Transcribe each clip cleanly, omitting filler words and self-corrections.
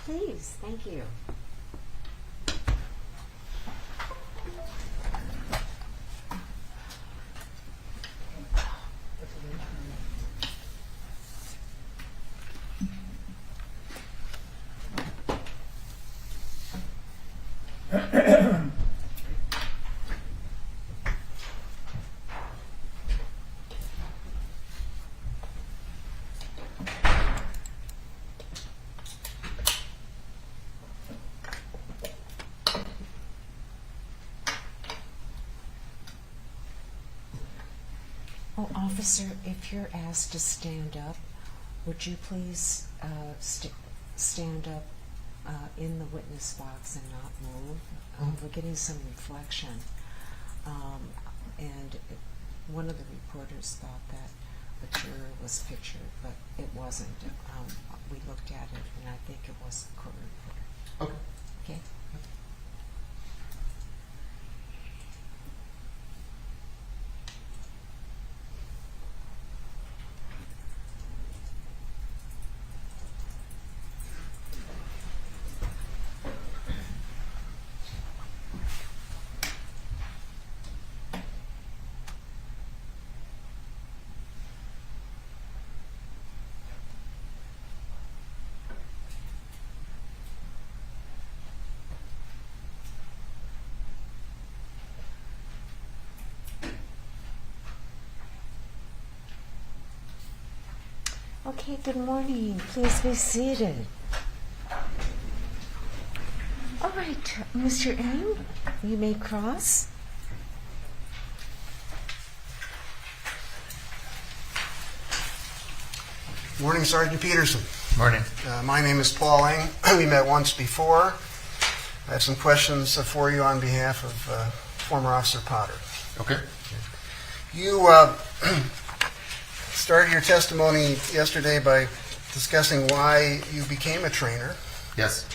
Please, thank you. Oh, officer, if you're asked to stand up, would you please stand up in the witness box and not move? We're getting some reflection. And one of the reporters thought that the juror was pictured, but it wasn't. We looked at it, and I think it was the court reporter. Okay. Okay? Okay, good morning. Please be seated. All right, Mr. Ng, you may cross. Morning, Sergeant Peterson. Morning. My name is Paul Ng. We met once before. I have some questions for you on behalf of former Officer Potter. Okay. You started your testimony yesterday by discussing why you became a trainer. Yes.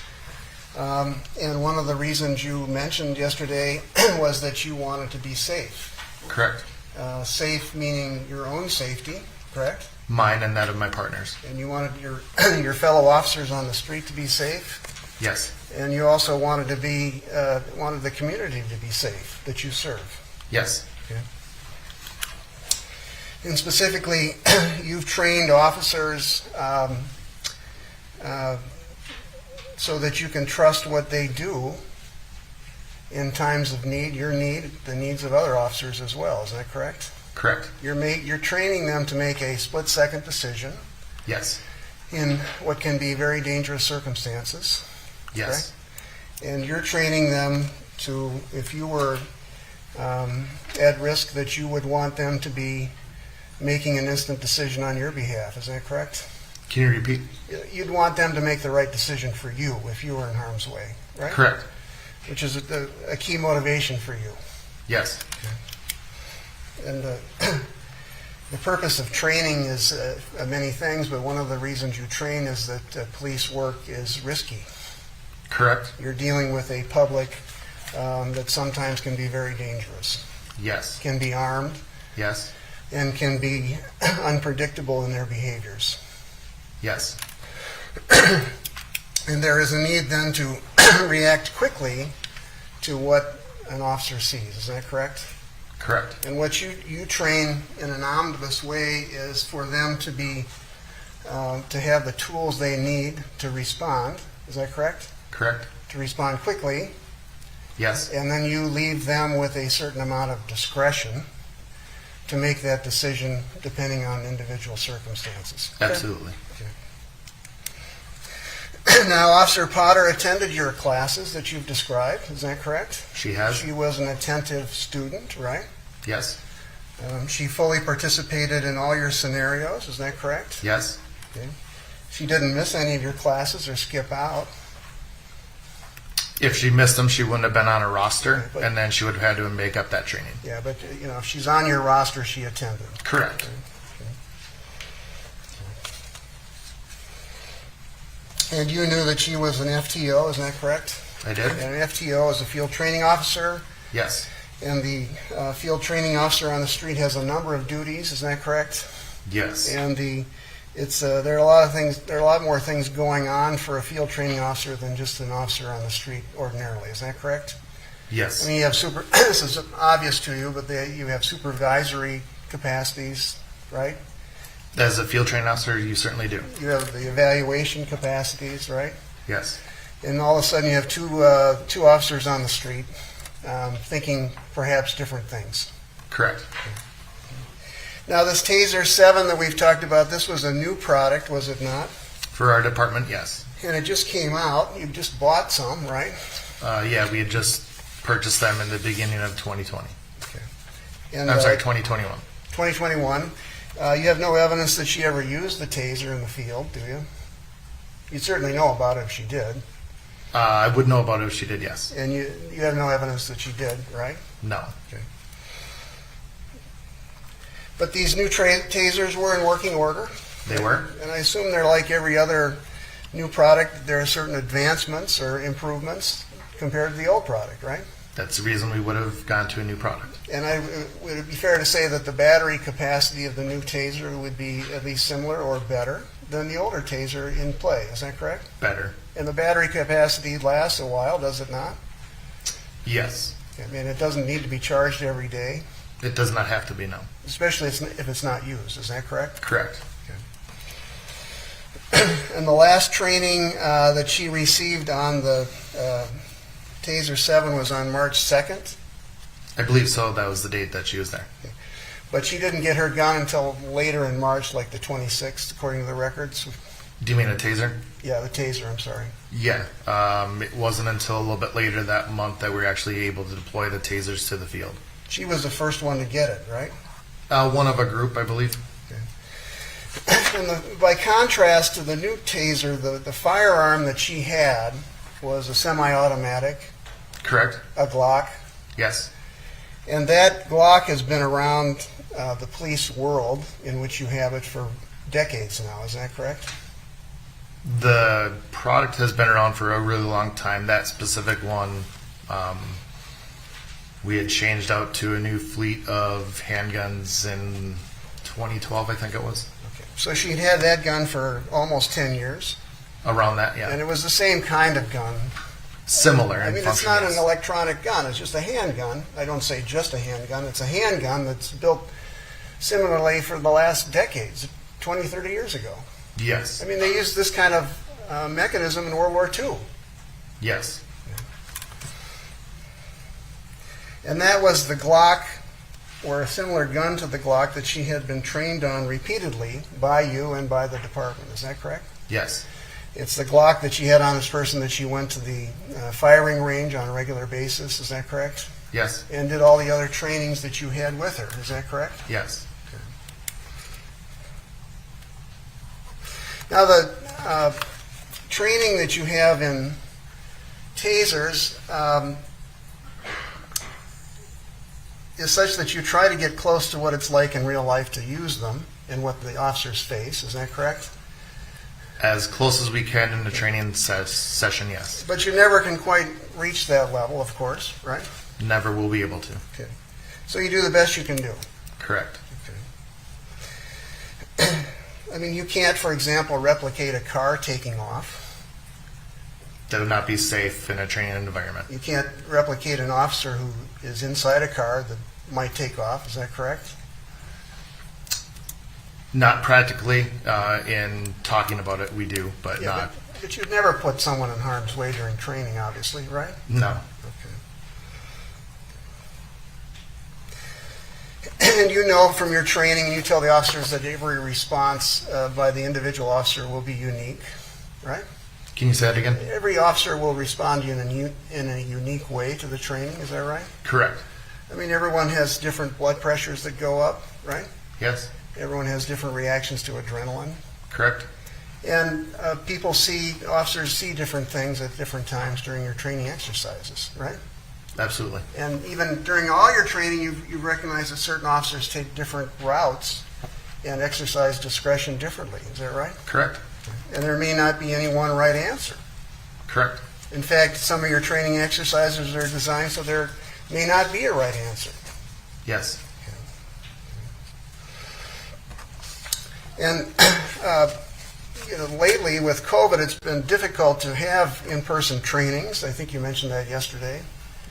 And one of the reasons you mentioned yesterday was that you wanted to be safe. Correct. Safe meaning your own safety, correct? Mine and that of my partners. And you wanted your fellow officers on the street to be safe? Yes. And you also wanted to be wanted the community to be safe that you serve. Yes. Okay. And specifically, you've trained officers so that you can trust what they do in times of need, your need, the needs of other officers as well. Is that correct? Correct. You're training them to make a split-second decision Yes. in what can be very dangerous circumstances. Yes. Okay? And you're training them to, if you were at risk, that you would want them to be making an instant decision on your behalf. Is that correct? Can you repeat? You'd want them to make the right decision for you if you were in harm's way, right? Correct. Which is a key motivation for you. Yes. And the purpose of training is many things, but one of the reasons you train is that police work is risky. Correct. You're dealing with a public that sometimes can be very dangerous, Yes. can be armed, Yes. and can be unpredictable in their behaviors. Yes. And there is a need then to react quickly to what an officer sees. Is that correct? Correct. And what you train in an omnibus way is for them to be to have the tools they need to respond. Is that correct? Correct. To respond quickly. Yes. And then you leave them with a certain amount of discretion to make that decision depending on individual circumstances. Okay? Absolutely. Now, Officer Potter attended your classes that you've described. Is that correct? She has. She was an attentive student, right? Yes. She fully participated in all your scenarios. Is that correct? Yes. Okay. She didn't miss any of your classes or skip out. If she missed them, she wouldn't have been on a roster, Right, but- and then she would have had to make up that training. Yeah, but if she's on your roster, she attended. Correct. And you knew that she was an FTO, is that correct? I did. And an FTO is a field training officer, Yes. and the field training officer on the street has a number of duties, is that correct? Yes. And the it's there are a lot of things. There are a lot more things going on for a field training officer than just an officer on the street ordinarily. Is that correct? Yes. I mean, you have this is obvious to you, but you have supervisory capacities, right? As a field training officer, you certainly do. You have the evaluation capacities, right? Yes. And all of a sudden you have two officers on the street thinking perhaps different things. Correct. Now, this Taser 7 that we've talked about, this was a new product, was it not? For our department, yes. And it just came out. You just bought some, right? Yeah, we had just purchased them in the beginning of 2020. Okay. And, I'm sorry, 2021. 2021. You have no evidence that she ever used the Taser in the field, do you? You'd certainly know about it if she did. I would know about it if she did, yes. And you have no evidence that she did, right? No. Okay. But these new tasers were in working order. They were? And I assume they're like every other new product. There are certain advancements or improvements compared to the old product, right? That's the reason we would have gone to a new product. And would it be fair to say that the battery capacity of the new taser would be at least similar or better than the older taser in play? Is that correct? Better. And the battery capacity lasts a while, does it not? Yes. I mean, it doesn't need to be charged every day, It does not have to be, no. especially if it's not used. Is that correct? Correct. And the last training that she received on the Taser 7 was on March 2nd, I believe so. That was the date that she was there. but she didn't get her gun until later in March, like the 26th, according to the records. Do you mean a taser? Yeah, the Taser, I'm sorry. Yeah. It wasn't until a little bit later that month that we were actually able to deploy the tasers to the field. She was the first one to get it, right? One of a group, I believe. And by contrast to the new Taser, the firearm that she had was a semi-automatic, Correct? a Glock. Yes. And that Glock has been around the police world in which you have it for decades now. Is that correct? The product has been around for a really long time. That specific one, we had changed out to a new fleet of handguns in 2012, I think it was. Okay. So she'd had that gun for almost 10 years. Around that, yeah. And it was the same kind of gun. Similar I in mean, function, it's not yes. an electronic gun. It's just a handgun. I don't say just a handgun. It's a handgun that's built similarly for the last decades, 20, 30 years ago. Yes. I mean, they used this kind of mechanism in World War II. Yes. And that was the Glock, or a similar gun to the Glock that she had been trained on repeatedly by you and by the department. Is that correct? Yes. It's the Glock that she had on this person that she went to the firing range on a regular basis. Is that correct? Yes. And did all the other trainings that you had with her. Is that correct? Yes. Now, the training that you have in tasers is such that you try to get close to what it's like in real life to use them and what the officers face. Is that correct? As close as we can in the training session, yes. But you never can quite reach that level, of course, right? Never will be able to. Okay. So you do the best you can do. Correct. Okay. I mean, you can't, for example, replicate a car taking off. That would not be safe in a training environment. You can't replicate an officer who is inside a car that might take off. Is that correct? Not practically. In talking about it, we do, but Yeah, not. but you'd never put someone in harm's way during training, obviously, right? No. Okay. And you know from your training, and you tell the officers that every response by the individual officer will be unique, right? Can you say that again? Every officer will respond in a unique way to the training. Is that right? Correct. I mean, everyone has different blood pressures that go up, right? Yes. Everyone has different reactions to adrenaline. Correct. And officers see different things at different times during your training exercises, right? Absolutely. And even during all your training, you recognize that certain officers take different routes and exercise discretion differently. Is that right? Correct. And there may not be any one right answer. Correct. In fact, some of your training exercises are designed so there may not be a right answer. Yes. And lately with COVID, it's been difficult to have in-person trainings. I think you mentioned that yesterday.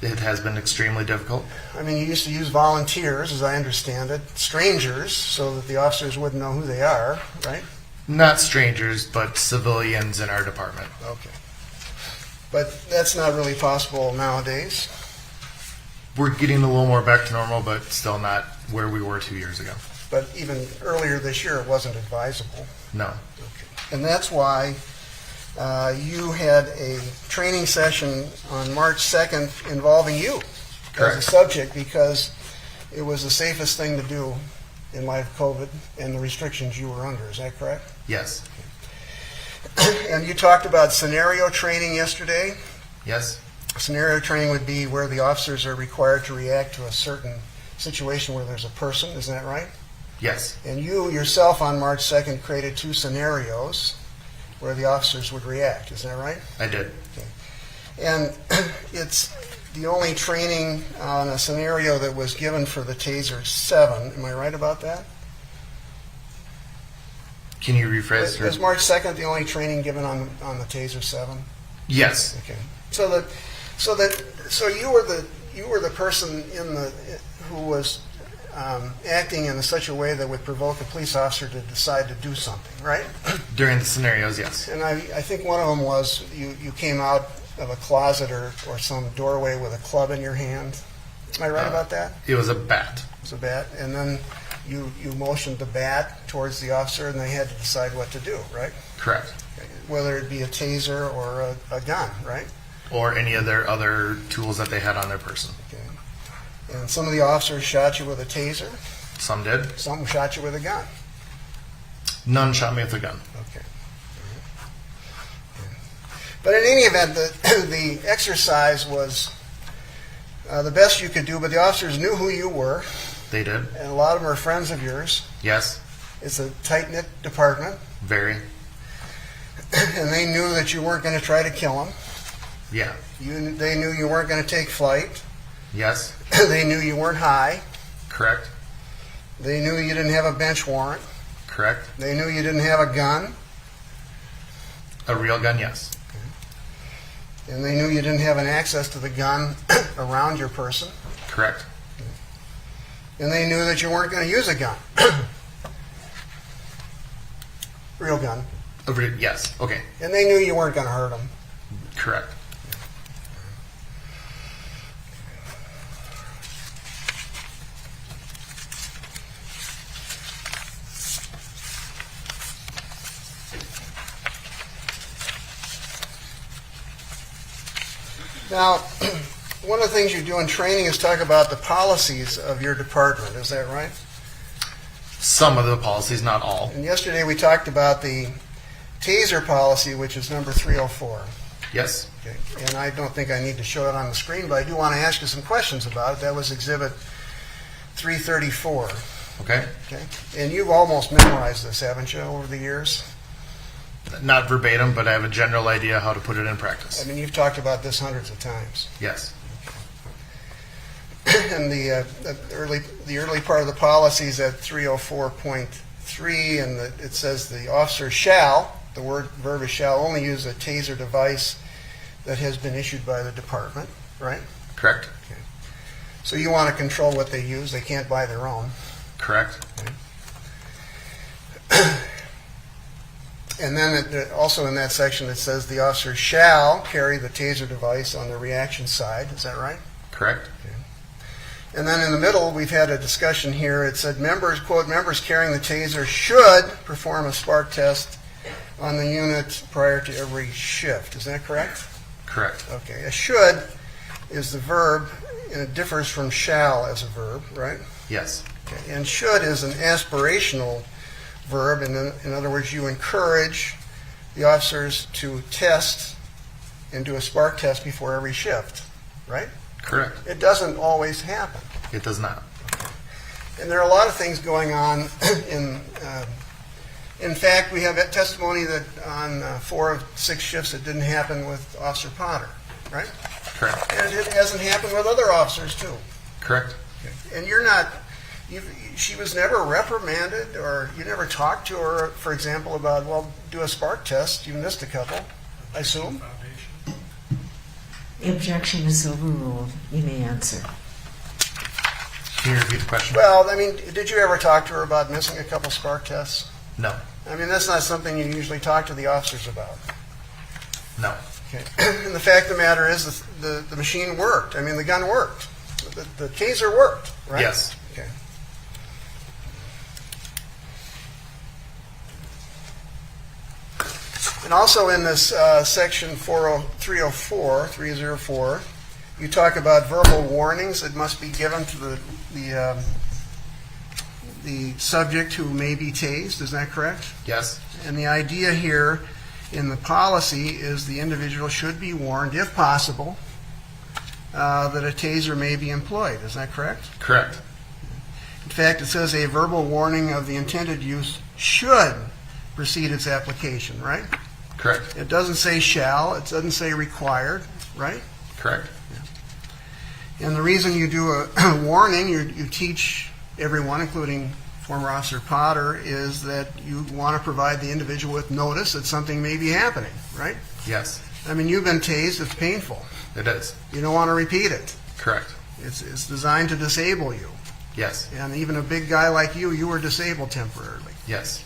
It has been extremely difficult. I mean, you used to use volunteers, as I understand it, strangers, so that the officers wouldn't know who they are, right? Not strangers, but civilians in our department. Okay. But that's not really possible nowadays. We're getting a little more back to normal, but still not where we were 2 years ago. But even earlier this year, it wasn't advisable. No. Okay. And that's why you had a training session on March 2nd involving you Correct. as a subject, because it was the safest thing to do in light of COVID and the restrictions you were under. Is that correct? Yes. And you talked about scenario training yesterday. Yes. Scenario training would be where the officers are required to react to a certain situation where there's a person. Isn't that right? Yes. And you yourself on March 2nd created 2 scenarios where the officers would react. Is that right? I did. Okay. And it's the only training on a scenario that was given for the Taser 7. Am I right about that? Can you rephrase? Is March 2nd the only training given on the Taser 7? Yes. Okay. So you were the person who was acting in such a way that would provoke a police officer to decide to do something, right? During the scenarios, yes. And I think one of them was you came out of a closet or some doorway with a club in your hand. Am I right about that? It was a bat. It was a bat. And then you motioned the bat towards the officer, and they had to decide what to do, right? Correct. Okay. Whether it be a taser or a gun, right? Or any of their other tools that they had on their person. Okay. And some of the officers shot you with a taser. Some did. Some shot you with a gun. None shot me with a gun. Okay. But in any event, the exercise was the best you could do, but the officers knew who you were, They did. and a lot of them are friends of yours. Yes. It's a tight-knit department, Very. and they knew that you weren't going to try to kill them. Yeah. They knew you weren't going to take flight. Yes. They knew you weren't high. Correct. They knew you didn't have a bench warrant. Correct. They knew you didn't have a gun. A real gun, yes. And they knew you didn't have an access to the gun around your person. Correct. And they knew that you weren't going to use a gun. Real gun. Yes. Okay. And they knew you weren't going to hurt them. Correct. Now, one of the things you do in training is talk about the policies of your department. Is that right? Some of the policies, not all. And yesterday we talked about the Taser policy, which is number 304. Yes. Okay. And I don't think I need to show it on the screen, but I do want to ask you some questions about it. That was Exhibit 334. Okay. Okay. And you've almost memorized this, haven't you, over the years? Not verbatim, but I have a general idea how to put it in practice. I mean, you've talked about this hundreds of times. Yes. And the early part of the policy is at 304.3, and it says the officer shall, the verb is shall, only use a taser device that has been issued by the department, right? Correct. Okay. So you want to control what they use. They can't buy their own. Correct. Okay. And then also in that section it says the officer shall carry the taser device on the reaction side. Is that right? Correct. Okay. And then in the middle we've had a discussion here. It said members, quote, members carrying the taser should perform a spark test on the unit prior to every shift. Is that correct? Correct. Okay. A should is the verb, and it differs from shall as a verb, right? Yes. Okay. And should is an aspirational verb, and in other words, you encourage the officers to test and do a spark test before every shift, right? Correct. It doesn't always happen. It does not. And there are a lot of things going on. In fact, we have testimony that on 4 of 6 shifts it didn't happen with Officer Potter, right? Correct. And it hasn't happened with other officers, too. Correct. And you're not She was never reprimanded, or you never talked to her, for example, about, well, do a spark test. You missed a couple, I assume. The objection is overruled. You may answer. Can you repeat the question? Well, I mean, did you ever talk to her about missing a couple spark tests? No. I mean, that's not something you usually talk to the officers about. No. Okay. And the fact of the matter is the machine worked. I mean, the gun worked. The taser worked, right? Yes. Okay. And also in this section 304, you talk about verbal warnings that must be given to the subject who may be tased. Is that correct? Yes. And the idea here in the policy is the individual should be warned, if possible, that a taser may be employed. Is that correct? Correct. In fact, it says a verbal warning of the intended use should precede its application, right? Correct. It doesn't say shall, it doesn't say required, right? Correct. And the reason you do a warning, you teach everyone, including former Officer Potter, is that you want to provide the individual with notice that something may be happening, right? Yes. I mean, you've been tased, it's painful. It is. You don't want to repeat it. Correct. It's designed to disable you. Yes. And even a big guy like you were disabled temporarily. Yes.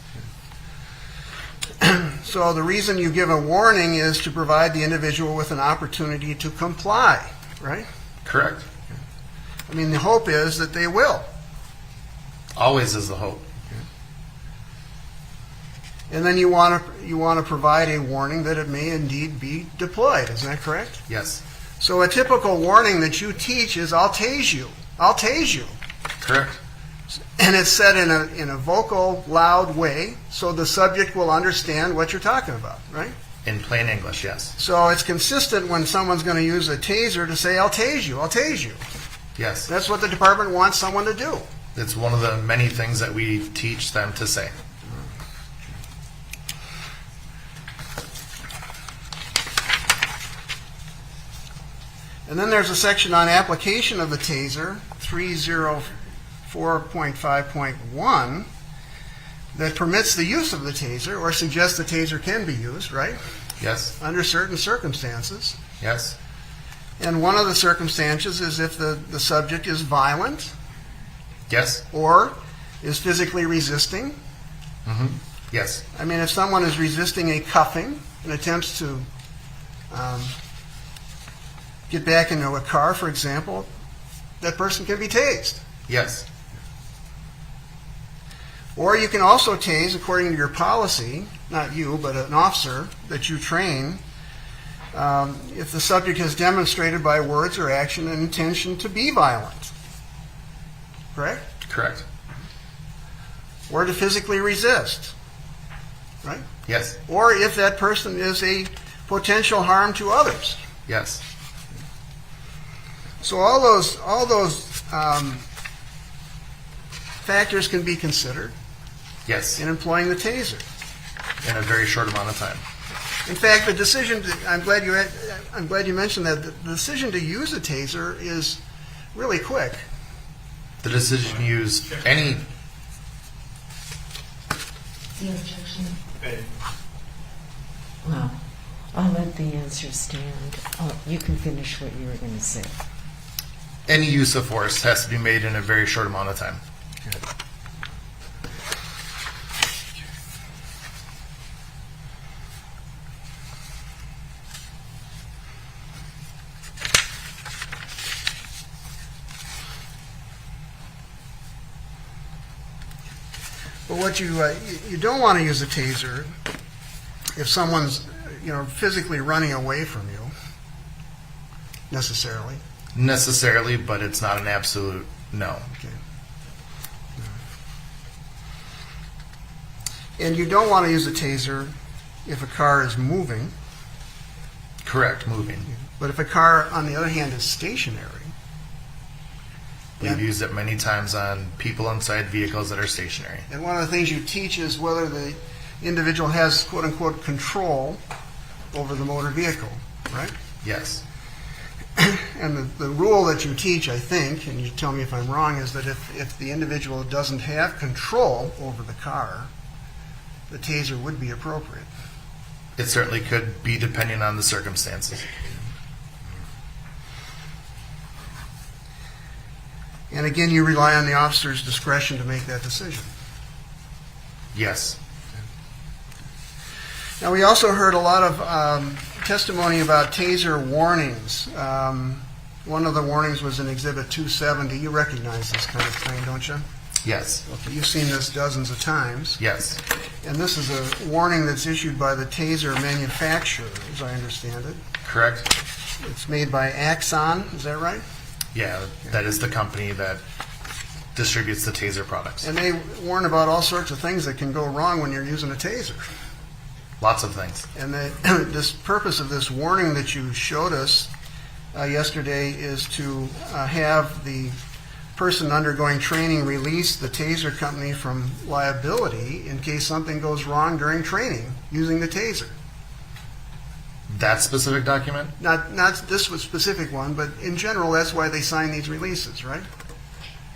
So the reason you give a warning is to provide the individual with an opportunity to comply, right? Correct. I mean, the hope is that they will. Always is the hope. And then you want to provide a warning that it may indeed be deployed. Isn't that correct? Yes. So a typical warning that you teach is, I'll tase you. I'll tase you. Correct. And it's said in a vocal, loud way, so the subject will understand what you're talking about, right? In plain English, yes. So it's consistent when someone's going to use a taser to say, I'll tase you, I'll tase you. Yes. That's what the department wants someone to do. It's one of the many things that we teach them to say. And then there's a section on application of the taser, 304.5.1, that permits the use of the taser or suggests the taser can be used, right? Yes. Under certain circumstances. Yes. And one of the circumstances is if the subject is violent Yes. or is physically resisting. Mm-hmm. Yes. I mean, if someone is resisting a cuffing and attempts to get back into a car, for example, that person can be tased. Yes. Or you can also tase, according to your policy, not you, but an officer that you train, if the subject has demonstrated by words or action an intention to be violent. Correct? Correct. Or to physically resist. Right? Yes. Or if that person is a potential harm to others. Yes. So all those factors can be considered Yes. in employing the taser. In a very short amount of time. In fact, the decision, I'm glad you mentioned that, the decision to use a taser is really quick. The decision to use any... The objection? Well, I'll let the answer stand. Oh, you can finish what you were going to say. Any use of force has to be made in a very short amount of time. But what you don't want to use a taser if someone's physically running away from you necessarily. Necessarily, but it's not an absolute no. Okay. And you don't want to use a taser if a car is moving. Correct, moving. But if a car, on the other hand, is stationary. We've used it many times on people inside vehicles that are stationary. And one of the things you teach is whether the individual has, quote unquote, control over the motor vehicle, right? Yes. and the rule that you teach, I think, and you tell me if I'm wrong, is that if the individual doesn't have control over the car, the taser would be appropriate. It certainly could be depending on the circumstances. And again, you rely on the officer's discretion to make that decision. Yes. Now, we also heard a lot of testimony about taser warnings. One of the warnings was in Exhibit 270. You recognize this kind of thing, don't you? Yes. Okay, you've seen this dozens of times. Yes. And this is a warning that's issued by the taser manufacturer, as I understand it. Correct. It's made by Axon, is that right? Yeah, that is the company that distributes the taser products. And they warn about all sorts of things that can go wrong when you're using a taser. Lots of things. And this purpose of this warning that you showed us yesterday is to have the person undergoing training release the taser company from liability in case something goes wrong during training using the taser. That specific document? Not this specific one, but in general, that's why they sign these releases, right?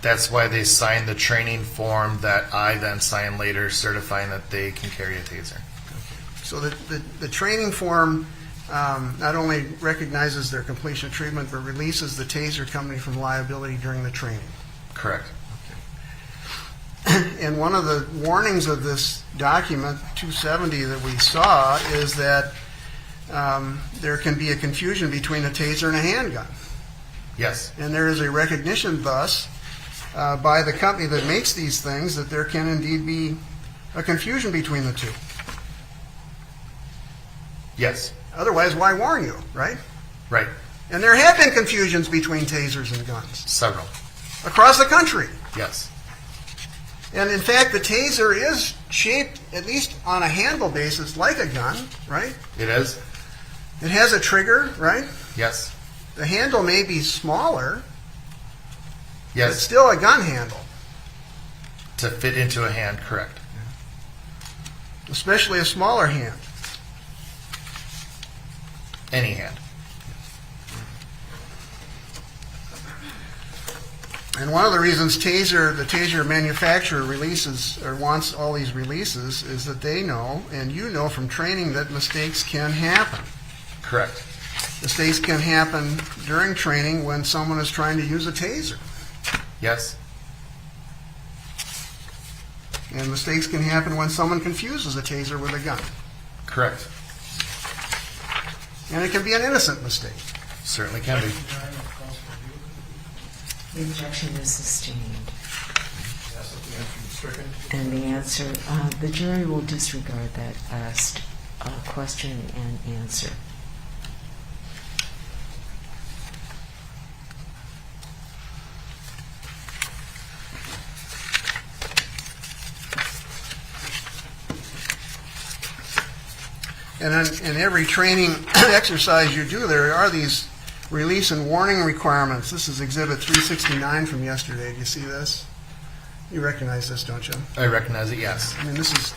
That's why they sign the training form that I then sign later certifying that they can carry a taser. So the training form not only recognizes their completion of treatment, but releases the taser company from liability during the training. Correct. And one of the warnings of this document, 270, that we saw is that there can be a confusion between a taser and a handgun. Yes. And there is a recognition thus by the company that makes these things that there can indeed be a confusion between the two. Yes. Otherwise, why warn you, right? Right. And there have been confusions between tasers and guns Several. across the country. Yes. And in fact, the taser is shaped, at least on a handle basis, like a gun, right? It is? It has a trigger, right? Yes. The handle may be smaller, but it's Yes. still a gun handle, To fit into a hand, correct. especially a smaller hand. Any hand. And one of the reasons the taser manufacturer releases or wants all these releases is that they know, and you know from training, that mistakes can happen. Correct. Mistakes can happen during training when someone is trying to use a taser. Yes. And mistakes can happen when someone confuses a taser with a gun. Correct. And it can be an innocent mistake. Certainly can be. The objection is sustained. And the answer, the jury will disregard that asked question and answer. And in every training exercise you do, there are these release and warning requirements. This is Exhibit 369 from yesterday. Do you see this? You recognize this, don't you? I recognize it, yes. I mean, this is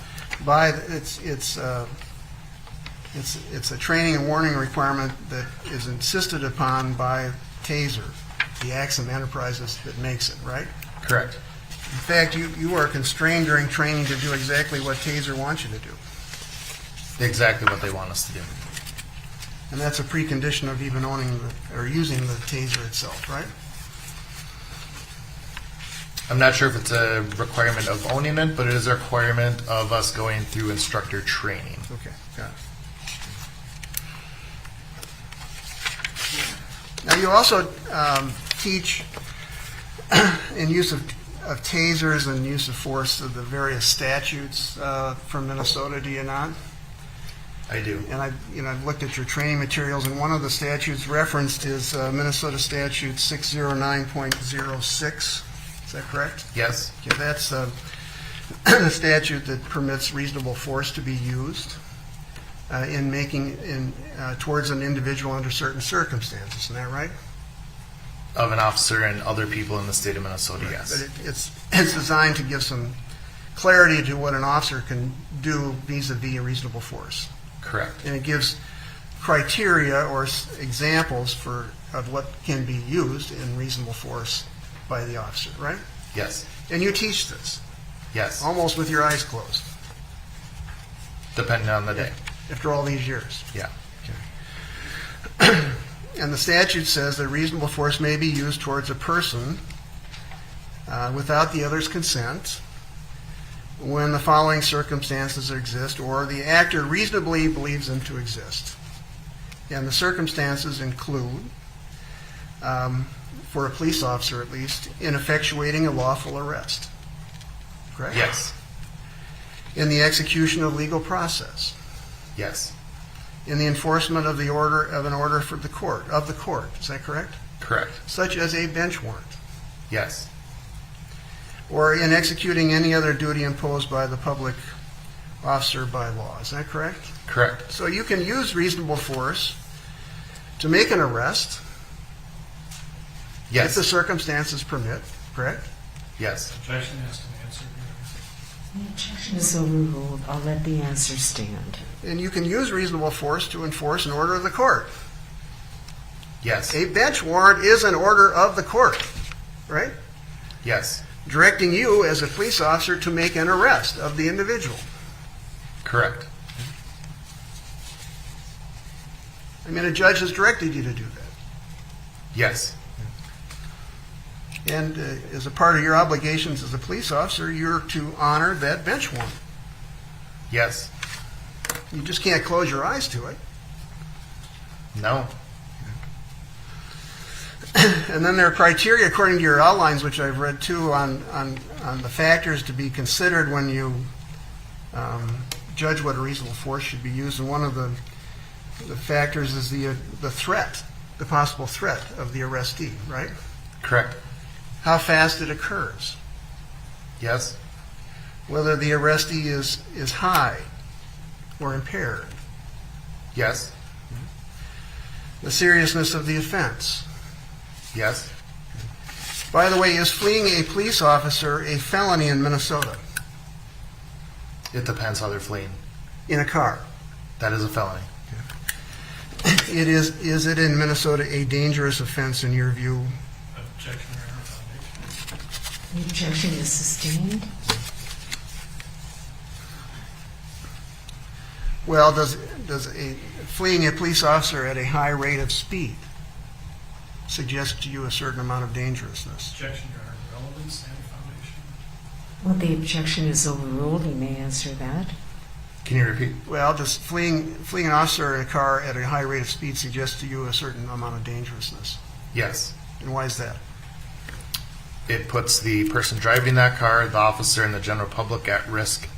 it's a training and warning requirement that is insisted upon by Taser, the Axum Enterprises that makes it, right? Correct. In fact, you are constrained during training to do exactly what Taser wants you to do. Exactly what they want us to do. And that's a precondition of even owning or using the Taser itself, right? I'm not sure if it's a requirement of owning it, but it is a requirement of us going through instructor training. Okay, got it. Now, you also teach in use of tasers and use of force of the various statutes from Minnesota, do you not? I do. And I've looked at your training materials, and one of the statutes referenced is Minnesota Statute 609.06. Is that correct? Yes. Okay, that's the statute that permits reasonable force to be used towards an individual under certain circumstances. Isn't that right? Of an officer and other people in the state of Minnesota, yes. But it's designed to give some clarity to what an officer can do vis-a-vis a reasonable force. Correct. And it gives criteria or examples for of what can be used in reasonable force by the officer, right? Yes. And you teach this, Yes. almost with your eyes closed, Depending on the day. after all these years. Yeah. And the statute says that reasonable force may be used towards a person without the other's consent when the following circumstances exist or the actor reasonably believes them to exist. And the circumstances include, for a police officer at least, in effectuating a lawful arrest. Correct? Yes. In the execution of legal process. Yes. In the enforcement of an order for the court. Is that correct? Correct. Such as a bench warrant. Yes. Or in executing any other duty imposed by the public officer by law. Is that correct? Correct. So you can use reasonable force to make an arrest if Yes. the circumstances permit, correct? Yes. Objection has to be answered. The objection is overruled. I'll let the answer stand. And you can use reasonable force to enforce an order of the court. Yes. A bench warrant is an order of the court, right? Yes. Directing you as a police officer to make an arrest of the individual. Correct. I mean, a judge has directed you to do that. Yes. And as a part of your obligations as a police officer, you're to honor that bench warrant. Yes. You just can't close your eyes to it. No. And then there are criteria according to your outlines, which I've read too, on the factors to be considered when you judge what a reasonable force should be used. And one of the factors is the threat, the possible threat of the arrestee, right? Correct. How fast it occurs. Yes. Whether the arrestee is high or impaired. Yes. The seriousness of the offense. Yes. By the way, is fleeing a police officer a felony in Minnesota It depends how they're fleeing. in a car? That is a felony. Is it in Minnesota a dangerous offense in your view? Objection, Your Honor, foundation. The objection is sustained. Well, does fleeing a police officer at a high rate of speed suggest to you a certain amount of dangerousness? Objection, Your Honor, relevance and foundation. Well, the objection is overruled. You may answer that. Can you repeat? Well, does fleeing an officer in a car at a high rate of speed suggest to you a certain amount of dangerousness? Yes. And why is that? It puts the person driving that car, the officer, and the general public at risk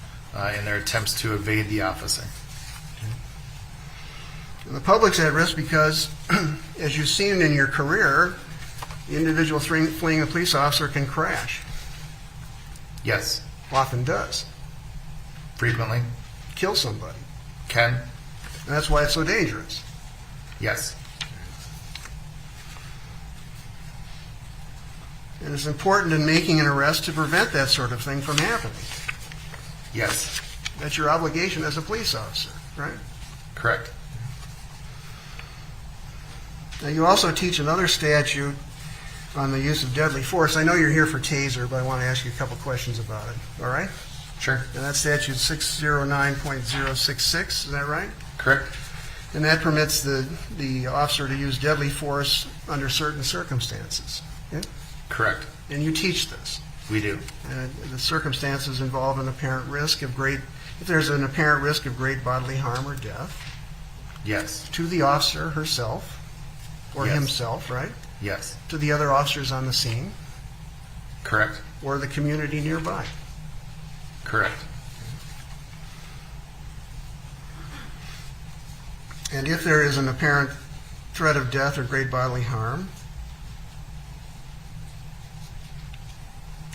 in their attempts to evade the officer. And the public's at risk because, as you've seen in your career, the individual fleeing a police officer can crash. Yes. Often does. Frequently. Kill somebody. Can. And that's why it's so dangerous. Yes. And it's important in making an arrest to prevent that sort of thing from happening. Yes. That's your obligation as a police officer, right? Correct. Now, you also teach another statute on the use of deadly force. I know you're here for Taser, but I want to ask you a couple questions about it. All right? Sure. And that's statute 609.066, is that right? Correct. And that permits the officer to use deadly force under certain circumstances. Okay? Correct. And you teach this. We do. The circumstances involve an apparent risk of if there's an apparent risk of great bodily harm or death Yes. to the officer herself or Yes. himself, right? Yes. To the other officers on the scene Correct. or the community nearby. Correct. And if there is an apparent threat of death or great bodily harm,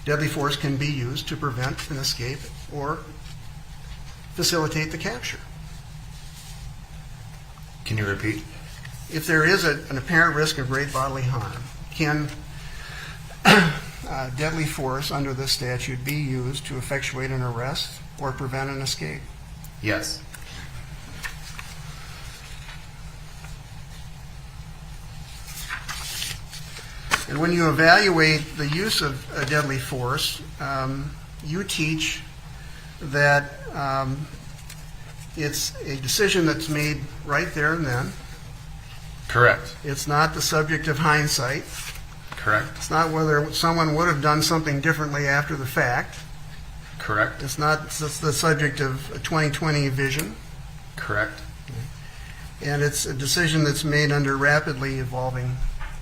deadly force can be used to prevent an escape or facilitate the capture. Can you repeat? If there is an apparent risk of great bodily harm, can deadly force under this statute be used to effectuate an arrest or prevent an escape? Yes. And when you evaluate the use of a deadly force, you teach that it's a decision that's made right there and then. Correct. It's not the subject of hindsight. Correct. It's not whether someone would have done something differently after the fact. Correct. It's not the subject of a 20/20 vision. Correct. And it's a decision that's made under rapidly evolving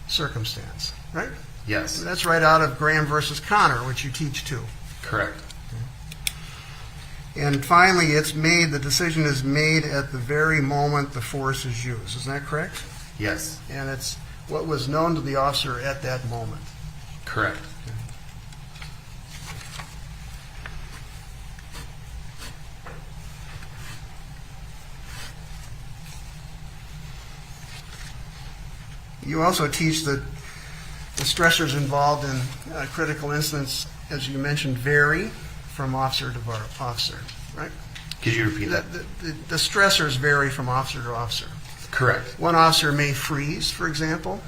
circumstance, right? Yes. That's right out of Graham versus Connor, which you teach too. Correct. And finally, the decision is made at the very moment the force is used. Isn't that correct? Yes. And it's what was known to the officer at that moment. Correct. You also teach that the stressors involved in critical incidents, as you mentioned, vary from officer to officer, right? Could you repeat that? The stressors vary from officer to officer. Correct. One officer may freeze, for example.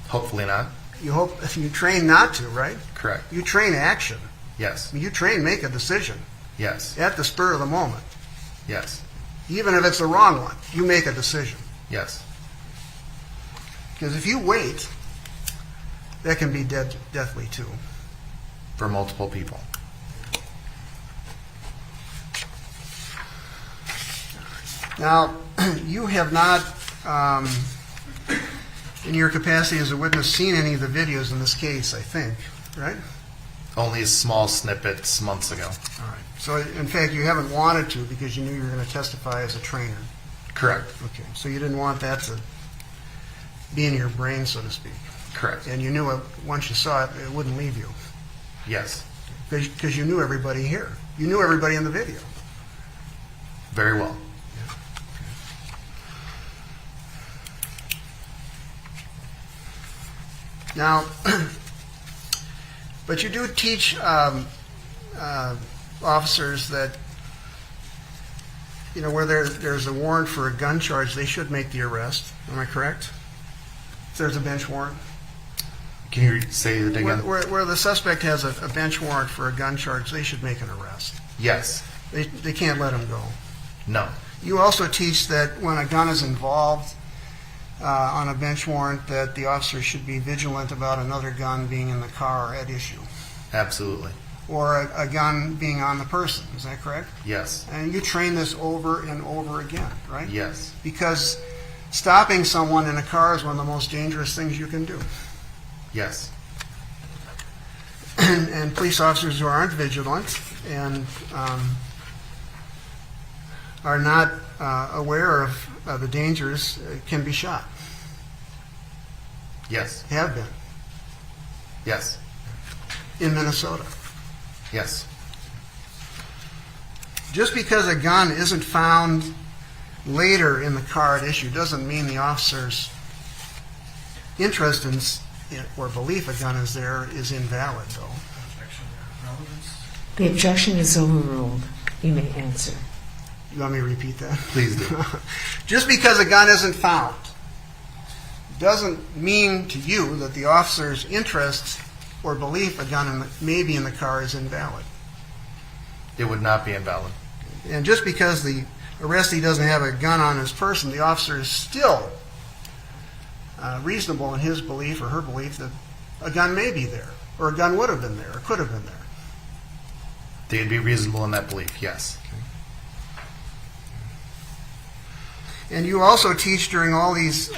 Hopefully not. You train not to, right? Correct. You train action. Yes. You train make a decision Yes. at the spur of the moment. Yes. Even if it's the wrong one, you make a decision. Yes. Because if you wait, that can be deathly too. For multiple people. Now, you have not, in your capacity as a witness, seen any of the videos in this case, I think, right? Only small snippets months ago. All right. So, in fact, you haven't wanted to because you knew you were going to testify as a trainer. Correct. Okay. So you didn't want that to be in your brain, so to speak. Correct. And you knew it, once you saw it, it wouldn't leave you. Yes. Because you knew everybody here. You knew everybody in the video. Very well. Now, but you do teach officers that, where there's a warrant for a gun charge, they should make the arrest. Am I correct? If there's a bench warrant. Can you say that again? Where the suspect has a bench warrant for a gun charge, they should make an arrest. Yes. They can't let him go. No. You also teach that when a gun is involved on a bench warrant, that the officer should be vigilant about another gun being in the car at issue, Absolutely. or a gun being on the person. Is that correct? Yes. And you train this over and over again, right? Yes. Because stopping someone in a car is one of the most dangerous things you can do. Yes. And police officers who aren't vigilant and are not aware of the dangers can be shot. Yes. Have been Yes. in Minnesota. Yes. Just because a gun isn't found later in the car at issue doesn't mean the officer's interest in or belief a gun is there is invalid, though. Objection or relevance? The objection is overruled. You may answer. You want me to repeat that? Please do. Just because a gun isn't found doesn't mean to you that the officer's interest or belief a gun may be in the car is invalid. It would not be invalid. And just because the arrestee doesn't have a gun on his person, the officer is still reasonable in his belief or her belief that a gun may be there, or a gun would have been there, or could have been there. They'd be reasonable in that belief, yes. And you also teach during all these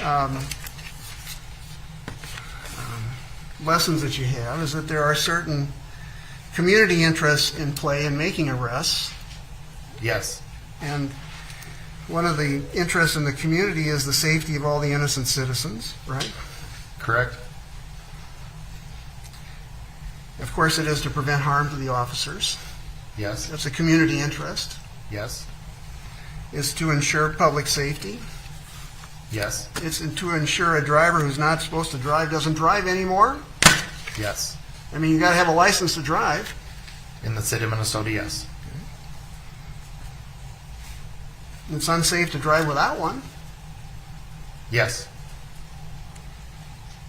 lessons that you have is that there are certain community interests in play in making arrests. Yes. And one of the interests in the community is the safety of all the innocent citizens, right? Correct. Of course, it is to prevent harm to the officers. Yes. That's a community interest. Yes. It's to ensure public safety. Yes. It's to ensure a driver who's not supposed to drive doesn't drive anymore. Yes. I mean, you got to have a license to drive. In the state of Minnesota, yes. It's unsafe to drive without one. Yes.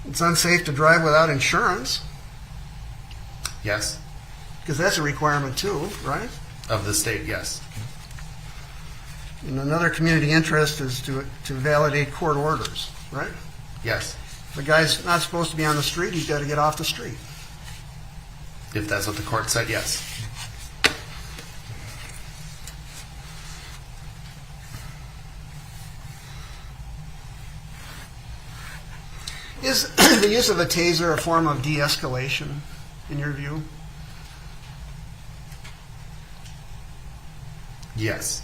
It's unsafe to drive without insurance, Yes. because that's a requirement too, right? Of the state, yes. And another community interest is to validate court orders, right? Yes. If the guy's not supposed to be on the street, he's got to get off the street. If that's what the court said, yes. Is the use of a taser a form of de-escalation, in your view? Yes.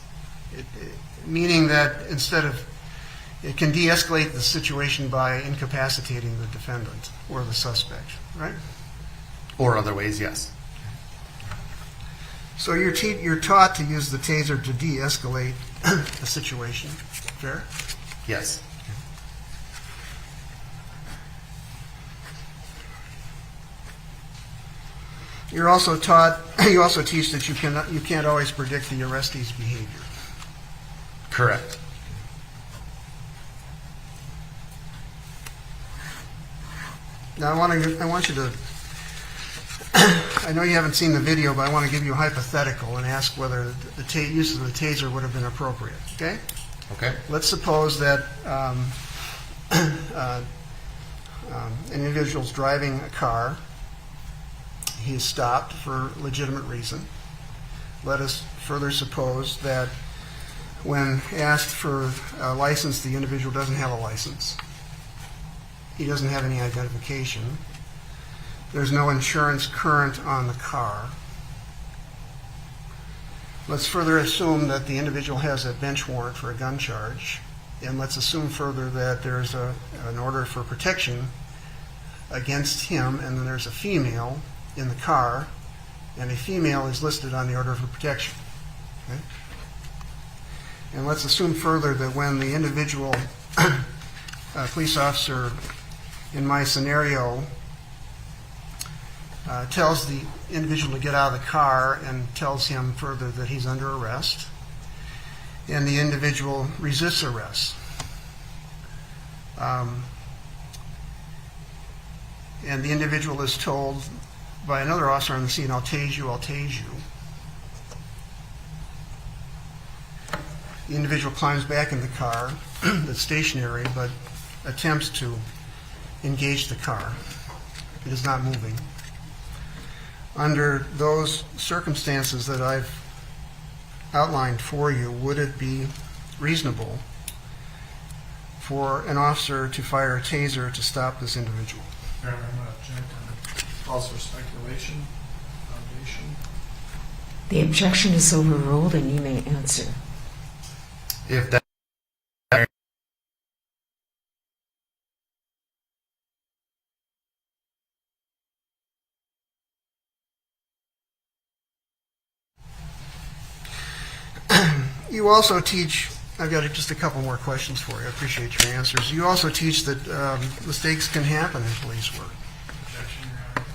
Meaning that it can de-escalate the situation by incapacitating the defendant or the suspect, right? Or other ways, yes. So you're taught to use the taser to de-escalate a situation, fair? Yes. You're also taught. You also teach that you can't always predict the arrestee's behavior. Correct. Now I want you to. I know you haven't seen the video, but I want to give you a hypothetical and ask whether the use of the taser would have been appropriate. Okay? Okay. Let's suppose that an individual's driving a car. He is stopped for legitimate reason. Let us further suppose that when asked for a license, the individual doesn't have a license. He doesn't have any identification. There's no insurance current on the car. Let's further assume that the individual has a bench warrant for a gun charge. And let's assume further that there's an order for protection against him, and then there's a female in the car, and a female is listed on the order for protection. Okay? And let's assume further that when the individual, police officer in my scenario, tells the individual to get out of the car and tells him further that he's under arrest, and the individual resists arrest. And the individual is told by another officer on the scene, I'll tase you, I'll tase you. The individual climbs back in the car that's stationary, but attempts to engage the car. It is not moving. Under those circumstances that I've outlined for you, would it be reasonable for an officer to fire a taser to stop this individual? Your Honor, I'm going to object on calls for speculation, foundation. The objection is overruled, and you may answer. If that You also teach, I've got just a couple more questions for you. I appreciate your answers. You also teach that mistakes can happen in police work. Objection, Your Honor.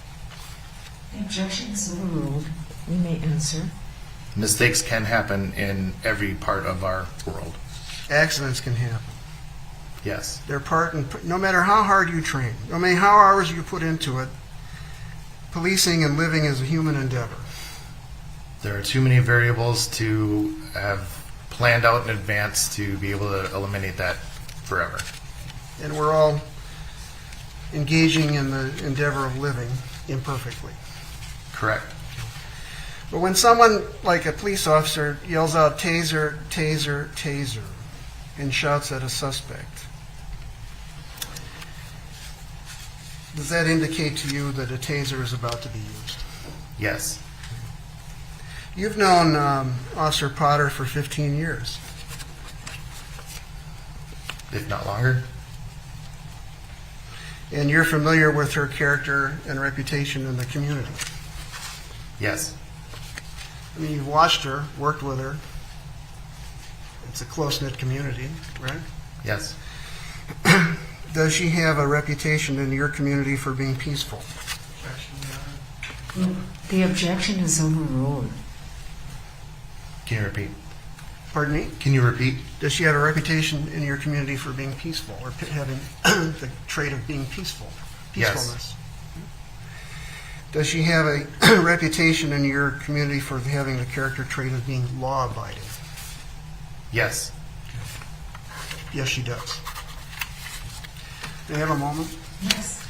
The objection is overruled. You may answer. mistakes can happen in every part of our world. Accidents can happen. Yes. They're no matter how hard you train, no matter how hours you put into it, policing and living is a human endeavor. There are too many variables to have planned out in advance to be able to eliminate that forever. And we're all engaging in the endeavor of living imperfectly. Correct. But when someone, like a police officer, yells out, taser, taser, taser, and shouts at a suspect, does that indicate to you that a taser is about to be used? Yes. You've known Officer Potter for 15 years. If not longer. And you're familiar with her character and reputation in the community. Yes. I mean, you've watched her, worked with her. It's a close-knit community, right? Yes. Does she have a reputation in your community for being peaceful? Objection, Your Honor. The objection is overruled. Can you repeat? Pardon me? Can you repeat? Does she have a reputation in your community for being peaceful or having the trait of being peaceful? Yes. Peacefulness. Does she have a reputation in your community for having the character trait of being law-abiding? Yes. Yes, she does. May I have a moment? Yes.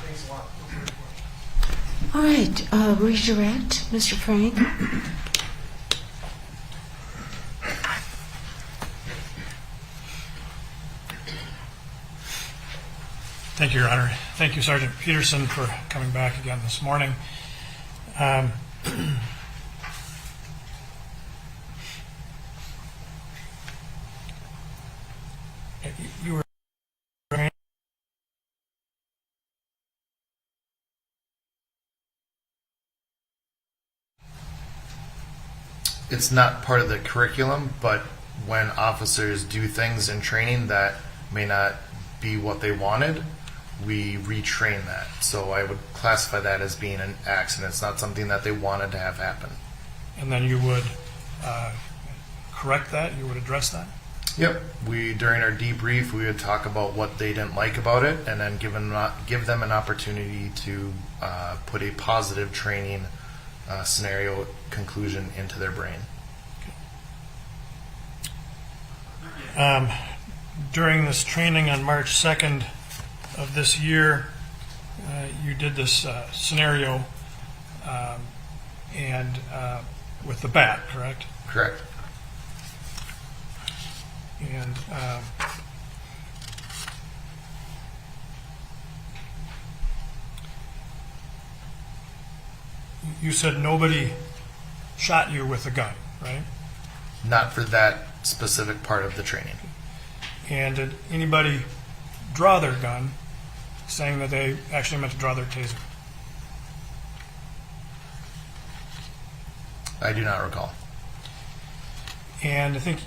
Thanks a lot. All right, redirect, Mr. Frank. Thank you, Your Honor. Thank you, Sergeant Peterson, for coming back again this morning. You were It's not part of the curriculum, but when officers do things in training that may not be what they wanted, we retrain that. So I would classify that as being an accident. It's not something that they wanted to have happen. and then you would correct that, you would address that? Yep. During our debrief, we would talk about what they didn't like about it, and then give them an opportunity to put a positive training scenario conclusion into their brain. During this training on March 2nd of this year, you did this scenario and with the bat, correct? Correct. And you said nobody shot you with a gun, right? Not for that specific part of the training. And did anybody draw their gun, saying that they actually meant to draw their taser? I do not recall. And I think,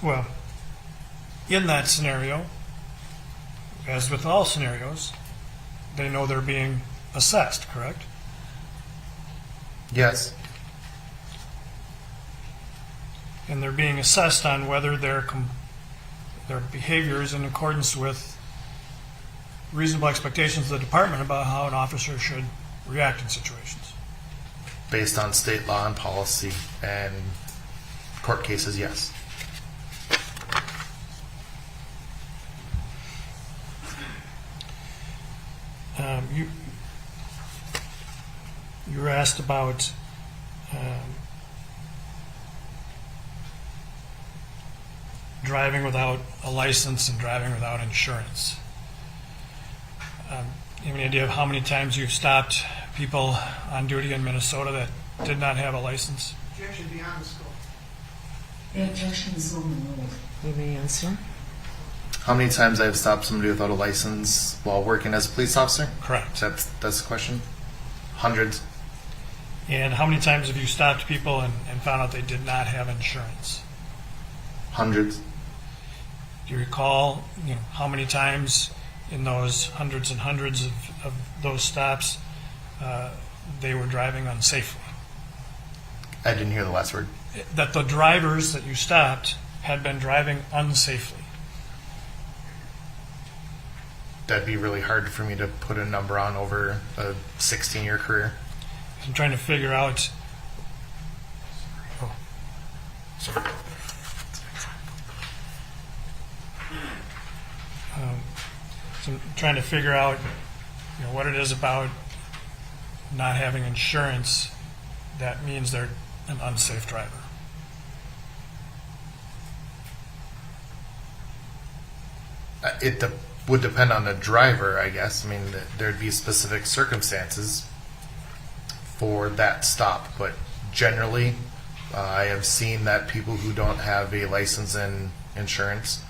well, in that scenario, as with all scenarios, they know they're being assessed, correct? Yes. And they're being assessed on whether their behavior is in accordance with reasonable expectations of the department about how an officer should react in situations. Based on state law and policy and court cases, yes. You were asked about driving without a license and driving without insurance. You have any idea of how many times you've stopped people on duty in Minnesota that did not have a license? Objection beyond the scope. The objection is overruled. You may answer. How many times I've stopped somebody without a license while working as a police officer? Correct. That's the question? Hundreds. And how many times have you stopped people and found out they did not have insurance? Hundreds. Do you recall, how many times in those hundreds and hundreds of those stops they were driving unsafely? I didn't hear the last word. That the drivers that you stopped had been driving unsafely. That'd be really hard for me to put a number on over a 16-year career. I'm trying to figure out. Oh, sorry. So I'm trying to figure out, what it is about not having insurance that means they're an unsafe driver. It would depend on the driver, I guess. I mean, there'd be specific circumstances for that stop, but generally, I have seen that people who don't have a license and insurance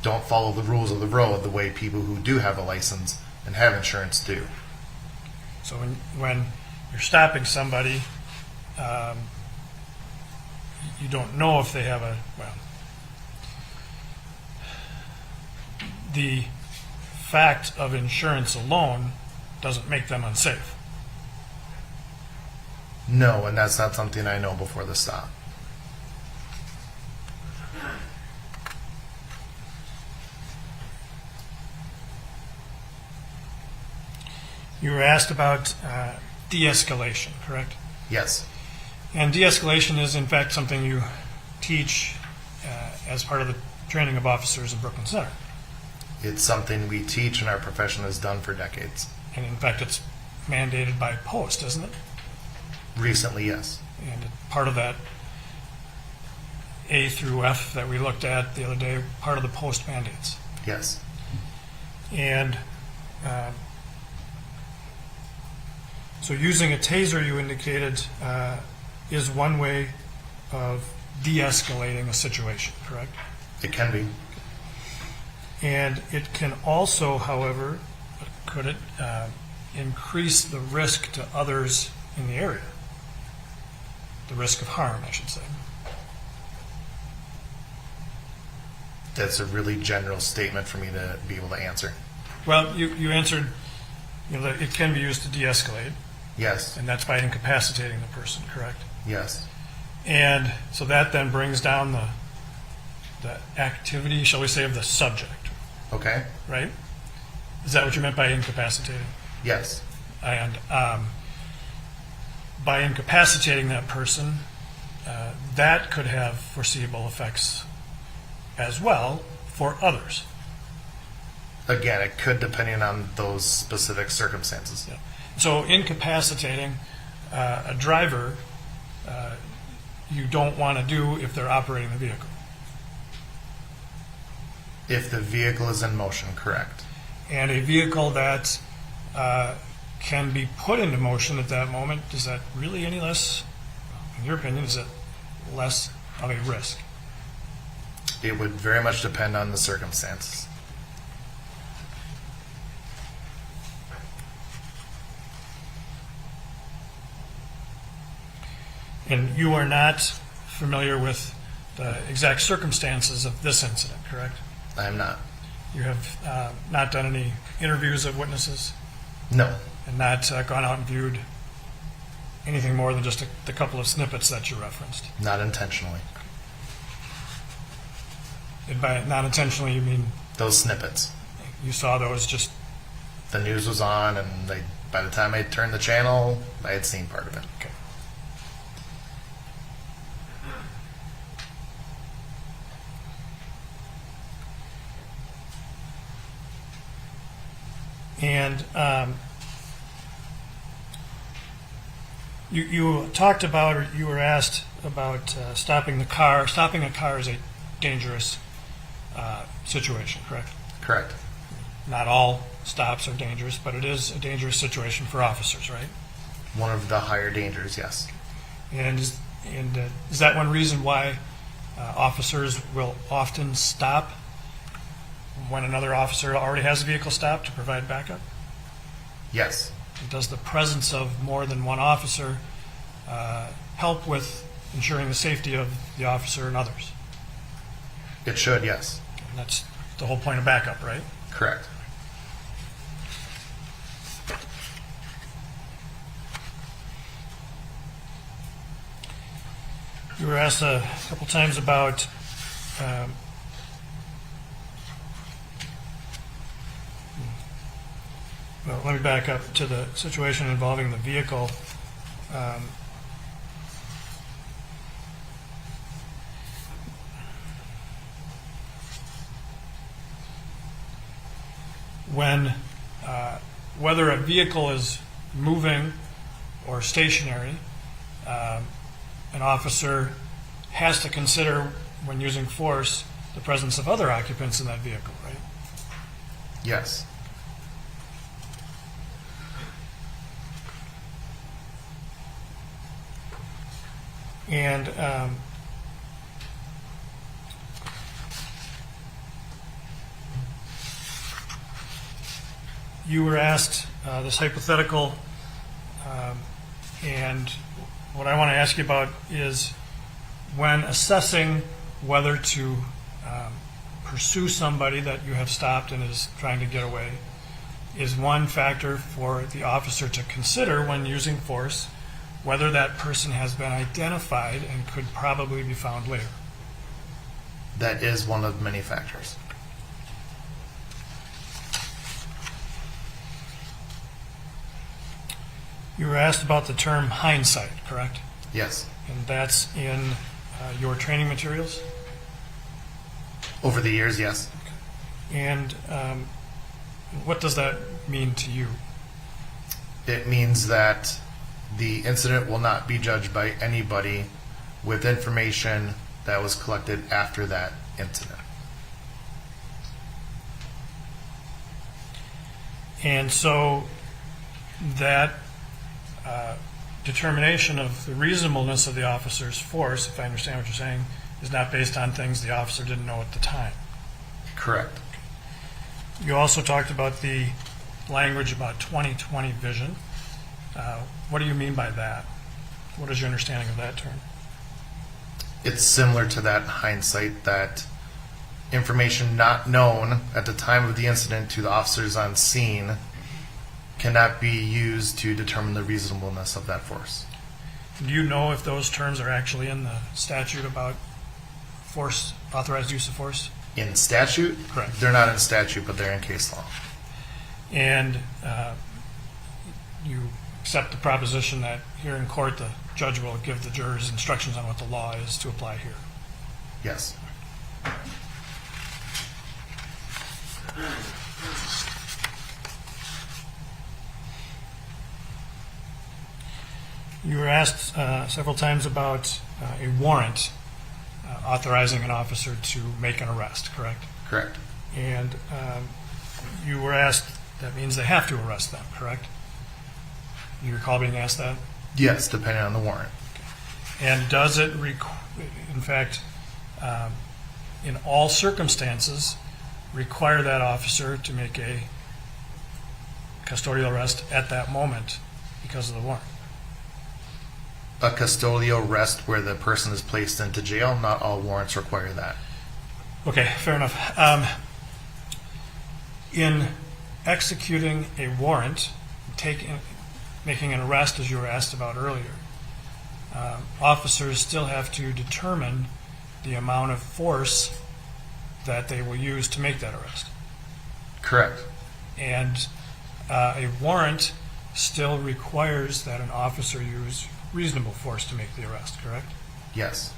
don't follow the rules of the road the way people who do have a license and have insurance do. So when you're stopping somebody, you don't know if they have the fact of insurance alone doesn't make them unsafe. No, and that's not something I know before the stop. You were asked about de-escalation, correct? Yes. And de-escalation is, in fact, something you teach as part of the training of officers in Brooklyn Center. It's something we teach and our profession has done for decades. And in fact, it's mandated by post, isn't it? Recently, yes. And part of that A through F that we looked at the other day, part of the post mandates. Yes. And so using a taser, you indicated, is one way of de-escalating a situation, correct? It can be. And it can also, however, could it increase the risk to others in the area? The risk of harm, I should say. That's a really general statement for me to be able to answer. Well, you answered, that it can be used to de-escalate, Yes. and that's by incapacitating the person, correct? Yes. And so that then brings down the activity, shall we say, of the subject, Okay. right? Is that what you meant by incapacitating? Yes. And by incapacitating that person, that could have foreseeable effects as well for others. Again, it could depending on those specific circumstances. Yeah. So incapacitating a driver, you don't want to do if they're operating the vehicle. If the vehicle is in motion, correct. And a vehicle that can be put into motion at that moment, is that really any less, in your opinion, is it less of a risk? It would very much depend on the circumstances. And you are not familiar with the exact circumstances of this incident, correct? I am not. You have not done any interviews of witnesses No. and not gone out and viewed anything more than just the couple of snippets that you referenced. Not intentionally. And by not intentionally, you mean Those snippets. you saw those just, The news was on, and by the time I turned the channel, I had seen part of it. okay. And you talked about, or you were asked about stopping a car. Stopping a car is a dangerous situation, correct? Correct. Not all stops are dangerous, but it is a dangerous situation for officers, right? One of the higher dangers, yes. And is that one reason why officers will often stop when another officer already has a vehicle stopped to provide backup? Yes. Does the presence of more than one officer help with ensuring the safety of the officer and others? It should, yes. And that's the whole point of backup, right? Correct. You were asked a couple times about well, let me back up to the situation involving the vehicle. When whether a vehicle is moving or stationary, an officer has to consider, when using force, the presence of other occupants in that vehicle, right? Yes. And you were asked this hypothetical, and what I want to ask you about is when assessing whether to pursue somebody that you have stopped and is trying to get away is one factor for the officer to consider when using force, whether that person has been identified and could probably be found later. That is one of many factors. You were asked about the term hindsight, correct? Yes. And that's in your training materials? Over the years, yes. And what does that mean to you? It means that the incident will not be judged by anybody with information that was collected after that incident. And so that determination of the reasonableness of the officer's force, if I understand what you're saying, is not based on things the officer didn't know at the time. Correct. You also talked about the language about 20/20 vision. What do you mean by that? What is your understanding of that term? It's similar to that hindsight, that information not known at the time of the incident to the officers on scene cannot be used to determine the reasonableness of that force. Do you know if those terms are actually in the statute about force, authorized use of force? In statute? Correct. They're not in statute, but they're in case law. And you accept the proposition that here in court the judge will give the jurors instructions on what the law is to apply here. Yes. You were asked several times about a warrant authorizing an officer to make an arrest, correct? Correct. And you were asked, that means they have to arrest them, correct? You recall being asked that? Yes, depending on the warrant. And does it, in fact, in all circumstances, require that officer to make a custodial arrest at that moment because of the warrant? A custodial arrest where the person is placed into jail, not all warrants require that. Okay, fair enough. In executing a warrant, making an arrest, as you were asked about earlier, officers still have to determine the amount of force that they will use to make that arrest. Correct. And a warrant still requires that an officer use reasonable force to make the arrest, correct? Yes.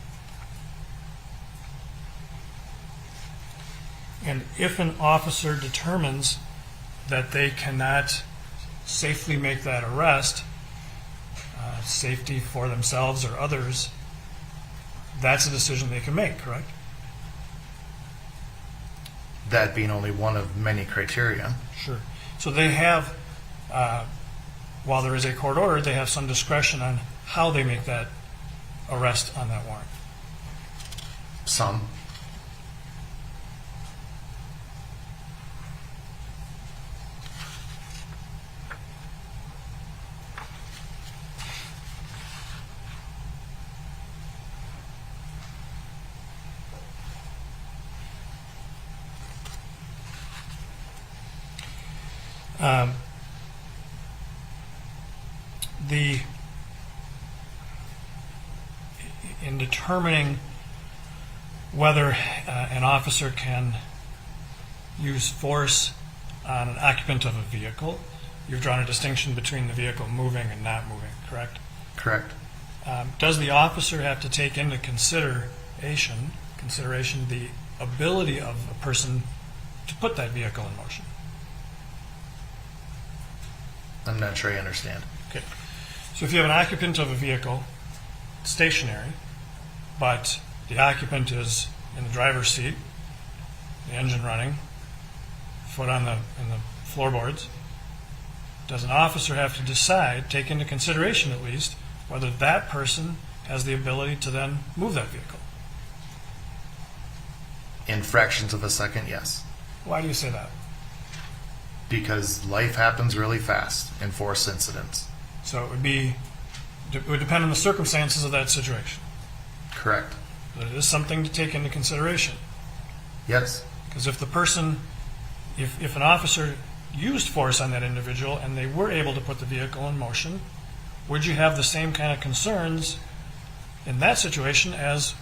And if an officer determines that they cannot safely make that arrest, safety for themselves or others, that's a decision they can make, correct? That being only one of many criteria. Sure. So they have, while there is a court order, they have some discretion on how they make that arrest on that warrant. Some. In determining whether an officer can use force on an occupant of a vehicle, you've drawn a distinction between the vehicle moving and not moving, correct? Correct. Does the officer have to take into consideration the ability of a person to put that vehicle in motion? I'm not sure I understand. Okay. So if you have an occupant of a vehicle, stationary, but the occupant is in the driver's seat, the engine running, foot in the floorboards, does an officer have to decide, take into consideration at least, whether that person has the ability to then move that vehicle? In fractions of a second, yes. Why do you say that? Because life happens really fast in force incidents. So it would depend on the circumstances of that situation. Correct. But it is something to take into consideration. Yes. Because if the person, if an officer used force on that individual and they were able to put the vehicle in motion, would you have the same kind of concerns in that situation as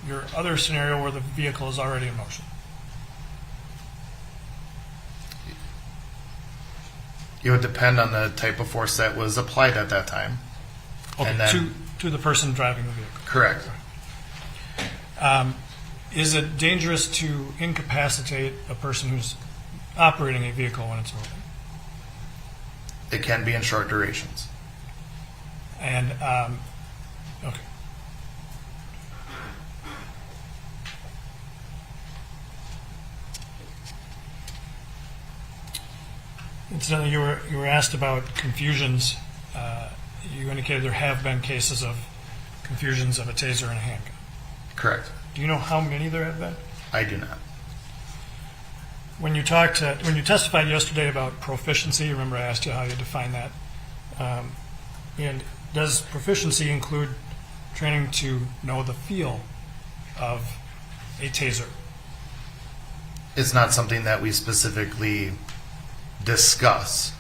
your other scenario where the vehicle is already in motion? It would depend on the type of force that was applied at that time. Okay, And then- to the person driving the vehicle. Correct. Is it dangerous to incapacitate a person who's operating a vehicle when it's moving? It can be in short durations. And, okay. Incidentally, you were asked about confusions. You indicated there have been cases of confusions of a taser and a handgun. Correct. Do you know how many there have been? I do not. When you testified yesterday about proficiency, remember I asked you how you define that. And does proficiency include training to know the feel of a taser? It's not something that we specifically discuss.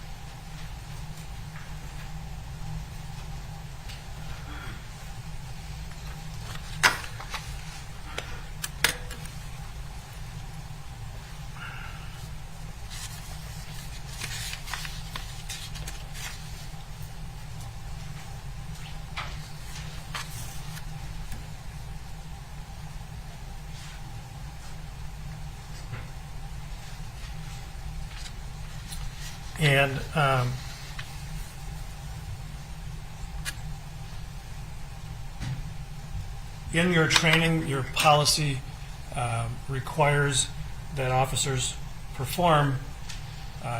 And in your training, your policy requires that officers perform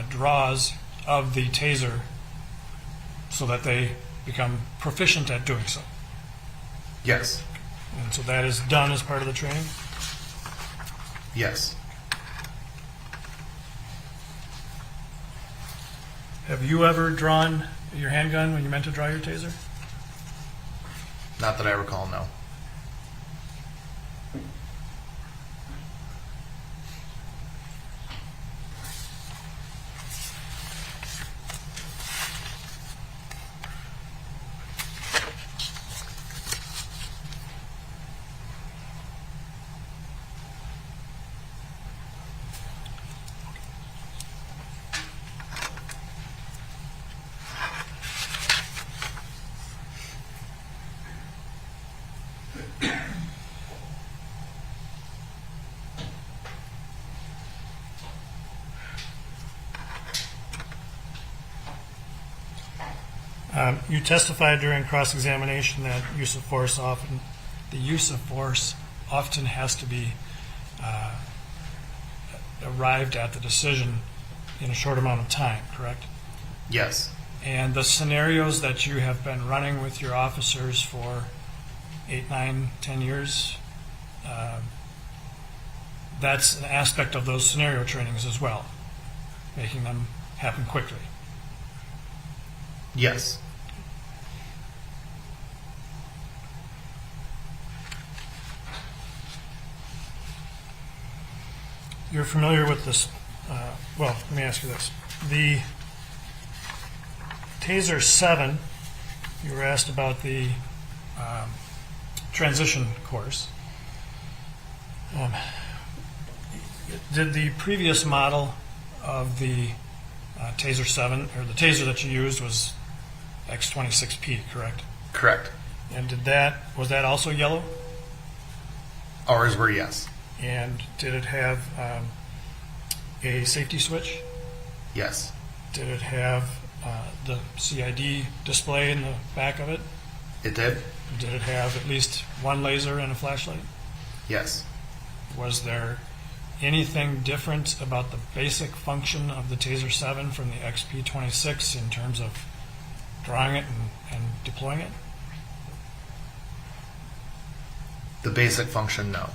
draws of the taser so that they become proficient at doing so. Yes. And so that is done as part of the training? Yes. Have you ever drawn your handgun when you meant to draw your taser? Not that I recall, no. You testified during cross-examination that the use of force often has to be arrived at the decision in a short amount of time, correct? Yes. And the scenarios that you have been running with your officers for 8, 9, 10 years, that's an aspect of those scenario trainings as well, making them happen quickly. Yes. You're familiar with this, well, let me ask you this. The Taser 7, you were asked about the transition course. Did the previous model of the Taser 7, or the Taser that you used was X26P, correct? Correct. And was that also yellow? Ours were yes. And did it have a safety switch? Yes. Did it have the CID display in the back of it? It did? Did it have at least one laser and a flashlight? Yes. Was there anything different about the basic function of the Taser 7 from the XP26 in terms of drawing it and deploying it? The basic function, no.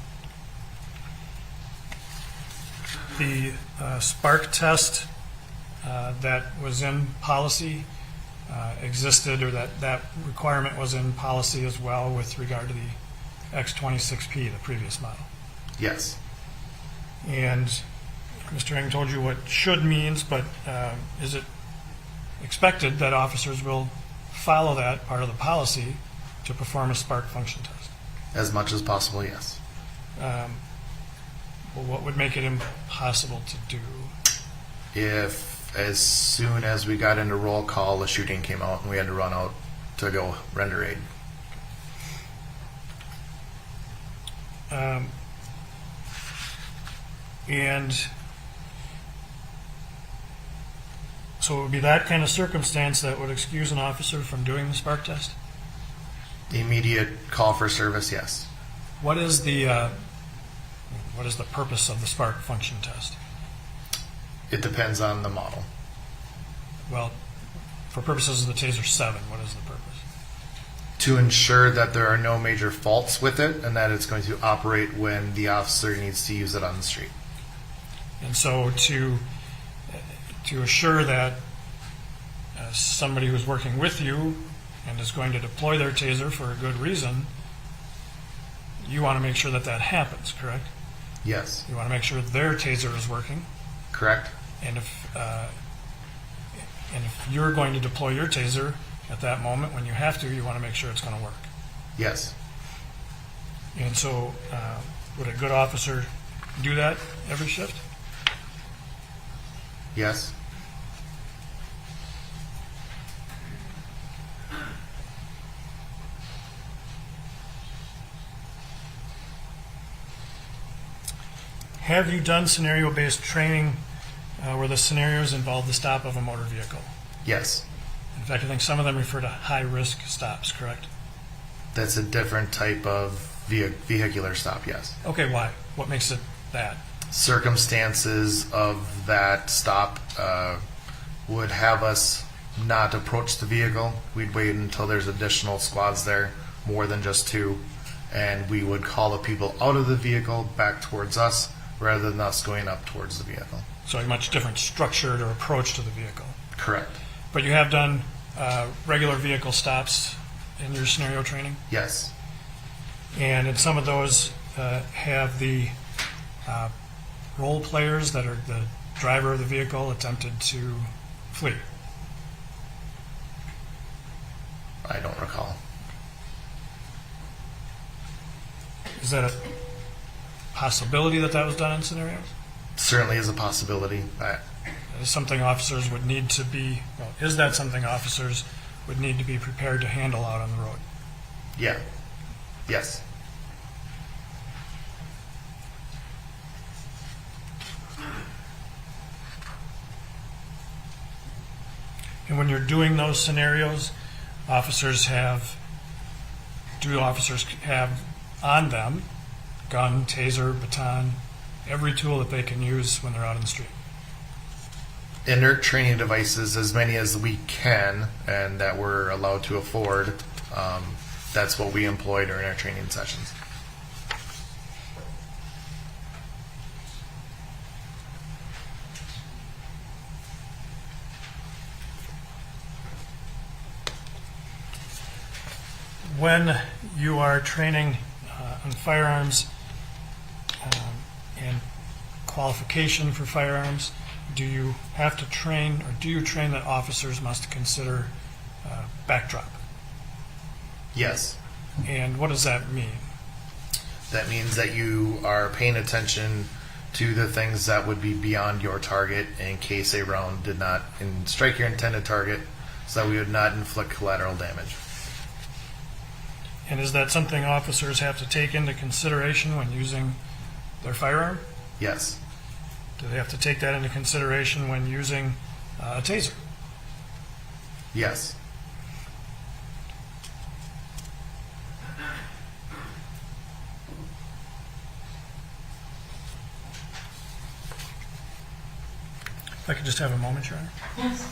The spark test that was in policy existed, or that requirement was in policy as well with regard to the X26P, the previous model. Yes. And Mr. Eng told you what should means, but is it expected that officers will follow that part of the policy to perform a spark function test? As much as possible, yes. Well, what would make it impossible to do? If as soon as we got into roll call, the shooting came out and we had to run out to go render aid. And so it would be that kind of circumstance that would excuse an officer from doing the spark test? The immediate call for service, yes. What is the purpose of the spark function test? It depends on the model. Well, for purposes of the Taser 7, what is the purpose? To ensure that there are no major faults with it and that it's going to operate when the officer needs to use it on the street. And so to assure that somebody who's working with you and is going to deploy their Taser for a good reason, you want to make sure that that happens, correct? Yes. You want to make sure their Taser is working, Correct? and if you're going to deploy your Taser at that moment when you have to, you want to make sure it's going to work. Yes. And so would a good officer do that every shift? Yes. Have you done scenario-based training where the scenarios involve the stop of a motor vehicle? Yes. In fact, I think some of them refer to high-risk stops, correct? That's a different type of vehicular stop, yes. Okay, why? What makes it that? Circumstances of that stop would have us not approach the vehicle. We'd wait until there's additional squads there, more than just two, and we would call the people out of the vehicle back towards us rather than us going up towards the vehicle. So a much different structured or approach to the vehicle. Correct. But you have done regular vehicle stops in your scenario training? Yes. And in some of those have the role players that are the driver of the vehicle attempted to flee. I don't recall. Is that a possibility that was done in scenarios? Certainly is a possibility. Is something officers would need to be, well, is that something officers would need to be prepared to handle out on the road? Yeah. Yes. And when you're doing those scenarios, do officers have on them gun, taser, baton, every tool that they can use when they're out in the street? Inert training devices, as many as we can and that we're allowed to afford, that's what we employ during our training sessions. When you are training on firearms and qualification for firearms, do you have to train, or do you train that officers must consider backdrop? Yes. And what does that mean? That means that you are paying attention to the things that would be beyond your target in case a round did not strike your intended target, so that we would not inflict collateral damage. And is that something officers have to take into consideration when using their firearm? Yes. Do they have to take that into consideration when using a taser? Yes. If I could just have a moment, Your Honor. Yes.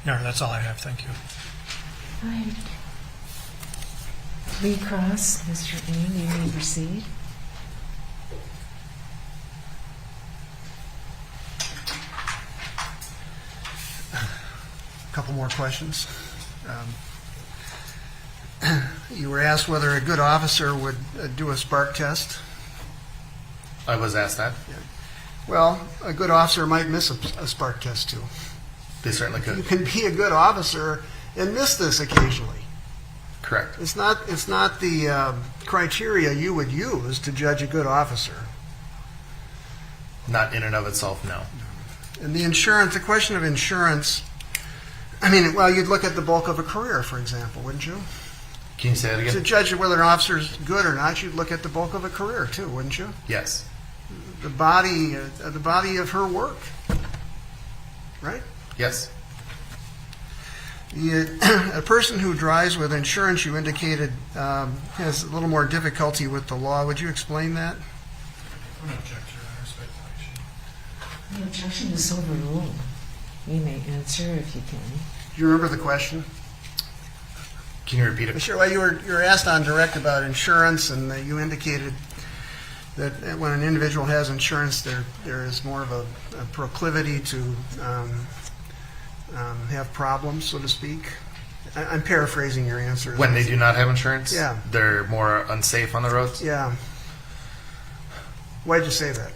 Your Honor, that's all I have. Thank you. Right. Recross, Mr. Ing, you may proceed. couple more questions. You were asked whether a good officer would do a spark test. I was asked that. Well, a good officer might miss a spark test too. They certainly You could. can be a good officer and miss this occasionally. Correct. It's not the criteria you would use to judge a good officer. Not in and of itself, no. And the question of insurance, I mean, well, you'd look at the bulk of a career, for example, wouldn't you? Can you say that To again? judge whether an officer's good or not, you'd look at the bulk of a career too, wouldn't you? Yes. The body of her work, right? Yes. A person who drives with insurance, you indicated, has a little more difficulty with the law. Would you explain that? I'm going to object, Your Honor, speculation. The objection is overruled. You may answer if you can. Do you remember the question? Can you repeat it? Sure. Well, you were asked on direct about insurance, and you indicated that when an individual has insurance, there is more of a proclivity to have problems, so to speak. I'm paraphrasing your answer. When they do not have insurance, Yeah. they're more unsafe on the roads. Yeah. Why'd you say that?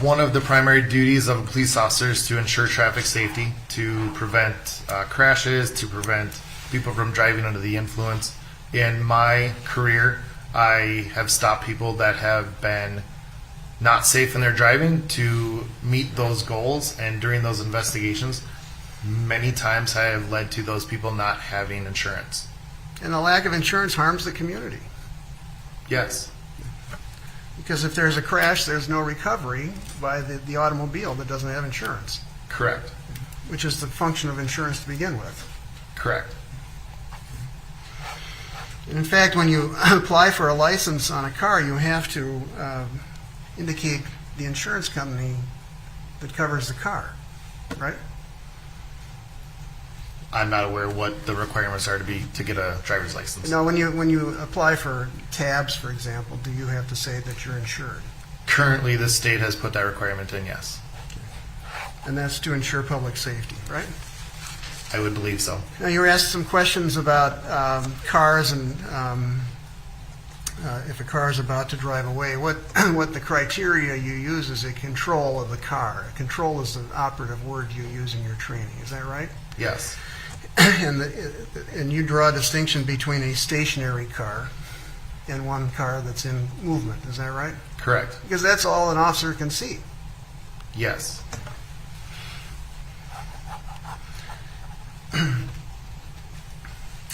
One of the primary duties of a police officer is to ensure traffic safety, to prevent crashes, to prevent people from driving under the influence. In my career, I have stopped people that have been not safe in their driving to meet those goals, and during those investigations, many times I have led to those people not having insurance. And the lack of insurance harms the community. Yes, Because if there's a crash, there's no recovery by the automobile that doesn't have insurance, correct, which is the function of insurance to begin with. correct. And in fact, when you apply for a license on a car, you have to indicate the insurance company that covers the car, right? I'm not aware what the requirements are to get a driver's license. Now, when you apply for tabs, for example, do you have to say that you're insured? Currently, the state has put that requirement in, yes. And that's to ensure public safety, right? I would believe so. Now, you were asked some questions about cars and if a car is about to drive away. What the criteria you use is a control of the car. Control is the operative word you use in your training. Is that right? Yes, And you draw a distinction between a stationary car and one car that's in movement. Is that right? correct. Because that's all an officer can see. Yes,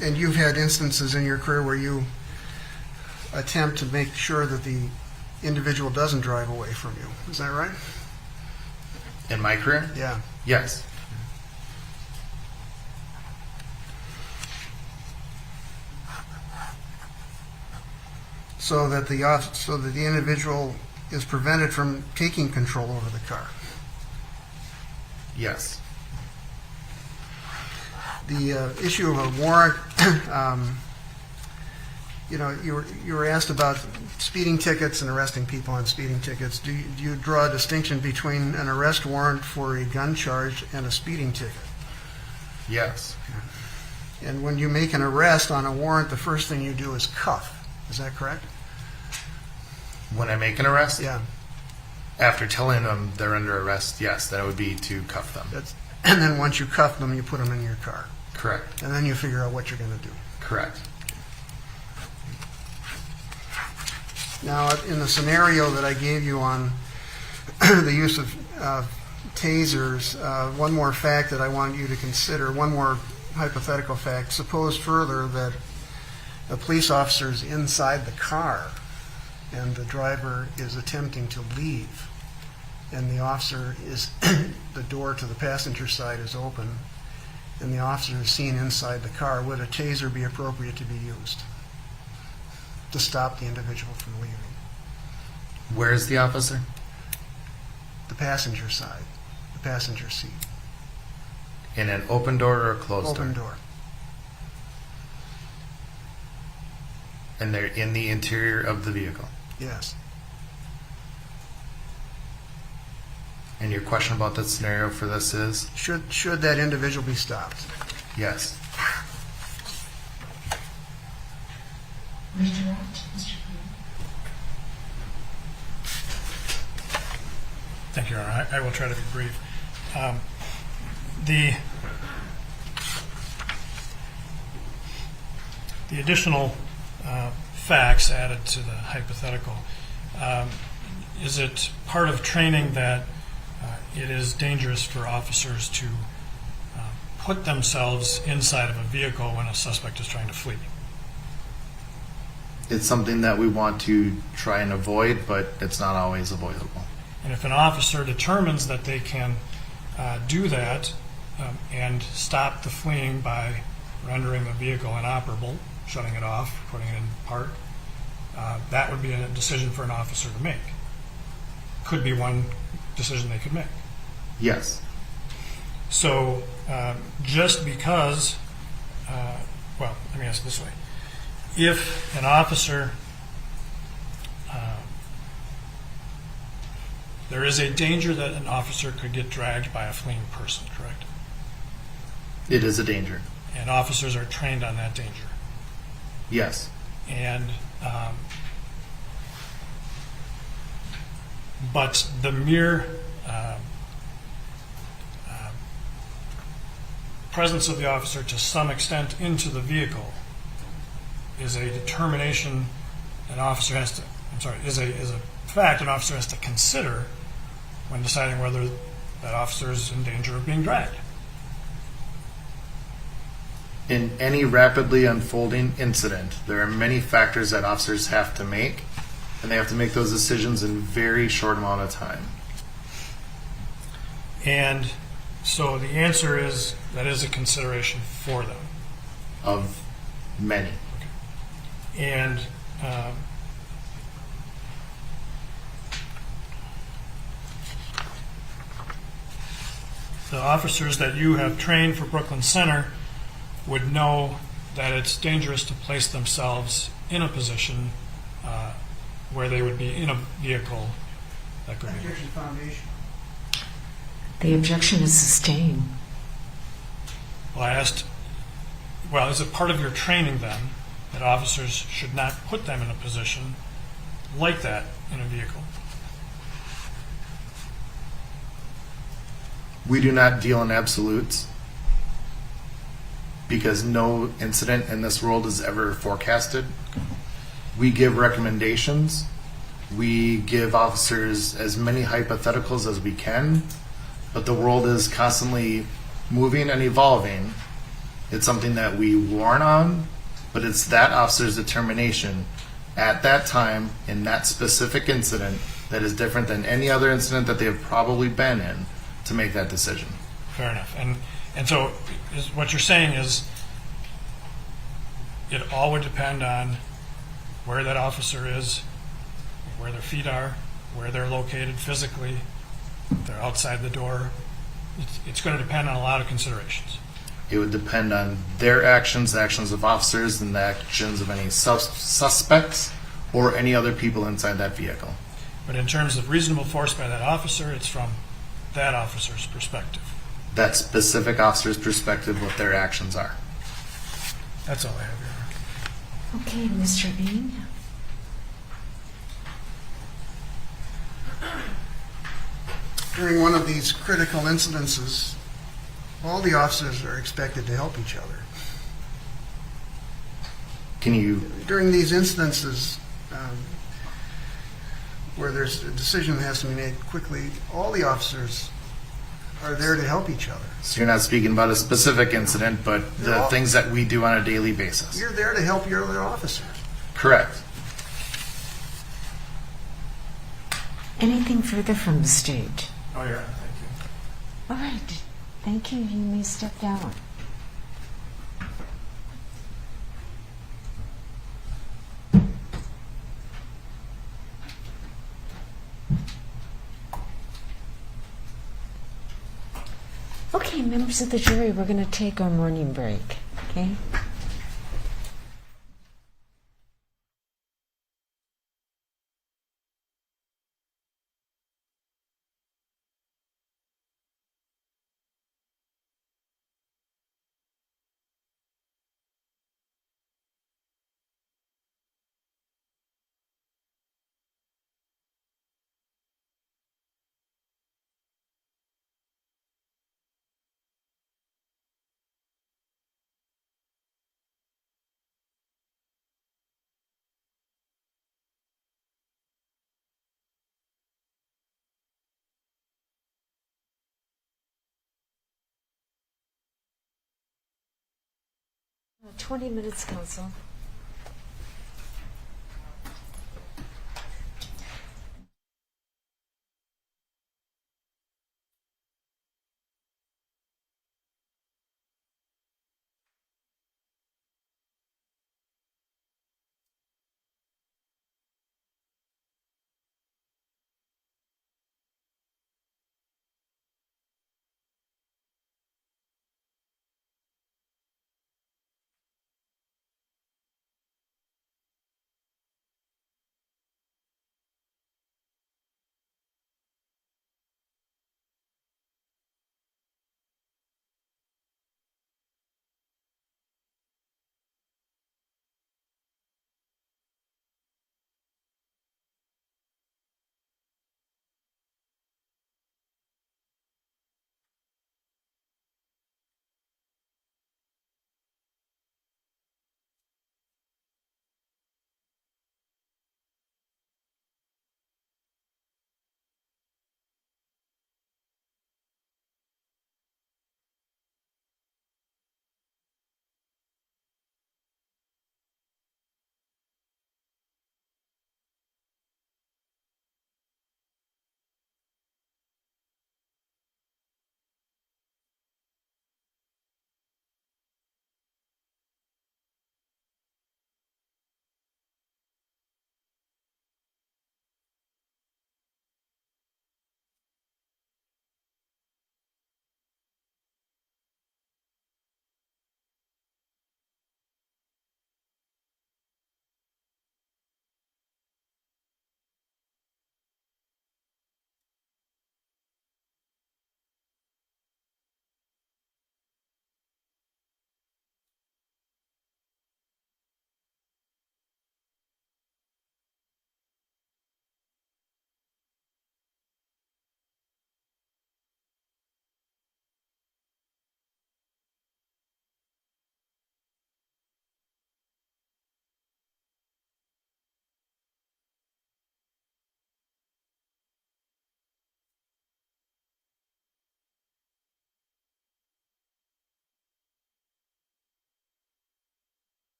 And you've had instances in your career where you attempt to make sure that the individual doesn't drive away from you. Is that right? in my career, Yeah. yes. So that the individual is prevented from taking control over the car. Yes, The issue of a warrant, you were asked about speeding tickets and arresting people on speeding tickets. Do you draw a distinction between an arrest warrant for a gun charge and a speeding ticket? yes, And when you make an arrest on a warrant, the first thing you do is cuff. Is that correct? when I make an arrest, Yeah. after telling them they're under arrest, yes, that would be to cuff them. And then once you cuff them, you put them in your car. Correct, And then you figure out what you're going to do. correct. Now, in the scenario that I gave you on the use of tasers, one more fact that I want you to consider, one more hypothetical fact. Suppose further that a police officer is inside the car and the driver is attempting to leave, and the officer is, the door to the passenger side is open, and the officer is seen inside the car. Would a taser be appropriate to be used to stop the individual from leaving? Where is the officer? The passenger side, the passenger seat. In an open door or a closed Open door? door. And they're in the interior of the vehicle. Yes. And your question about that scenario for this is? Should that individual be stopped? Yes. Redirect, Mr. Green. Thank you, Your Honor. I will try to be brief. The additional facts added to the hypothetical, is it part of training that it is dangerous for officers to put themselves inside of a vehicle when a suspect is trying to flee? It's something that we want to try and avoid, but it's not always avoidable. And if an officer determines that they can do that and stop the fleeing by rendering the vehicle inoperable, shutting it off, putting it in park, that would be a decision for an officer to make. Could be one decision they could make. Yes. So just because, well, let me ask it this way. If an officer, there is a danger that an officer could get dragged by a fleeing person, correct? It is a danger. And officers are trained on that danger. Yes. And but the mere presence of the officer to some extent into the vehicle is a determination an officer has to, is a fact an officer has to consider when deciding whether that officer is in danger of being dragged. In any rapidly unfolding incident, there are many factors that officers have to make, and they have to make those decisions in a very short amount of time. And so the answer is that is a consideration for them. Of many. And the officers that you have trained for Brooklyn Center would know that it's dangerous to place themselves in a position where they would be in a vehicle that could be. Objection foundation. The objection is sustained. Well, I asked, well, is it part of your training then that officers should not put them in a position like that in a vehicle? We do not deal in absolutes because no incident in this world is ever forecasted. We give recommendations. We give officers as many hypotheticals as we can, but the world is constantly moving and evolving. It's something that we warn on, but it's that officer's determination at that time in that specific incident that is different than any other incident that they have probably been in to make that decision. Fair enough. And so what you're saying is it all would depend on where that officer is, where their feet are, where they're located physically, if they're outside the door. It's going to depend on a lot of considerations. It would depend on their actions, the actions of officers, and the actions of any suspects or any other people inside that vehicle. But in terms of reasonable force by that officer, it's from that officer's perspective. That specific officer's perspective, what their actions are. That's all I have here. Okay, Mr. Bean. During one of these critical incidences, all the officers are expected to help each other. Can you, During these incidences where there's a decision that has to be made quickly, all the officers are there to help each other. so you're not speaking about a specific incident, but the No. things that we do on a daily basis. You're there to help your other officers. Correct. Anything further from the state? Oh, yeah, thank you. All right. Thank you. You may step down. Okay, members of the jury, we're going to take our morning break. Okay? 20 minutes, counsel.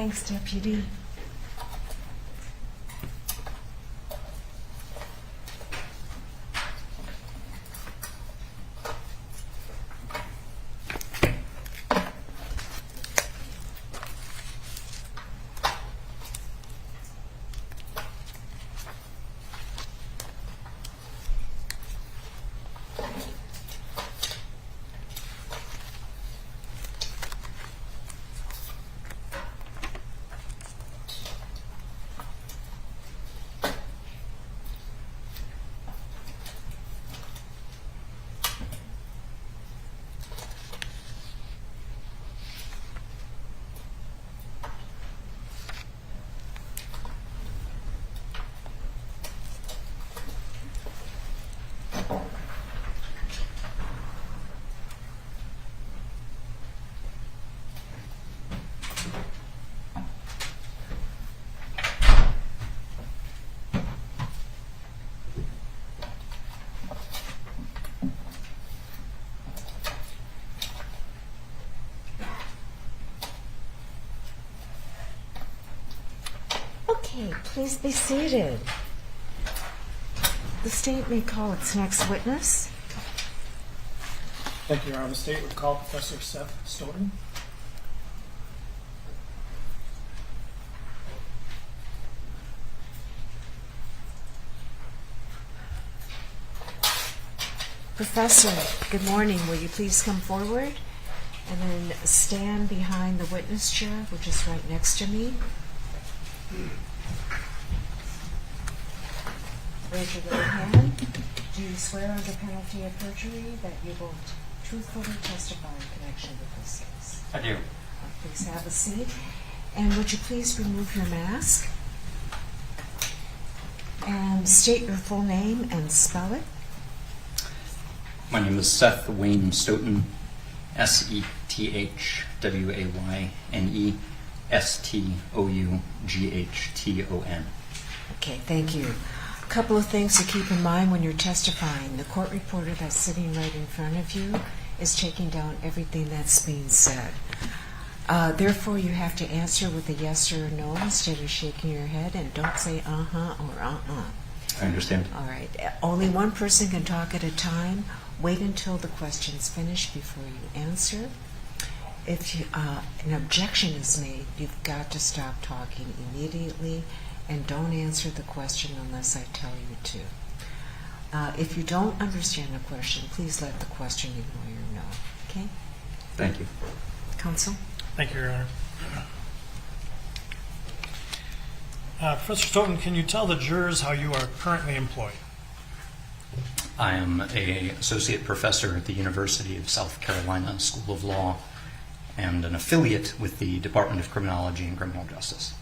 Thanks, Deputy. Okay, please be seated. The state may call its next witness. Thank you, Your Honor. The state would call Professor Seth Stoughton. Professor, good morning. Will you please come forward and then stand behind the witness chair, which is right next to me? Raise your right hand. Do you swear under penalty of perjury that you will truthfully testify in connection with this case? I do. Please have a seat. And would you please remove your mask? And state your full name and spell it. My name is Seth Wayne Stoughton, SethWayne Okay, thank you. A couple of things to keep in mind when you're testifying. The court reporter that's sitting right in front of you is taking down everything that's being said. Therefore, you have to answer with a yes or a no instead of shaking your head, and don't say uh-huh or uh-uh. I understand. All right. Only one person can talk at a time. Wait until the question's finished before you answer. If an objection is made, you've got to stop talking immediately and don't answer the question unless I tell you to. If you don't understand the question, please let the questioning lawyer know. Okay? Thank you. Counsel? Thank you, Your Honor. Professor Stoughton, can you tell the jurors how you are currently employed? I am an associate professor at the University of South Carolina School of Law and an affiliate with the Department of Criminology and Criminal Justice.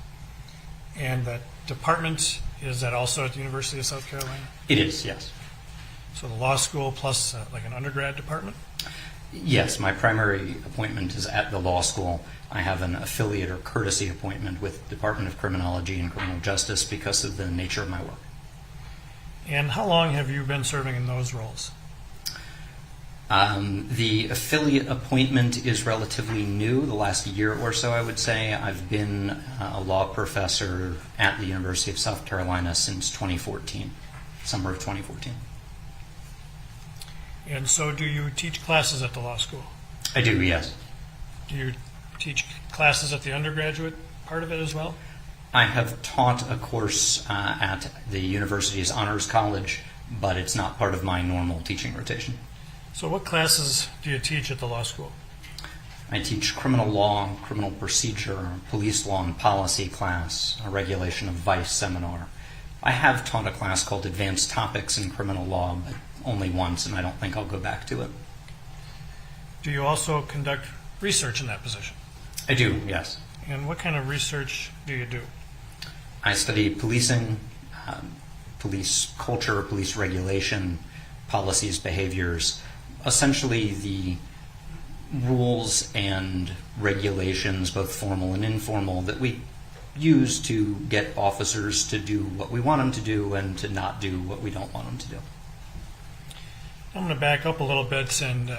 And that department, is that also at the University of South Carolina? It is, yes. So the law school plus like an undergrad department? Yes, my primary appointment is at the law school. I have an affiliate or courtesy appointment with the Department of Criminology and Criminal Justice because of the nature of my work. And how long have you been serving in those roles? The affiliate appointment is relatively new, the last year or so, I would say. I've been a law professor at the University of South Carolina since 2014, summer of 2014. And so do you teach classes at the law school? I do, yes. Do you teach classes at the undergraduate part of it as well? I have taught a course at the university's honors college, but it's not part of my normal teaching rotation. So what classes do you teach at the law school? I teach criminal law, criminal procedure, police law and policy class, a regulation of vice seminar. I have taught a class called Advanced Topics in Criminal Law, but only once, and I don't think I'll go back to it. Do you also conduct research in that position? I do, yes. And what kind of research do you do? I study policing, police culture, police regulation, policies, behaviors, essentially the rules and regulations, both formal and informal, that we use to get officers to do what we want them to do and to not do what we don't want them to do. I'm going to back up a little bit and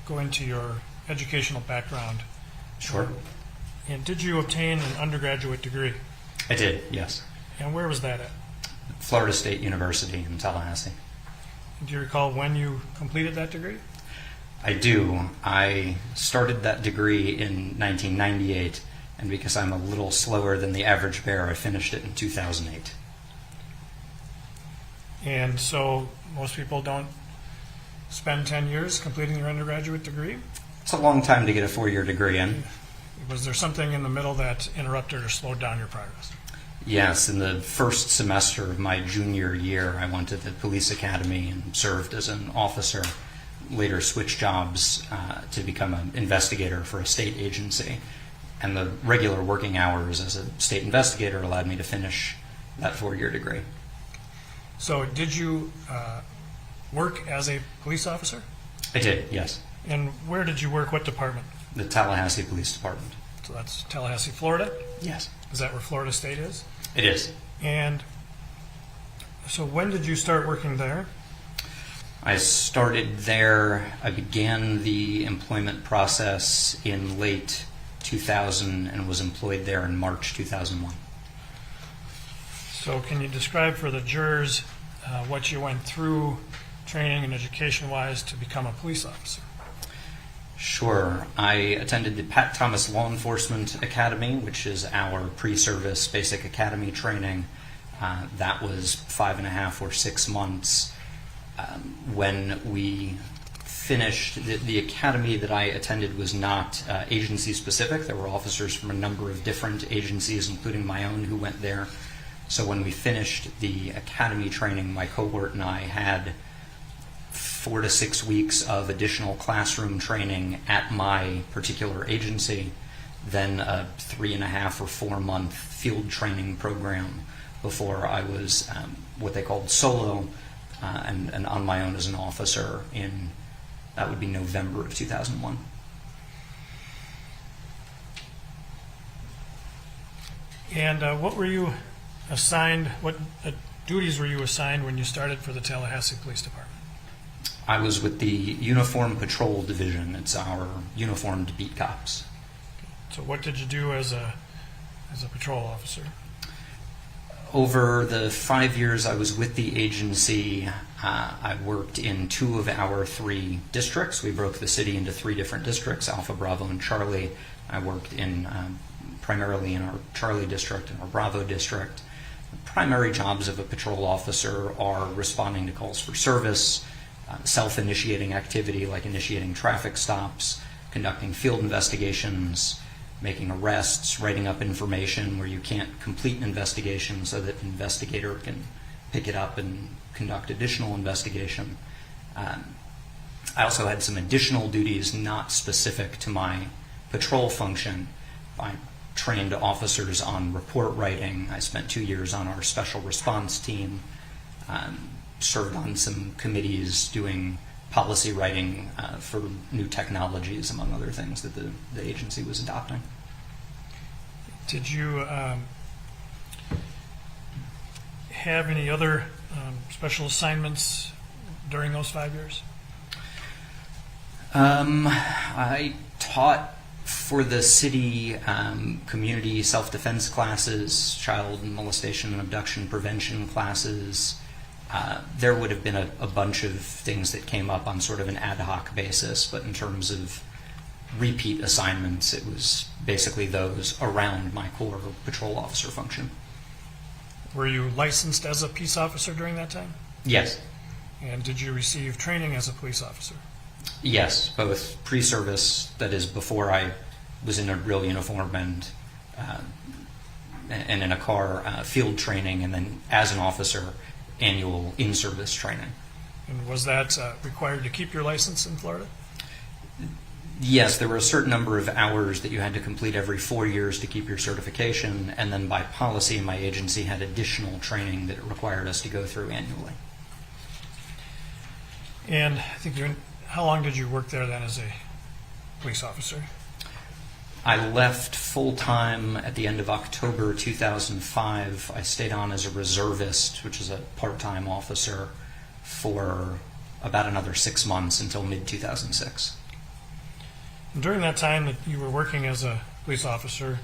go into your educational background. Sure. And did you obtain an undergraduate degree? I did, yes. And where was that at? Florida State University in Tallahassee. Do you recall when you completed that degree? I do. I started that degree in 1998, and because I'm a little slower than the average bear, I finished it in 2008. And so most people don't spend 10 years completing their undergraduate degree. It's a long time to get a 4-year degree in. Was there something in the middle that interrupted or slowed down your progress? Yes, in the first semester of my junior year, I went to the police academy and served as an officer, later switched jobs to become an investigator for a state agency. And the regular working hours as a state investigator allowed me to finish that 4-year degree. So did you work as a police officer? I did, yes. And where did you work? What department? The Tallahassee Police Department. So that's Tallahassee, Florida? Yes. Is that where Florida State is? It is. And so when did you start working there? I started there. I began the employment process in late 2000 and was employed there in March 2001. So can you describe for the jurors what you went through training and education-wise to become a police officer? Sure. I attended the Pat Thomas Law Enforcement Academy, which is our pre-service basic academy training. That was 5.5 or 6 months. When we finished, the academy that I attended was not agency specific. There were officers from a number of different agencies, including my own, who went there. So when we finished the academy training, my cohort and I had 4 to 6 weeks of additional classroom training at my particular agency, then a 3.5 or 4 month field training program before I was what they called solo and on my own as an officer in, that would be November of 2001. And what were you assigned, what duties were you assigned when you started for the Tallahassee Police Department? I was with the Uniform Patrol Division. It's our uniformed beat cops. So what did you do as a patrol officer? Over the 5 years I was with the agency, I worked in 2 of our 3 districts. We broke the city into 3 different districts, Alpha, Bravo, and Charlie. I worked in primarily in our Charlie district and our Bravo district. The primary jobs of a patrol officer are responding to calls for service, self-initiating activity like initiating traffic stops, conducting field investigations, making arrests, writing up information where you can't complete an investigation so that an investigator can pick it up and conduct additional investigation. I also had some additional duties not specific to my patrol function. I trained officers on report writing. I spent 2 years on our special response team, served on some committees doing policy writing for new technologies, among other things that the agency was adopting. Did you have any other special assignments during those 5 years? I taught for the city community self-defense classes, child molestation and abduction prevention classes. There would have been a bunch of things that came up on sort of an ad hoc basis, but in terms of repeat assignments, it was basically those around my core patrol officer function. Were you licensed as a peace officer during that time? Yes. And did you receive training as a police officer? Yes, both pre-service, that is before I was in a real uniform and in a car, field training, and then as an officer, annual in-service training. And was that required to keep your license in Florida? Yes, there were a certain number of hours that you had to complete every 4 years to keep your certification, and then by policy, my agency had additional training that it required us to go through annually. And I think how long did you work there then as a police officer? I left full-time at the end of October 2005. I stayed on as a reservist, which is a part-time officer, for about another 6 months until mid-2006. And during that time that you were working as a police officer,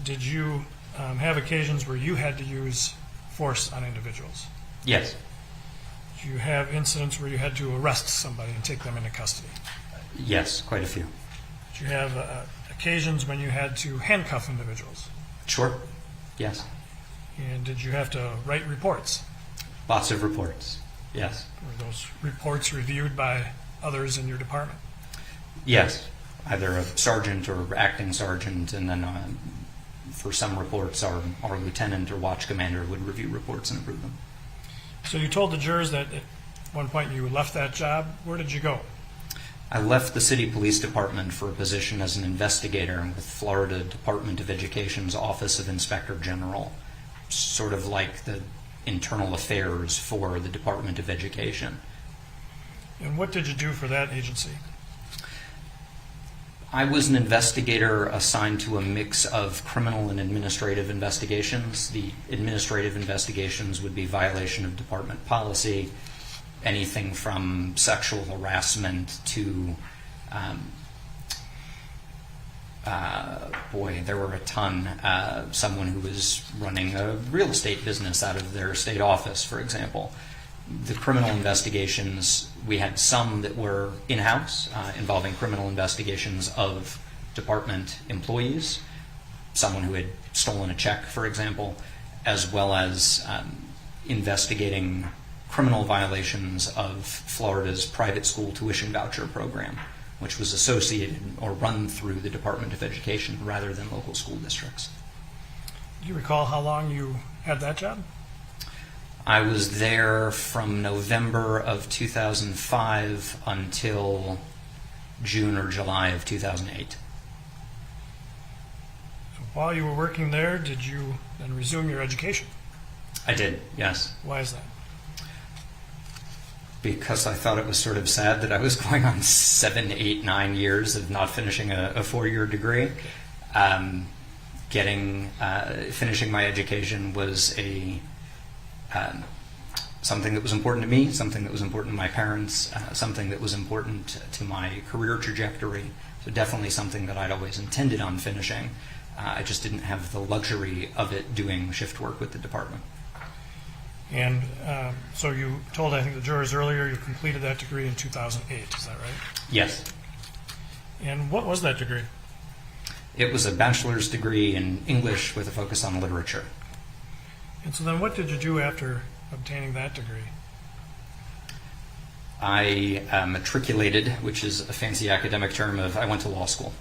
did you have occasions where you had to use force on individuals? Yes. Did you have incidents where you had to arrest somebody and take them into custody? Yes, quite a few. Did you have occasions when you had to handcuff individuals? Sure. Yes. And did you have to write reports? Lots of reports. Yes. Were those reports reviewed by others in your department? Yes. Either a sergeant or acting sergeant, and then for some reports, our lieutenant or watch commander would review reports and approve them. So you told the jurors that at one point you left that job. Where did you go? I left the city police department for a position as an investigator with Florida Department of Education's Office of Inspector General, sort of like the internal affairs for the Department of Education. And what did you do for that agency? I was an investigator assigned to a mix of criminal and administrative investigations. The administrative investigations would be violation of department policy, anything from sexual harassment to, there were a ton. Someone who was running a real estate business out of their state office, for example. The criminal investigations, we had some that were in-house, involving criminal investigations of department employees, someone who had stolen a check, for example, as well as investigating criminal violations of Florida's private school tuition voucher program, which was associated or run through the Department of Education rather than local school districts. Do you recall how long you had that job? I was there from November of 2005 until June or July of 2008. So while you were working there, did you then resume your education? I did, yes. Why is that? Because I thought it was sort of sad that I was going on 7, 8, 9 years of not finishing a 4-year degree. Finishing my education was something that was important to me, something that was important to my parents, something that was important to my career trajectory. So definitely something that I'd always intended on finishing. I just didn't have the luxury of it doing shift work with the department. And so you told, I think, the jurors earlier you completed that degree in 2008. Is that right? Yes. And what was that degree? It was a bachelor's degree in English with a focus on literature. And so then what did you do after obtaining that degree? I matriculated, which is a fancy academic term of I went to law school.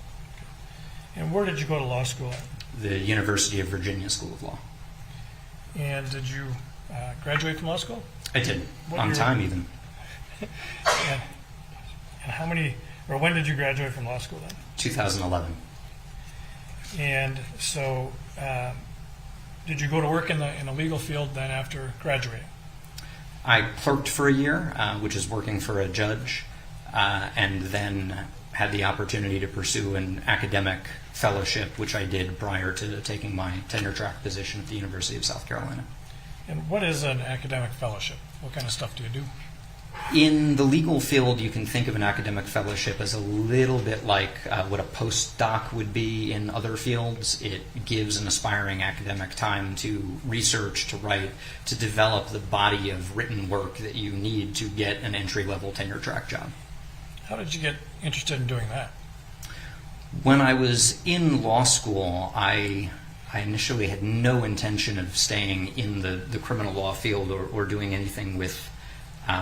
And where did you go to law school at? The University of Virginia School of Law. And did you graduate from law school? I did, What on year? time even. And how many, or when did you graduate from law school then? 2011. And so did you go to work in the legal field then after graduating? I clerked for a year, which is working for a judge, and then had the opportunity to pursue an academic fellowship, which I did prior to taking my tenure track position at the University of South Carolina. And what is an academic fellowship? What kind of stuff do you do? In the legal field, you can think of an academic fellowship as a little bit like what a postdoc would be in other fields. It gives an aspiring academic time to research, to write, to develop the body of written work that you need to get an entry-level tenure track job. How did you get interested in doing that? When I was in law school, I initially had no intention of staying in the criminal law field or doing anything with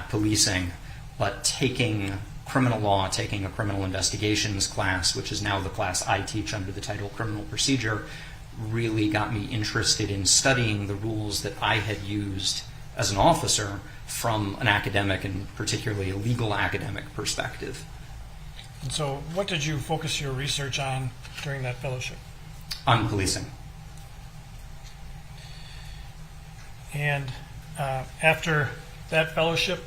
policing, but taking criminal law, taking a criminal investigations class, which is now the class I teach under the title Criminal Procedure, really got me interested in studying the rules that I had used as an officer from an academic and particularly a legal academic perspective. And so what did you focus your research on during that fellowship? On policing. And after that fellowship,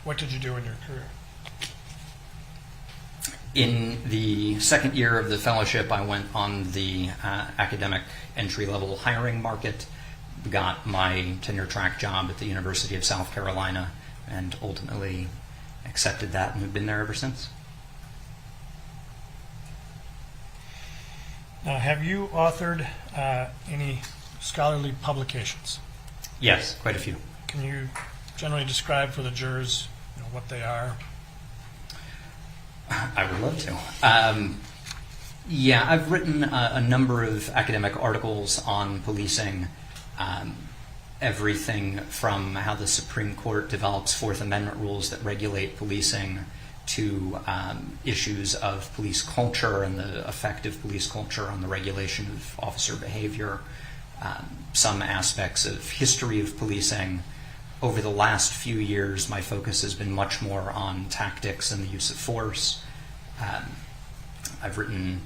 what did you do in your career? In the second year of the fellowship, I went on the academic entry-level hiring market, got my tenure track job at the University of South Carolina, and ultimately accepted that and have been there ever since. Now, have you authored any scholarly publications? Yes, quite a few. Can you generally describe for the jurors what they are? I would love to. Yeah, I've written a number of academic articles on policing, everything from how the Supreme Court develops Fourth Amendment rules that regulate policing to issues of police culture and the effect of police culture on the regulation of officer behavior, some aspects of history of policing. Over the last few years, my focus has been much more on tactics and the use of force. I've written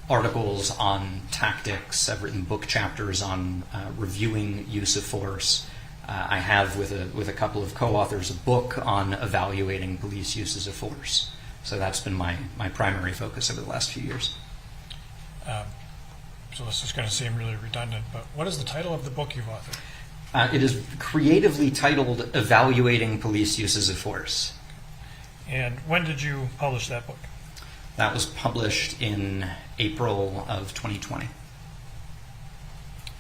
articles on tactics. I've written book chapters on reviewing use of force. I have, with a couple of co-authors, a book on evaluating police uses of force. So that's been my primary focus over the last few years. So this is going to seem really redundant, but what is the title of the book you've authored? It is creatively titled Evaluating Police Uses of Force. And when did you publish that book? That was published in April of 2020.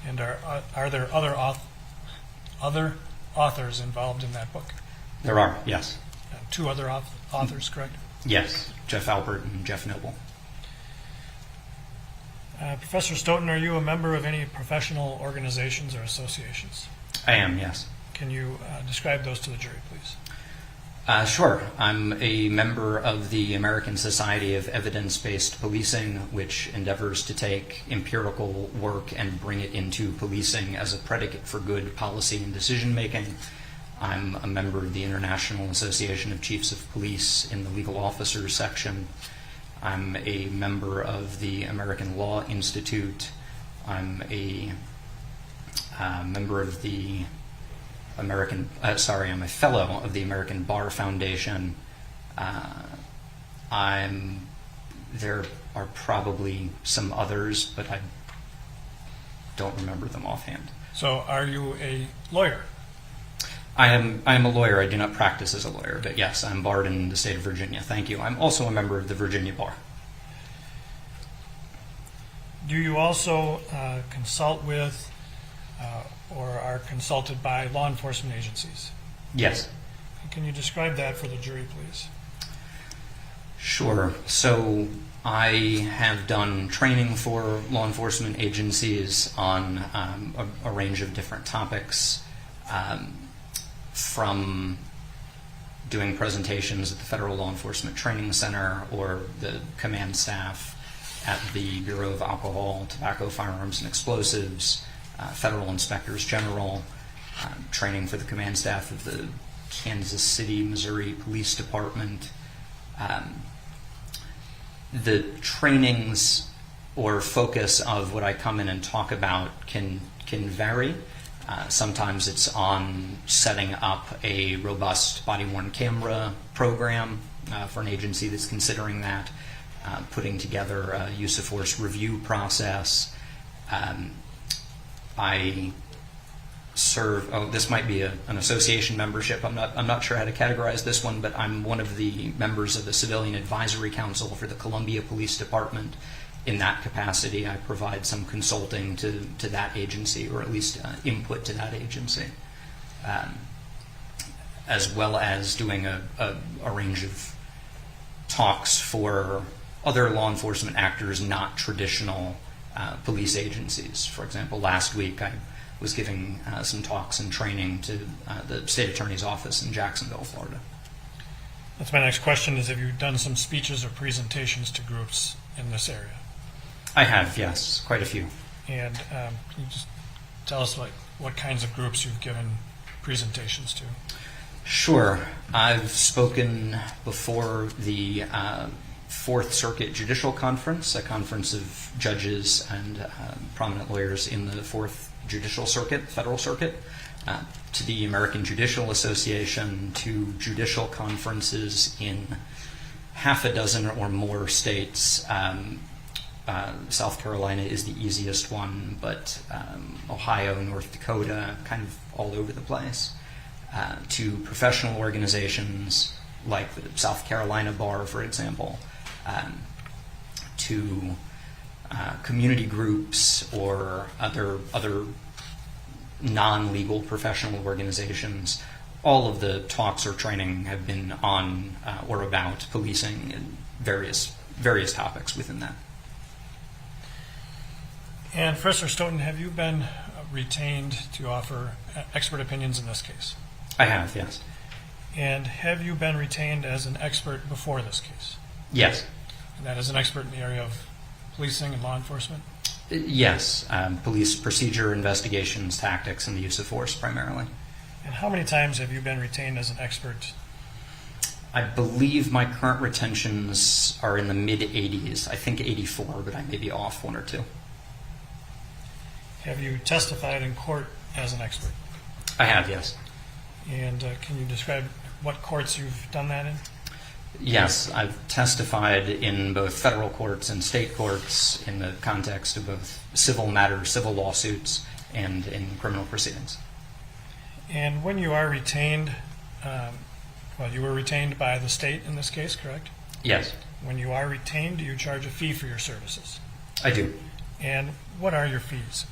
And are there other authors involved in that book? There are, yes. Two other authors, correct? Yes, Jeff Albert and Jeff Noble. Professor Stoughton, are you a member of any professional organizations or associations? I am, yes. Can you describe those to the jury, please? Sure. I'm a member of the American Society of Evidence-Based Policing, which endeavors to take empirical work and bring it into policing as a predicate for good policy and decision-making. I'm a member of the International Association of Chiefs of Police in the Legal Officers section. I'm a member of the American Law Institute. I'm a member of the I'm a fellow of the American Bar Foundation. There are probably some others, but I don't remember them offhand. So are you a lawyer? I am a lawyer. I do not practice as a lawyer, but yes, I'm barred in the state of Virginia. Thank you. I'm also a member of the Virginia Bar. Do you also consult with or are consulted by law enforcement agencies? Yes. Can you describe that for the jury, please? Sure. So I have done training for law enforcement agencies on a range of different topics, from doing presentations at the Federal Law Enforcement Training Center or the command staff at the Bureau of Alcohol, Tobacco, Firearms, and Explosives, Federal Inspectors General, training for the command staff of the Kansas City, Missouri Police Department. The trainings or focus of what I come in and talk about can vary. Sometimes it's on setting up a robust body-worn camera program for an agency that's considering that, putting together a use of force review process. I serve. This might be an association membership. I'm not sure how to categorize this one, but I'm one of the members of the Civilian Advisory Council for the Columbia Police Department. In that capacity, I provide some consulting to that agency, or at least input to that agency, as well as doing a range of talks for other law enforcement actors, not traditional police agencies. For example, last week I was giving some talks and training to the state attorney's office in Jacksonville, Florida. That's my next question, is have you done some speeches or presentations to groups in this area? I have, yes, quite a few. And can you just tell us what kinds of groups you've given presentations to? Sure. I've spoken before the Fourth Circuit Judicial Conference, a conference of judges and prominent lawyers in the Fourth Judicial Circuit, Federal Circuit, to the American Judicial Association, to judicial conferences in half a dozen or more states. South Carolina is the easiest one, but Ohio, North Dakota, kind of all over the place. To professional organizations like the South Carolina Bar, for example, to community groups or other non-legal professional organizations. All of the talks or training have been on or about policing and various topics within that. And Professor Stoughton, have you been retained to offer expert opinions in this case? I have, yes. And have you been retained as an expert before this case? Yes. And that is an expert in the area of policing and law enforcement? Yes. Police procedure, investigations, tactics, and the use of force primarily. And how many times have you been retained as an expert? I believe my current retentions are in the mid-80s. I think 84, but I may be off one or two. Have you testified in court as an expert? I have, yes. And can you describe what courts you've done that in? Yes, I've testified in both federal courts and state courts in the context of both civil matters, civil lawsuits, and in criminal proceedings. And when you are retained, you were retained by the state in this case, correct? Yes, When you are retained, do you charge a fee for your services? I do. And what are your fees?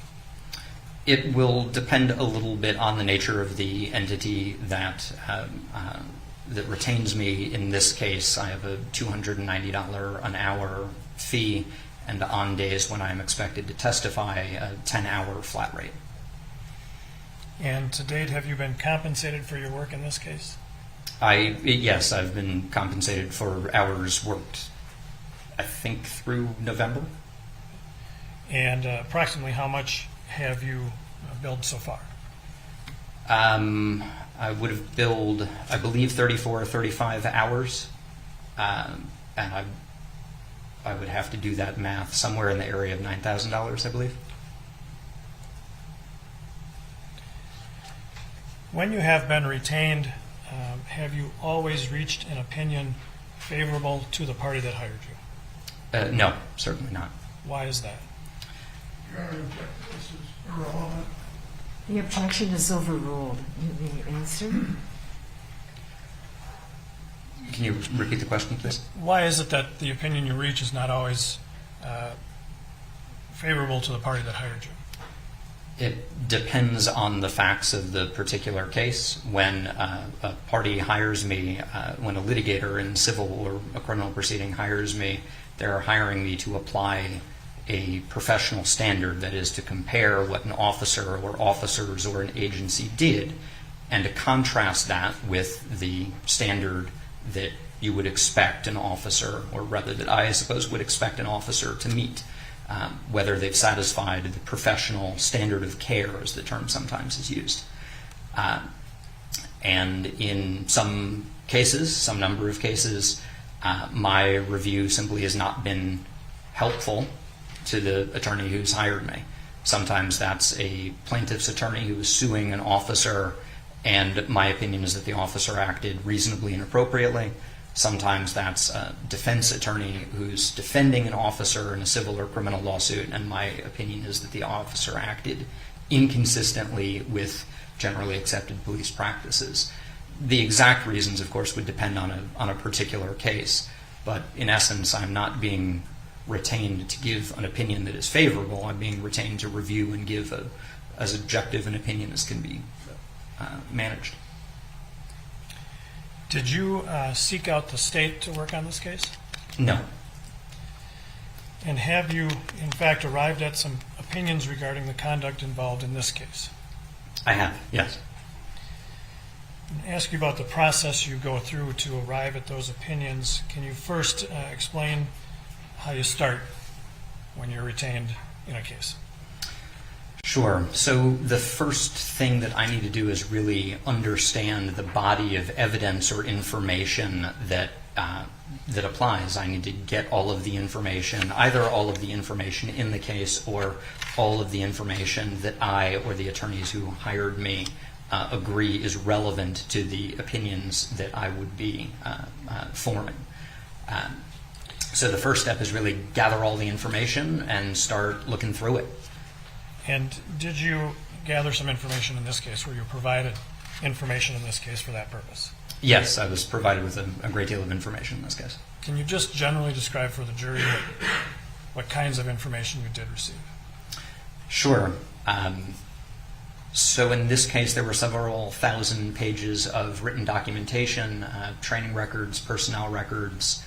It will depend a little bit on the nature of the entity that retains me. In this case, I have a $290 an hour fee, and on days when I'm expected to testify, a 10-hour flat rate. And to date, have you been compensated for your work in this case? Yes, I've been compensated for hours worked, I think, through November. And approximately how much have you billed so far? I would have billed, I believe, 34 or 35 hours, and I would have to do that math somewhere in the area of $9,000, I believe. When you have been retained, have you always reached an opinion favorable to the party that hired you? No, certainly not. Why is that? Your Honor, this is irrelevant. The objection is overruled. You may answer. Can you repeat the question, please? Why is it that the opinion you reach is not always favorable to the party that hired you? It depends on the facts of the particular case. When a party hires me, when a litigator in civil or a criminal proceeding hires me, they're hiring me to apply a professional standard, that is to compare what an officer or officers or an agency did and to contrast that with the standard that you would expect an officer, or rather that I suppose would expect an officer to meet. Whether they've satisfied the professional standard of care, as the term sometimes is used. And in some cases, some number of cases, my review simply has not been helpful to the attorney who's hired me. Sometimes that's a plaintiff's attorney who is suing an officer, and my opinion is that the officer acted reasonably and appropriately. Sometimes that's a defense attorney who's defending an officer in a civil or criminal lawsuit, and my opinion is that the officer acted inconsistently with generally accepted police practices. The exact reasons, of course, would depend on a particular case, but in essence, I'm not being retained to give an opinion that is favorable. I'm being retained to review and give as objective an opinion as can be managed. Did you seek out the state to work on this case? No. And have you, in fact, arrived at some opinions regarding the conduct involved in this case? I have, yes. I ask you about the process you go through to arrive at those opinions. Can you first explain how you start when you're retained in a case? Sure. So the first thing that I need to do is really understand the body of evidence or information that applies. I need to get all of the information, either all of the information in the case or all of the information that I or the attorneys who hired me agree is relevant to the opinions that I would be forming. So the first step is really gather all the information and start looking through it. And did you gather some information in this case? Were you provided information in this case for that purpose? Yes, I was provided with a great deal of information in this case. Can you just generally describe for the jury what kinds of information you did receive. Sure. So in this case, there were several thousand pages of written documentation, training records, personnel records,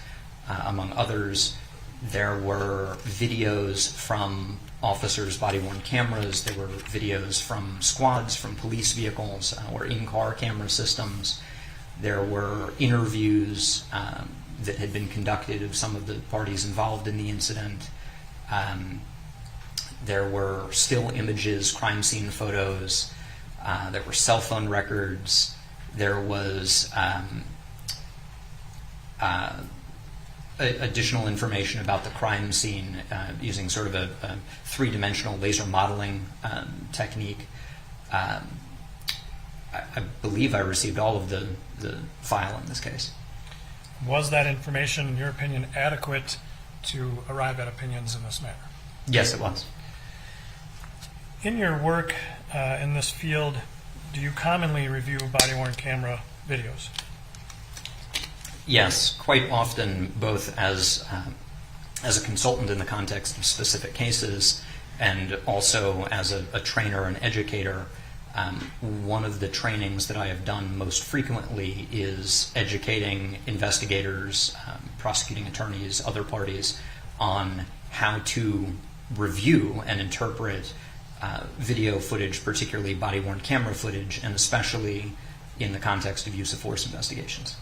among others. There were videos from officers' body-worn cameras. There were videos from squads, from police vehicles, or in-car camera systems. There were interviews that had been conducted of some of the parties involved in the incident. There were still images, crime scene photos. There were cell phone records. There was additional information about the crime scene using sort of a three-dimensional laser modeling technique. I believe I received all of the file in this case. Was that information, in your opinion, adequate to arrive at opinions in this matter? Yes, it was. In your work in this field, do you commonly review body-worn camera videos? Yes, quite often, both as a consultant in the context of specific cases and also as a trainer and educator. One of the trainings that I have done most frequently is educating investigators, prosecuting attorneys, other parties on how to review and interpret video footage, particularly body-worn camera footage, and especially in the context of use of force investigations.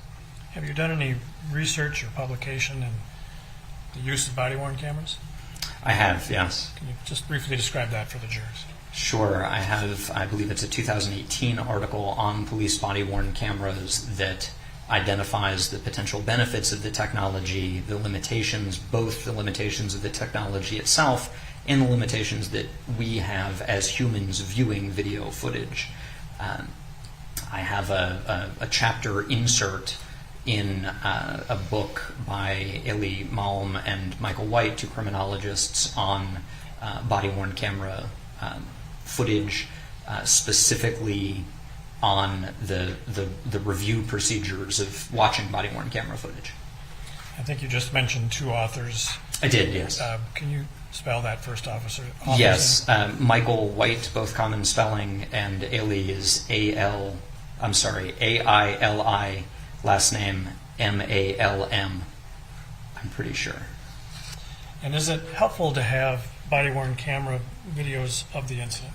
Have you done any research or publication in the use of body-worn cameras? I have, yes. Can you just briefly describe that for the jurors? Sure. I have, I believe it's a 2018 article on police body-worn cameras that identifies the potential benefits of the technology, the limitations, both the limitations of the technology itself and the limitations that we have as humans viewing video footage. I have a chapter insert in a book by Eli Malm and Michael White, two criminologists, on body-worn camera footage, specifically on the review procedures of watching body-worn camera footage. I think you just mentioned two authors. I did, yes. Can you spell that first author? Yes, Michael White, both common spelling, and Ailey is A-I-L-I, last name M-A-L-M, I'm pretty sure. And is it helpful to have body-worn camera videos of the incident?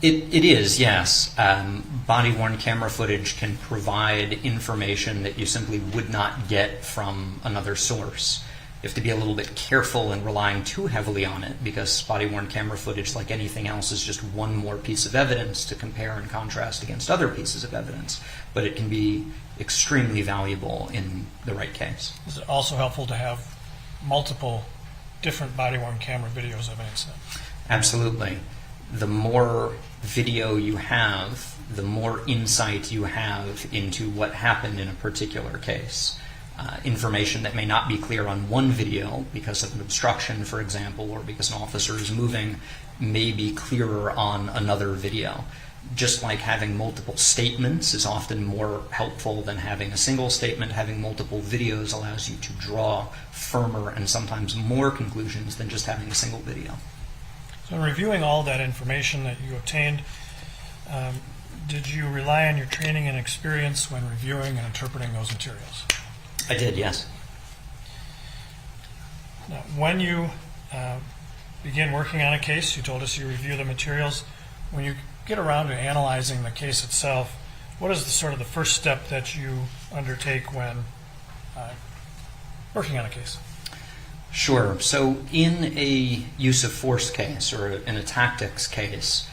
It is, yes. Body-worn camera footage can provide information that you simply would not get from another source. You have to be a little bit careful in relying too heavily on it, because body-worn camera footage, like anything else, is just one more piece of evidence to compare and contrast against other pieces of evidence. But it can be extremely valuable in the right case. Is it also helpful to have multiple different body-worn camera videos of an incident? Absolutely. The more video you have, the more insight you have into what happened in a particular case. Information that may not be clear on one video because of an obstruction, for example, or because an officer is moving, may be clearer on another video. Just like having multiple statements is often more helpful than having a single statement, having multiple videos allows you to draw firmer and sometimes more conclusions than just having a single video. So in reviewing all that information that you obtained, did you rely on your training and experience when reviewing and interpreting those materials? I did, yes. Now, when you begin working on a case, you told us you review the materials. When you get around to analyzing the case itself, what is the first step that you undertake when working on a case? Sure. So in a use of force case or in a tactics case,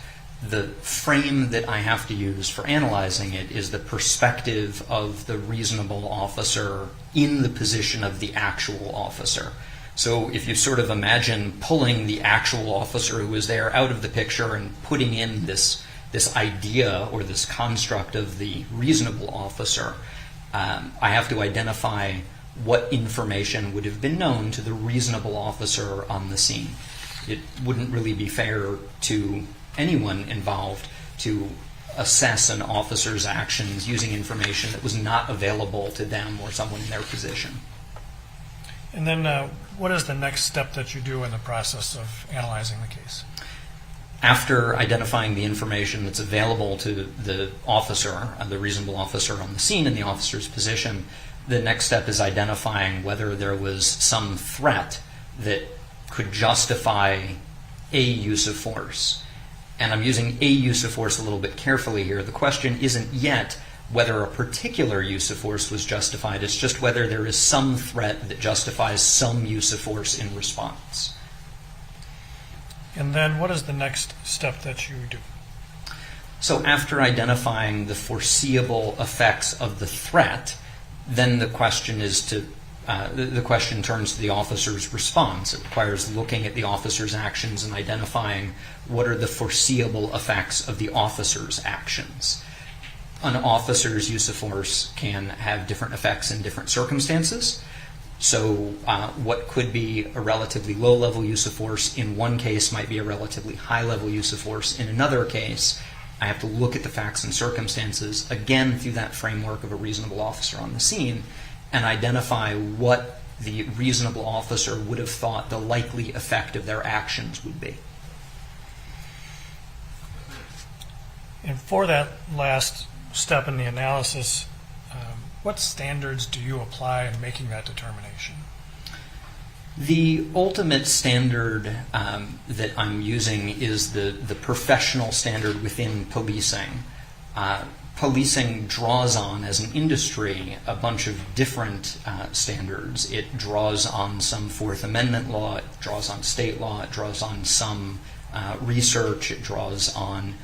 the frame that I have to use for analyzing it is the perspective of the reasonable officer in the position of the actual officer. So if you sort of imagine pulling the actual officer who is there out of the picture and putting in this idea or this construct of the reasonable officer, I have to identify what information would have been known to the reasonable officer on the scene. It wouldn't really be fair to anyone involved to assess an officer's actions using information that was not available to them or someone in their position. And then what is the next step that you do in the process of analyzing the case? After identifying the information that's available to the officer, the reasonable officer on the scene in the officer's position, the next step is identifying whether there was some threat that could justify a use of force. And I'm using a use of force a little bit carefully here. The question isn't yet whether a particular use of force was justified. It's just whether there is some threat that justifies some use of force in response. And then what is the next step that you do? So after identifying the foreseeable effects of the threat, then the question is the question turns to the officer's response. It requires looking at the officer's actions and identifying what are the foreseeable effects of the officer's actions. An officer's use of force can have different effects in different circumstances. So what could be a relatively low-level use of force in one case might be a relatively high-level use of force in another case. I have to look at the facts and circumstances, again, through that framework of a reasonable officer on the scene, and identify what the reasonable officer would have thought the likely effect of their actions would be. And for that last step in the analysis, what standards do you apply in making that determination? The ultimate standard that I'm using is the professional standard within policing. Policing draws on, as an industry, a bunch of different standards. It draws on some Fourth Amendment law, it draws on state law, it draws on some research, it draws on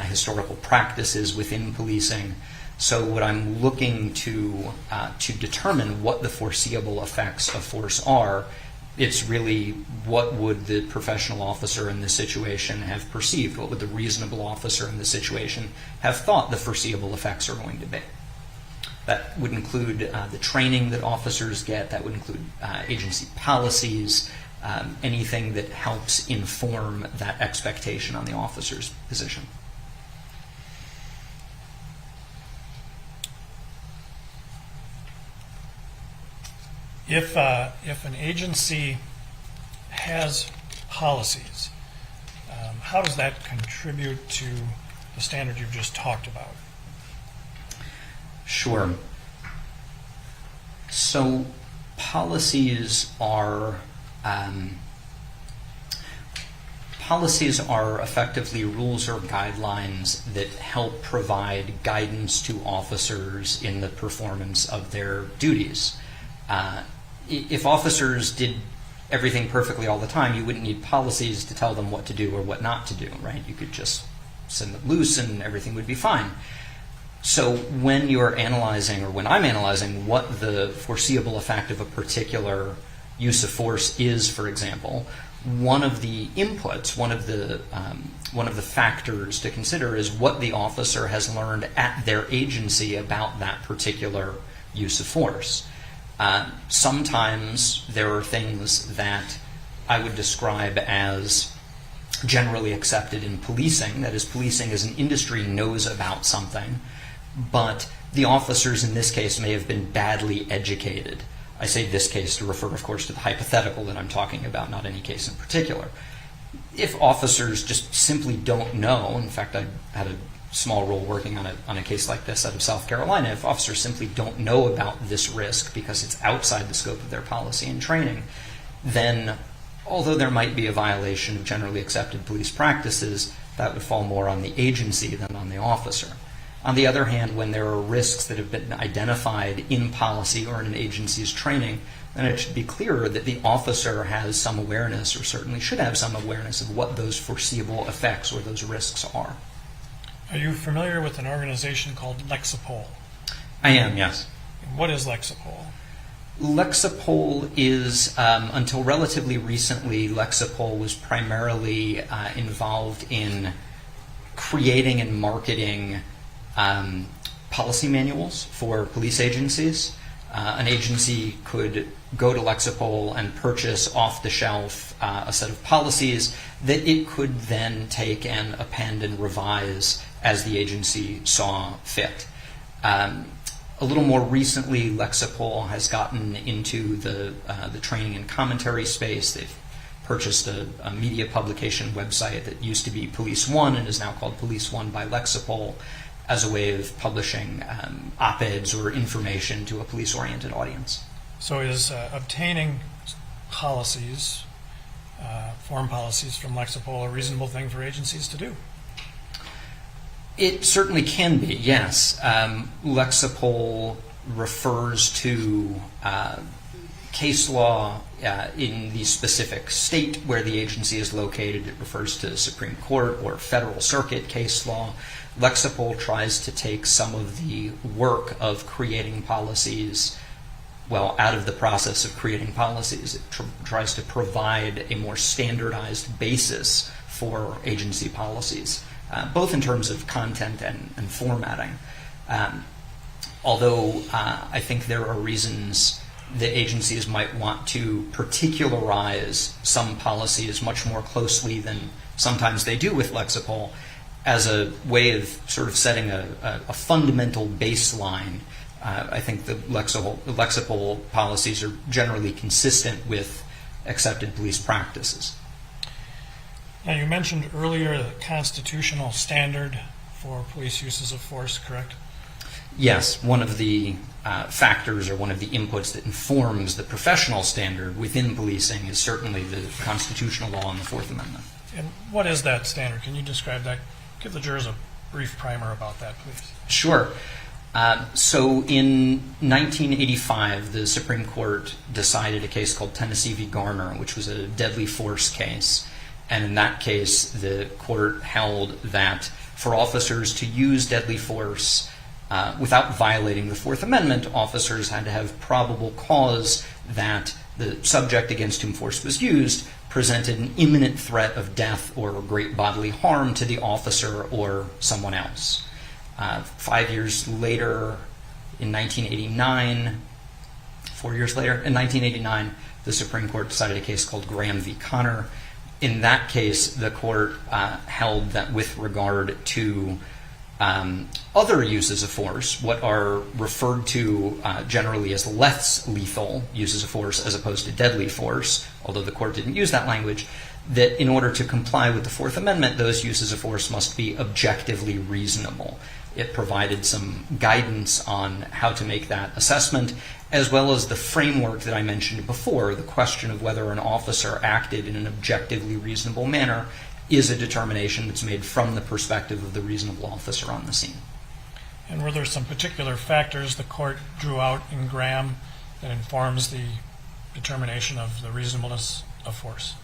historical practices within policing. So what I'm looking to determine what the foreseeable effects of force are, it's really what would the professional officer in this situation have perceived, what would the reasonable officer in this situation have thought the foreseeable effects are going to be. That would include the training that officers get, that would include agency policies, anything that helps inform that expectation on the officer's position. If an agency has policies, how does that contribute to the standard you've just talked about? Sure. So policies are effectively rules or guidelines that help provide guidance to officers in the performance of their duties. If officers did everything perfectly all the time, you wouldn't need policies to tell them what to do or what not to do, right? You could just send them loose and everything would be fine. So when you're analyzing, or when I'm analyzing, what the foreseeable effect of a particular use of force is, for example, one of the inputs, one of the factors to consider is what the officer has learned at their agency about that particular use of force. Sometimes there are things that I would describe as generally accepted in policing. That is, policing as an industry knows about something, but the officers in this case may have been badly educated. I say this case to refer, of course, to the hypothetical that I'm talking about, not any case in particular. If officers just simply don't know, in fact, I had a small role working on a case like this out of South Carolina, if officers simply don't know about this risk because it's outside the scope of their policy and training, then although there might be a violation of generally accepted police practices, that would fall more on the agency than on the officer. On the other hand, when there are risks that have been identified in policy or in an agency's training, then it should be clearer that the officer has some awareness, or certainly should have some awareness, of what those foreseeable effects or those risks are. Are you familiar with an organization called Lexipol? I am, yes. What is Lexipol? Lexipol is, until relatively recently, Lexipol was primarily involved in creating and marketing policy manuals for police agencies. An agency could go to Lexipol and purchase off the shelf a set of policies that it could then take and append and revise as the agency saw fit. A little more recently, Lexipol has gotten into the training and commentary space. They've purchased a media publication website that used to be Police One and is now called Police One by Lexipol, as a way of publishing op-eds or information to a police-oriented audience. So is obtaining policies, foreign policies from Lexipol a reasonable thing for agencies to do? It certainly can be, yes. Lexipol refers to case law in the specific state where the agency is located. It refers to Supreme Court or Federal Circuit case law. Lexipol tries to take some of the work of creating policies, out of the process of creating policies. It tries to provide a more standardized basis for agency policies, both in terms of content and formatting. Although I think there are reasons that agencies might want to particularize some policies much more closely than sometimes they do with Lexipol, as a way of sort of setting a fundamental baseline. I think the Lexipol policies are generally consistent with accepted police practices. Now, you mentioned earlier the constitutional standard for police uses of force, correct? Yes, one of the factors or one of the inputs that informs the professional standard within policing is certainly the constitutional law and the Fourth Amendment. And what is that standard? Can you describe that? Give the jurors a brief primer about that, please. Sure. So in 1985, the Supreme Court decided a case called Tennessee v. Garner, which was a deadly force case. And in that case, the court held that for officers to use deadly force without violating the Fourth Amendment, officers had to have probable cause that the subject against whom force was used presented an imminent threat of death or great bodily harm to the officer or someone else. 5 years later, in 1989, 4 years later, in 1989, the Supreme Court decided a case called Graham v. Connor. In that case, the court held that with regard to other uses of force, what are referred to generally as less lethal uses of force as opposed to deadly force, although the court didn't use that language, that in order to comply with the Fourth Amendment, those uses of force must be objectively reasonable. It provided some guidance on how to make that assessment, as well as the framework that I mentioned before. The question of whether an officer acted in an objectively reasonable manner is a determination that's made from the perspective of the reasonable officer on the scene. And were there some particular factors the court drew out in Graham that informs the determination of the reasonableness of force?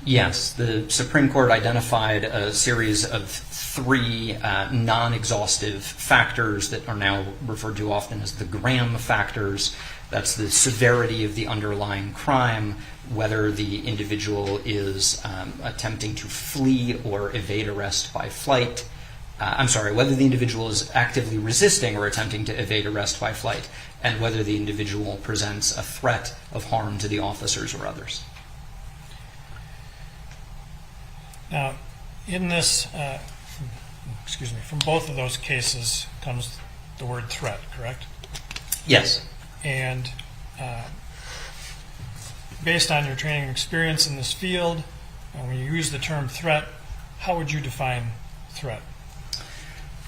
Yes, the Supreme Court identified a series of three non-exhaustive factors that are now referred to often as the Graham factors. That's the severity of the underlying crime, whether the individual is attempting to flee or evade arrest by flight. Whether the individual is actively resisting or attempting to evade arrest by flight, and whether the individual presents a threat of harm to the officers or others. Now, in this, from both of those cases comes the word threat, correct? Yes. And based on your training and experience in this field, and when you use the term threat, how would you define threat?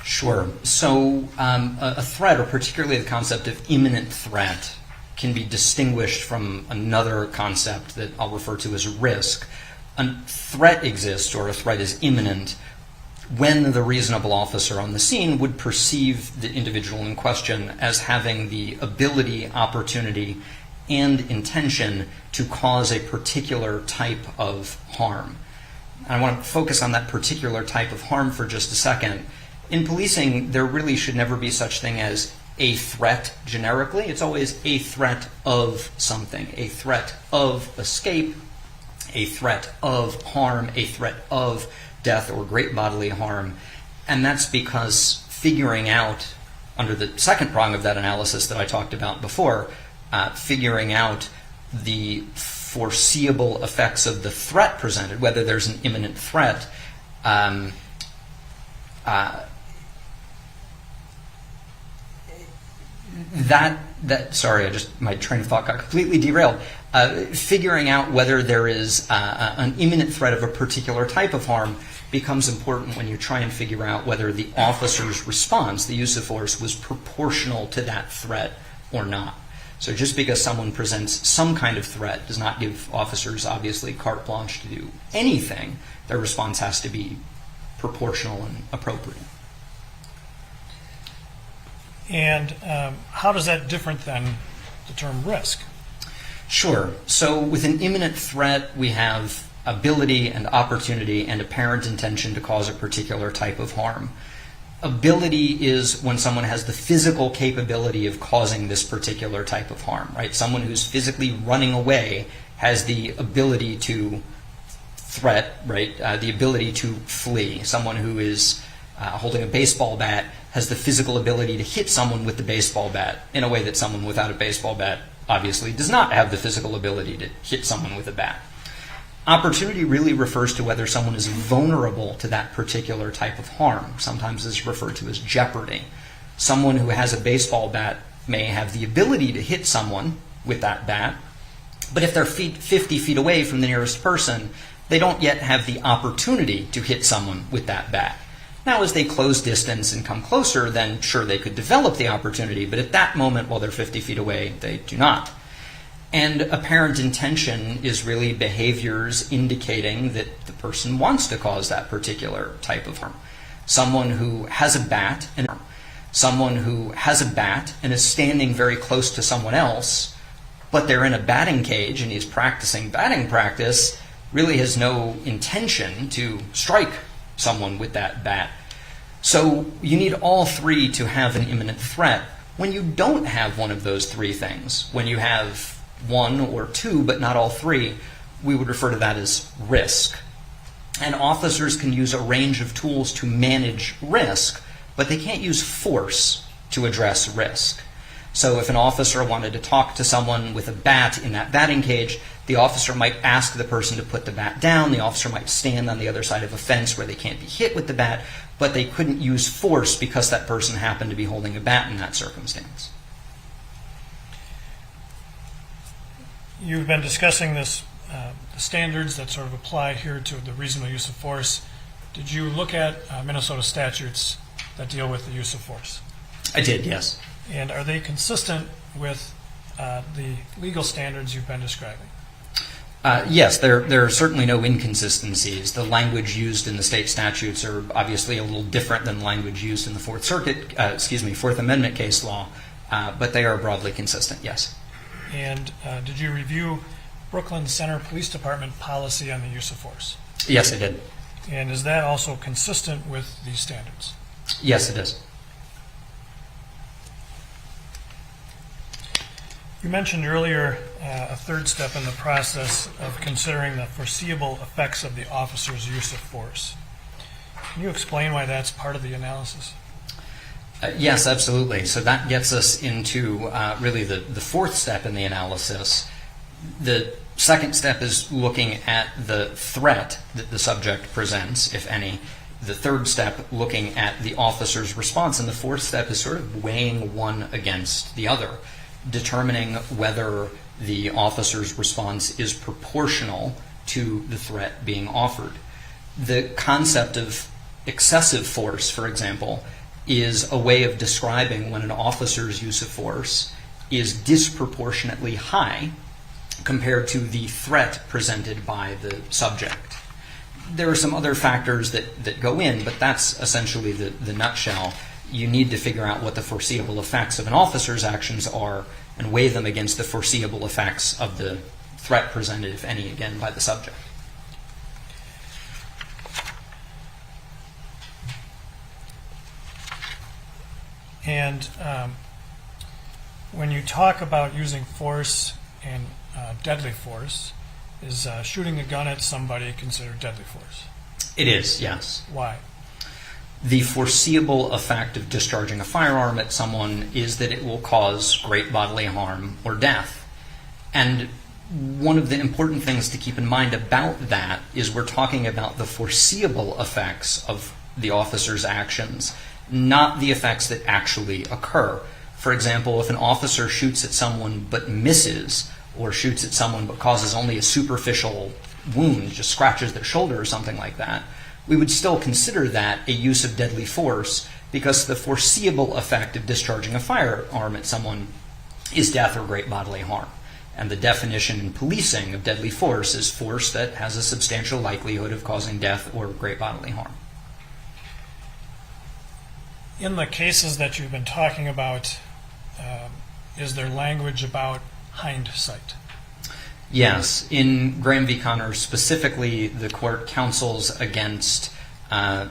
Sure. So a threat, or particularly the concept of imminent threat, can be distinguished from another concept that I'll refer to as risk. A threat exists, or a threat is imminent, when the reasonable officer on the scene would perceive the individual in question as having the ability, opportunity, and intention to cause a particular type of harm. I want to focus on that particular type of harm for just a second. In policing, there really should never be such thing as a threat generically. It's always a threat of something, a threat of escape, a threat of harm, a threat of death or great bodily harm. And that's because figuring out, under the second prong of that analysis that I talked about before, figuring out the foreseeable effects of the threat presented, whether there's an imminent threat, Sorry, my train of thought got completely derailed. Figuring out whether there is an imminent threat of a particular type of harm becomes important when you try and figure out whether the officer's response, the use of force, was proportional to that threat or not. So just because someone presents some kind of threat does not give officers, obviously, carte blanche to do anything. Their response has to be proportional and appropriate. And how does that different than the term risk? Sure. So with an imminent threat, we have ability and opportunity and apparent intention to cause a particular type of harm. Ability is when someone has the physical capability of causing this particular type of harm, right? Someone who's physically running away has the ability to threat, right? The ability to flee. Someone who is holding a baseball bat has the physical ability to hit someone with the baseball bat in a way that someone without a baseball bat obviously does not have the physical ability to hit someone with a bat. Opportunity really refers to whether someone is vulnerable to that particular type of harm. Sometimes it's referred to as jeopardy. Someone who has a baseball bat may have the ability to hit someone with that bat, but if they're 50 feet away from the nearest person, they don't yet have the opportunity to hit someone with that bat. Now, as they close distance and come closer, then sure, they could develop the opportunity, but at that moment, while they're 50 feet away, they do not. And apparent intention is really behaviors indicating that the person wants to cause that particular type of harm. Someone who has a bat and is standing very close to someone else, but they're in a batting cage and he's practicing batting practice, really has no intention to strike someone with that bat. So you need all three to have an imminent threat. When you don't have one of those three things, when you have one or two but not all three, we would refer to that as risk. And officers can use a range of tools to manage risk, but they can't use force to address risk. So if an officer wanted to talk to someone with a bat in that batting cage, the officer might ask the person to put the bat down. The officer might stand on the other side of a fence where they can't be hit with the bat, but they couldn't use force because that person happened to be holding a bat in that circumstance. You've been discussing the standards that sort of apply here to the reasonable use of force. Did you look at Minnesota statutes that deal with the use of force? I did, yes. And are they consistent with the legal standards you've been describing? Yes, there are certainly no inconsistencies. The language used in the state statutes are obviously a little different than language used in the Fourth Amendment case law, but they are broadly consistent, yes. And did you review Brooklyn Center Police Department policy on the use of force? Yes, I did. And is that also consistent with these standards? Yes, it is. You mentioned earlier a third step in the process of considering the foreseeable effects of the officer's use of force. Can you explain why that's part of the analysis? Yes, absolutely. So that gets us into really the fourth step in the analysis. The second step is looking at the threat that the subject presents, if any. The third step, looking at the officer's response. And the fourth step is sort of weighing one against the other, determining whether the officer's response is proportional to the threat being offered. The concept of excessive force, for example, is a way of describing when an officer's use of force is disproportionately high compared to the threat presented by the subject. There are some other factors that go in, but that's essentially the nutshell. You need to figure out what the foreseeable effects of an officer's actions are and weigh them against the foreseeable effects of the threat presented, if any, again, by the subject. And when you talk about using force and deadly force, is shooting a gun at somebody considered deadly force? It is, yes. Why? The foreseeable effect of discharging a firearm at someone is that it will cause great bodily harm or death. And one of the important things to keep in mind about that is we're talking about the foreseeable effects of the officer's actions, not the effects that actually occur. For example, if an officer shoots at someone but misses, or shoots at someone but causes only a superficial wound, just scratches their shoulder or something like that, we would still consider that a use of deadly force, because the foreseeable effect of discharging a firearm at someone is death or great bodily harm. And the definition in policing of deadly force is force that has a substantial likelihood of causing death or great bodily harm. In the cases that you've been talking about, is there language about hindsight? Yes. In Graham v. Connor specifically, the court counsels against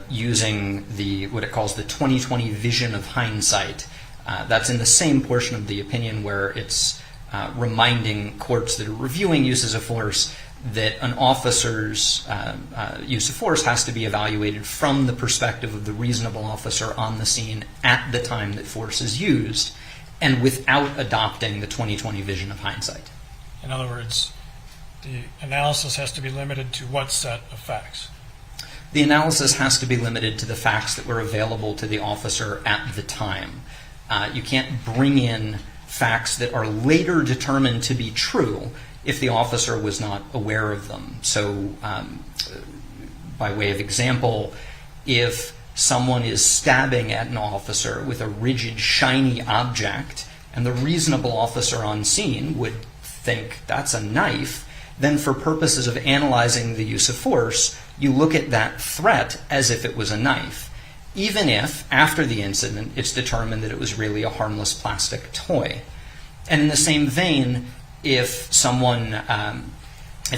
using what it calls the 20/20 vision of hindsight. That's in the same portion of the opinion where it's reminding courts that are reviewing uses of force that an officer's use of force has to be evaluated from the perspective of the reasonable officer on the scene at the time that force is used, and without adopting the 20/20 vision of hindsight. In other words, the analysis has to be limited to what set of facts? The analysis has to be limited to the facts that were available to the officer at the time. You can't bring in facts that are later determined to be true if the officer was not aware of them. So, by way of example, if someone is stabbing at an officer with a rigid, shiny object, and the reasonable officer on scene would think that's a knife, then for purposes of analyzing the use of force, you look at that threat as if it was a knife, even if, after the incident, it's determined that it was really a harmless plastic toy. And in the same vein, if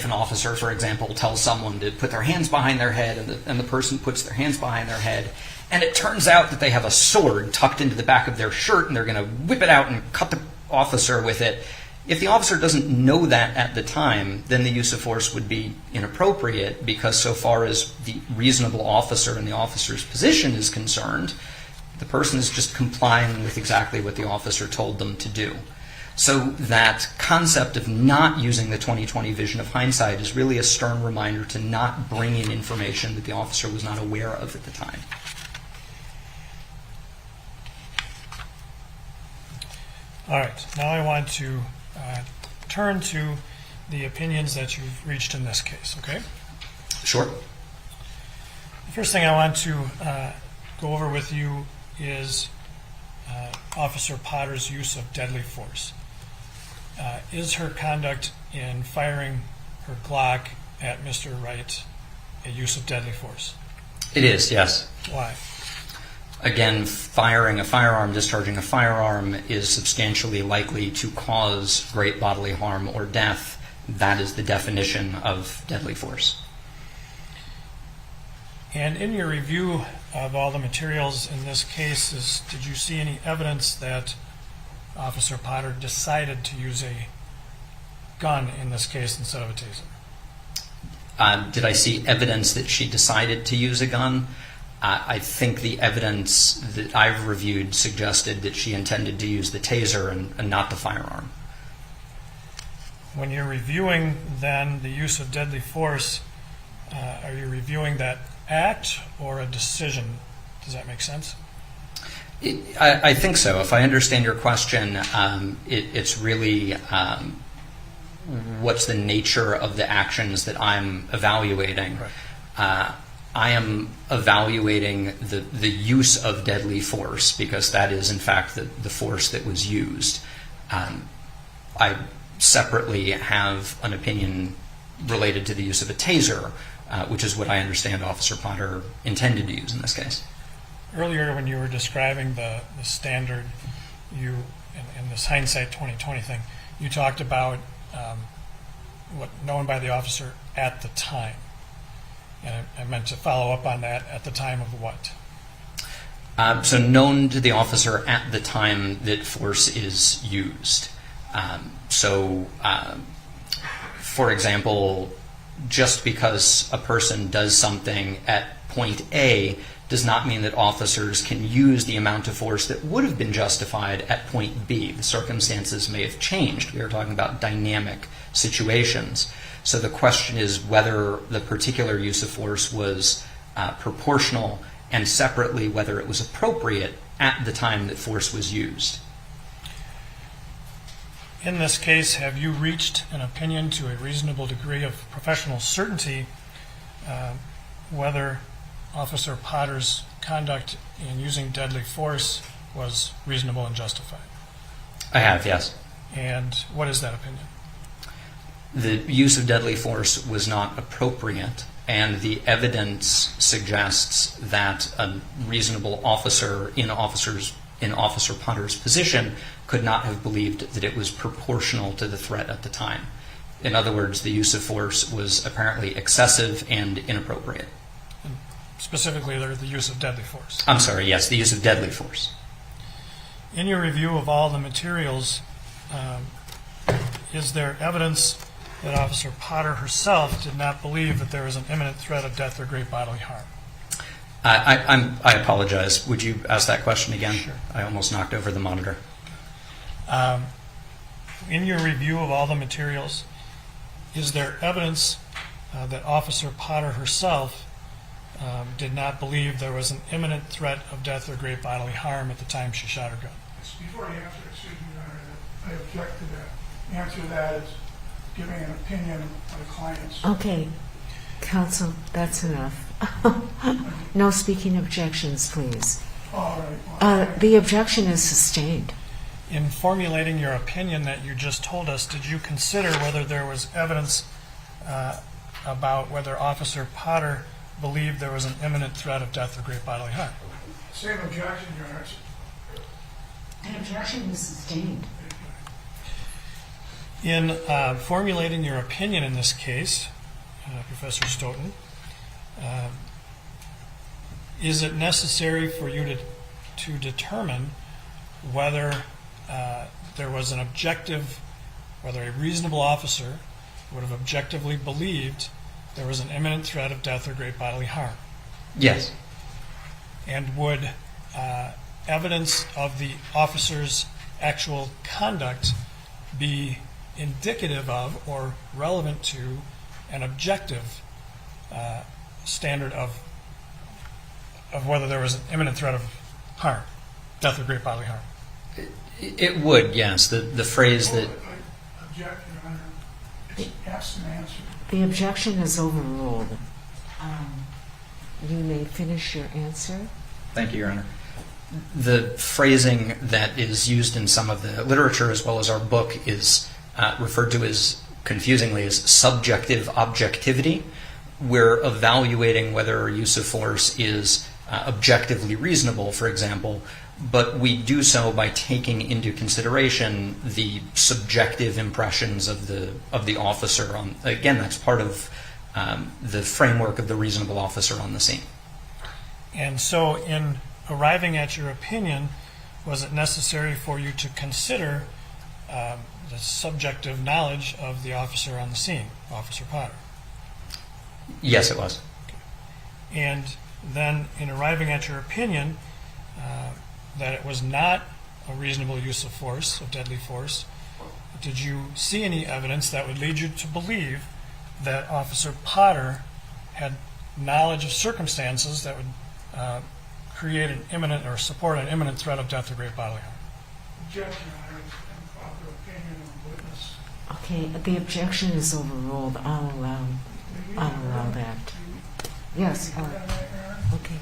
an officer, for example, tells someone to put their hands behind their head, and the person puts their hands behind their head, and it turns out that they have a sword tucked into the back of their shirt, and they're going to whip it out and cut the officer with it, if the officer doesn't know that at the time, then the use of force would be inappropriate, because so far as the reasonable officer and the officer's position is concerned, the person is just complying with exactly what the officer told them to do. So that concept of not using the 20/20 vision of hindsight is really a stern reminder to not bring in information that the officer was not aware of at the time. All right, now I want to turn to the opinions that you've reached in this case, okay? Sure. The first thing I want to go over with you is Officer Potter's use of deadly force. Is her conduct in firing her Glock at Mr. Wright a use of deadly force? It is, yes. Why? Again, firing a firearm, discharging a firearm is substantially likely to cause great bodily harm or death. That is the definition of deadly force. And in your review of all the materials in this case, did you see any evidence that Officer Potter decided to use a gun in this case instead of a taser? Did I see evidence that she decided to use a gun? I think the evidence that I've reviewed suggested that she intended to use the taser and not the firearm. When you're reviewing, then, the use of deadly force, are you reviewing that act or a decision? Does that make sense? I think so. If I understand your question, it's really what's the nature of the actions that I'm evaluating. Right. I am evaluating the use of deadly force, because that is, in fact, the force that was used. I separately have an opinion related to the use of a taser, which is what I understand Officer Potter intended to use in this case. Earlier, when you were describing the standard, in this hindsight 20/20 thing, you talked about what known by the officer at the time. And I meant to follow up on that. At the time of what? So known to the officer at the time that force is used. For example, just because a person does something at point A does not mean that officers can use the amount of force that would have been justified at point B. The circumstances may have changed. We are talking about dynamic situations. So the question is whether the particular use of force was proportional, and separately whether it was appropriate at the time that force was used. in this case, have you reached an opinion to a reasonable degree of professional certainty whether Officer Potter's conduct in using deadly force was reasonable and justified? I have, yes. And what is that opinion? The use of deadly force was not appropriate, and the evidence suggests that a reasonable officer in Officer Potter's position could not have believed that it was proportional to the threat at the time. In other words, the use of force was apparently excessive and inappropriate. And specifically, the use of deadly force. I'm sorry, yes, the use of deadly force. In your review of all the materials, is there evidence that Officer Potter herself did not believe that there was an imminent threat of death or great bodily harm? I apologize. Would you ask that question again? Sure. I almost knocked over the monitor. In your review of all the materials, is there evidence that Officer Potter herself did not believe there was an imminent threat of death or great bodily harm at the time she shot her gun? Before you answer, excuse me, Your Honor, I object to that. The answer to that is giving an opinion on a client's. Okay, counsel, that's enough. No speaking objections, please. All right. Well, The objection is sustained. In formulating your opinion that you just told us, did you consider whether there was evidence about whether Officer Potter believed there was an imminent threat of death or great bodily harm? same objection, Your Honor. The objection is sustained. In formulating your opinion in this case, Professor Stoughton, is it necessary for you to determine whether there was an objective, whether a reasonable officer would have objectively believed there was an imminent threat of death or great bodily harm? Yes. And would evidence of the officer's actual conduct be indicative of or relevant to an objective standard of whether there was an imminent threat of harm, death or great bodily harm? It would, yes. The phrase that... I object, Your Honor. It's asked and answered. The objection is overruled. You may finish your answer. Thank you, Your Honor. The phrasing that is used in some of the literature as well as our book is referred to as, confusingly, as subjective objectivity. We're evaluating whether use of force is objectively reasonable, for example, but we do so by taking into consideration the subjective impressions of the officer. Again, that's part of the framework of the reasonable officer on the scene. And so in arriving at your opinion, was it necessary for you to consider the subjective knowledge of the officer on the scene, Officer Potter? Yes, it was. And then in arriving at your opinion that it was not a reasonable use of force, of deadly force, did you see any evidence that would lead you to believe that Officer Potter had knowledge of circumstances that would create an imminent or support an imminent threat of death or great bodily harm? Objection, Your Honor. It's improper opinion of the witness. Okay, the objection is overruled. I'll allow that. Yes, okay.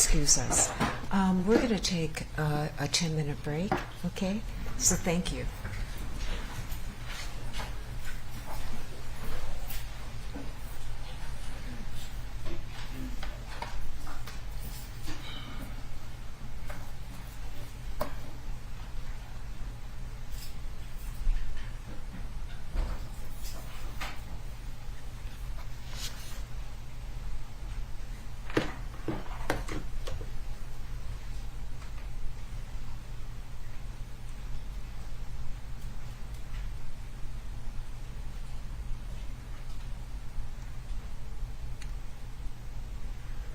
excuse us. We're going to take a 10-minute break, okay? So thank you.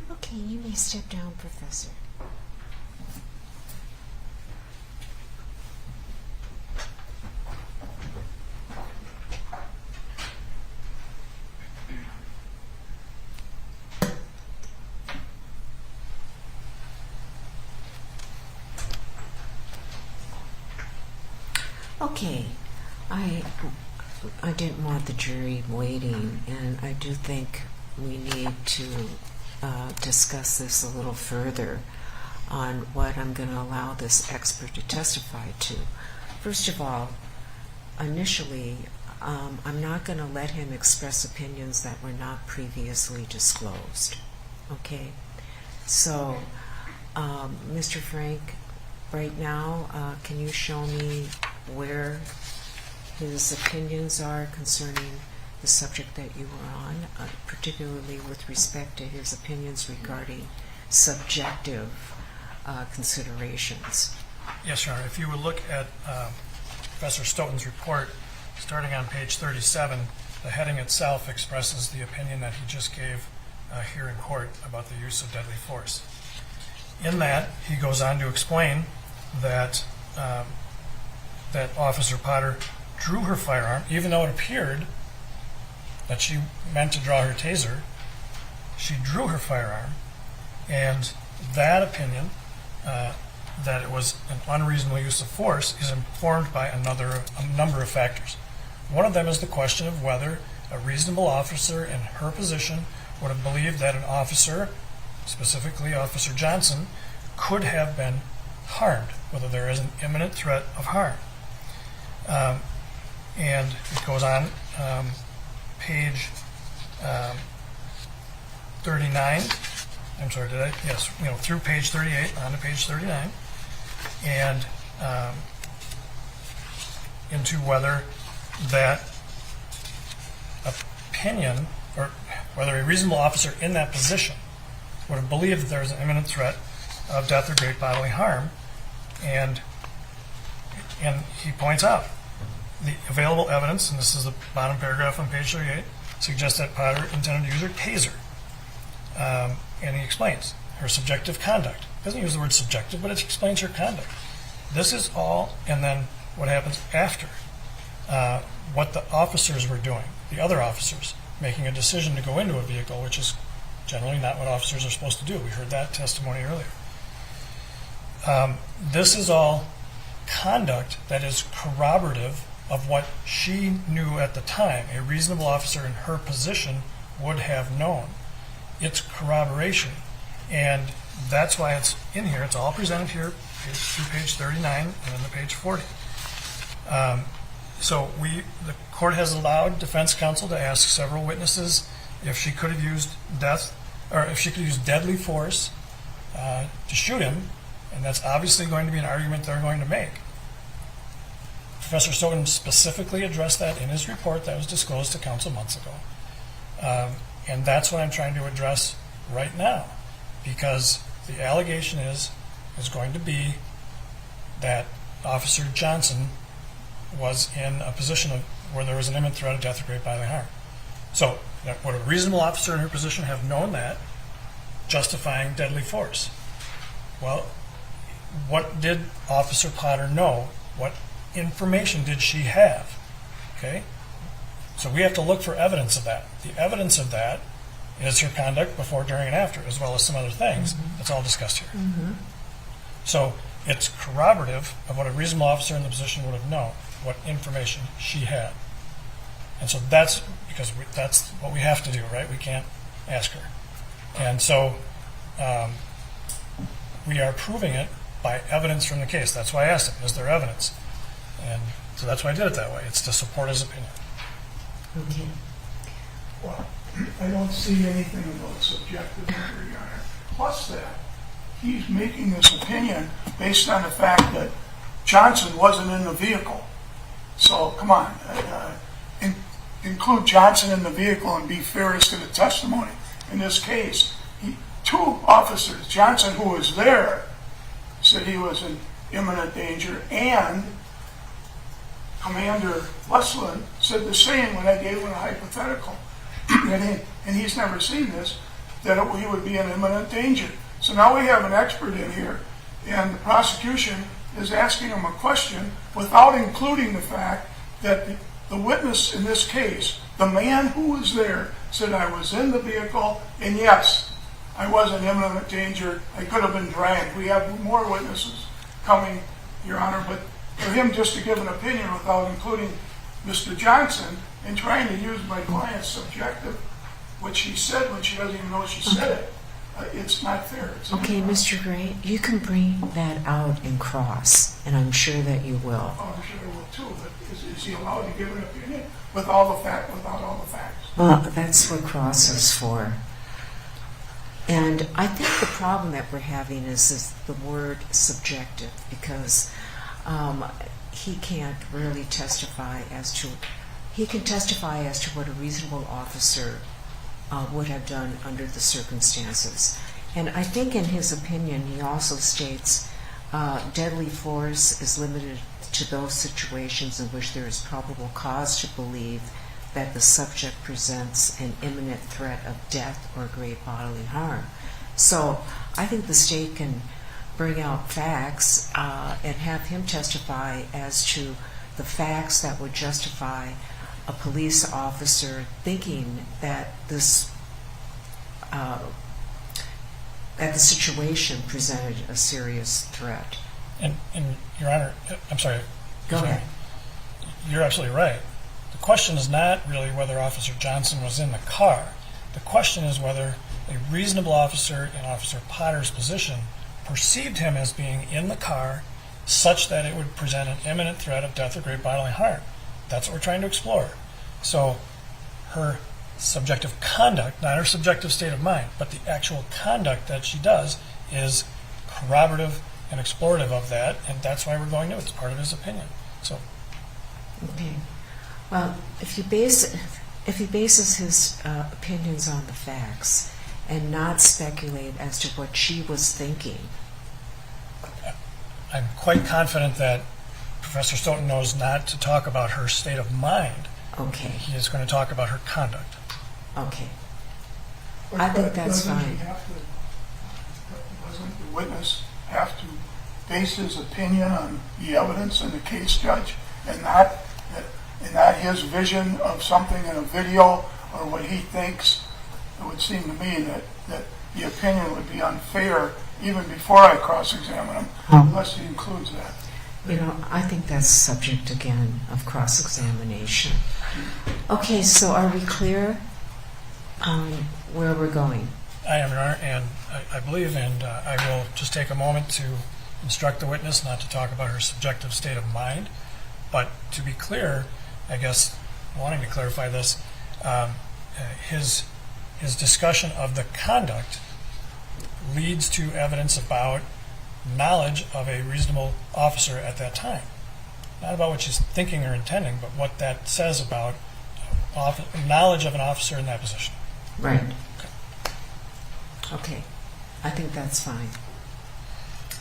Okay, you may step down, Professor. Okay, I didn't want the jury waiting, and I do think we need to discuss this a little further on what I'm going to allow this expert to testify to. First of all, initially, I'm not going to let him express opinions that were not previously disclosed. Okay? So, Mr. Frank, right now, can you show me where his opinions are concerning the subject that you were on, particularly with respect to his opinions regarding subjective considerations? Yes, Your Honor. If you would look at Professor Stoughton's report, starting on page 37, the heading itself expresses the opinion that he just gave here in court about the use of deadly force. In that, he goes on to explain that that Officer Potter drew her firearm, even though it appeared that she meant to draw her taser. She drew her firearm, and that opinion, that it was an unreasonable use of force, is informed by a number of factors. One of them is the question of whether a reasonable officer in her position would have believed that an officer, specifically Officer Johnson, could have been harmed, whether there is an imminent threat of harm. And it goes on, page 39, I'm sorry, did I? Yes, through page 38, on to page 39, and into whether that opinion, or whether a reasonable officer in that position would have believed that there was an imminent threat of death or great bodily harm. And he points out the available evidence, and this is the bottom paragraph on page 38, suggests that Potter intended to use her taser. And he explains her subjective conduct. He doesn't use the word subjective, but it explains her conduct. This is all, and then what happens after. What the officers were doing, the other officers, making a decision to go into a vehicle, which is generally not what officers are supposed to do. We heard that testimony earlier. This is all conduct that is corroborative of what she knew at the time. A reasonable officer in her position would have known. It's corroboration, and that's why it's in here. It's all presented here through page 39 and then to page 40. So the court has allowed defense counsel to ask several witnesses if she could have used deadly force to shoot him, and that's obviously going to be an argument they're going to make. Professor Stoughton specifically addressed that in his report that was disclosed to counsel months ago. And that's what I'm trying to address right now, because the allegation is going to be that Officer Johnson was in a position where there was an imminent threat of death or great bodily harm. So would a reasonable officer in her position have known that, justifying deadly force? Well, what did Officer Potter know? What information did she have? Okay? So we have to look for evidence of that. The evidence of that is her conduct before, during, and after, as well as some other things. That's all discussed here. So it's corroborative of what a reasonable officer in the position would have known, what information she had. And so that's because that's what we have to do, right? We can't ask her. And so we are proving it by evidence from the case. That's why I asked him, is there evidence? And so that's why I did it that way. It's to support his opinion. Okay. Well, I don't see anything about subjective memory, Your Honor. Plus that, he's making this opinion based on the fact that Johnson wasn't in the vehicle. So, come on, include Johnson in the vehicle and be fair as to the testimony. In this case, two officers, Johnson, who was there, said he was in imminent danger, and Commander Westland said the same when I gave him a hypothetical. And he's never seen this, that he would be in imminent danger. So now we have an expert in here, and the prosecution is asking him a question without including the fact that the witness in this case, the man who was there, said I was in the vehicle, and yes, I was in imminent danger. I could have been dragged. We have more witnesses coming, Your Honor, but for him just to give an opinion without including Mr. Johnson and trying to use my client's subjective, which she said when she doesn't even know she said it, it's not fair. Okay, Mr. Gray, you can bring that out in cross, and I'm sure that you will. Oh, I'm sure I will too, but is he allowed to give an opinion without all the facts? Well, that's what cross is for. And I think the problem that we're having is the word subjective, because he can't really testify as to, he can testify as to what a reasonable officer would have done under the circumstances. And I think in his opinion, he also states deadly force is limited to those situations in which there is probable cause to believe that the subject presents an imminent threat of death or great bodily harm. So I think the state can bring out facts and have him testify as to the facts that would justify a police officer thinking that this that the situation presented a serious threat. And Your Honor, I'm sorry. Go ahead. You're absolutely right. The question is not really whether Officer Johnson was in the car. The question is whether a reasonable officer in Officer Potter's position perceived him as being in the car such that it would present an imminent threat of death or great bodily harm. That's what we're trying to explore. So her subjective conduct, not her subjective state of mind, but the actual conduct that she does is corroborative and explorative of that, and that's why we're going to it. It's part of his opinion. So, Okay. Well, if he bases his opinions on the facts and not speculate as to what she was thinking. I'm quite confident that Professor Stoughton knows not to talk about her state of mind. Okay. He is going to talk about her conduct. Okay. I think that's Doesn't he fine. Doesn't the witness have to base his opinion on the evidence in the case, Judge, and not his vision of something in a video or what he thinks? It would seem to me that the opinion would be unfair even before I cross-examine him, unless he includes that. You know, I think that's subject again of cross-examination. Okay, so are we clear on where we're going? I am, Your Honor, and I believe, and I will just take a moment to instruct the witness not to talk about her subjective state of mind. But to be clear, I guess, wanting to clarify this, his discussion of the conduct leads to evidence about knowledge of a reasonable officer at that time. Not about what she's thinking or intending, but what that says about knowledge of an officer in that position. Right. Okay. I think that's fine.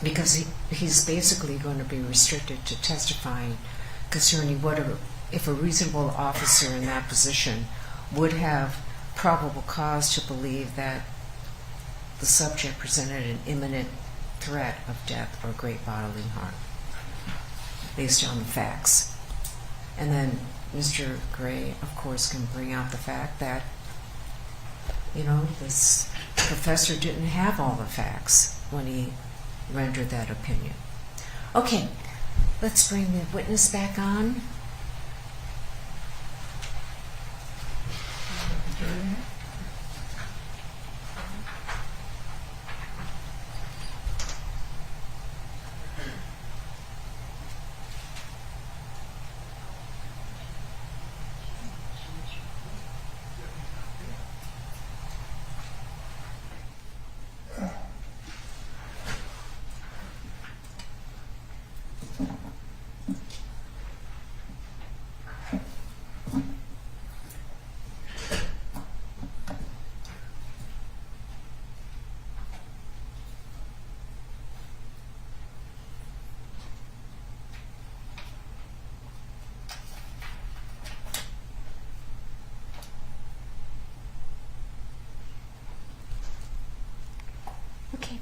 Because he's basically going to be restricted to testifying concerning if a reasonable officer in that position would have probable cause to believe that the subject presented an imminent threat of death or great bodily harm based on the facts. And then Mr. Gray, of course, can bring out the fact that, you know, this professor didn't have all the facts when he rendered that opinion. Okay, let's bring the witness back on.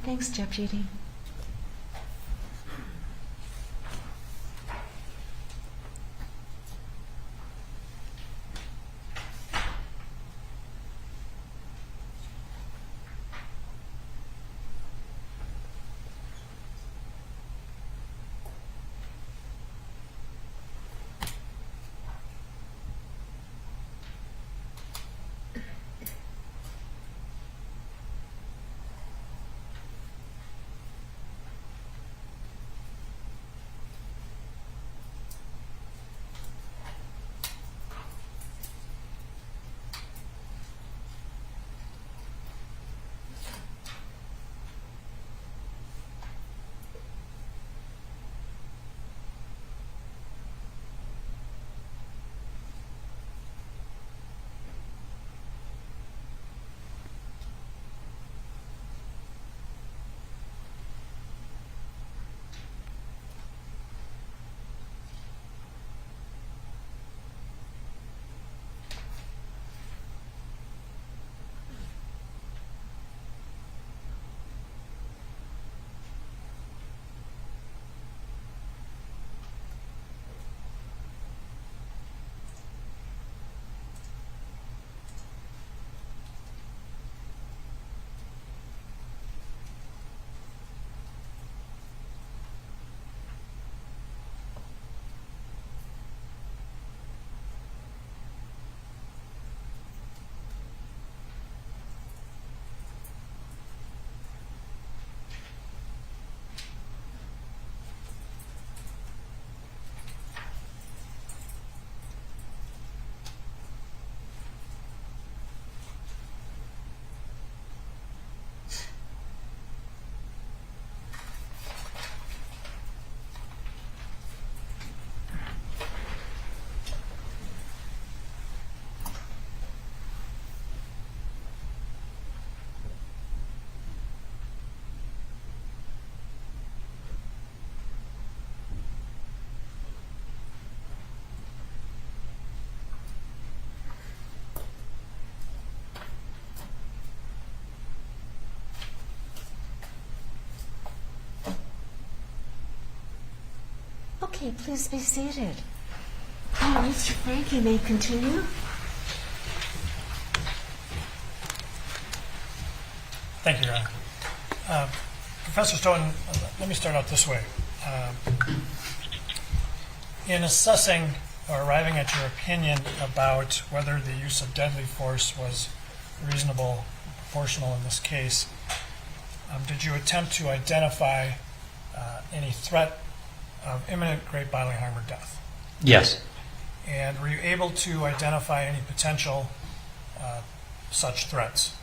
Thanks, Deputy. Okay, please be seated. Mr. Frank, you may continue. Thank you, Your Honor. Professor Stoughton, let me start out this way. In assessing or arriving at your opinion about whether the use of deadly force was reasonable, proportional in this case, did you attempt to identify any threat of imminent great bodily harm or death? Yes. And were you able to identify any potential such threats?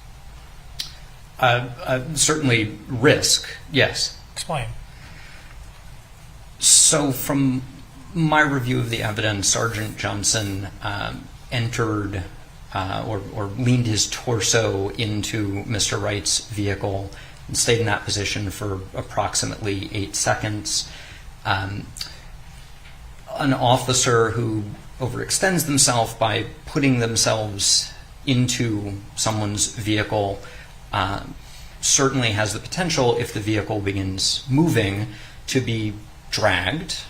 Certainly risk, yes. Explain. So from my review of the evidence, Sergeant Johnson entered or leaned his torso into Mr. Wright's vehicle and stayed in that position for approximately 8 seconds. An officer who overextends themselves by putting themselves into someone's vehicle certainly has the potential, if the vehicle begins moving, to be dragged,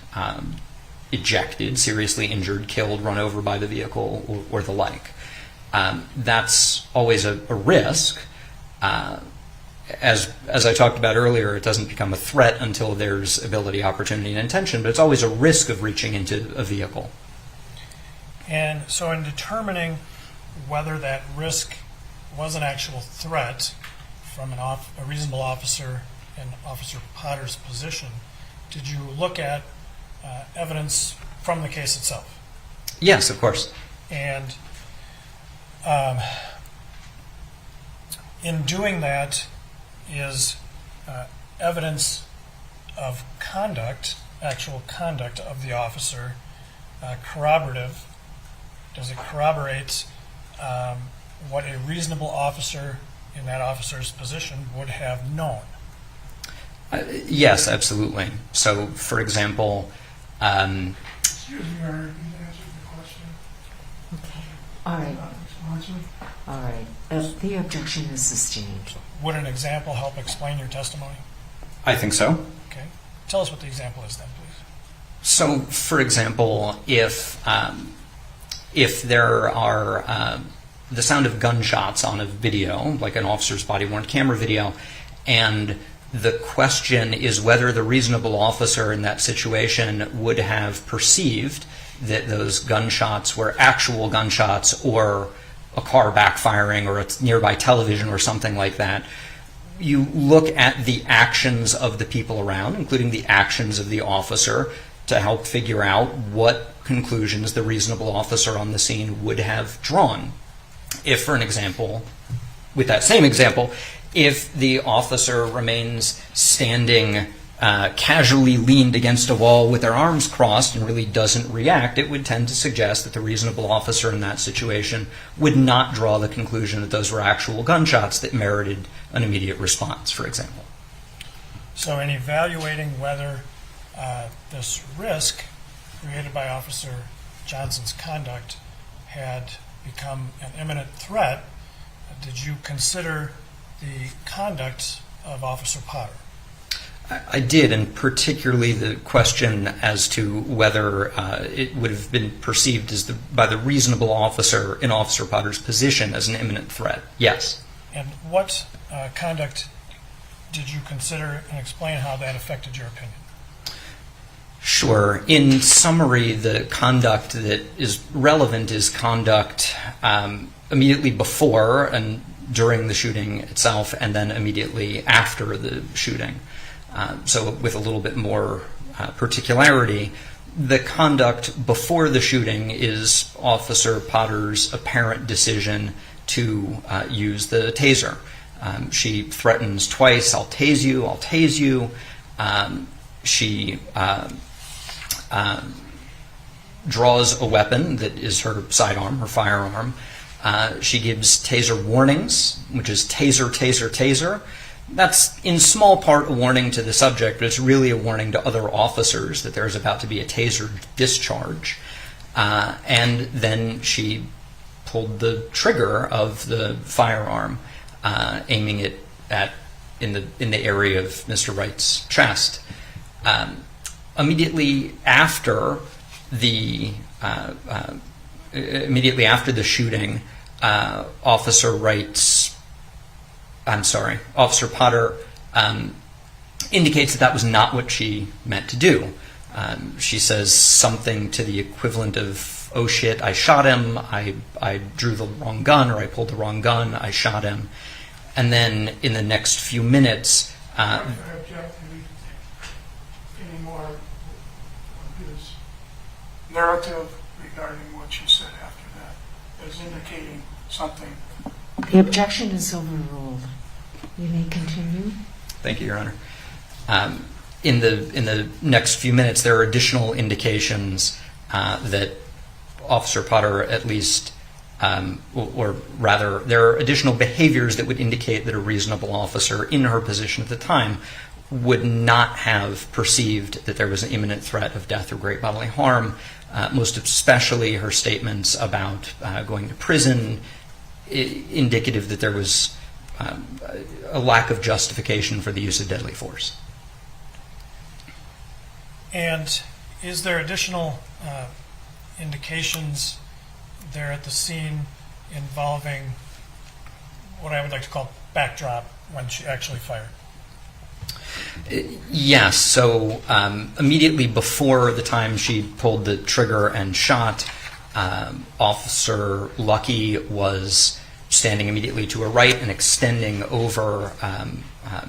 ejected, seriously injured, killed, run over by the vehicle, or the like. That's always a risk. As I talked about earlier, it doesn't become a threat until there's ability, opportunity, and intention, but it's always a risk of reaching into a vehicle. And so in determining whether that risk was an actual threat from a reasonable officer in Officer Potter's position, did you look at evidence from the case itself? Yes, of course. And in doing that, is evidence of conduct, actual conduct of the officer, corroborative? Does it corroborate what a reasonable officer in that officer's position would have known? Yes, absolutely. So, for example, Excuse me, Your Honor, can you answer the question? Okay. All right. answer? All right. The objection is sustained. Would an example help explain your testimony? I think so. Okay. Tell us what the example is then, please. So, for example, if there are the sound of gunshots on a video, like an officer's body-worn camera video, and the question is whether the reasonable officer in that situation would have perceived that those gunshots were actual gunshots or a car backfiring or a nearby television or something like that, you look at the actions of the people around, including the actions of the officer, to help figure out what conclusions the reasonable officer on the scene would have drawn. If, for an example, with that same example, if the officer remains standing casually leaned against a wall with their arms crossed and really doesn't react, it would tend to suggest that the reasonable officer in that situation would not draw the conclusion that those were actual gunshots that merited an immediate response, for example. So in evaluating whether this risk created by Officer Johnson's conduct had become an imminent threat, did you consider the conduct of Officer Potter? I did, and particularly the question as to whether it would have been perceived as by the reasonable officer in Officer Potter's position as an imminent threat. Yes. And what conduct did you consider, and explain how that affected your opinion? Sure. In summary, the conduct that is relevant is conduct immediately before and during the shooting itself, and then immediately after the shooting. So with a little bit more particularity, the conduct before the shooting is Officer Potter's apparent decision to use the taser. She threatens twice, "I'll tase you, I'll tase you." She draws a weapon that is her sidearm, her firearm. She gives taser warnings, which is taser, taser, taser. That's in small part a warning to the subject, but it's really a warning to other officers that there's about to be a taser discharge. And then she pulled the trigger of the firearm, aiming it in the area of Mr. Wright's chest. Immediately after the shooting, Officer Potter indicates that was not what she meant to do. She says something to the equivalent of, "Oh shit, I shot him, I drew the wrong gun, or I pulled the wrong gun, I shot him." And then in the next few minutes... Any more of his narrative regarding what you said after that as indicating something? The objection is overruled. You may continue. Thank you, Your Honor. In the next few minutes, there are additional indications that Officer Potter at least, or rather, there are additional behaviors that would indicate that a reasonable officer in her position at the time would not have perceived that there was an imminent threat of death or great bodily harm, most especially her statements about going to prison, indicative that there was a lack of justification for the use of deadly force. And is there additional indications there at the scene involving what I would like to call backdrop when she actually fired? Yes. So immediately before the time she pulled the trigger and shot, Officer Lucky was standing immediately to her right and extending over,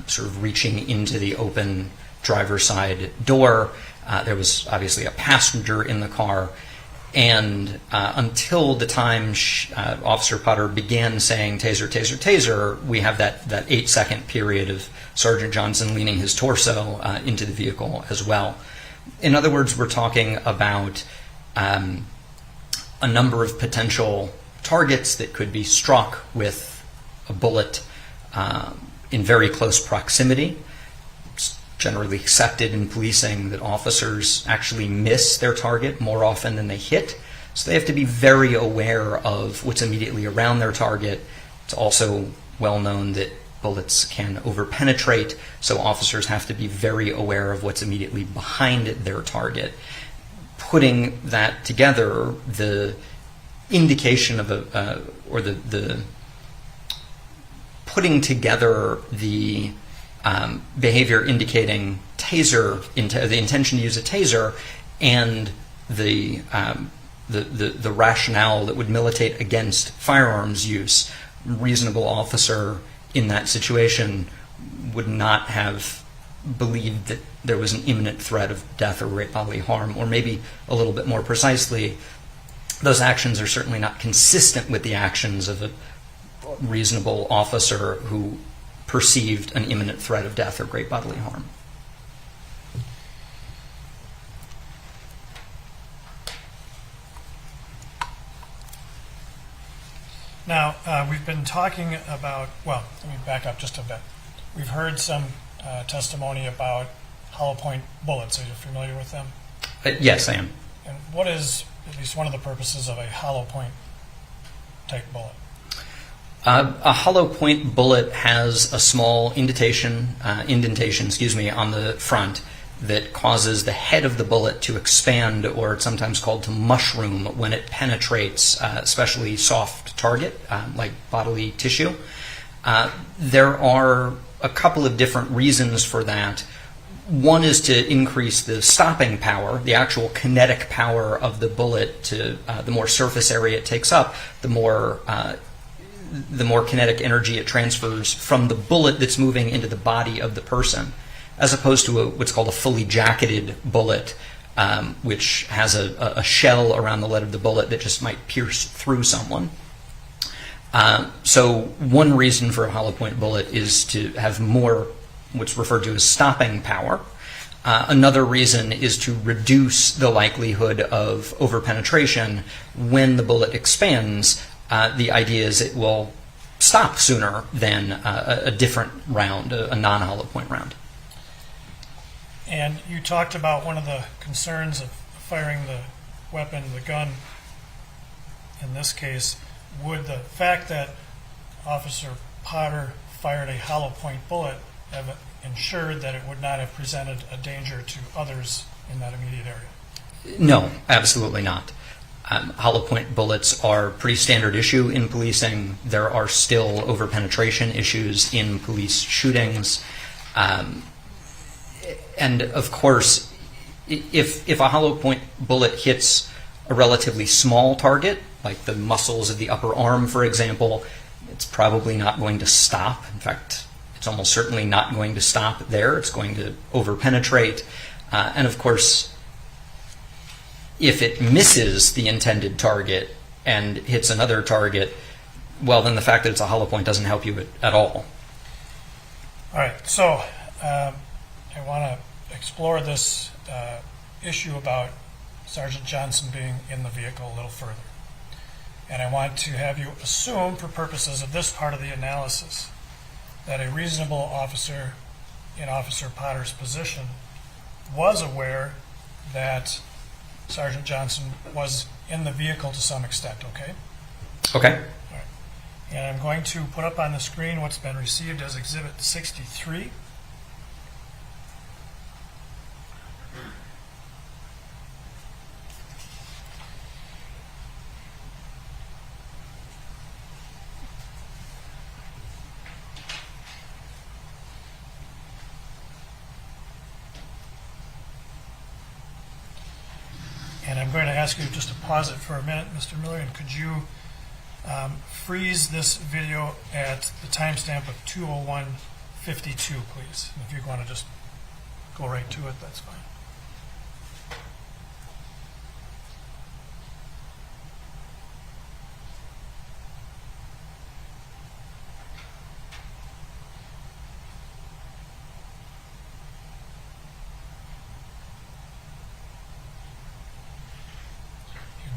sort of reaching into the open driver's side door. There was obviously a passenger in the car. And until the time Officer Potter began saying taser, taser, taser, we have that 8-second period of Sergeant Johnson leaning his torso into the vehicle as well. In other words, we're talking about a number of potential targets that could be struck with a bullet in very close proximity. It's generally accepted in policing that officers actually miss their target more often than they hit. So they have to be very aware of what's immediately around their target. It's also well known that bullets can overpenetrate, so officers have to be very aware of what's immediately behind their target. Putting that together, the indication of putting together the behavior indicating the intention to use a taser, and the rationale that would militate against firearms use, reasonable officer in that situation would not have believed that there was an imminent threat of death or great bodily harm, or maybe a little bit more precisely, those actions are certainly not consistent with the actions of a reasonable officer who perceived an imminent threat of death or great bodily harm. Now, we've been talking about, well, let me back up just a bit. We've heard some testimony about hollow point bullets. Are you familiar with them? Yes, I am. And what is at least one of the purposes of a hollow point type bullet? A hollow point bullet has a small indentation, on the front that causes the head of the bullet to expand, or it's sometimes called to mushroom, when it penetrates especially soft target, like bodily tissue. There are a couple of different reasons for that. One is to increase the stopping power, the actual kinetic power of the bullet. To the more surface area it takes up, the more kinetic energy it transfers from the bullet that's moving into the body of the person, as opposed to what's called a fully jacketed bullet, which has a shell around the lead of the bullet that just might pierce through someone. So one reason for a hollow point bullet is to have more what's referred to as stopping power. Another reason is to reduce the likelihood of overpenetration. When the bullet expands, the idea is it will stop sooner than a different round, a non-hollow point round. And you talked about one of the concerns of firing the weapon, the gun, in this case. Would the fact that Officer Potter fired a hollow point bullet have ensured that it would not have presented a danger to others in that immediate area? No, absolutely not. Hollow point bullets are a pretty standard issue in policing. There are still overpenetration issues in police shootings. And of course, if a hollow point bullet hits a relatively small target, like the muscles of the upper arm, for example, it's probably not going to stop. In fact, it's almost certainly not going to stop there. It's going to overpenetrate. And of course, if it misses the intended target and hits another target, well, then the fact that it's a hollow point doesn't help you at all. All right, so I want to explore this issue about Sergeant Johnson being in the vehicle a little further. And I want to have you assume, for purposes of this part of the analysis, that a reasonable officer in Officer Potter's position was aware that Sergeant Johnson was in the vehicle to some extent, okay? Okay. All right. And I'm going to put up on the screen what's been received as Exhibit 63. And I'm going to ask you just to pause it for a minute, Mr. Miller, and could you freeze this video at the timestamp of 2:01:52, please? And if you want to just go right to it, that's fine.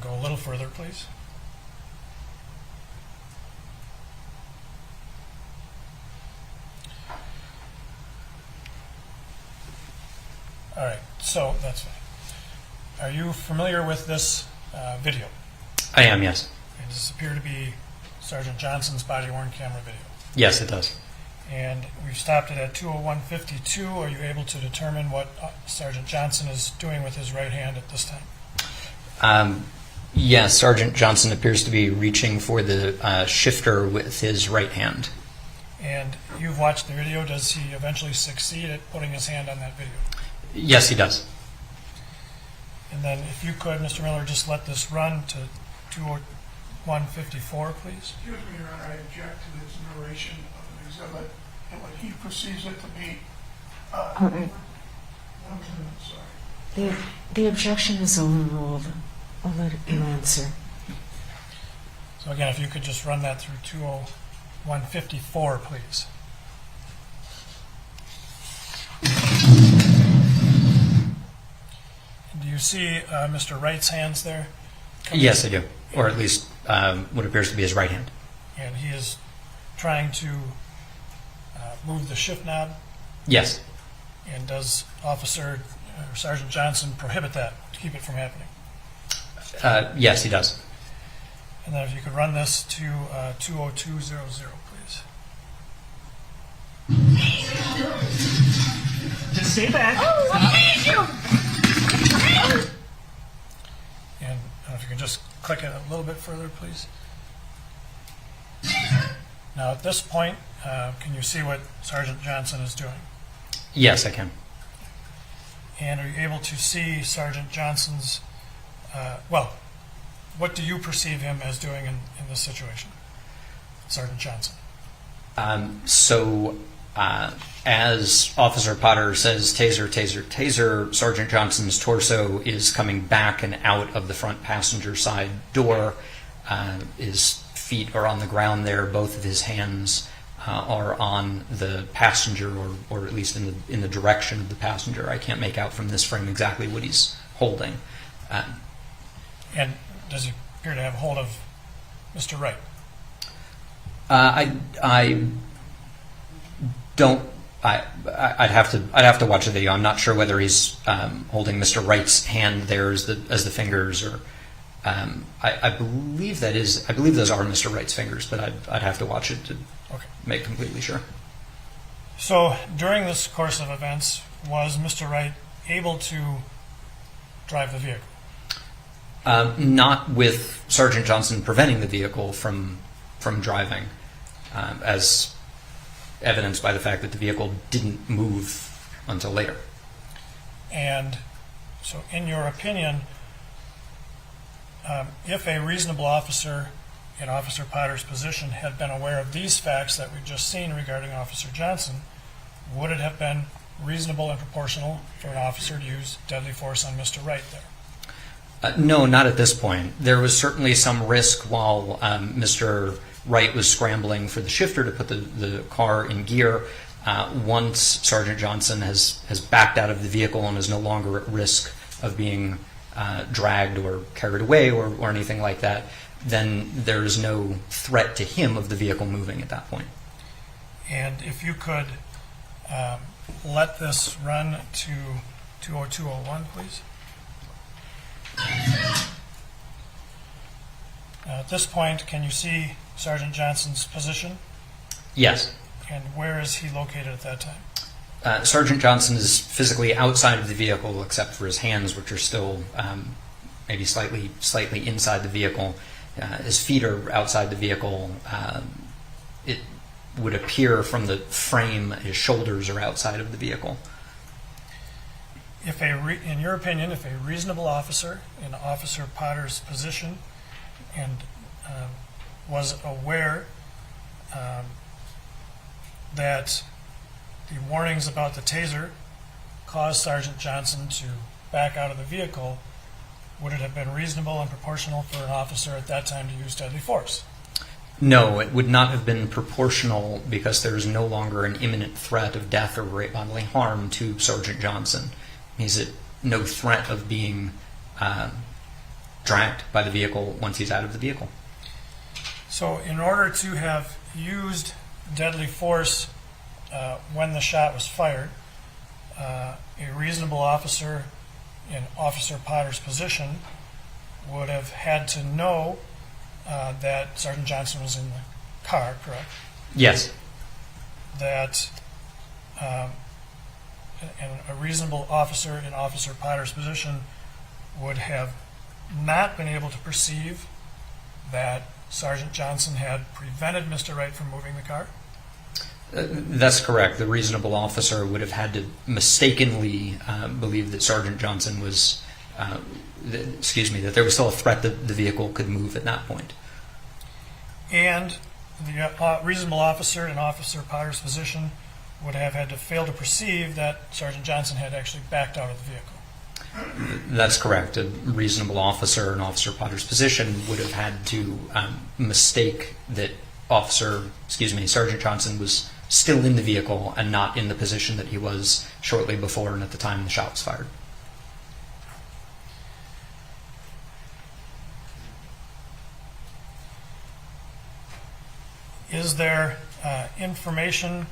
Go a little further, please. All right, so that's fine. Are you familiar with this video? I am, yes. And does this appear to be Sergeant Johnson's body-worn camera video? Yes, it does. And we've stopped it at 2:01:52. Are you able to determine what Sergeant Johnson is doing with his right hand at this time? Yes, Sergeant Johnson appears to be reaching for the shifter with his right hand. And you've watched the video. Does he eventually succeed at putting his hand on that video? Yes, he does. And then if you could, Mr. Miller, just let this run to 2:01:54, please. Excuse me, Your Honor, I object to his narration of an exhibit and what he perceives it to be. All right. 1 minute, sorry. The objection is overruled. I'll let you answer. So again, if you could just run that through 2:01:54, please. Do you see Mr. Wright's hands there? Yes, I do. Or at least what appears to be his right hand. And he is trying to move the shift knob. Yes. And does Officer or Sergeant Johnson prohibit that, to keep it from happening? Yes, he does. And then if you could run this to 2:02:00, please. Just stay back. And if you can just click it a little bit further, please. Now at this point, can you see what Sergeant Johnson is doing? Yes, I can. And are you able to see Sergeant Johnson's, what do you perceive him as doing in this situation, Sergeant Johnson? As Officer Potter says, taser, taser, taser, Sergeant Johnson's torso is coming back and out of the front passenger side door. His feet are on the ground there. Both of his hands are on the passenger, or at least in the direction of the passenger. I can't make out from this frame exactly what he's holding. And does he appear to have hold of Mr. Wright? I don't. I'd have to watch the video. I'm not sure whether he's holding Mr. Wright's hand there as the fingers, or I believe that is. I believe those are Mr. Wright's fingers, but I'd have to watch it to make completely sure. So during this course of events, was Mr. Wright able to drive the vehicle? Not with Sergeant Johnson preventing the vehicle from driving, as evidenced by the fact that the vehicle didn't move until later. And so in your opinion, if a reasonable officer in Officer Potter's position had been aware of these facts that we've just seen regarding Officer Johnson, would it have been reasonable and proportional for an officer to use deadly force on Mr. Wright there? No, not at this point. There was certainly some risk while Mr. Wright was scrambling for the shifter to put the car in gear. Once Sergeant Johnson has backed out of the vehicle and is no longer at risk of being dragged or carried away or anything like that, then there is no threat to him of the vehicle moving at that point. And if you could let this run to 2:02:01, please. Now, at this point, can you see Sergeant Johnson's position? Yes. And where is he located at that time? Sergeant Johnson is physically outside of the vehicle except for his hands, which are still maybe slightly inside the vehicle. His feet are outside the vehicle. It would appear from the frame his shoulders are outside of the vehicle. In your opinion, if a reasonable officer in Officer Potter's position and was aware that the warnings about the taser caused Sergeant Johnson to back out of the vehicle, would it have been reasonable and proportional for an officer at that time to use deadly force? No, it would not have been proportional because there is no longer an imminent threat of death or great bodily harm to Sergeant Johnson. He's at no threat of being dragged by the vehicle once he's out of the vehicle. So in order to have used deadly force when the shot was fired, a reasonable officer in Officer Potter's position would have had to know that Sergeant Johnson was in the car, correct? Yes. That a reasonable officer in Officer Potter's position would have not been able to perceive that Sergeant Johnson had prevented Mr. Wright from moving the car? That's correct. The reasonable officer would have had to mistakenly believe that Sergeant Johnson was, that there was still a threat that the vehicle could move at that point. And the reasonable officer in Officer Potter's position would have had to fail to perceive that Sergeant Johnson had actually backed out of the vehicle. That's correct. A reasonable officer in Officer Potter's position would have had to mistake that Sergeant Johnson was still in the vehicle and not in the position that he was shortly before and at the time the shot was fired. Is there information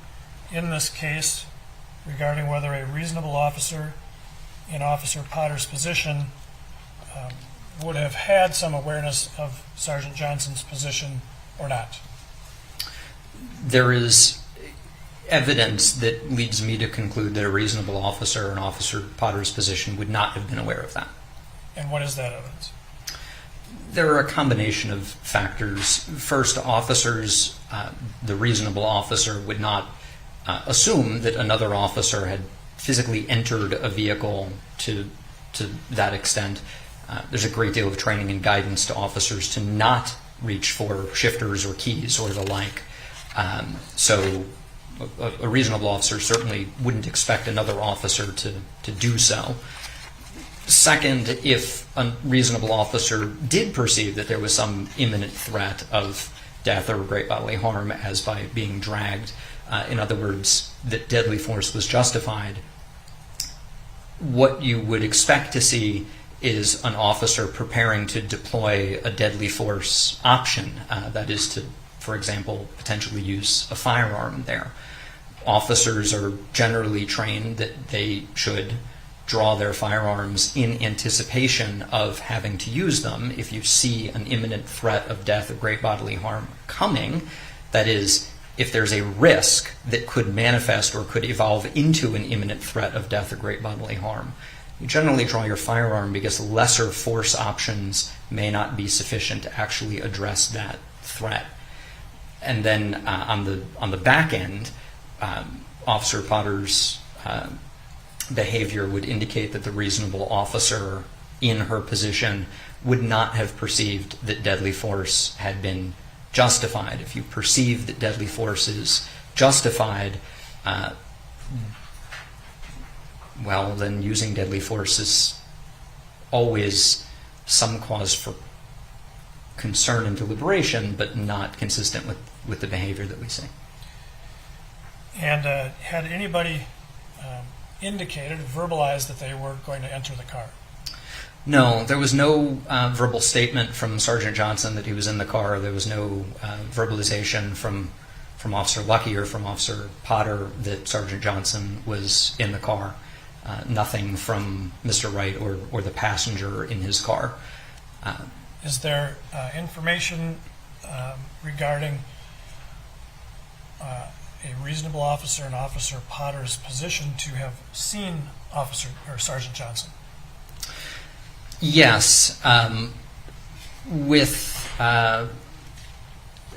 in this case regarding whether a reasonable officer in Officer Potter's position would have had some awareness of Sergeant Johnson's position or not? There is evidence that leads me to conclude that a reasonable officer in Officer Potter's position would not have been aware of that. And what is that evidence? There are a combination of factors. First, officers, the reasonable officer would not assume that another officer had physically entered a vehicle to that extent. There's a great deal of training and guidance to officers to not reach for shifters or keys or the like. So a reasonable officer certainly wouldn't expect another officer to do so. Second, if a reasonable officer did perceive that there was some imminent threat of death or great bodily harm as by being dragged, in other words, that deadly force was justified, what you would expect to see is an officer preparing to deploy a deadly force option, that is to, for example, potentially use a firearm there. Officers are generally trained that they should draw their firearms in anticipation of having to use them if you see an imminent threat of death or great bodily harm coming. That is, if there's a risk that could manifest or could evolve into an imminent threat of death or great bodily harm. You generally draw your firearm because lesser force options may not be sufficient to actually address that threat. And then on the back end, Officer Potter's behavior would indicate that the reasonable officer in her position would not have perceived that deadly force had been justified. If you perceive that deadly force is justified, well, then using deadly force is always some cause for concern and deliberation, but not consistent with the behavior that we see. And had anybody indicated, verbalized that they were going to enter the car? No, there was no verbal statement from Sergeant Johnson that he was in the car. There was no verbalization from Officer Lucky or from Officer Potter that Sergeant Johnson was in the car. Nothing from Mr. Wright or the passenger in his car. Is there information regarding a reasonable officer in Officer Potter's position to have seen Sergeant Johnson? Yes.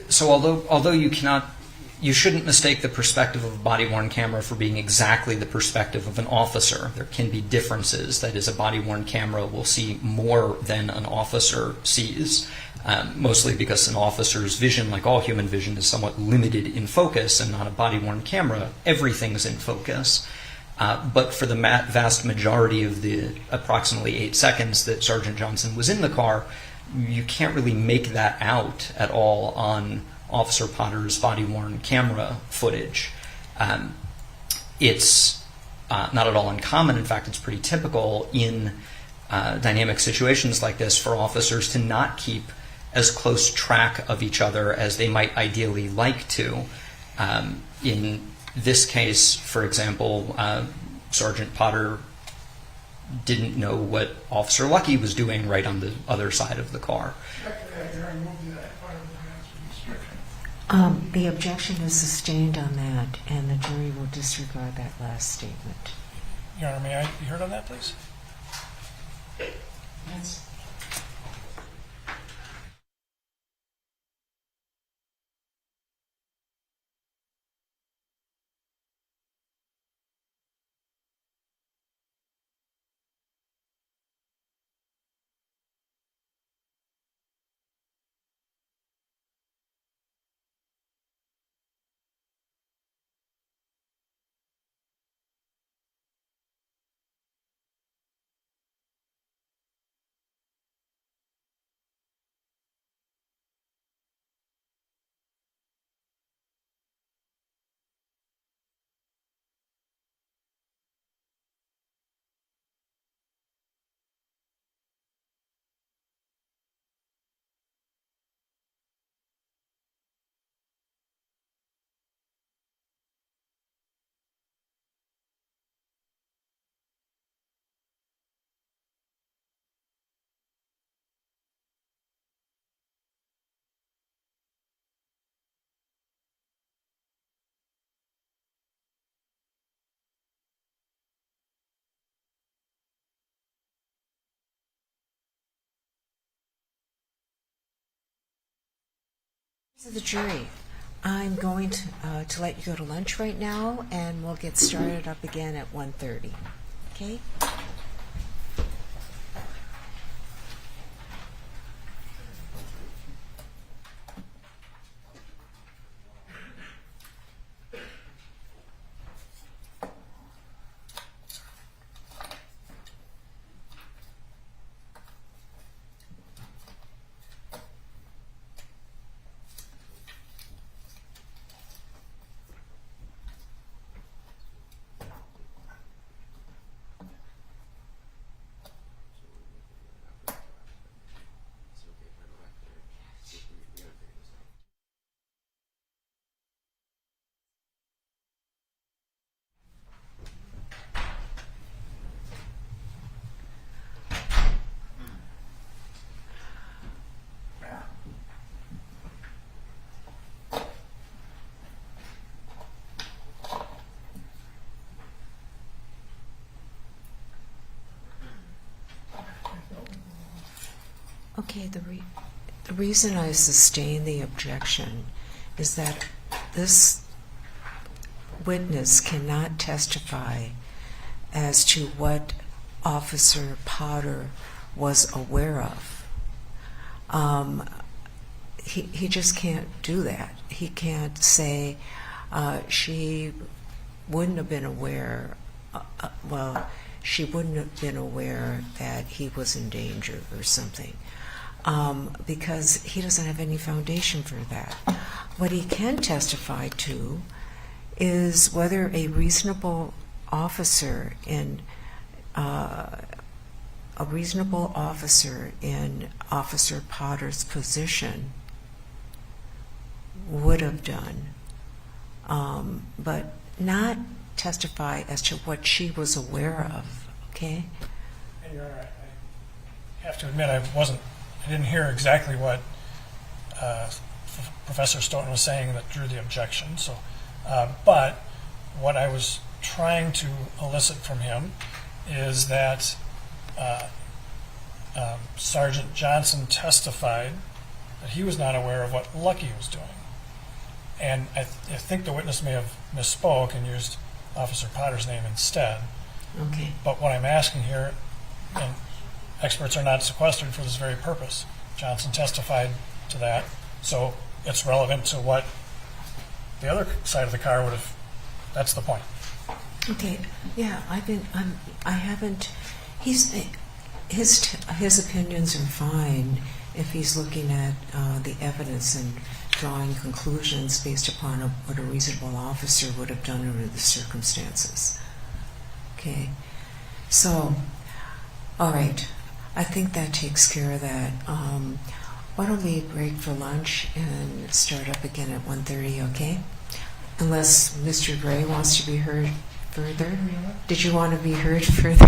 So although you shouldn't mistake the perspective of a body-worn camera for being exactly the perspective of an officer. There can be differences. That is, a body-worn camera will see more than an officer sees, mostly because an officer's vision, like all human vision, is somewhat limited in focus, and on a body-worn camera, everything's in focus. But for the vast majority of the approximately 8 seconds that Sergeant Johnson was in the car, you can't really make that out at all on Officer Potter's body-worn camera footage. It's not at all uncommon. In fact, it's pretty typical in dynamic situations like this for officers to not keep as close track of each other as they might ideally like to. In this case, for example, Sergeant Potter didn't know what Officer Lucky was doing right on the other side of the car. The objection is sustained on that, and the jury will disregard that last statement. Your Honor, may I be heard on that, please? To the jury, I'm going to let you go to lunch right now, and we'll get started up again at 1:30. Okay? Okay, the reason I sustain the objection is that this witness cannot testify as to what Officer Potter was aware of. He just can't do that. He can't say she wouldn't have been aware, she wouldn't have been aware that he was in danger or something, because he doesn't have any foundation for that. What he can testify to is whether a reasonable officer in Officer Potter's position would have done, but not testify as to what she was aware of. Okay? And Your Honor, I have to admit I didn't hear exactly what Professor Stoughton was saying that drew the objection. So, but what I was trying to elicit from him is that Sergeant Johnson testified that he was not aware of what Lucky was doing. And I think the witness may have misspoke and used Officer Potter's name instead. Okay. But what I'm asking here, and experts are not sequestered for this very purpose, Johnson testified to that, so it's relevant to what the other side of the car would have. That's the point. Okay. Yeah, I haven't. His opinions are fine if he's looking at the evidence and drawing conclusions based upon what a reasonable officer would have done under the circumstances. Okay. So, all right. I think that takes care of that. Why don't we break for lunch and start up again at 1:30, okay? Unless Mr. Gray wants to be heard further. Did you want to be heard further?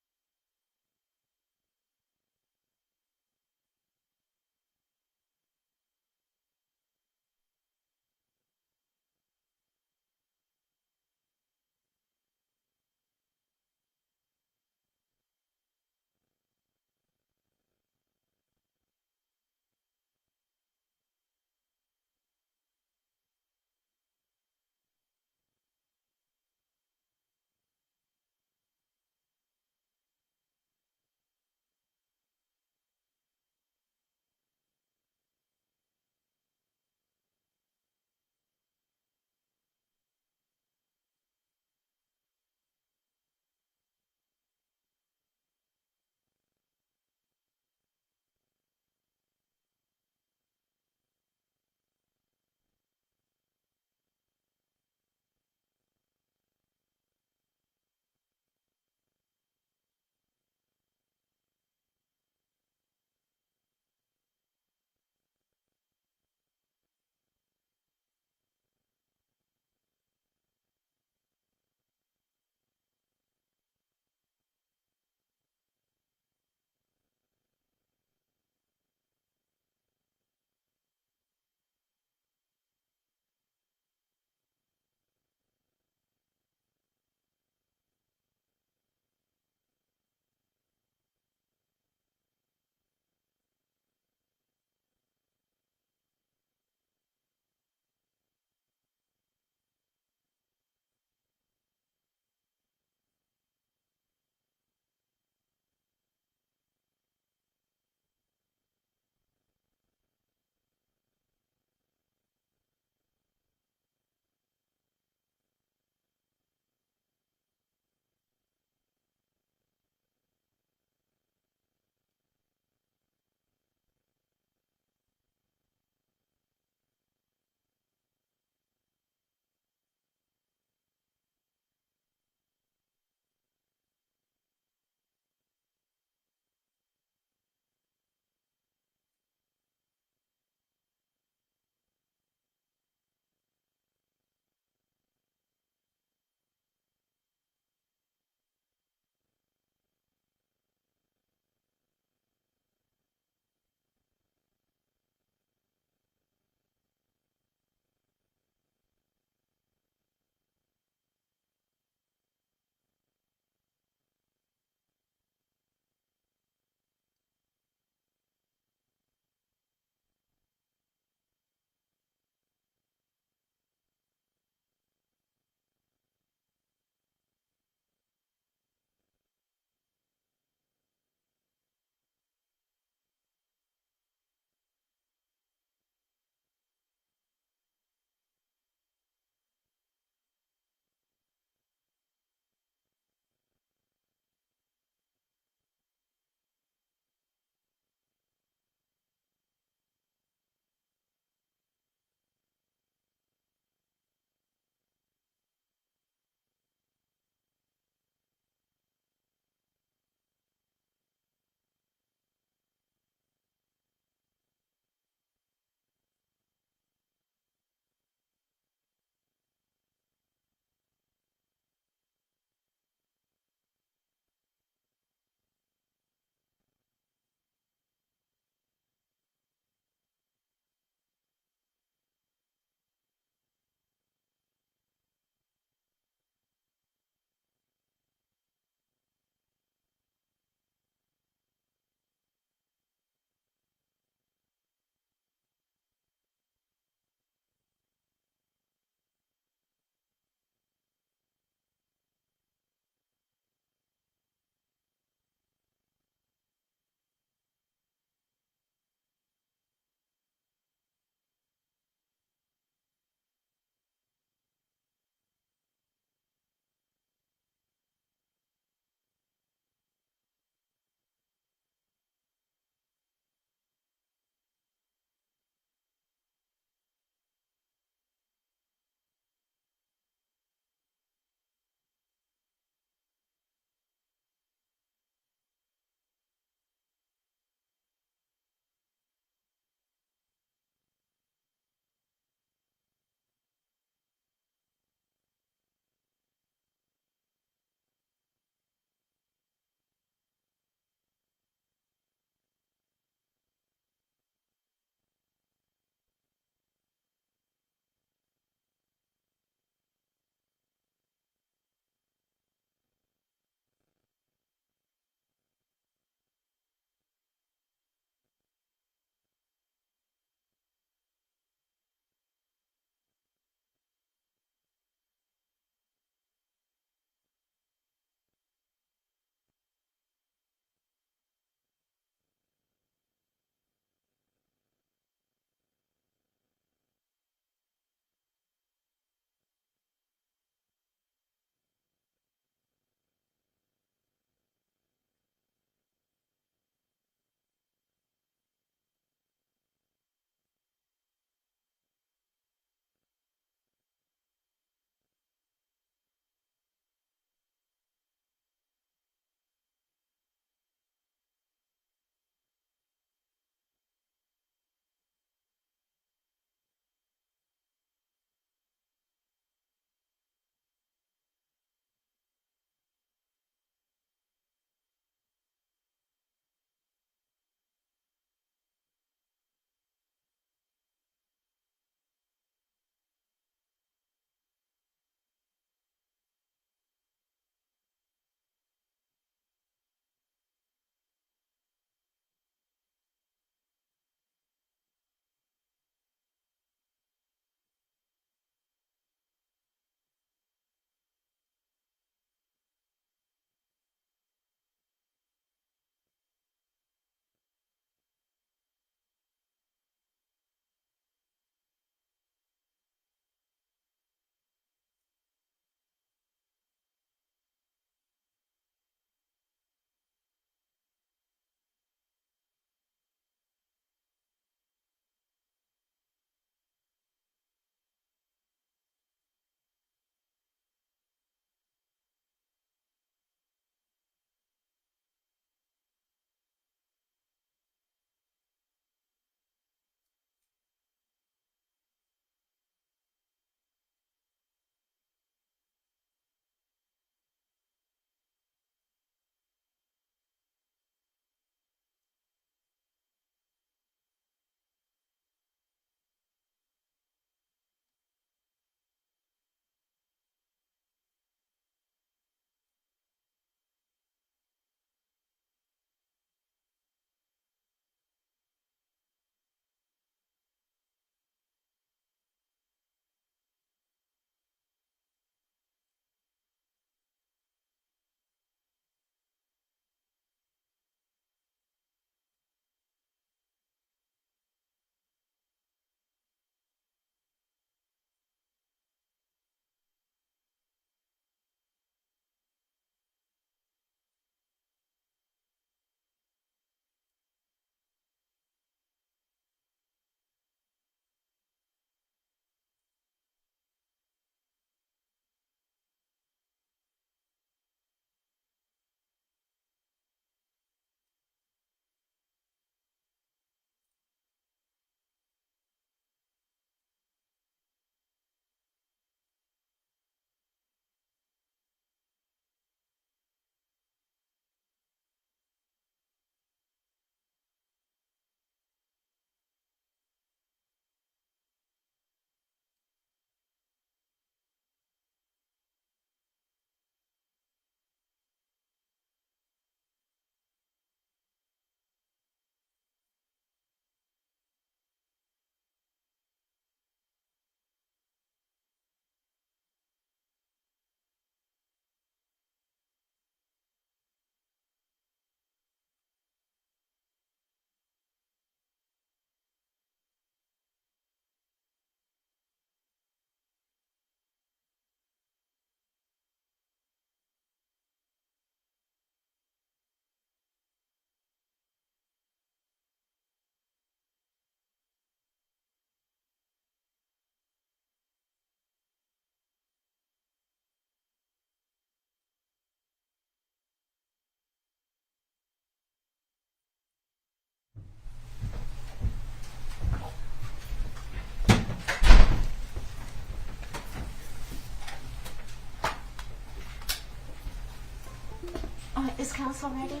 Is counsel ready?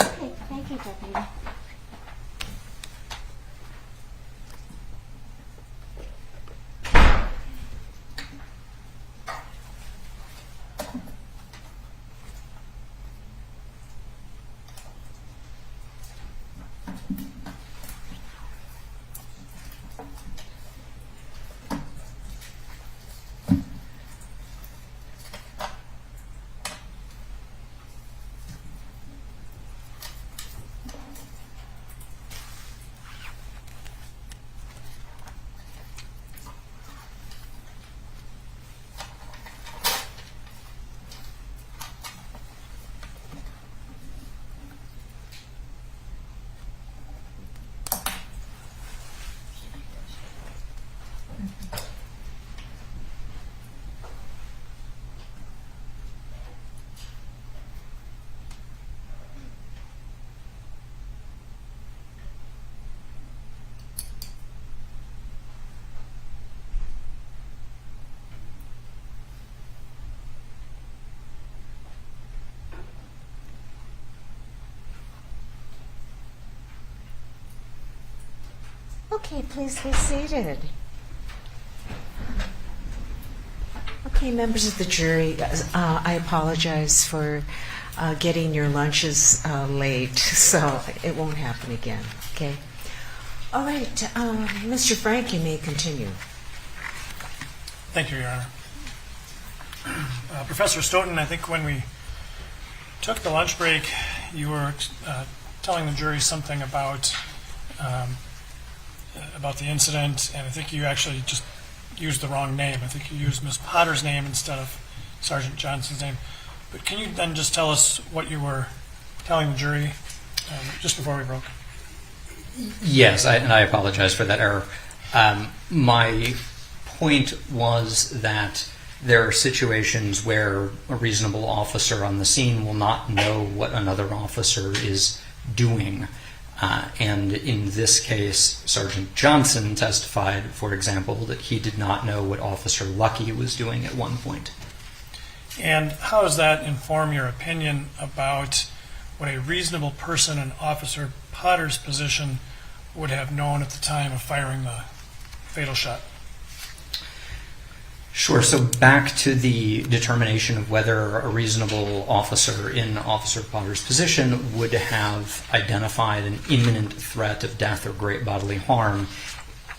Okay, thank you, Deputy. Okay, please be seated. Okay, members of the jury, I apologize for getting your lunches late, so it won't happen again, okay? All right, Mr. Frank, you may continue. Thank you, Your Honor. Professor Stoughton, I think when we took the lunch break, you were telling the jury something about the incident, and I think you actually just used the wrong name. I think you used Ms. Potter's name instead of Sergeant Johnson's name. But can you then just tell us what you were telling the jury just before we broke? Yes, and I apologize for that error. My point was that there are situations where a reasonable officer on the scene will not know what another officer is doing. And in this case, Sergeant Johnson testified, for example, that he did not know what Officer Lucky was doing at one point. And how does that inform your opinion about what a reasonable person in Officer Potter's position would have known at the time of firing the fatal shot? Sure. So back to the determination of whether a reasonable officer in Officer Potter's position would have identified an imminent threat of death or great bodily harm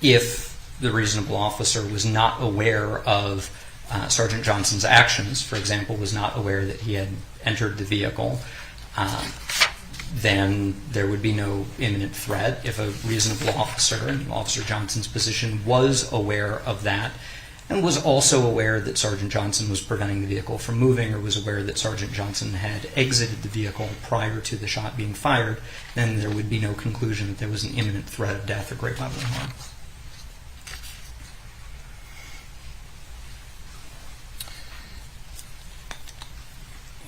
if the reasonable officer was not aware of Sergeant Johnson's actions, for example, was not aware that he had entered the vehicle, then there would be no imminent threat. If a reasonable officer in Officer Johnson's position was aware of that, and was also aware that Sergeant Johnson was preventing the vehicle from moving, or was aware that Sergeant Johnson had exited the vehicle prior to the shot being fired, then there would be no conclusion that there was an imminent threat of death or great bodily harm.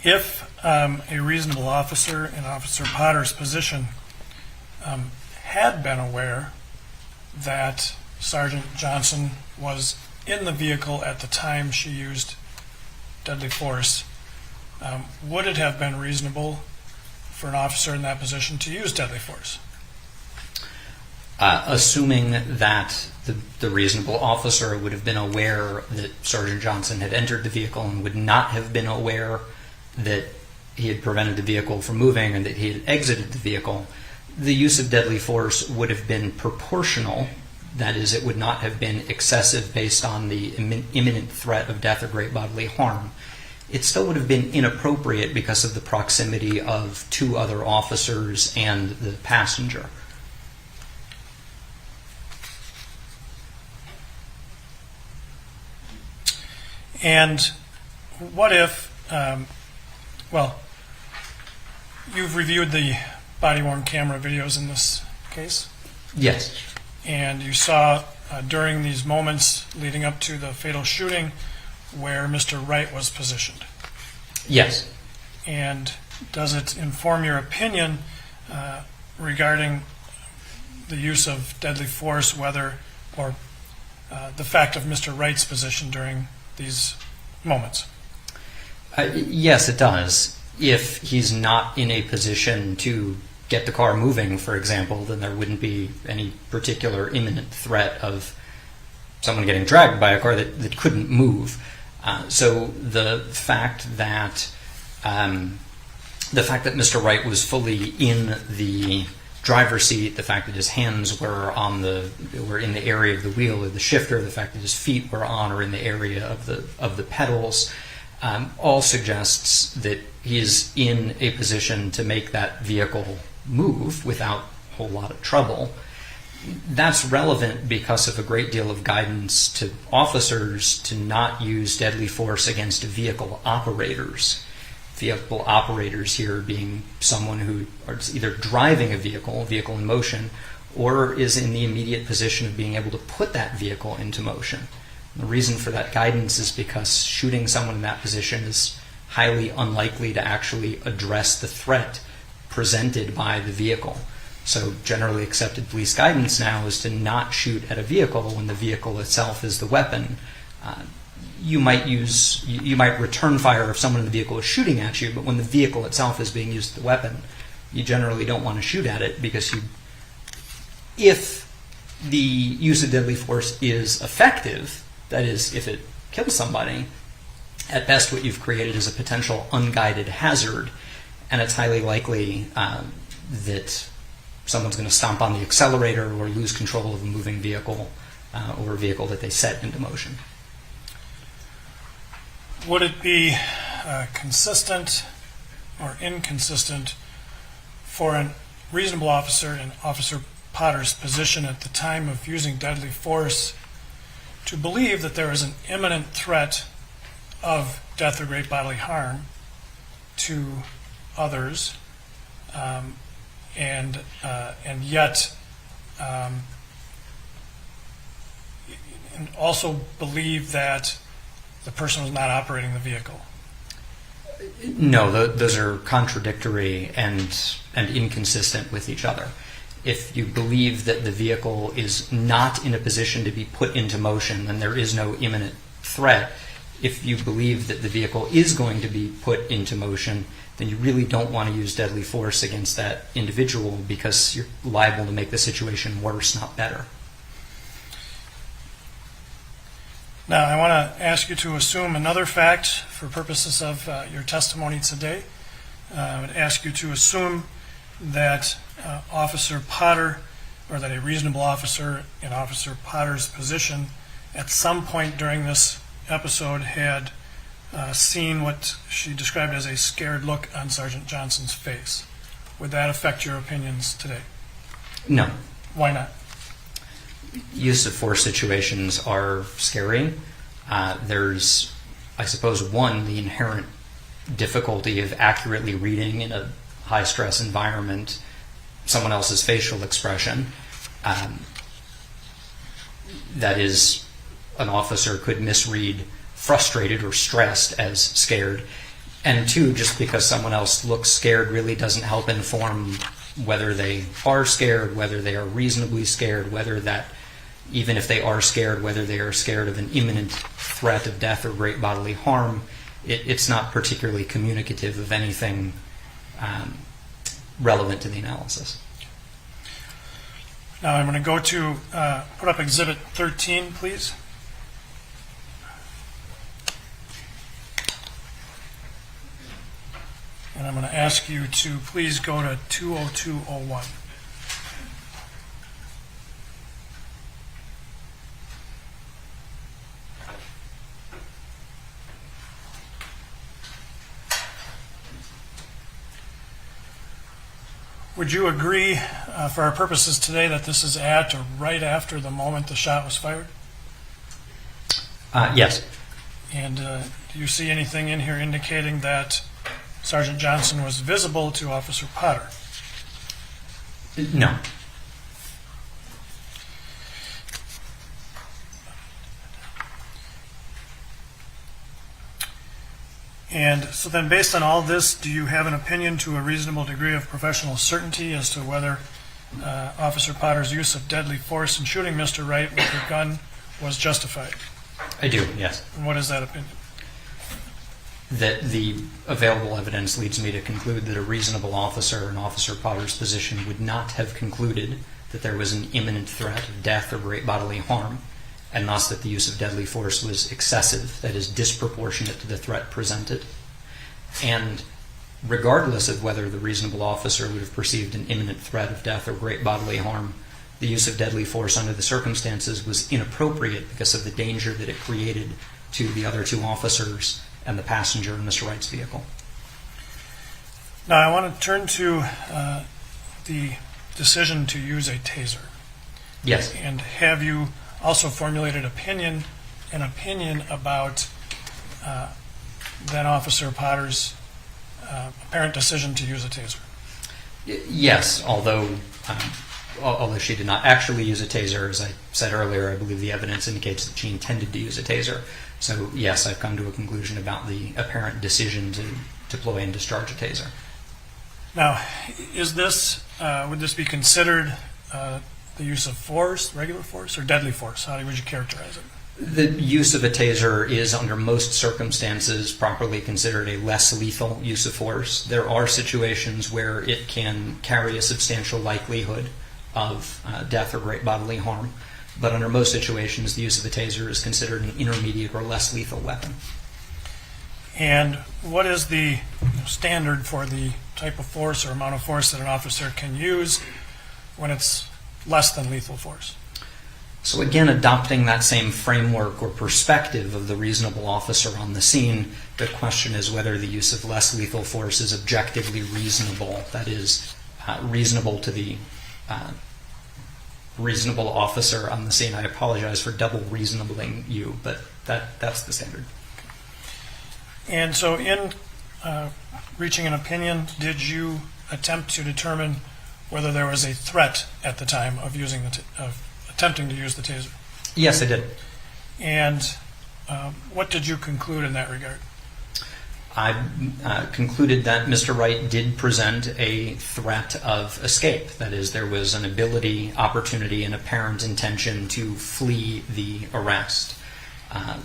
If a reasonable officer in Officer Potter's position had been aware that Sergeant Johnson was in the vehicle at the time she used deadly force, would it have been reasonable for an officer in that position to use deadly force? Assuming that the reasonable officer would have been aware that Sergeant Johnson had entered the vehicle and would not have been aware that he had prevented the vehicle from moving and that he had exited the vehicle, the use of deadly force would have been proportional. That is, it would not have been excessive based on the imminent threat of death or great bodily harm. It still would have been inappropriate because of the proximity of two other officers and the passenger. And what if, you've reviewed the body-worn camera videos in this case? Yes. And you saw during these moments leading up to the fatal shooting where Mr. Wright was positioned. Yes. And does it inform your opinion regarding the use of deadly force, whether or the fact of Mr. Wright's position during these moments? Yes, it does. If he's not in a position to get the car moving, for example, then there wouldn't be any particular imminent threat of someone getting dragged by a car that couldn't move. So the fact that Mr. Wright was fully in the driver's seat, the fact that his hands were in the area of the wheel or the shifter, the fact that his feet were on or in the area of the pedals, all suggests that he is in a position to make that vehicle move without a whole lot of trouble. That's relevant because of a great deal of guidance to officers to not use deadly force against vehicle operators. Vehicle operators here being someone who is either driving a vehicle in motion, or is in the immediate position of being able to put that vehicle into motion. The reason for that guidance is because shooting someone in that position is highly unlikely to actually address the threat presented by the vehicle. So generally accepted police guidance now is to not shoot at a vehicle when the vehicle itself is the weapon. You might return fire if someone in the vehicle is shooting at you, but when the vehicle itself is being used as the weapon, you generally don't want to shoot at it, because if the use of deadly force is effective, that is, if it kills somebody, at best what you've created is a potential unguided hazard, and it's highly likely that someone's going to stomp on the accelerator or lose control of a moving vehicle or a vehicle that they set into motion. Would it be consistent or inconsistent for a reasonable officer in Officer Potter's position at the time of using deadly force to believe that there is an imminent threat of death or great bodily harm to others, and yet and also believe that the person was not operating the vehicle? No, those are contradictory and inconsistent with each other. If you believe that the vehicle is not in a position to be put into motion, then there is no imminent threat. If you believe that the vehicle is going to be put into motion, then you really don't want to use deadly force against that individual, because you're liable to make the situation worse, not better. Now, I want to ask you to assume another fact for purposes of your testimony today. I would ask you to assume that Officer Potter, or that a reasonable officer in Officer Potter's position at some point during this episode had seen what she described as a scared look on Sergeant Johnson's face. Would that affect your opinions today? No. Why not? Use of force situations are scary. There's, I suppose, the inherent difficulty of accurately reading in a high-stress environment someone else's facial expression. That is, an officer could misread frustrated or stressed as scared. And two, just because someone else looks scared really doesn't help inform whether they are scared, whether they are reasonably scared, whether that, even if they are scared, whether they are scared of an imminent threat of death or great bodily harm. It's not particularly communicative of anything relevant to the analysis. Now I'm going to go to put up Exhibit 13, please. And I'm going to ask you to please go to 20201. Would you agree, for our purposes today, that this is at or right after the moment the shot was fired? Yes. And do you see anything in here indicating that Sergeant Johnson was visible to Officer Potter? No. And so then, based on all this, do you have an opinion to a reasonable degree of professional certainty as to whether Officer Potter's use of deadly force in shooting Mr. Wright with a gun was justified? I do, yes. And what is that opinion? that the available evidence leads me to conclude that a reasonable officer in Officer Potter's position would not have concluded that there was an imminent threat of death or great bodily harm, and thus that the use of deadly force was excessive, that is, disproportionate to the threat presented. And regardless of whether the reasonable officer would have perceived an imminent threat of death or great bodily harm, the use of deadly force under the circumstances was inappropriate because of the danger that it created to the other two officers and the passenger in Mr. Wright's vehicle. Now, I want to turn to the decision to use a taser. Yes. And have you also formulated an opinion about then Officer Potter's apparent decision to use a taser? Yes, although she did not actually use a taser, as I said earlier, I believe the evidence indicates that she intended to use a taser. So yes, I've come to a conclusion about the apparent decision to deploy and discharge a taser. Now, would this be considered the use of force, regular force, or deadly force? How would you characterize it? The use of a taser is, under most circumstances, properly considered a less lethal use of force. There are situations where it can carry a substantial likelihood of death or great bodily harm, but under most situations, the use of a taser is considered an intermediate or less lethal weapon. And what is the standard for the type of force or amount of force that an officer can use when it's less than lethal force? So again, adopting that same framework or perspective of the reasonable officer on the scene, the question is whether the use of less lethal force is objectively reasonable. That is, reasonable to the reasonable officer on the scene. I apologize for double reasonabling you, but that's the standard. And so in reaching an opinion, did you attempt to determine whether there was a threat at the time of attempting to use the taser? Yes, I did. And what did you conclude in that regard? I concluded that Mr. Wright did present a threat of escape. That is, there was an ability, opportunity, and apparent intention to flee the arrest.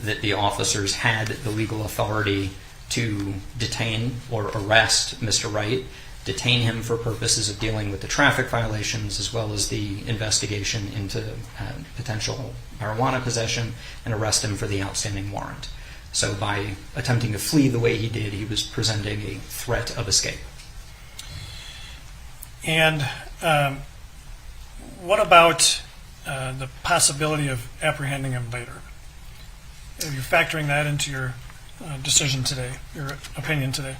That the officers had the legal authority to detain or arrest Mr. Wright, detain him for purposes of dealing with the traffic violations as well as the investigation into potential marijuana possession, and arrest him for the outstanding warrant. So by attempting to flee the way he did, he was presenting a threat of escape. And what about the possibility of apprehending him later? Are you factoring that into your decision today, your opinion today?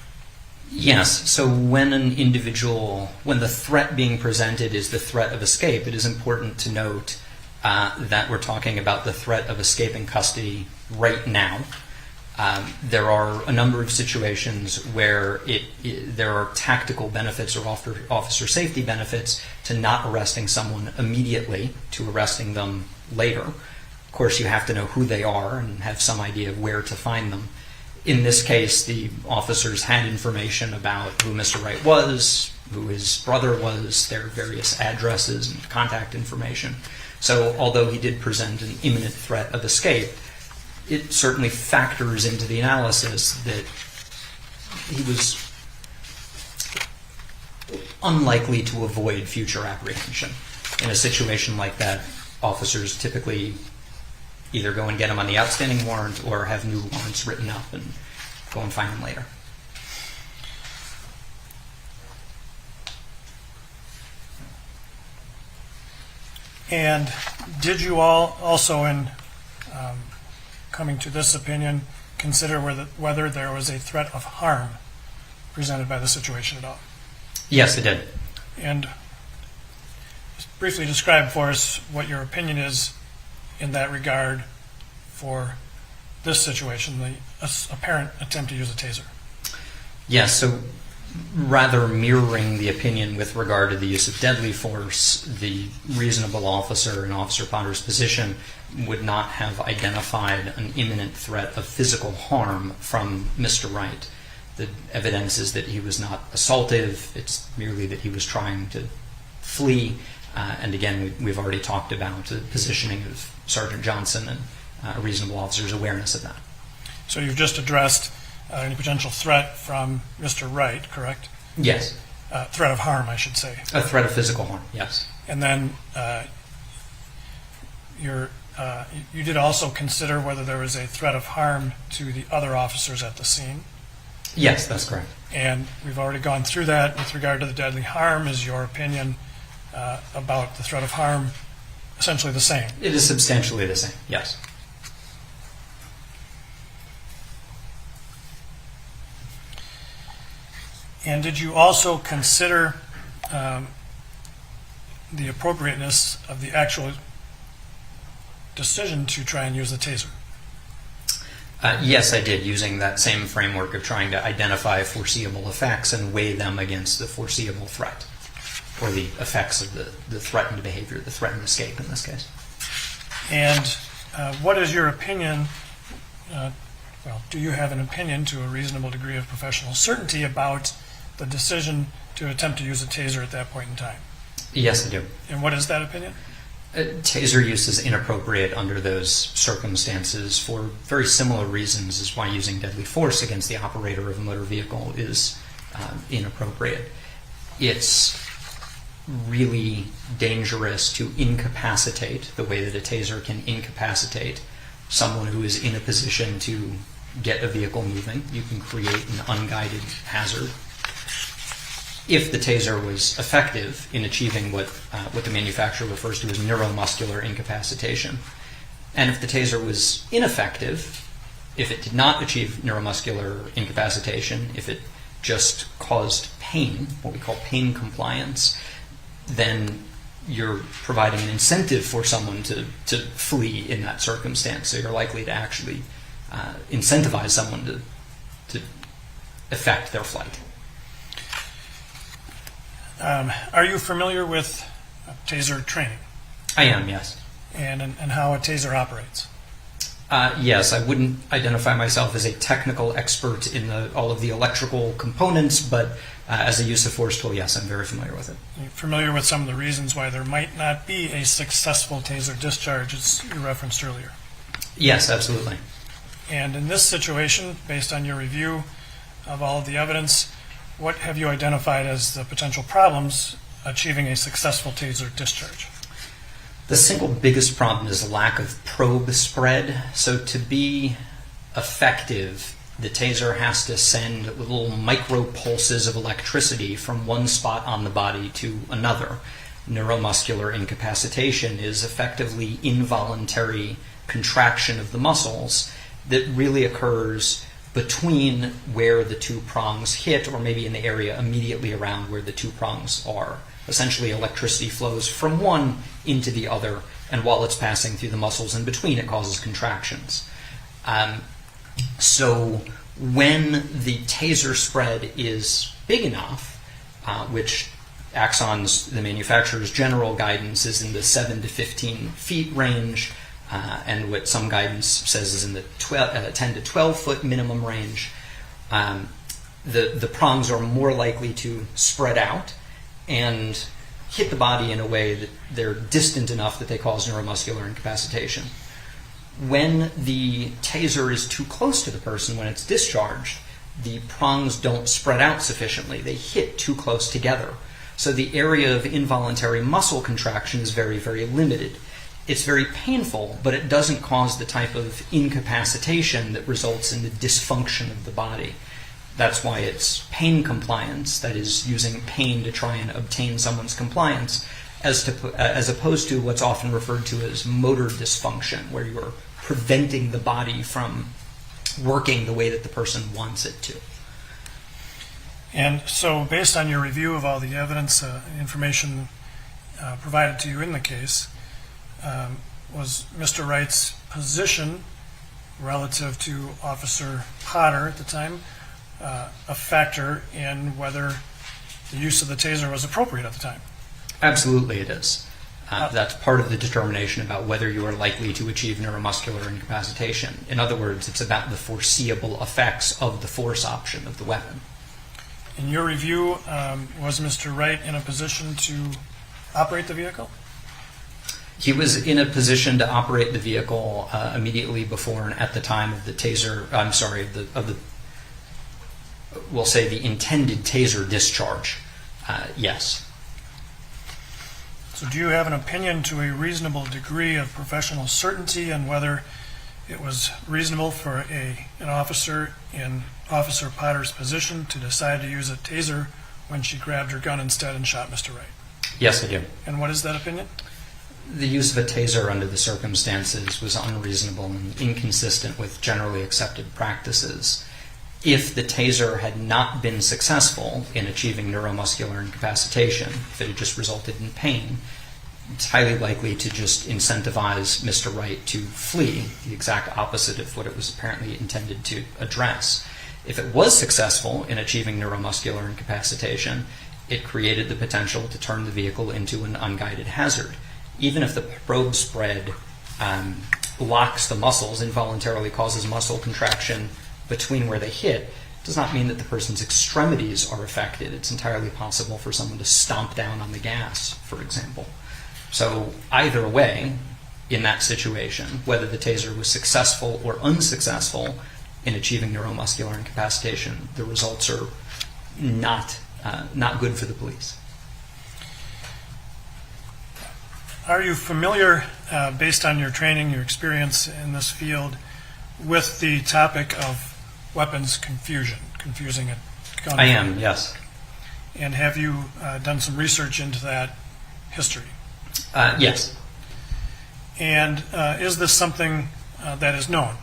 Yes. So when the threat being presented is the threat of escape, it is important to note that we're talking about the threat of escaping custody right now. There are a number of situations where there are tactical benefits or officer safety benefits to not arresting someone immediately, to arresting them later. Of course, you have to know who they are and have some idea of where to find them. In this case, the officers had information about who Mr. Wright was, who his brother was, their various addresses and contact information. So although he did present an imminent threat of escape, it certainly factors into the analysis that he was unlikely to avoid future apprehension. In a situation like that, officers typically either go and get him on the outstanding warrant or have new warrants written up and go and find him later. And did you all also, in coming to this opinion, consider whether there was a threat of harm presented by the situation at all? Yes, I did. And just briefly describe for us what your opinion is in that regard for this situation, the apparent attempt to use a taser. Yes, so rather mirroring the opinion with regard to the use of deadly force, the reasonable officer in Officer Potter's position would not have identified an imminent threat of physical harm from Mr. Wright. The evidence is that he was not assaultive, it's merely that he was trying to flee. And again, we've already talked about the positioning of Sergeant Johnson and a reasonable officer's awareness of that. So you've just addressed any potential threat from Mr. Wright, correct? Yes. Threat of harm, I should say. A threat of physical harm, yes. And then you did also consider whether there was a threat of harm to the other officers at the scene. Yes, that's correct. And we've already gone through that. With regard to the deadly harm, is your opinion about the threat of harm essentially the same? It is substantially the same, yes. And did you also consider the appropriateness of the actual decision to try and use the taser? Yes, I did, using that same framework of trying to identify foreseeable effects and weigh them against the foreseeable threat, or the effects of the threatened behavior, the threatened escape in this case. And what is your opinion, do you have an opinion to a reasonable degree of professional certainty about the decision to attempt to use a taser at that point in time? Yes, I do. And what is that opinion? Taser use is inappropriate under those circumstances for very similar reasons as why using deadly force against the operator of a motor vehicle is inappropriate. It's really dangerous to incapacitate the way that a taser can incapacitate someone who is in a position to get a vehicle moving. You can create an unguided hazard. If the taser was effective in achieving what the manufacturer refers to as neuromuscular incapacitation, and if the taser was ineffective, if it did not achieve neuromuscular incapacitation, if it just caused pain, what we call pain compliance, then you're providing an incentive for someone to flee in that circumstance. So you're likely to actually incentivize someone to effect their flight. Are you familiar with taser training? I am, yes. And how a taser operates? Yes, I wouldn't identify myself as a technical expert in all of the electrical components, but as a use of force tool, yes, I'm very familiar with it. Are you familiar with some of the reasons why there might not be a successful taser discharge, as you referenced earlier? Yes, absolutely. And in this situation, based on your review of all of the evidence, what have you identified as the potential problems achieving a successful taser discharge? The single biggest problem is a lack of probe spread. So to be effective, the taser has to send little micro pulses of electricity from one spot on the body to another. Neuromuscular incapacitation is effectively involuntary contraction of the muscles that really occurs between where the two prongs hit, or maybe in the area immediately around where the two prongs are. Essentially, electricity flows from one into the other, and while it's passing through the muscles in between, it causes contractions. So when the taser spread is big enough, which Axon's, the manufacturer's general guidance is in the 7 to 15 feet range, and what some guidance says is in the 10 to 12 foot minimum range, the prongs are more likely to spread out and hit the body in a way that they're distant enough that they cause neuromuscular incapacitation. When the taser is too close to the person when it's discharged, the prongs don't spread out sufficiently. They hit too close together. So the area of involuntary muscle contraction is very, very limited. It's very painful, but it doesn't cause the type of incapacitation that results in the dysfunction of the body. That's why it's pain compliance, that is, using pain to try and obtain someone's compliance, as opposed to what's often referred to as motor dysfunction, where you're preventing the body from working the way that the person wants it to. And so, based on your review of all the evidence, information provided to you in the case, was Mr. Wright's position relative to Officer Potter at the time a factor in whether the use of the taser was appropriate at the time? Absolutely it is. That's part of the determination about whether you are likely to achieve neuromuscular incapacitation. In other words, it's about the foreseeable effects of the force option of the weapon. In your review, was Mr. Wright in a position to operate the vehicle? He was in a position to operate the vehicle immediately before and at the time of the taser. I'm sorry, of the we'll say the intended taser discharge, yes. So do you have an opinion to a reasonable degree of professional certainty on whether it was reasonable for an officer in Officer Potter's position to decide to use a taser when she grabbed her gun instead and shot Mr. Wright? Yes, I do. And what is that opinion? The use of a taser under the circumstances was unreasonable and inconsistent with generally accepted practices. If the taser had not been successful in achieving neuromuscular incapacitation, if it had just resulted in pain, it's highly likely to just incentivize Mr. Wright to flee, the exact opposite of what it was apparently intended to address. If it was successful in achieving neuromuscular incapacitation, it created the potential to turn the vehicle into an unguided hazard. Even if the probe spread locks the muscles, involuntarily causes muscle contraction between where they hit, does not mean that the person's extremities are affected. It's entirely possible for someone to stomp down on the gas, for example. So either way, in that situation, whether the taser was successful or unsuccessful in achieving neuromuscular incapacitation, the results are not good for the police. Are you familiar, based on your training, your experience in this field, with the topic of weapons confusion, confusing a gun? I am, yes. And have you done some research into that history? Yes. And is this something that is known?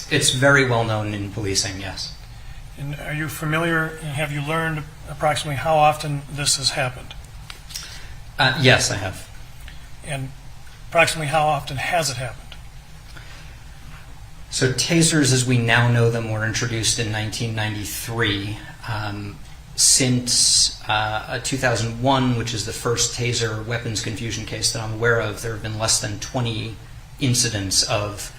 It's very well known in policing, yes. And are you familiar, have you learned approximately how often this has happened? Yes, I have. And approximately how often has it happened? So tasers, as we now know them, were introduced in 1993. Since 2001, which is the first taser weapons confusion case that I'm aware of, there have been less than 20 incidents of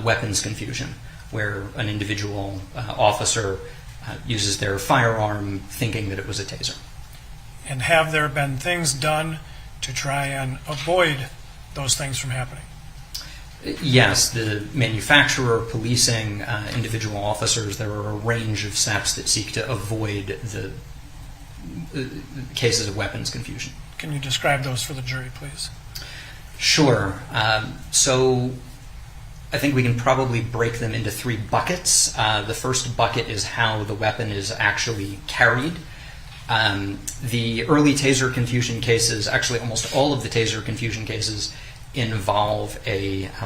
weapons confusion, where an individual officer uses their firearm thinking that it was a taser. And have there been things done to try and avoid those things from happening? Yes, the manufacturer, policing, individual officers, there are a range of steps that seek to avoid the cases of weapons confusion. Can you describe those for the jury, please? Sure. So I think we can probably break them into three buckets. The first bucket is how the weapon is actually carried. The early taser confusion cases, actually almost all of the taser confusion cases, involve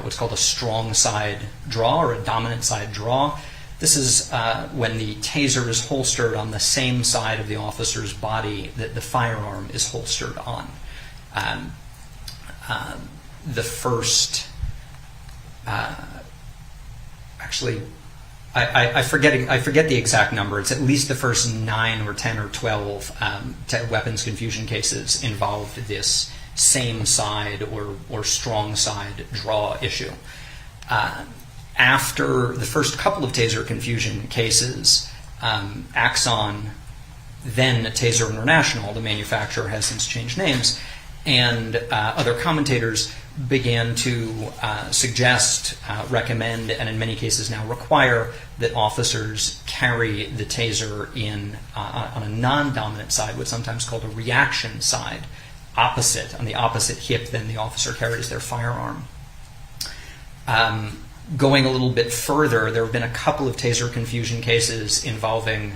what's called a strong side draw or a dominant side draw. This is when the taser is holstered on the same side of the officer's body that the firearm is holstered on. The first, actually, I forget the exact number. It's at least the first 9 or 10 or 12 weapons confusion cases involved this same side or strong side draw issue. After the first couple of taser confusion cases, Axon, then Taser International, the manufacturer has since changed names, and other commentators began to suggest, recommend, and in many cases now require that officers carry the taser on a non-dominant side, what's sometimes called a reaction side, on the opposite hip than the officer carries their firearm. Going a little bit further, there have been a couple of taser confusion cases involving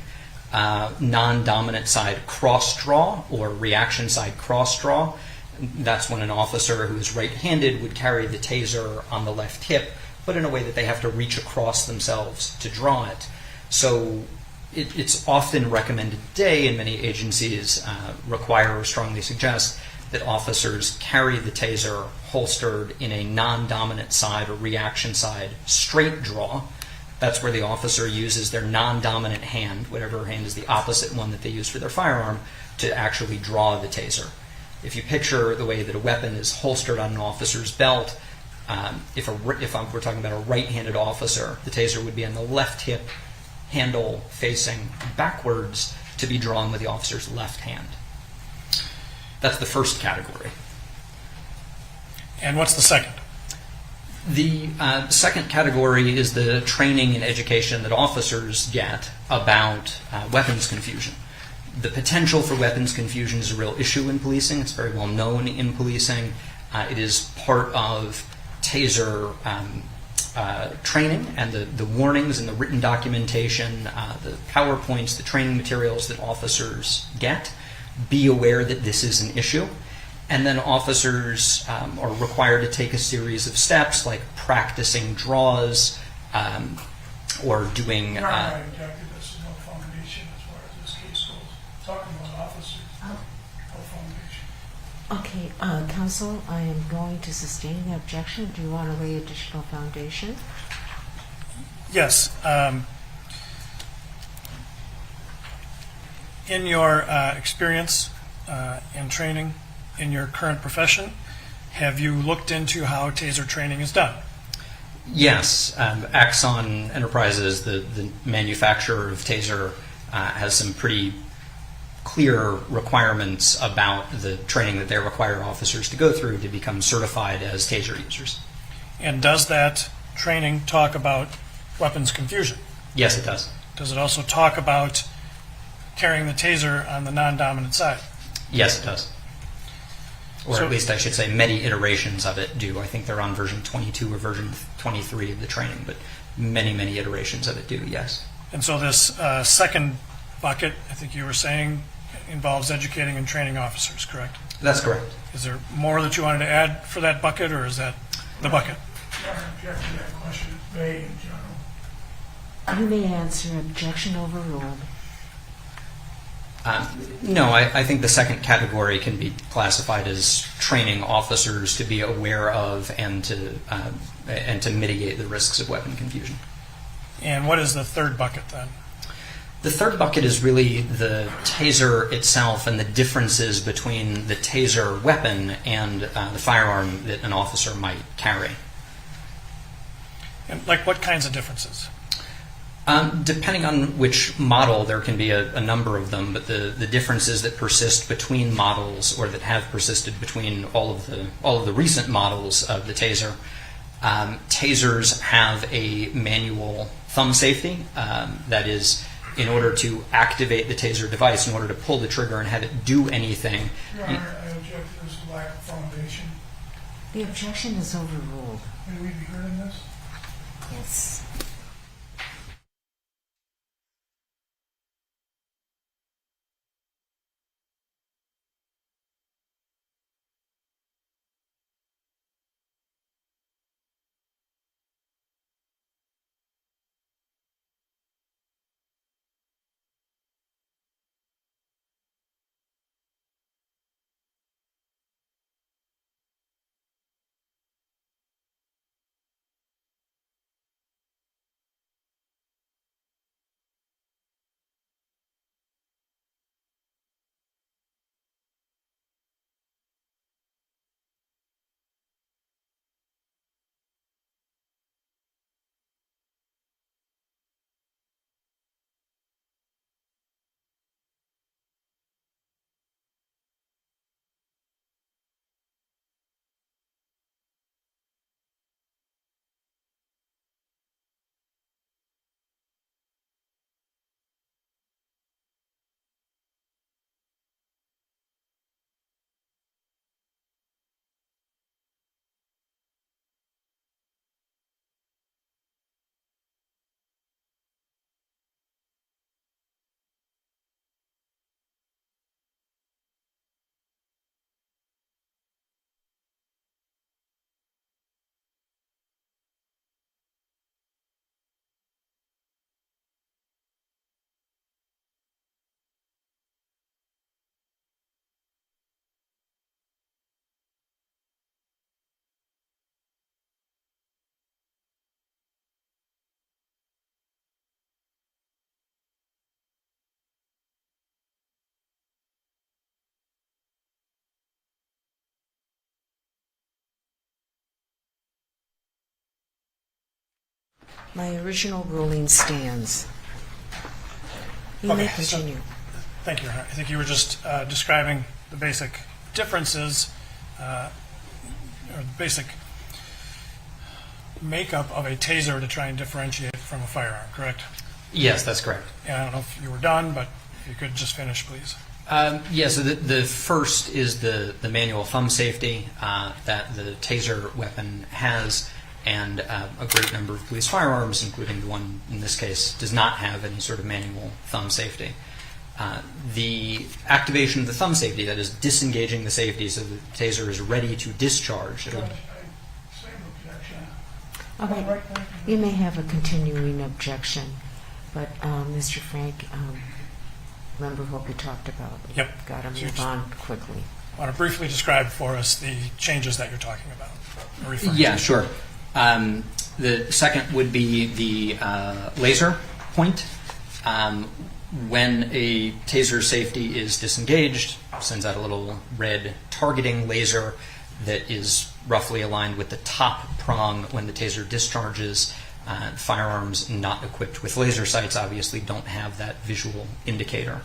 non-dominant side cross draw or reaction side cross draw. That's when an officer who is right-handed would carry the taser on the left hip, but in a way that they have to reach across themselves to draw it. So it's often recommended today, and many agencies require or strongly suggest that officers carry the taser holstered in a non-dominant side or reaction side straight draw. That's where the officer uses their non-dominant hand, whatever hand is the opposite one that they use for their firearm, to actually draw the taser. If you picture the way that a weapon is holstered on an officer's belt, if we're talking about a right-handed officer, the taser would be on the left hip, handle facing backwards, to be drawn with the officer's left hand. That's the first category. And what's the second? The second category is the training and education that officers get about weapons confusion. The potential for weapons confusion is a real issue in policing. It's very well known in policing. It is part of Taser training, and the warnings and the written documentation, the PowerPoints, the training materials that officers get. Be aware that this is an issue. And then officers are required to take a series of steps like practicing draws or doing... Your Honor, I object to this, no foundation as far as this case goes. Talking about officers, no foundation. Okay, counsel, I am going to sustain the objection. Do you want to lay additional foundation? Yes. In your experience and training in your current profession, have you looked into how Taser training is done? Yes. Axon Enterprises, the manufacturer of Taser, has some pretty clear requirements about the training that they require officers to go through to become certified as Taser users. And does that training talk about weapons confusion? Yes, it does. Does it also talk about carrying the Taser on the non-dominant side? Yes, it does. Or So- at least I should say many iterations of it do. I think they're on version 22 or version 23 of the training, but many iterations of it do, yes. And so this second bucket, I think you were saying, involves educating and training officers, correct? That's correct. Is there more that you wanted to add for that bucket, or is that the bucket? Your Honor, object to that question, it's vague in general. You may answer. Objection overruled. No, I think the second category can be classified as training officers to be aware of and to mitigate the risks of weapon confusion. And what is the third bucket then? The third bucket is really the Taser itself and the differences between the Taser weapon and the firearm that an officer might carry. And like what kinds of differences? Depending on which model, there can be a number of them, but the differences that persist between models, or that have persisted between all of the recent models of the Taser, Tasers have a manual thumb safety. That is, in order to activate the Taser device, in order to pull the trigger and have it do anything. Your Honor, I object to this lack of foundation. The objection is overruled. May we be heard in this? Yes. My original ruling stands. You may Okay, so- continue. Thank you, Your Honor. I think you were just describing the basic differences, or the basic makeup of a taser to try and differentiate it from a firearm, correct? Yes, that's correct. And I don't know if you were done, but if you could just finish, please. Yeah, so the first is the manual thumb safety that the taser weapon has, and a great number of police firearms, including the one in this case, does not have any sort of manual thumb safety. The activation of the thumb safety, that is disengaging the safety so the taser is ready to discharge. Judge, same objection. All right, you may have a continuing objection, but Mr. Frank, remember what we talked about? Yep. Got to move on quickly. Want to briefly describe for us the changes that you're talking about? or referring to? Yeah, sure. The second would be the laser point. When a taser safety is disengaged, sends out a little red targeting laser that is roughly aligned with the top prong when the taser discharges. Firearms not equipped with laser sights obviously don't have that visual indicator.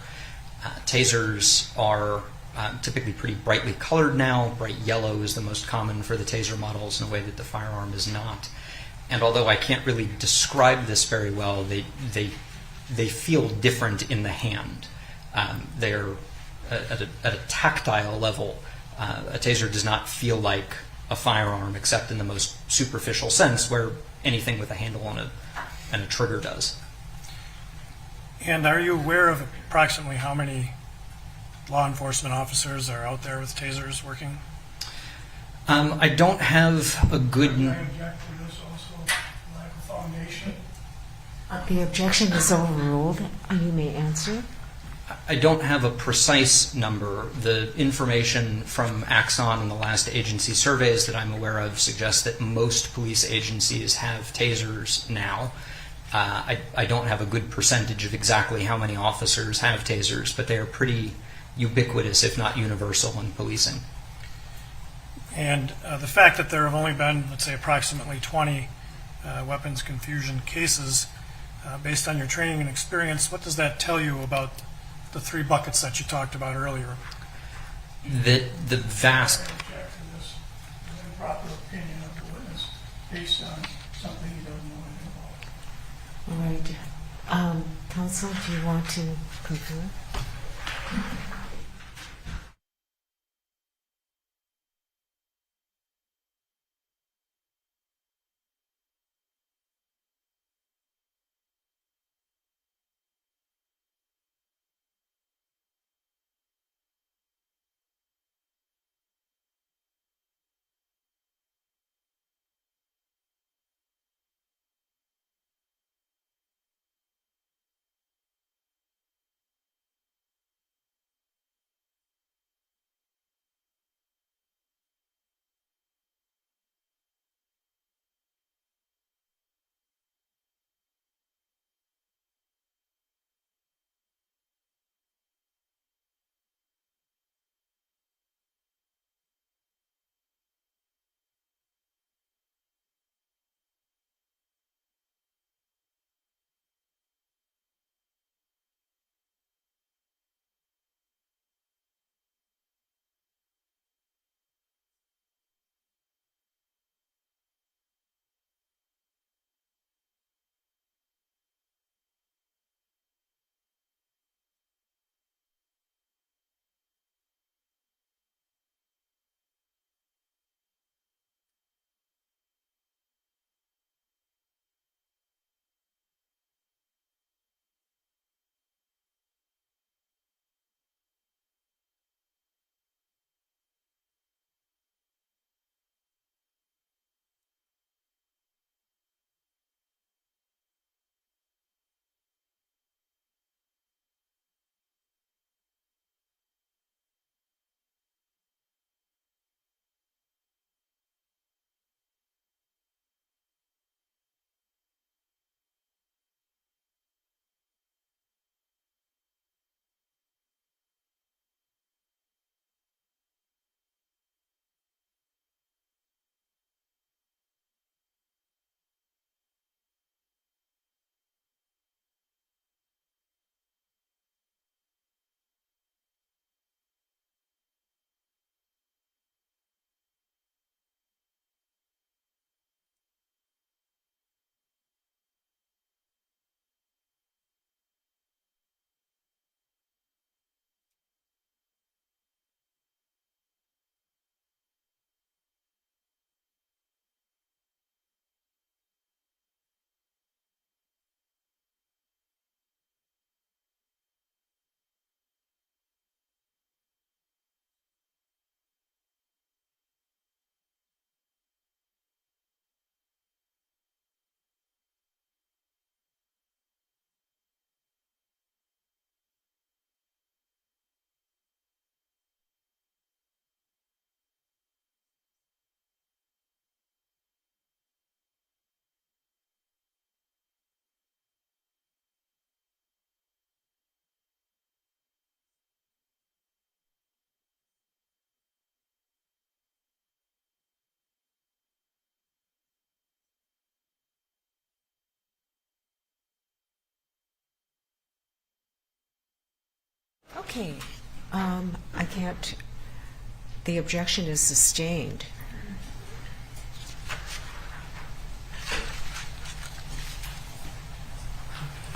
Tasers are typically pretty brightly colored now. Bright yellow is the most common for the taser models in a way that the firearm is not. And although I can't really describe this very well, they feel different in the hand. They're at a tactile level. A taser does not feel like a firearm except in the most superficial sense, where anything with a handle and a trigger does. And are you aware of approximately how many law enforcement officers are out there with tasers working? I don't have a good... I object to this also, lack of foundation. The objection is overruled. You may answer. I don't have a precise number. The information from Axon and the last agency surveys that I'm aware of suggests that most police agencies have tasers now. I don't have a good percentage of exactly how many officers have tasers, but they are pretty ubiquitous, if not universal, in policing. And the fact that there have only been, let's say, approximately 20 weapons confusion cases, based on your training and experience, what does that tell you about the three buckets that you talked about earlier? The vast... I object to this improper opinion of the witness based on something he doesn't know anything about. All right. Counsel, do you want to conclude? Okay, I can't, the objection is sustained.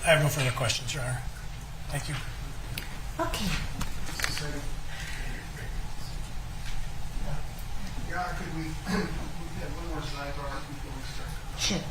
I have no further questions, Your Honor. Thank you. Okay. Your Honor, could we have one more sidebar before we start? Sure.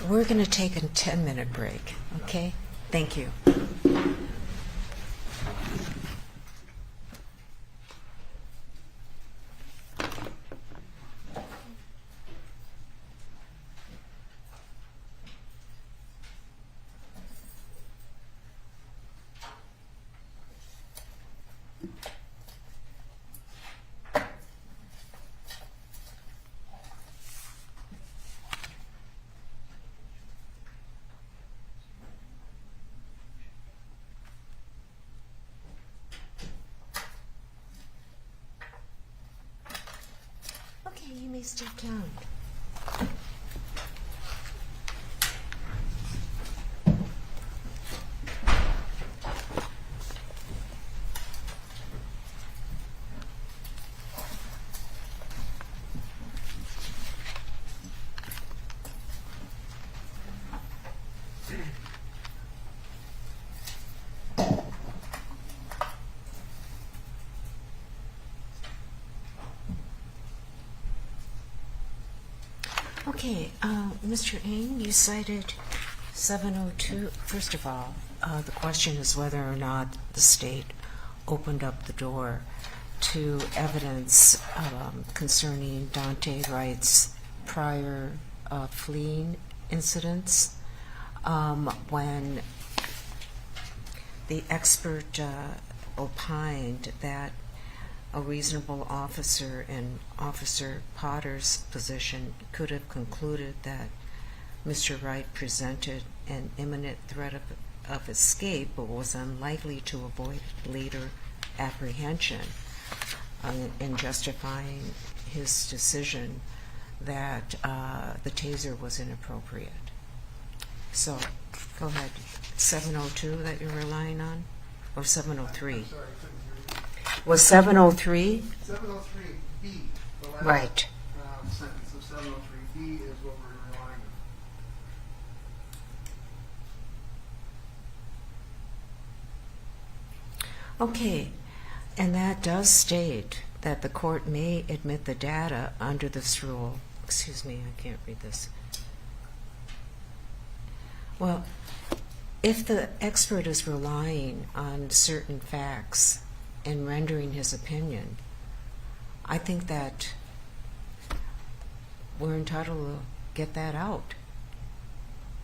We're going to take a 10-minute break, okay? Thank you. Okay, you may step down. Okay, Mr. Ng, you cited 702. First of all, the question is whether or not the state opened up the door to evidence concerning Daunte Wright's prior fleeing incidents when the expert opined that a reasonable officer in Officer Potter's position could have concluded that Mr. Wright presented an imminent threat of escape but was unlikely to avoid later apprehension in justifying his decision that the taser was inappropriate. So, go ahead. 702 that you're relying on? Or 703? I'm sorry, I couldn't hear you. Was 703? 703B, the last Right. sentence of 703B is what we're relying on. Okay, and that does state that the court may admit the data under this rule. Excuse me, I can't read this. Well, if the expert is relying on certain facts in rendering his opinion, I think that we're entitled to get that out.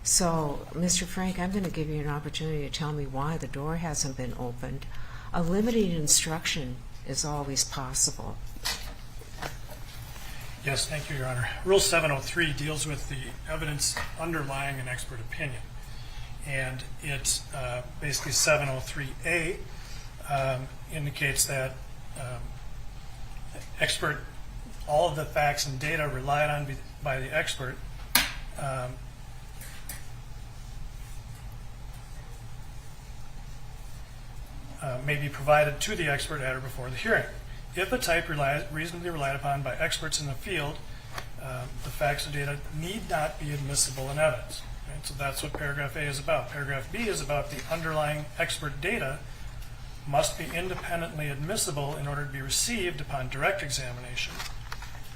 So, Mr. Frank, I'm going to give you an opportunity to tell me why the door hasn't been opened. A limited instruction is always possible. Yes, thank you, Your Honor. Rule 703 deals with the evidence underlying an expert opinion. And it's basically 703A indicates that all of the facts and data relied on by the expert may be provided to the expert at or before the hearing. If a type reasonably relied upon by experts in the field, the facts and data need not be admissible in evidence. Right? So that's what paragraph A is about. Paragraph B is about the underlying expert data must be independently admissible in order to be received upon direct examination,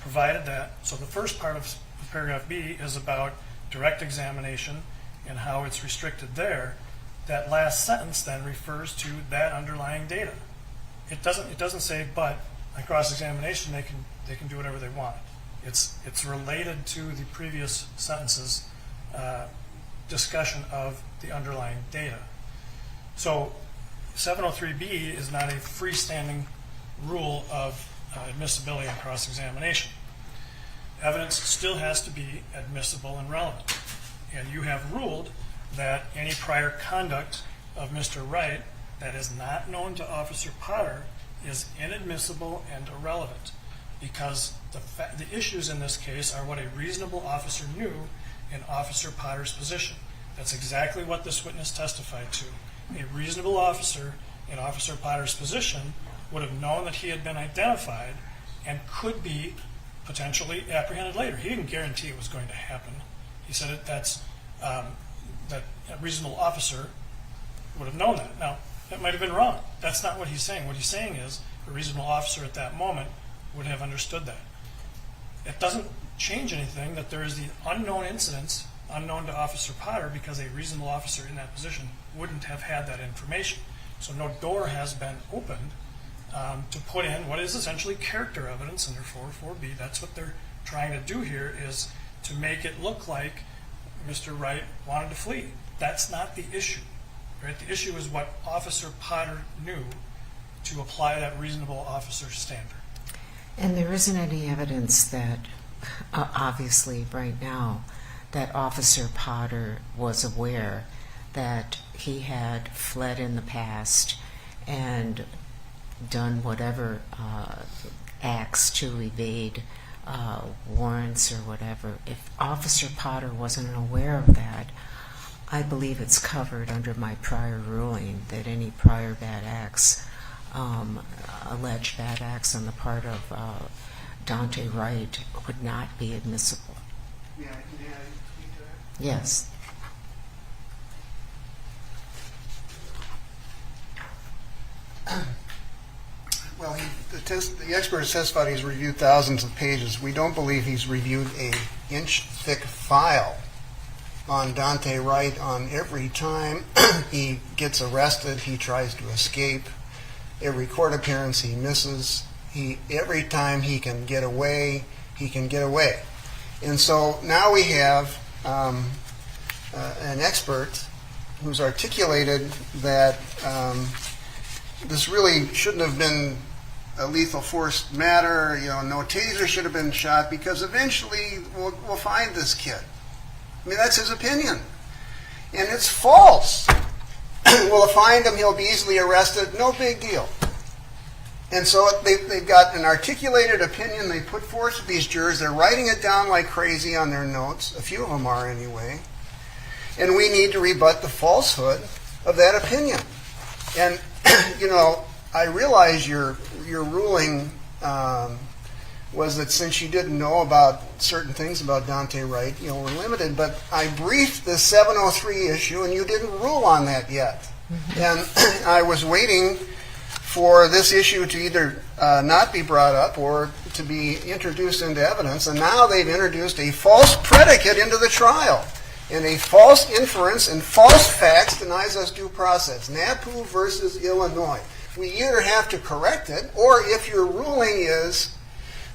provided that, so the first part of paragraph B is about direct examination and how it's restricted there. That last sentence then refers to that underlying data. It doesn't say, but on cross-examination they can do whatever they want. It's related to the previous sentence's discussion of the underlying data. So 703B is not a freestanding rule of admissibility on cross-examination. Evidence still has to be admissible and relevant. And you have ruled that any prior conduct of Mr. Wright that is not known to Officer Potter is inadmissible and irrelevant, because the issues in this case are what a reasonable officer knew in Officer Potter's position. That's exactly what this witness testified to. A reasonable officer in Officer Potter's position would have known that he had been identified and could be potentially apprehended later. He didn't guarantee it was going to happen. He said that a reasonable officer would have known that. Now, that might have been wrong. That's not what he's saying. What he's saying is a reasonable officer at that moment would have understood that. It doesn't change anything that there is the unknown incidence unknown to Officer Potter because a reasonable officer in that position wouldn't have had that information. So no door has been opened to put in what is essentially character evidence under 404B. That's what they're trying to do here, is to make it look like Mr. Wright wanted to flee. That's not the issue. Right? The issue is what Officer Potter knew to apply that reasonable officer standard. And there isn't any evidence that, obviously right now, that Officer Potter was aware that he had fled in the past and done whatever acts to evade warrants or whatever. If Officer Potter wasn't aware of that, I believe it's covered under my prior ruling that any prior bad acts, alleged bad acts on the part of Daunte Wright would not be admissible. May I speak to that? Yes. Well, the expert has testified he's reviewed thousands of pages. We don't believe he's reviewed an inch-thick file on Daunte Wright on every time he gets arrested, he tries to escape. Every court appearance he misses. Every time he can get away, he can get away. And so now we have an expert who's articulated that this really shouldn't have been a lethal force matter. No taser should have been shot because eventually we'll find this kid. I mean, that's his opinion. And it's false. We'll find him, he'll be easily arrested, no big deal. And so they've got an articulated opinion they put forth to these jurors. They're writing it down like crazy on their notes. A few of them are anyway. And we need to rebut the falsehood of that opinion. And, I realize your ruling was that since you didn't know about certain things about Daunte Wright, we're limited. But I briefed the 703 issue, and you didn't rule on that yet. And I was waiting for this issue to either not be brought up or to be introduced into evidence. And now they've introduced a false predicate into the trial. And a false inference and false facts denies us due process. NAPU versus Illinois. We either have to correct it, or if your ruling is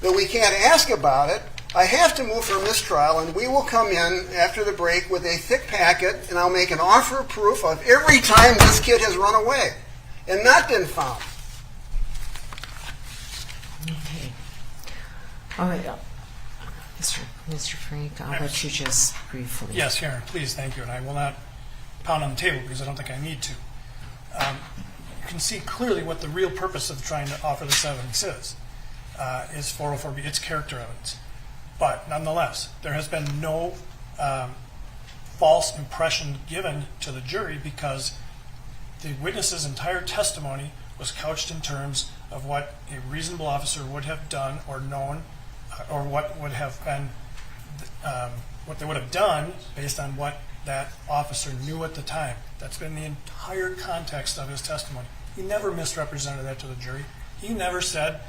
that we can't ask about it, I have to move for mistrial, and we will come in after the break with a thick packet, and I'll make an offer of proof of every time this kid has run away and not been found. Okay. All right. Mr. Frank, I'll let you just briefly. Yes, Karen, please, thank you. And I will not pound on the table because I don't think I need to. You can see clearly what the real purpose of trying to offer this evidence is 404B. It's character evidence. But nonetheless, there has been no false impression given to the jury because the witness's entire testimony was couched in terms of what a reasonable officer would have done or known, or what would have been, what they would have done based on what that officer knew at the time. That's been the entire context of his testimony. He never misrepresented that to the jury. He never said,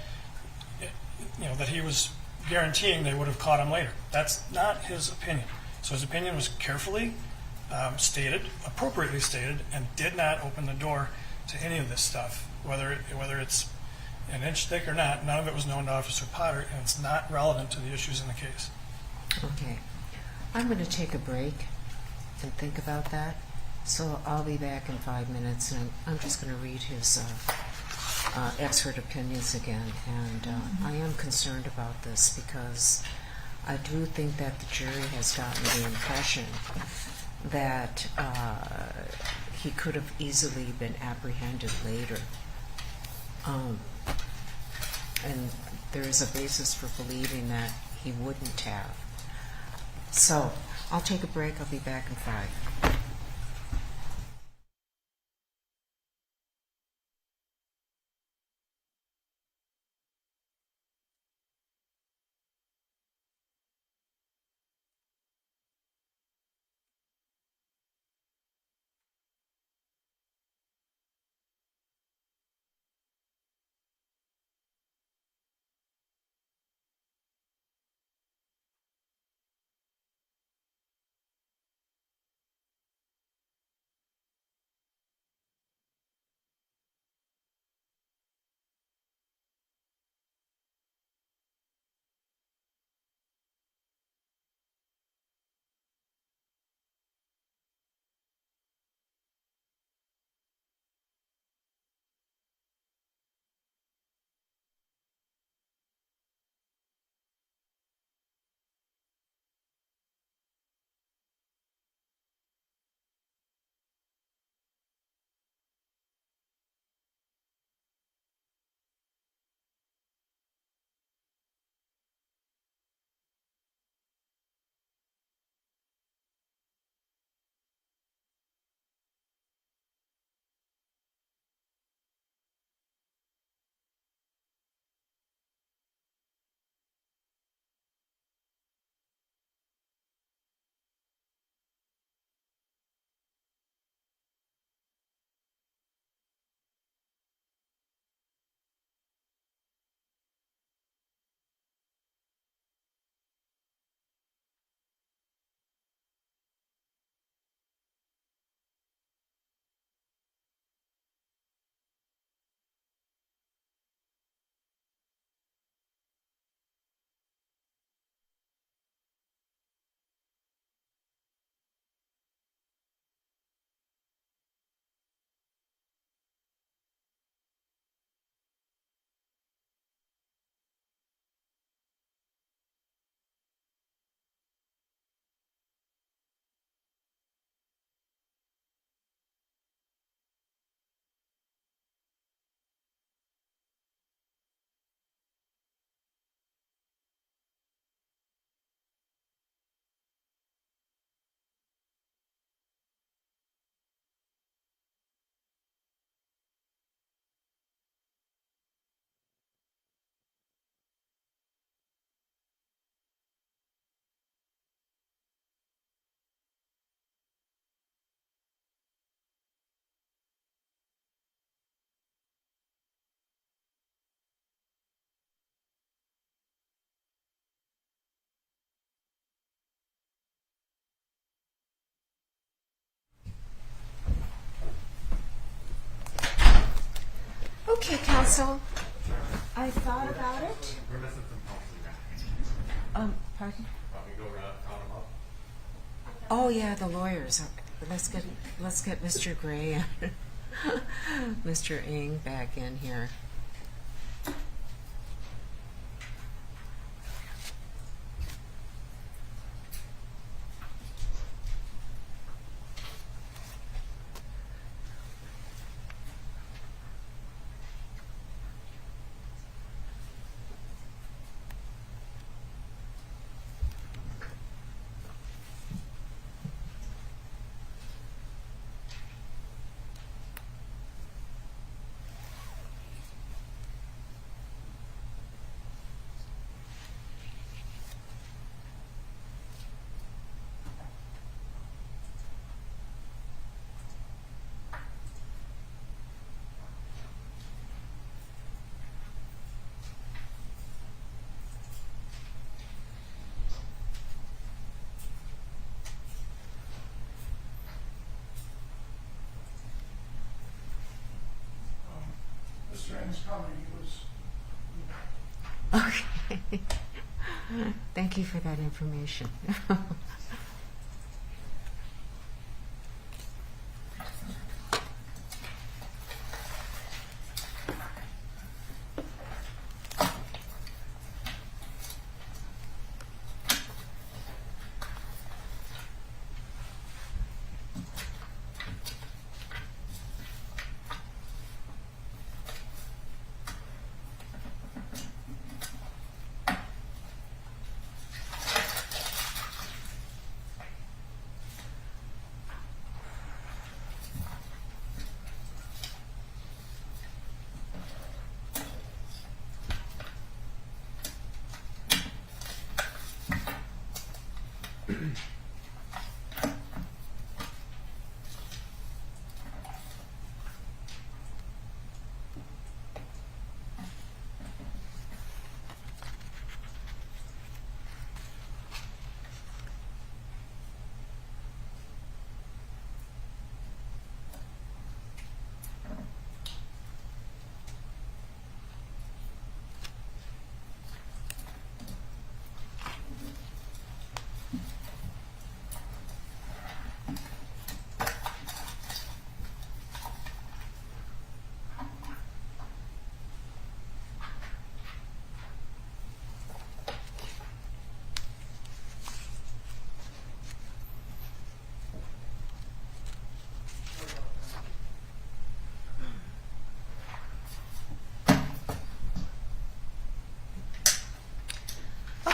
that he was guaranteeing they would have caught him later. That's not his opinion. So his opinion was carefully stated, appropriately stated, and did not open the door to any of this stuff, whether it's an inch thick or not. None of it was known to Officer Potter, and it's not relevant to the issues in the case. Okay. I'm going to take a break and think about that. So I'll be back in 5 minutes, and I'm just going to read his expert opinions again. And I am concerned about this because I do think that the jury has gotten the impression that he could have easily been apprehended later. And there is a basis for believing that he wouldn't have. So I'll take a break. I'll be back in 5. Okay, counsel, I thought about it. Pardon? Oh, yeah, the lawyers. Let's get Mr. Gray and Mr. Ng back in here. Mr. Ng's coming, he was Okay. Thank you for that information.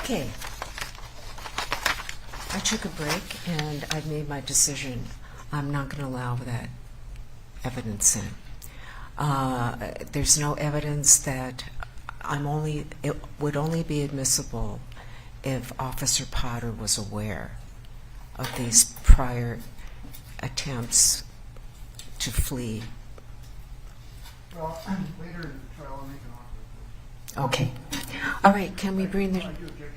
Okay. I took a break and I've made my decision. I'm not going to allow that evidence in. There's no evidence that it would only be admissible if Officer Potter was aware of these prior attempts to flee. Well, later in the trial, I'll make an offer. Okay. All right, can we bring the... I do object to your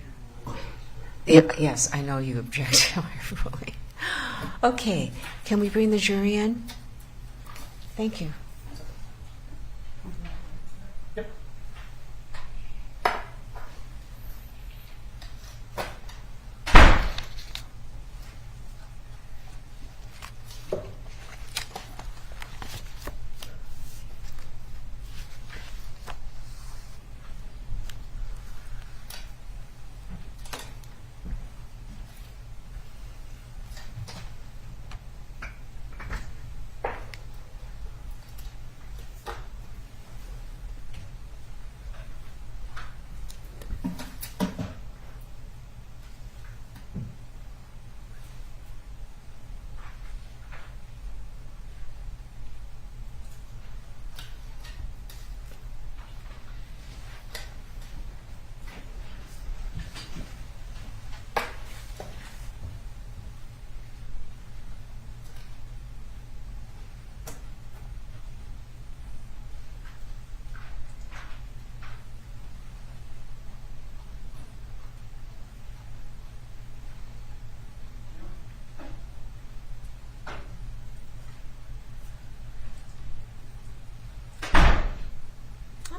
ruling. Yes, I know you object to my ruling. Okay, can we bring the jury in? Thank you.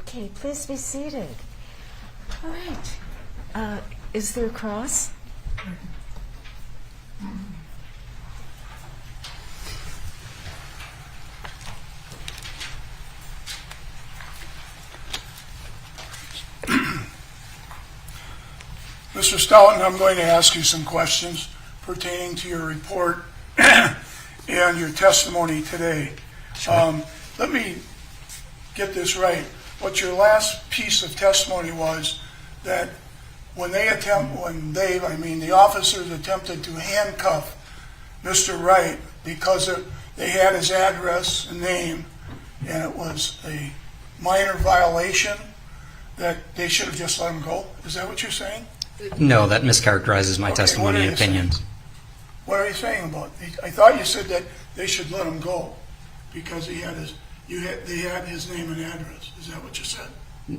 Okay, please be seated. All right. Is there a cross? Mr. Stoughton, I'm going to ask you some questions pertaining to your report and your testimony today. Let me get this right. What your last piece of testimony was that when the officers attempted to handcuff Mr. Wright because they had his address and name, and it was a minor violation, that they should have just let him go. Is that what you're saying? No, that mischaracterizes my Okay, testimony what are and you saying? opinions. What are you saying about it? I thought you said that they should let him go because they had his name and address. Is that what you said?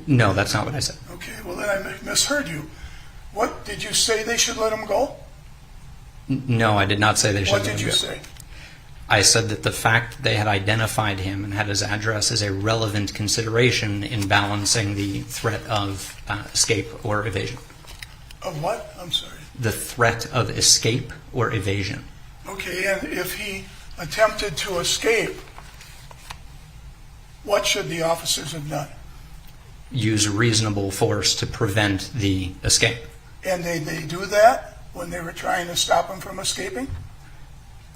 No, that's not what I said. Okay, well then I misheard you. What did you say they should let him go? No, I did not say they should What let did him you go. say? I said that the fact that they had identified him and had his address is a relevant consideration in balancing the threat of escape or evasion. Of what? I'm sorry. The threat of escape or evasion. Okay, and if he attempted to escape, what should the officers have done? Use reasonable force to prevent the escape. And did they do that when they were trying to stop him from escaping?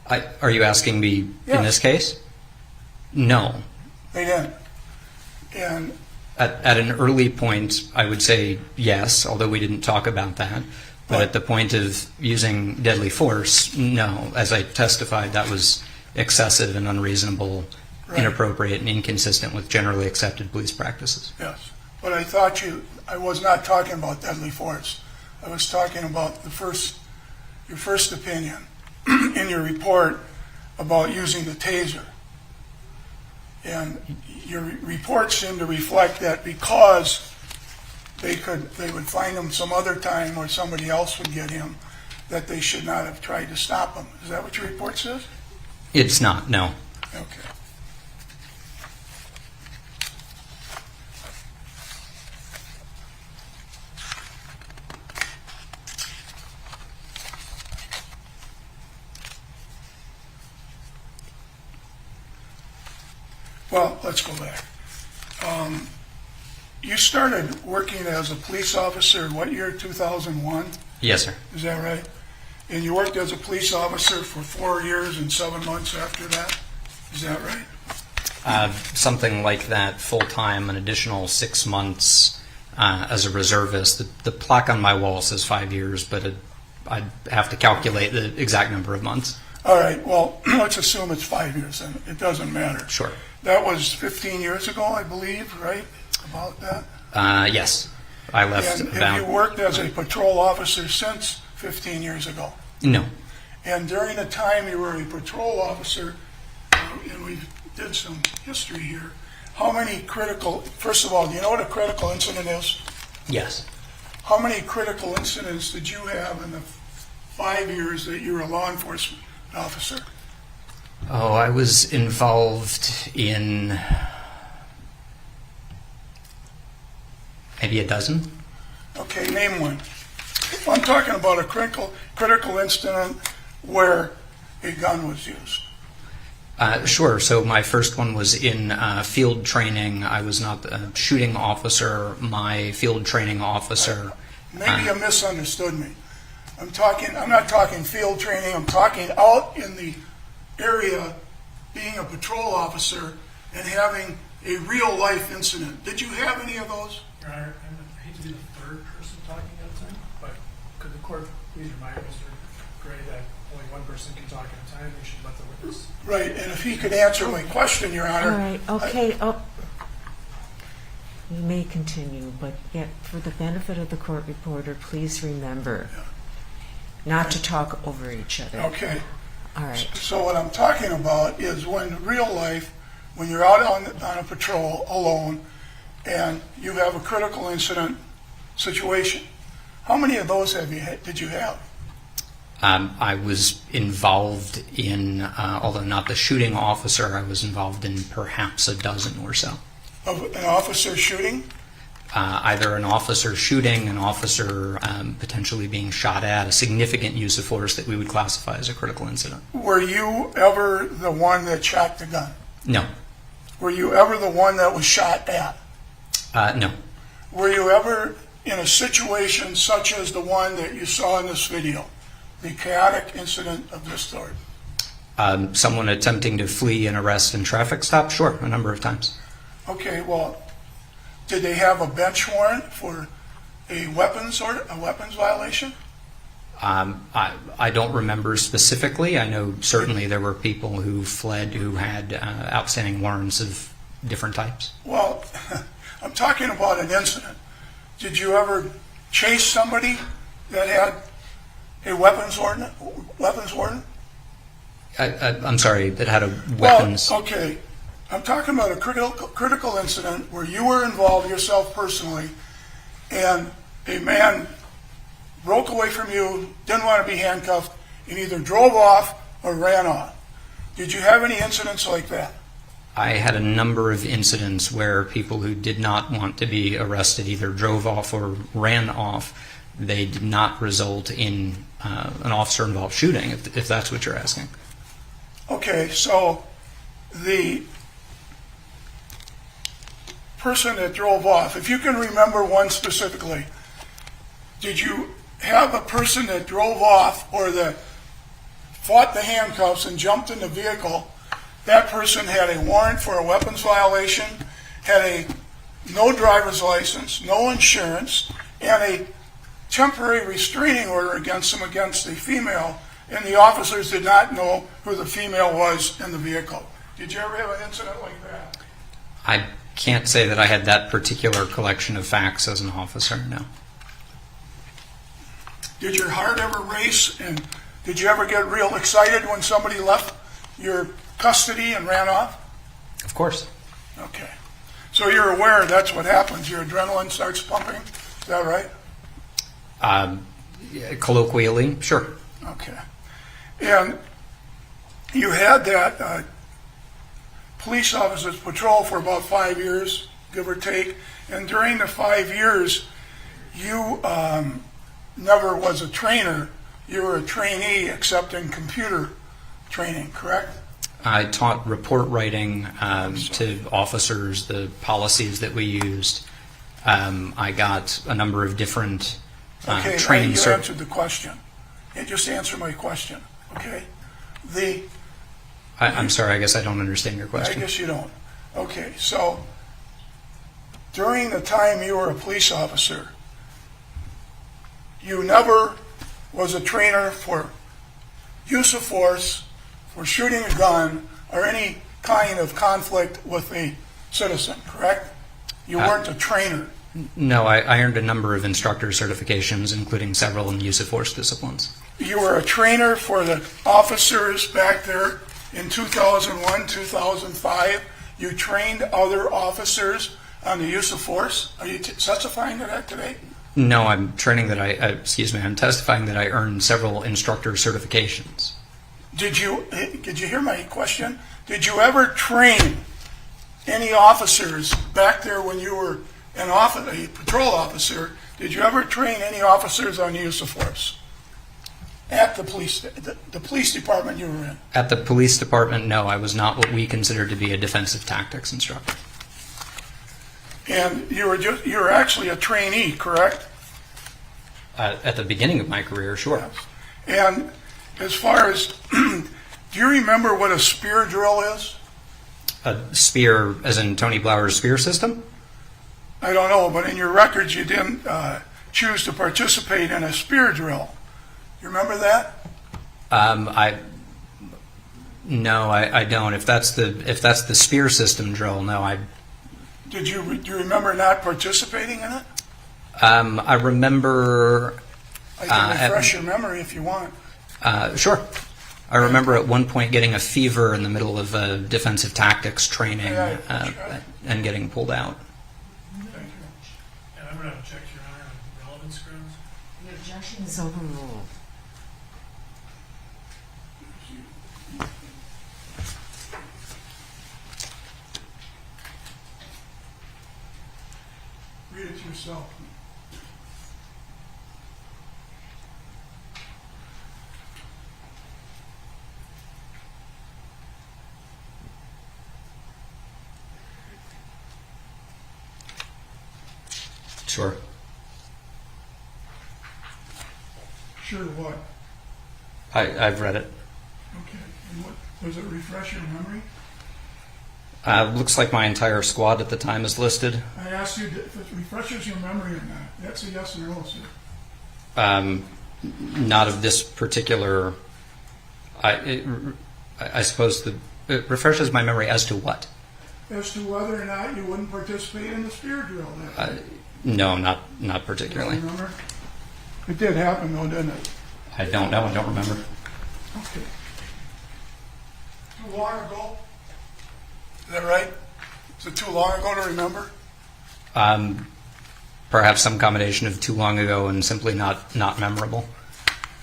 Are you asking me in Yes. this case? No. They didn't. And At an early point, I would say yes, although we didn't talk about that. But at the point of using deadly force, no. As I testified, that was excessive and unreasonable, Right. inappropriate, and inconsistent with generally accepted police practices. yes, but I was not talking about deadly force. I was talking about your first opinion in your report about using the taser. And your report seemed to reflect that because they would find him some other time or somebody else would get him, that they should not have tried to stop him. Is that what your report says? It's not, no. Okay. Well, let's go back. You started working as a police officer in what year, 2001? Yes, sir. Is that right? And you worked as a police officer for 4 years and 7 months after that? Is that right? Something like that, full-time, an additional 6 months as a reservist. The plaque on my wall says 5 years, but I'd have to calculate the exact number of months. All right, well, let's assume it's 5 years, and it doesn't matter. Sure. That was 15 years ago, I believe, right? About that? Yes. I left And have about... you worked as a patrol officer since 15 years ago? No. And during the time you were a patrol officer, and we did some history here, how many first of all, do you know what a critical incident is? Yes. How many critical incidents did you have in the 5 years that you were a law enforcement officer? Oh, I was involved in maybe a dozen. Okay, name one. I'm talking about a critical incident where a gun was used. Sure. So my first one was in field training. I was not a shooting officer. My field training officer. Maybe you misunderstood me. I'm not talking field training. I'm talking out in the area, being a patrol officer and having a real life incident. Did you have any of those? Your Honor, I hate to be the third person talking at a time, but could the court please remind Mr. Gray that only one person can talk at a time? We should let the witness. Right, and if he could answer my question, Your Honor. All right, okay. You may continue, but yet for the benefit of the court reporter, please remember not to talk over each other. Okay. All right. So what I'm talking about is when real life, when you're out on a patrol alone and you have a critical incident situation, how many of those did you have? I was involved in, although not the shooting officer, I was involved in perhaps a dozen or so. of an officer shooting? Either an officer shooting, an officer potentially being shot at, a significant use of force that we would classify as a critical incident. Were you ever the one that shot the gun? No. Were you ever the one that was shot at? No. Were you ever in a situation such as the one that you saw in this video, the chaotic incident of this sort? Someone attempting to flee an arrest and traffic stop? Sure, a number of times. Okay, well, did they have a bench warrant for a weapons violation? I don't remember specifically. I know certainly there were people who fled who had outstanding warrants of different types. Well, I'm talking about an incident. Did you ever chase somebody that had a weapons warrant? I'm sorry, that had a weapons. Well, okay. I'm talking about a critical incident where you were involved yourself personally, and a man broke away from you, didn't want to be handcuffed, and either drove off or ran off. Did you have any incidents like that? I had a number of incidents where people who did not want to be arrested either drove off or ran off. They did not result in an officer-involved shooting, if that's what you're asking. Okay, so the person that drove off, if you can remember one specifically, did you have a person that drove off or that fought the handcuffs and jumped in the vehicle? That person had a warrant for a weapons violation, had a no driver's license, no insurance, and a temporary restraining order against him against a female, and the officers did not know who the female was in the vehicle. Did you ever have an incident like that? I can't say that I had that particular collection of facts as an officer, no. Did your heart ever race, and did you ever get real excited when somebody left your custody and ran off? Of course. Okay. So you're aware that's what happens. Your adrenaline starts pumping. Is that right? Colloquially, sure. Okay. And you had that police officers patrol for about 5 years, give or take. And during the 5 years, you never was a trainer. You were a trainee except in computer training, correct? I taught report writing to officers, the policies that we used. I got a number of different training. You answered the question. Just answer my question, okay? I'm sorry, I guess I don't understand your question. I guess you don't. Okay, so during the time you were a police officer, you never was a trainer for use of force, for shooting a gun, or any kind of conflict with a citizen, correct? You weren't a trainer. No, I earned a number of instructor certifications, including several in use of force disciplines. You were a trainer for the officers back there in 2001, 2005. You trained other officers on the use of force. Are you testifying to that today? No, I'm testifying that I earned several instructor certifications. Did you hear my question? Did you ever train any officers back there when you were a patrol officer? Did you ever train any officers on the use of force at the police department you were in? At the police department, no, I was not what we consider to be a defensive tactics instructor. And you were actually a trainee, correct? At the beginning of my career, sure. Yes. And as far as, do you remember what a spear drill is? A spear, as in Tony Blauer's spear system? I don't know, but in your records you didn't choose to participate in a spear drill. You remember that? No, I don't. If that's the spear system drill, no, Do you remember not participating in it? I remember. I can refresh your memory if you want. Sure. I remember at one point getting a fever in the middle of defensive tactics training and getting pulled out. Thank you. And I'm going to check your honor on relevance grounds. The objection is overruled. Read it to yourself. Sure. Sure what? I've read it. Okay. And what, does it refresh your memory? Looks like my entire squad at the time is listed. I asked you if it refreshes your memory or not. That's a yes or no, sir. Not of this particular. I suppose it refreshes my memory as to what. As to whether or not you wouldn't participate in the spear drill. No, not particularly. Remember? It did happen though, didn't it? I don't know. I don't remember. Okay. Too long ago? Is that right? Is it too long ago to remember? Perhaps some combination of too long ago and simply not memorable.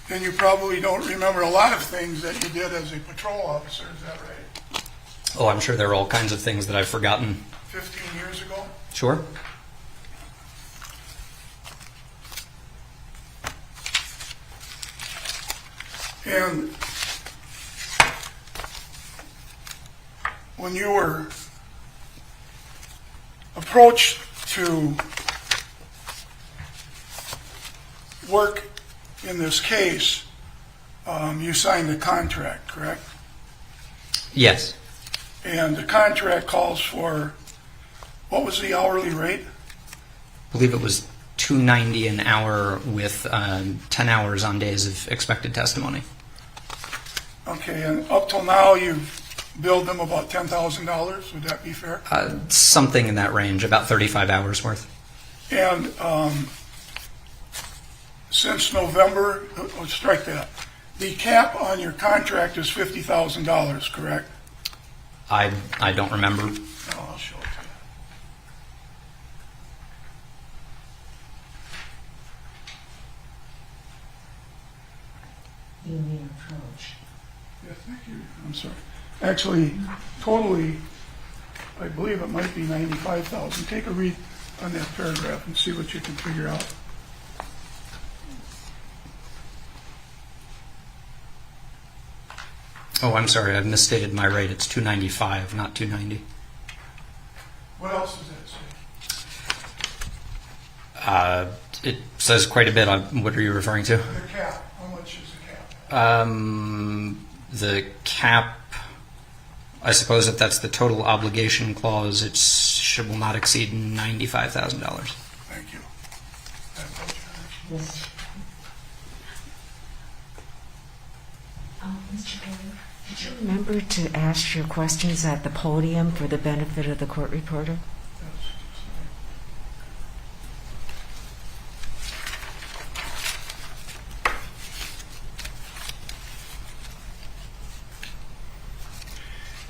Then you probably don't remember a lot of things that you did as a patrol officer, is that right? Oh, I'm sure there are all kinds of things that I've forgotten. 15 years ago? Sure. And when you were approached to work in this case, you signed a contract, correct? Yes. And the contract calls for, what was the hourly rate? I believe it was $2.90 an hour with 10 hours on days of expected testimony. Okay, and up till now, you've billed them about $10,000, would that be fair? Something in that range, about 35 hours worth. And since November, strike that, the cap on your contract is $50,000, correct? I don't remember. Oh, I'll show it to you. You may approach. Yeah, thank you. I'm sorry. Actually, totally, I believe it might be 95,000. Take a read on that paragraph and see what you can figure out. Oh, I'm sorry. I've misstated my rate. It's $2.95, not $2.90. What else does that say? It says quite a bit. What are you referring to? The cap. How much is the cap? The cap, I suppose if that's the total obligation clause, it will not exceed $95,000. Thank you. Yes. Mr. Kelly, did you remember to ask your questions at the podium for the benefit of the court reporter?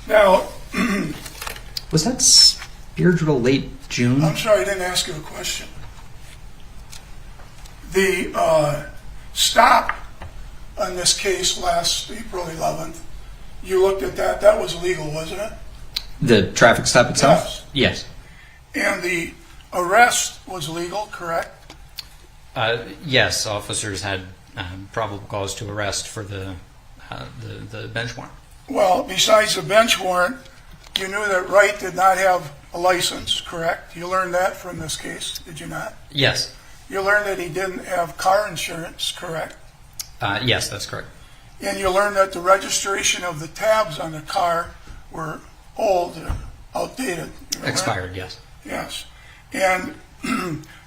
Now, Was that spear drill late June? I'm sorry, I didn't ask you a question. The stop on this case last April 11th, you looked at that. That was legal, wasn't it? The traffic stop itself? Yes. And the arrest was legal, correct? Yes, officers had probable cause to arrest for the bench warrant. Well, besides the bench warrant, you knew that Wright did not have a license, correct? You learned that from this case, did you not? Yes. You learned that he didn't have car insurance, correct? Yes, that's correct. And you learned that the registration of the tabs on the car were old, outdated. You know that? Expired, yes. Yes. And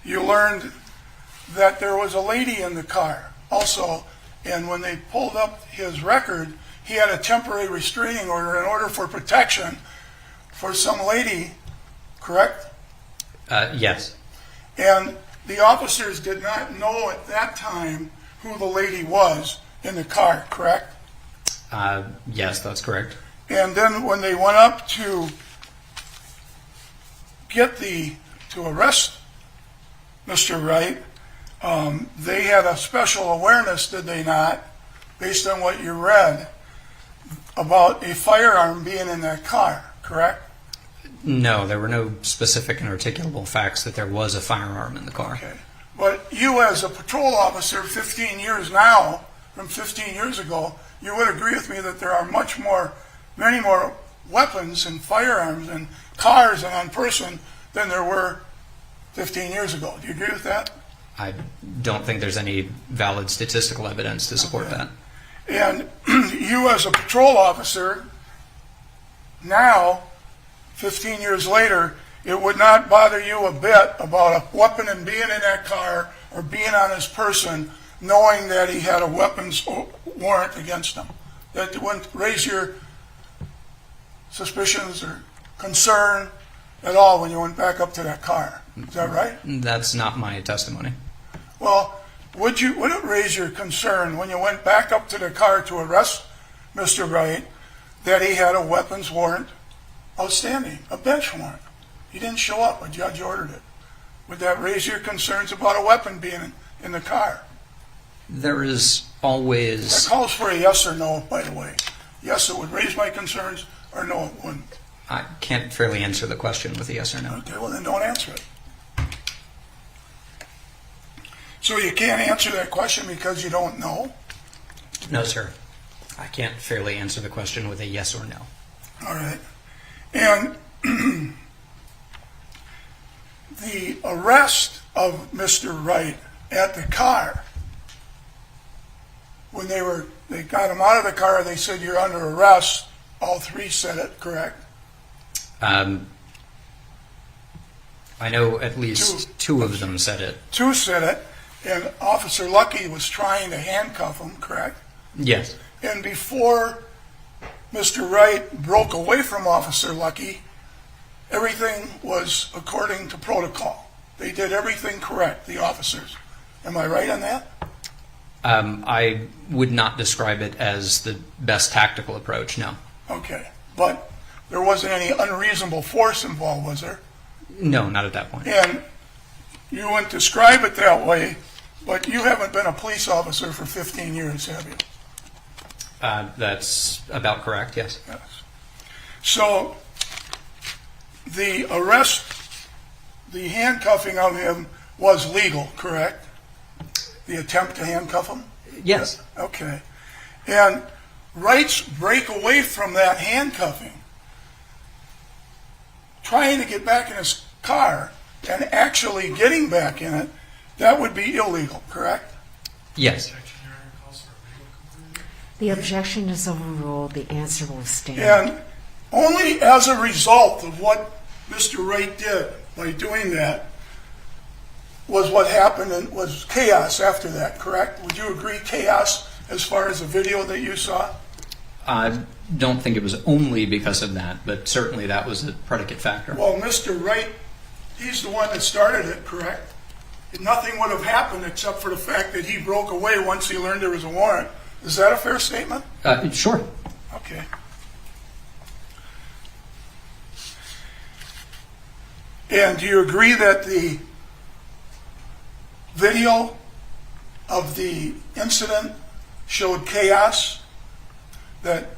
you learned that there was a lady in the car also, and when they pulled up his record, he had a temporary restraining order in order for protection for some lady, correct? Yes. And the officers did not know at that time who the lady was in the car, correct? Yes, that's correct. And then when they went up to arrest Mr. Wright, they had a special awareness, did they not, based on what you read, about a firearm being in that car, correct? No, there were no specific and articulable facts that there was a firearm in the car. Okay. But you as a patrol officer 15 years now, from 15 years ago, you would agree with me that there are many more weapons and firearms and cars and on person than there were 15 years ago. Do you agree with that? I don't think there's any valid statistical evidence to support that. And you as a patrol officer, now, 15 years later, it would not bother you a bit about a weapon and being in that car or being on his person, knowing that he had a weapons warrant against him. That wouldn't raise your suspicions or concern at all when you went back up to that car. Is that right? That's not my testimony. Well, would it raise your concern when you went back up to the car to arrest Mr. Wright that he had a weapons warrant outstanding, a bench warrant? He didn't show up, a judge ordered it. Would that raise your concerns about a weapon being in the car? There is always... That calls for a yes or no, by the way. Yes, it would raise my concerns, or no, it wouldn't. I can't fairly answer the question with a yes or no. Okay, well then don't answer it. So you can't answer that question because you don't know? No, sir. I can't fairly answer the question with a yes or no. All right. And the arrest of Mr. Wright at the car, when they got him out of the car, they said, "You're under arrest." All three said it, correct? I know at least two of them said it. Two said it, and Officer Lucky was trying to handcuff him, correct? Yes. And before Mr. Wright broke away from Officer Lucky, everything was according to protocol. They did everything correct, the officers. Am I right on that? I would not describe it as the best tactical approach, no. Okay. But there wasn't any unreasonable force involved, was there? No, not at that point. And you wouldn't describe it that way, but you haven't been a police officer for 15 years, have you? That's about correct, yes. Yes. So the arrest, the handcuffing of him was legal, correct? The attempt to handcuff him? Yes. Okay. And Wright's break away from that handcuffing, trying to get back in his car and actually getting back in it, that would be illegal, correct? Yes. The objection is overruled. The answer will stand. And only as a result of what Mr. Wright did by doing that was what happened, and was chaos after that, correct? Would you agree chaos as far as the video that you saw? I don't think it was only because of that, but certainly that was a predicate factor. Well, Mr. Wright, he's the one that started it, correct? Nothing would have happened except for the fact that he broke away once he learned there was a warrant. Is that a fair statement? Sure. Okay. And do you agree that the video of the incident showed chaos? That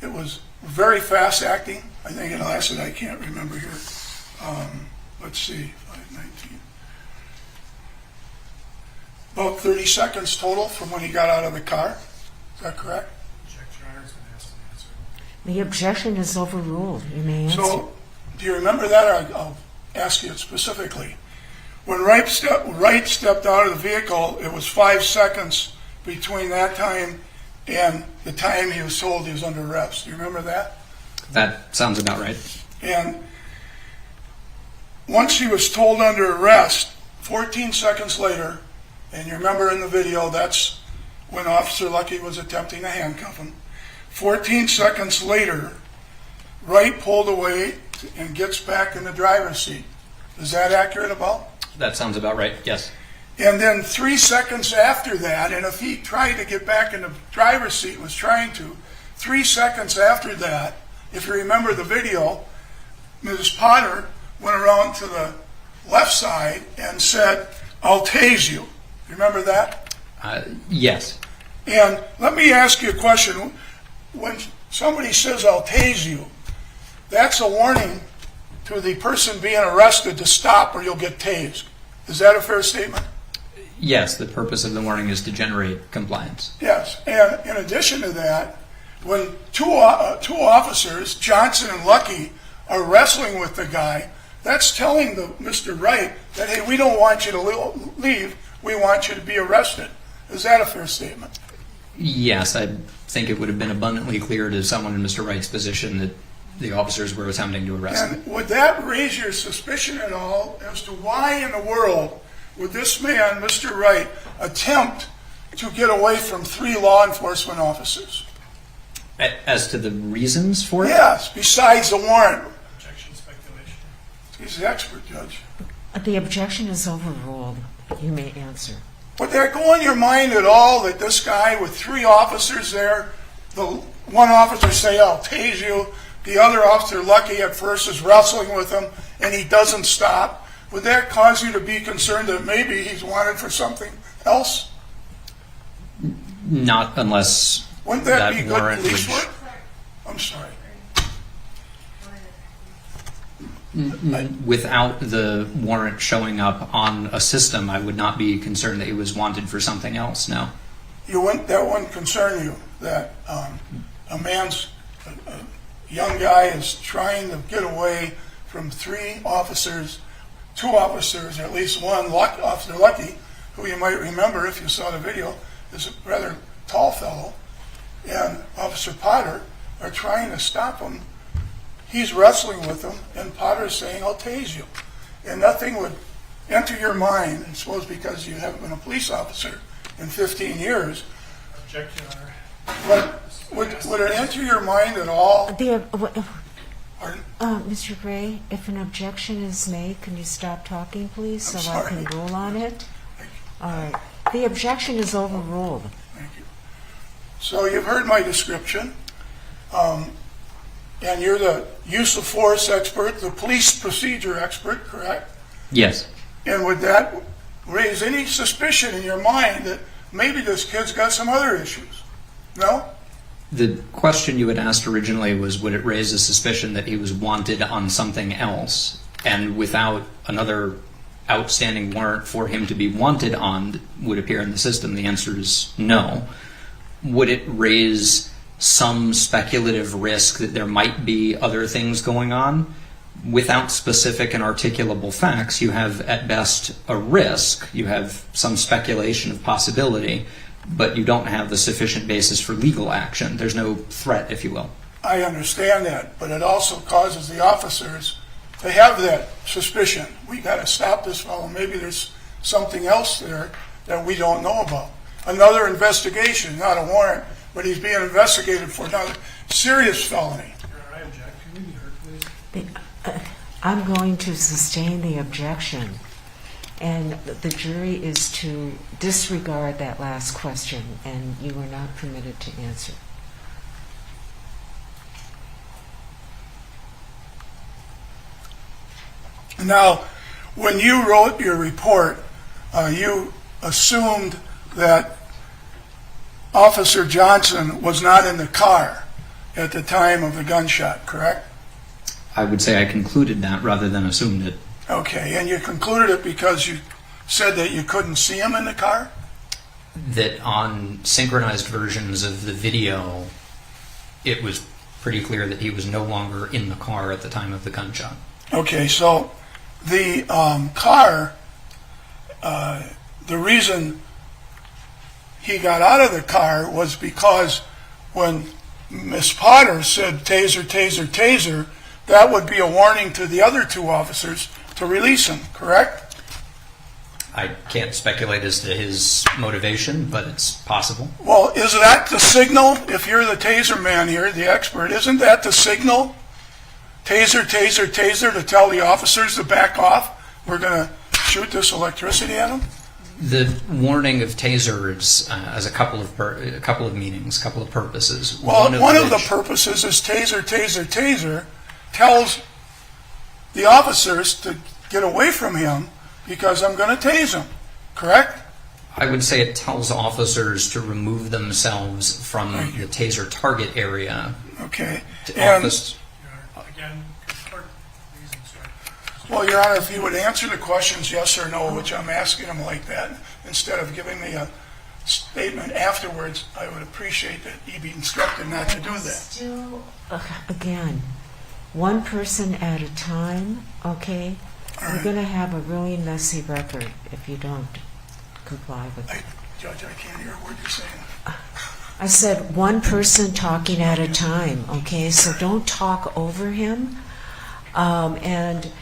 it was very fast acting? I think it lasted, I can't remember here. Let's see, 5:19. About 30 seconds total from when he got out of the car. Is that correct? The objection is overruled. You may answer. So, do you remember that? Or I'll ask you specifically. When Wright stepped out of the vehicle, it was 5 seconds between that time and the time he was told he was under arrest. Do you remember that? That sounds about right. And once he was told under arrest, 14 seconds later, and you remember in the video, that's when Officer Lucky was attempting to handcuff him. 14 seconds later, Wright pulled away and gets back in the driver's seat. Is that accurate about? That sounds about right, yes. And then 3 seconds after that, and if he tried to get back in the driver's seat, was trying to, 3 seconds after that, if you remember the video, Ms. Potter went around to the left side and said, "I'll tase you." Remember that? Yes. And let me ask you a question. When somebody says, "I'll tase you," that's a warning to the person being arrested to stop or you'll get tased. Is that a fair statement? Yes, the purpose of the warning is to generate compliance. Yes, and in addition to that, when two officers, Johnson and Lucky, are wrestling with the guy, that's telling Mr. Wright that, hey, we don't want you to leave, we want you to be arrested. Is that a fair statement? Yes, I think it would have been abundantly clear to someone in Mr. Wright's position that the officers were attempting to arrest him. And would that raise your suspicion at all as to why in the world would this man, Mr. Wright, attempt to get away from 3 law enforcement officers? As to the reasons for it? Yes, besides the warrant. Objection, speculation. He's the expert, Judge. The objection is overruled. You may answer. Would that go in your mind at all that this guy with 3 officers there, the one officer say, I'll tase you, the other officer, Lucky, at first is wrestling with him and he doesn't stop? Would that cause you to be concerned that maybe he's wanted for something else? Not unless Wouldn't that be good warrant police would- work? I'm sorry. Without the warrant showing up on a system, I would not be concerned that he was wanted for something else, no. That wouldn't concern you, that a young guy is trying to get away from 3 officers, 2 officers, or at least one, Officer Lucky, who you might remember if you saw the video, is a rather tall fellow, and Officer Potter are trying to stop him. He's wrestling with them, and Potter's saying, I'll tase you. And nothing would enter your mind, I suppose because you haven't been a police officer in 15 years, Objection, Your Honor. but would it enter your mind at all? Pardon? Mr. Gray, if an objection is made, can you stop talking, please, I'm so I can sorry. rule on it? All right. The objection is overruled. Thank you. So you've heard my description, and you're the use of force expert, the police procedure expert, correct? Yes. And would that raise any suspicion in your mind that maybe this kid's got some other issues? No? The question you had asked originally was, would it raise a suspicion that he was wanted on something else? And without another outstanding warrant for him to be wanted on would appear in the system, the answer is no. Would it raise some speculative risk that there might be other things going on? Without specific and articulable facts, you have at best a risk. You have some speculation of possibility, but you don't have the sufficient basis for legal action. There's no threat, if you will. I understand that, but it also causes the officers to have that suspicion. We got to stop this fellow. Maybe there's something else there that we don't know about. Another investigation, not a warrant, but he's being investigated for another serious felony. Your Honor, I object. Can we be heard, please? I'm going to sustain the objection, and the jury is to disregard that last question, and you are not permitted to answer. Now, when you wrote your report, you assumed that Officer Johnson was not in the car at the time of the gunshot, correct? I would say I concluded that rather than assumed it. Okay, and you concluded it because you said that you couldn't see him in the car? That on synchronized versions of the video, it was pretty clear that he was no longer in the car at the time of the gunshot. Okay, so the car, the reason he got out of the car was because when Miss Potter said taser, taser, taser, that would be a warning to the other 2 officers to release him, correct? I can't speculate as to his motivation, but it's possible. Well, is that the signal? If you're the taser man here, the expert, isn't that the signal? Taser, taser, taser, to tell the officers to back off? We're going to shoot this electricity at them? The warning of tasers has a couple of meanings, a couple of purposes. Well, one of the which- purposes is taser, taser, taser tells the officers to get away from him because I'm going to tase him, correct? I would say it tells officers to remove themselves from the taser target area. Okay. To And office- Your Honor, again, court reasons. Well, Your Honor, if you would answer the questions yes or no, which I'm asking him like that, instead of giving me a statement afterwards, I would appreciate that he be instructed not to do that. Still, again, one person at a time, okay? All You're right. going to have a really messy record if you don't comply with it. Judge, I can't hear what you're saying. I said one person talking at a time, okay? So don't talk over him, and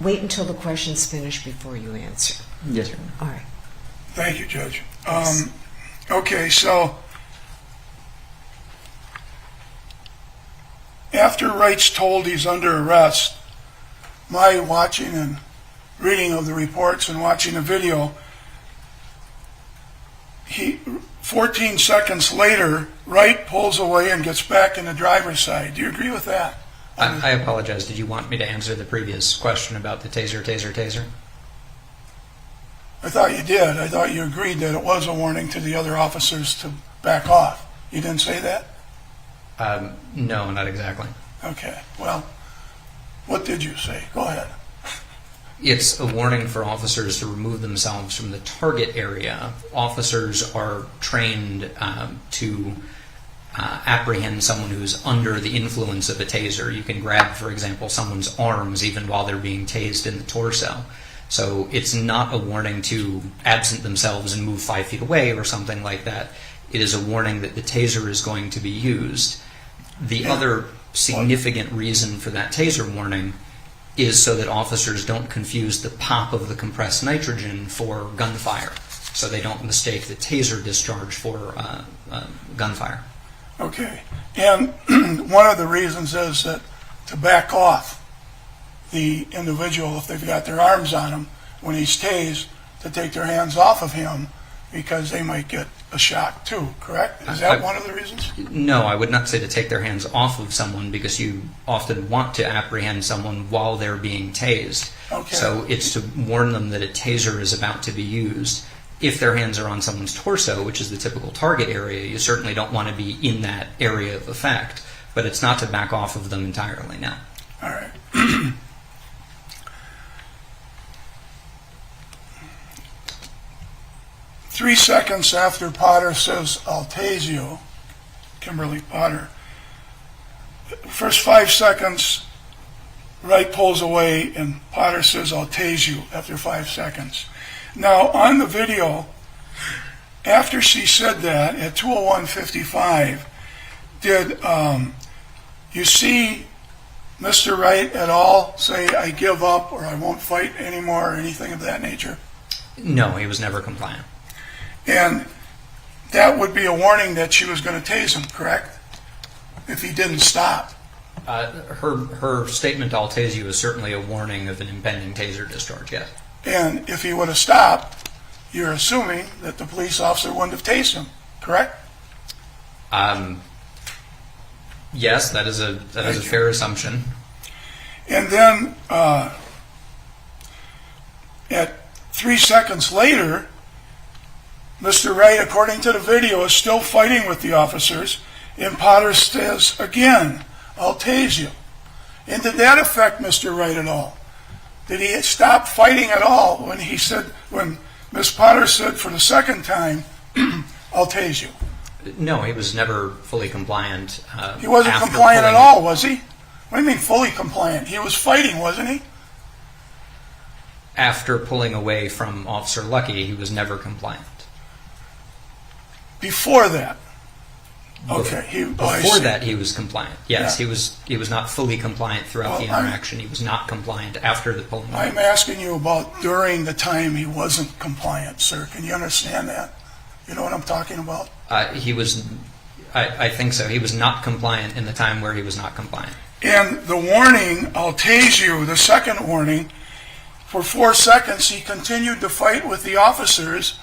wait until the question's finished before you answer. Yes, sir. All right. Thank you, Judge. Okay, so after Wright's told he's under arrest, my watching and reading of the reports and watching the video, 14 seconds later, Wright pulls away and gets back in the driver's side. Do you agree with that? I apologize. Did you want me to answer the previous question about the taser? I thought you did. I thought you agreed that it was a warning to the other officers to back off. You didn't say that? No, not exactly. Okay, well, what did you say? Go ahead. It's a warning for officers to remove themselves from the target area. Officers are trained to apprehend someone who's under the influence of a taser. You can grab, for example, someone's arms even while they're being tased in the torso. So it's not a warning to absent themselves and move 5 feet away or something like that. It is a warning that the taser is going to be used. The other significant reason for that taser warning is so that officers don't confuse the pop of the compressed nitrogen for gunfire, so they don't mistake the taser discharge for gunfire. Okay, and one of the reasons is that to back off the individual, if they've got their arms on him, when he's tased, to take their hands off of him because they might get a shock too, correct? Is that one of the reasons? No, I would not say to take their hands off of someone because you often want to apprehend someone while they're being tased. Okay. So it's to warn them that a taser is about to be used. If their hands are on someone's torso, which is the typical target area, you certainly don't want to be in that area of effect, but it's not to back off of them entirely now. All right. 3 seconds after Potter says, "I'll tase you," Kimberly Potter, first 5 seconds, Wright pulls away and Potter says, "I'll tase you," after 5 seconds. Now, on the video, after she said that at 2:01:55, did you see Mr. Wright at all say, "I give up," or "I won't fight anymore," or anything of that nature? No, he was never compliant. And that would be a warning that she was going to tase him, correct? If he didn't stop. Her statement, "I'll tase you," is certainly a warning of an impending taser discharge, yes. And if he would have stopped, you're assuming that the police officer wouldn't have tased him, correct? Yes, that is a fair assumption. And then at 3 seconds later, Mr. Wright, according to the video, is still fighting with the officers, and Potter says again, "I'll tase you." And did that affect Mr. Wright at all? Did he stop fighting at all when Miss Potter said for the second time, "I'll tase you"? No, he was never fully compliant. He wasn't after compliant at pulling- all, was he? What do you mean fully compliant? He was fighting, wasn't he? After pulling away from Officer Lucky, he was never compliant. Before that? Okay. Before that, he was compliant. Yes, Yeah. he was not fully compliant throughout the Well, interaction. He was not compliant after the pulling away. I'm asking you about during the time he wasn't compliant, sir. Can you understand that? You know what I'm talking about? He was, I think so. He was not compliant in the time where he was not compliant. And the warning, "I'll tase you," the second warning, for 4 seconds he continued to fight with the officers,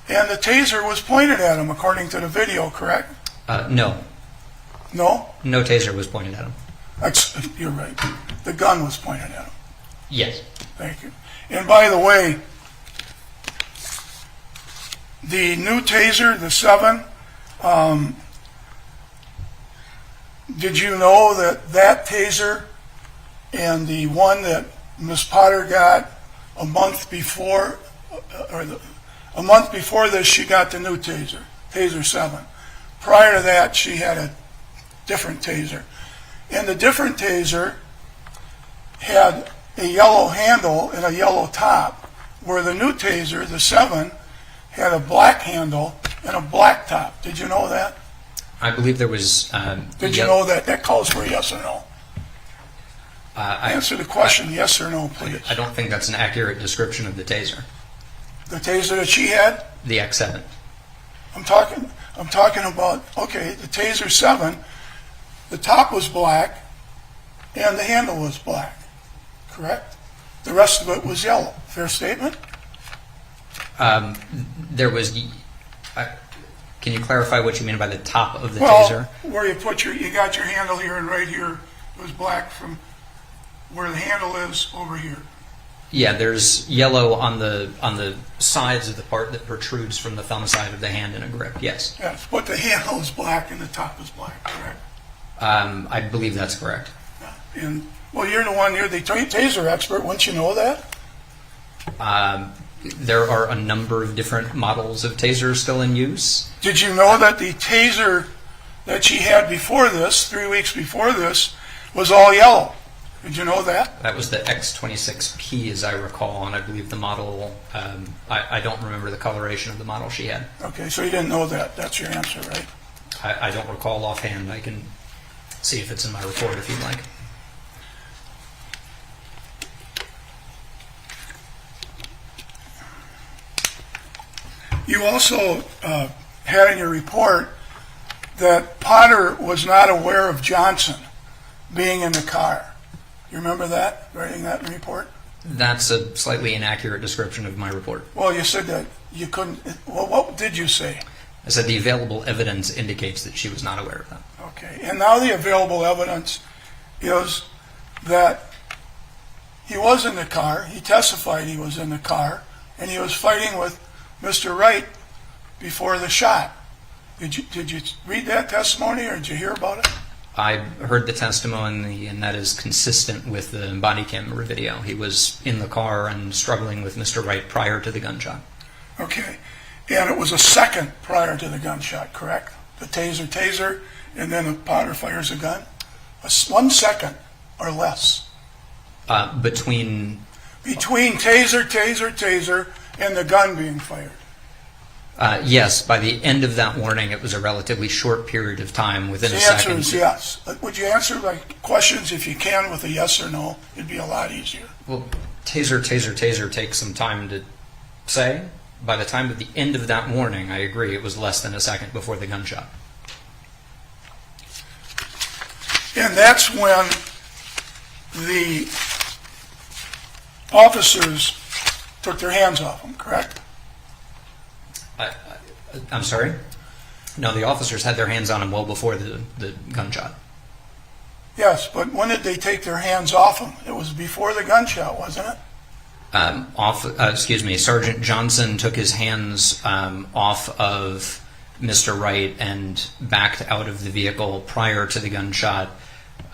and the taser was pointed at him, according to the video, correct? No, No? no taser was pointed at him. You're right. The gun was pointed at him. Yes. Thank you. And by the way, the new taser, the 7, did you know that that taser and the one that Ms. Potter got a month before, a month before this, she got the new taser, Taser 7. Prior to that, she had a different taser. And the different taser had a yellow handle and a yellow top, where the new taser, the 7, had a black handle and a black top. Did you know that? I believe there was. Did you know that? That calls for a yes or no. Answer the question, yes or no, please. I don't think that's an accurate description of the taser. The taser that she had? The X7. I'm talking about, okay, the Taser 7, the top was black and the handle was black, correct? The rest of it was yellow. Fair statement? There was. Can you clarify what you mean by the top of the Well, taser? where you got your handle here and right here, it was black from where the handle is over here. Yeah, there's yellow on the sides of the part that protrudes from the thumb side of the hand in a grip. Yes. Yes, but the handle is black and the top is black, correct? I believe that's correct. And, well, you're the taser expert, wouldn't you know that? There are a number of different models of tasers still in use. Did you know that the taser that she had before this, 3 weeks before this, was all yellow? Did you know that? That was the X26P, as I recall, and I believe the model, I don't remember the coloration of the model she had. Okay, so you didn't know that. That's your answer, right? I don't recall offhand. I can see if it's in my report if you'd like. You also had in your report that Potter was not aware of Johnson being in the car. You remember that, writing that in the report? That's a slightly inaccurate description of my report. Well, you said that you couldn't. Well, what did you say? I said the available evidence indicates that she was not aware of that. Okay, and now the available evidence is that he was in the car, he testified he was in the car, and he was fighting with Mr. Wright before the shot. Did you read that testimony or did you hear about it? I heard the testimony, and that is consistent with the body camera video. He was in the car and struggling with Mr. Wright prior to the gunshot. Okay, and it was a second prior to the gunshot, correct? The taser, and then the Potter fires a gun? 1 second or less. Between taser, and the gun being fired. yes, by the end of that warning, it was a relatively short period of time, within a second. The answer is yes. Would you answer my questions if you can with a yes or no? It'd be a lot easier. Well, taser takes some time to say. By the time of the end of that warning, I agree, it was less than a second before the gunshot. And that's when the officers took their hands off him, correct? I'm sorry? No, the officers had their hands on him well before the gunshot. Yes, but when did they take their hands off him? It was before the gunshot, wasn't it? Sergeant Johnson took his hands off of Mr. Wright and backed out of the vehicle prior to the gunshot.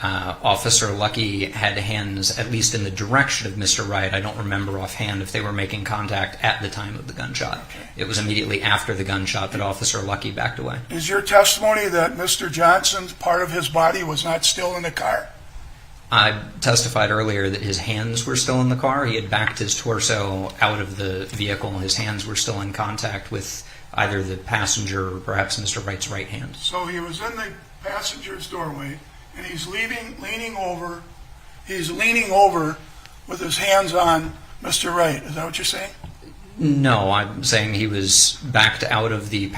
Officer Lucky had hands at least in the direction of Mr. Wright. I don't remember offhand if they were making contact at the time of the gunshot. Okay. It was immediately after the gunshot that Officer Lucky backed away. Is your testimony that Mr. Johnson's part of his body was not still in the car? I testified earlier that his hands were still in the car. He had backed his torso out of the vehicle. His hands were still in contact with either the passenger or perhaps Mr. Wright's right hand. So he was in the passenger's doorway, and he's leaning over with his hands on Mr. Wright. Is that what you're saying? No, I'm saying he was backed out of the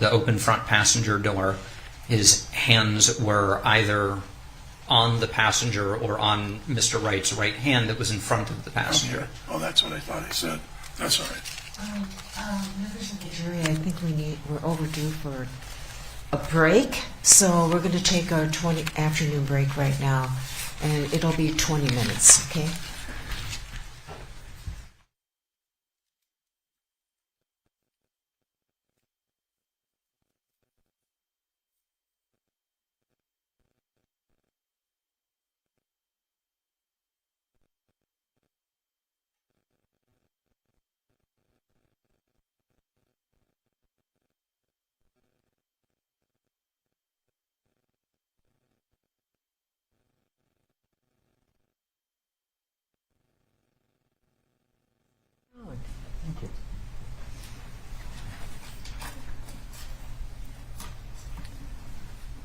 open front passenger door. His hands were either on the passenger or on Mr. Wright's right hand that was in front of the passenger. Okay. Oh, that's what I thought I said. That's all right. Members of the jury, I think we're overdue for a break, so we're going to take our afternoon break right now, and it'll be 20 minutes, okay?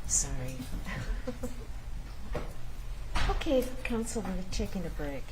Sorry. Okay, council, we're taking a break.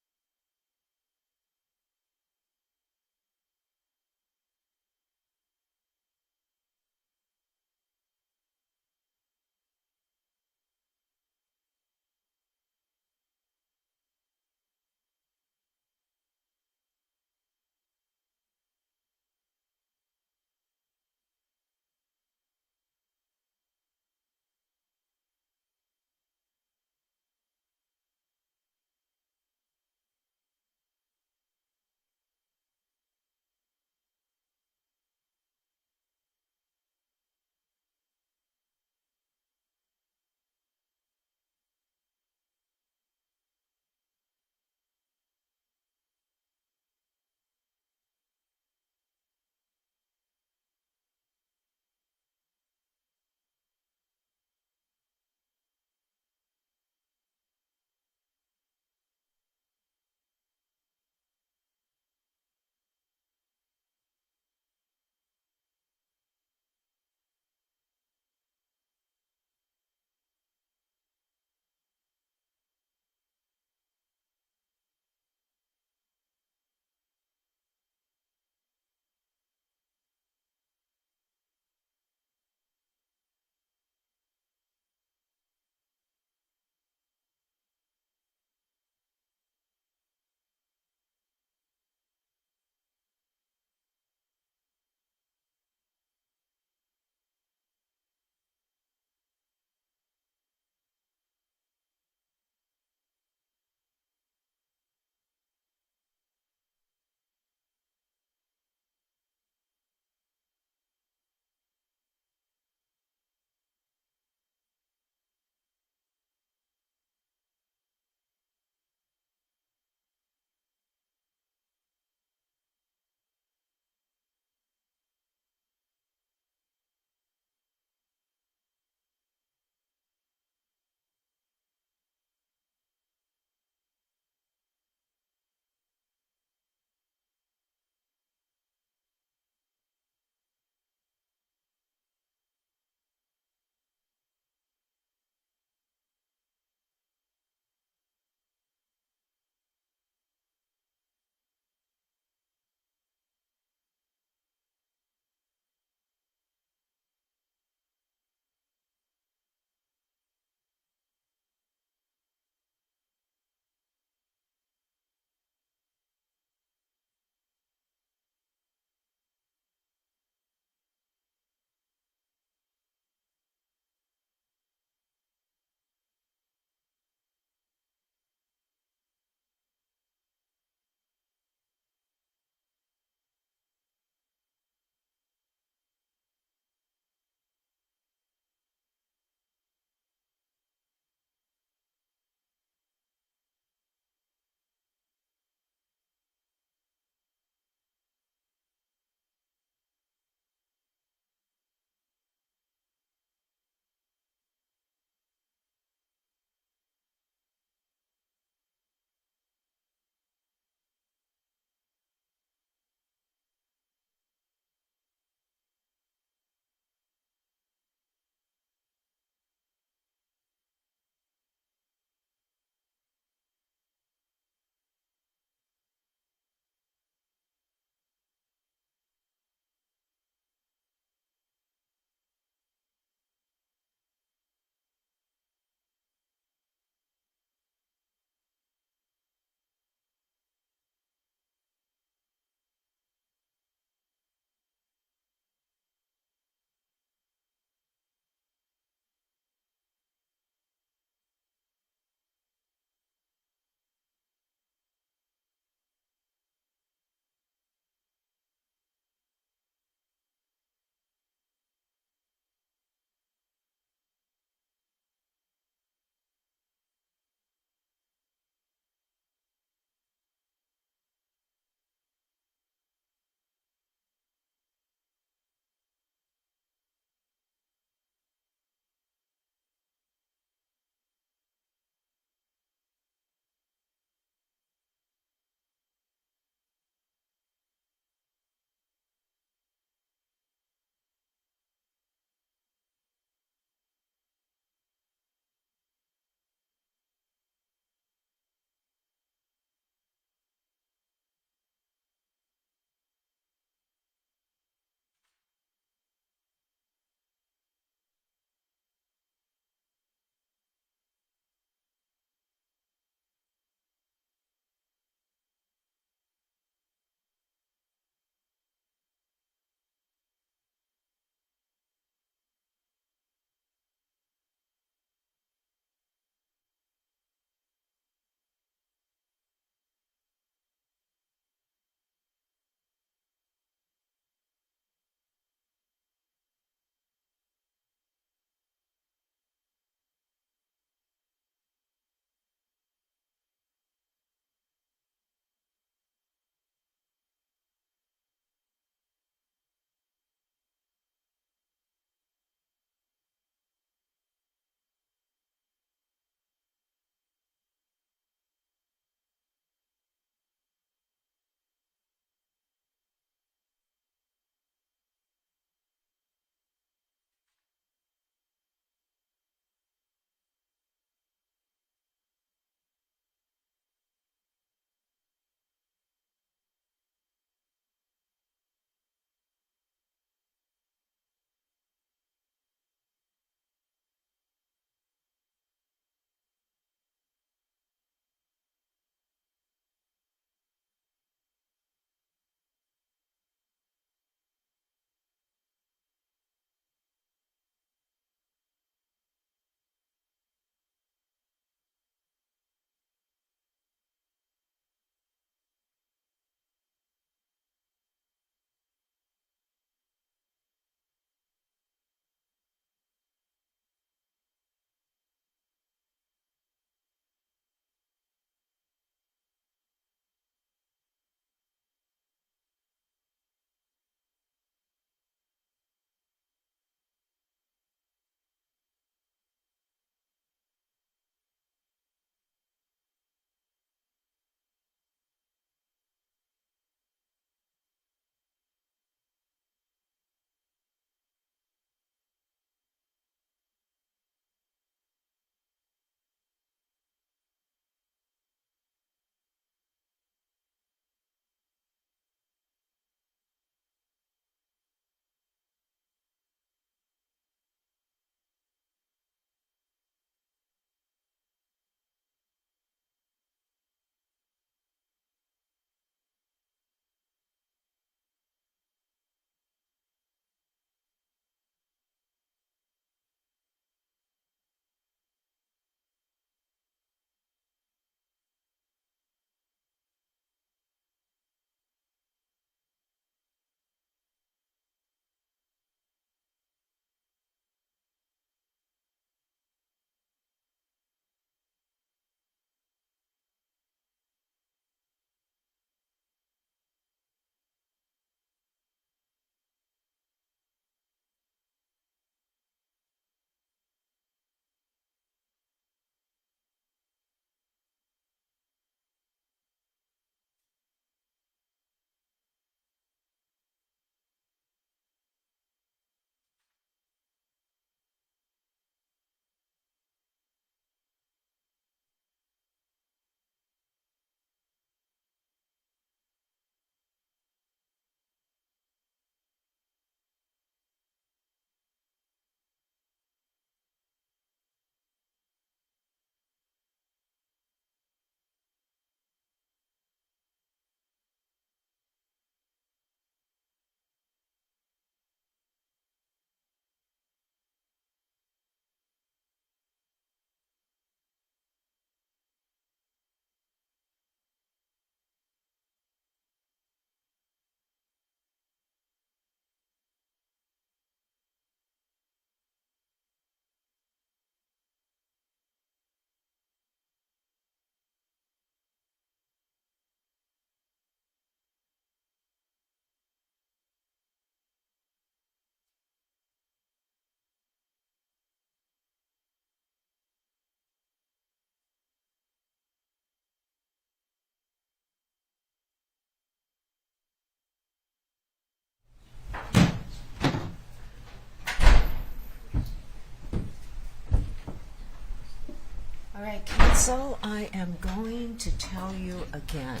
All right, counsel, I am going to tell you again.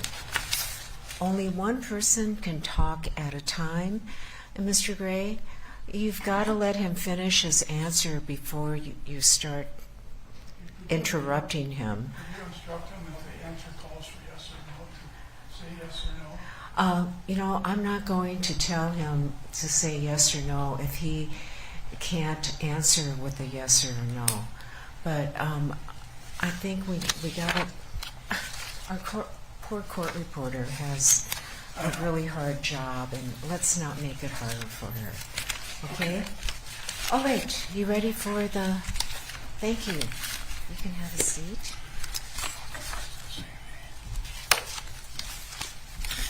Only one person can talk at a time. And Mr. Gray, you've got to let him finish his answer before you start interrupting him. Can you instruct him if the answer calls for yes or no to say yes or no? I'm not going to tell him to say yes or no if he can't answer with a yes or a no. But I think we got it. Our poor court reporter has a really hard job, and let's not make it harder for her. Okay? All right, you ready for the... Thank you. You can have a seat.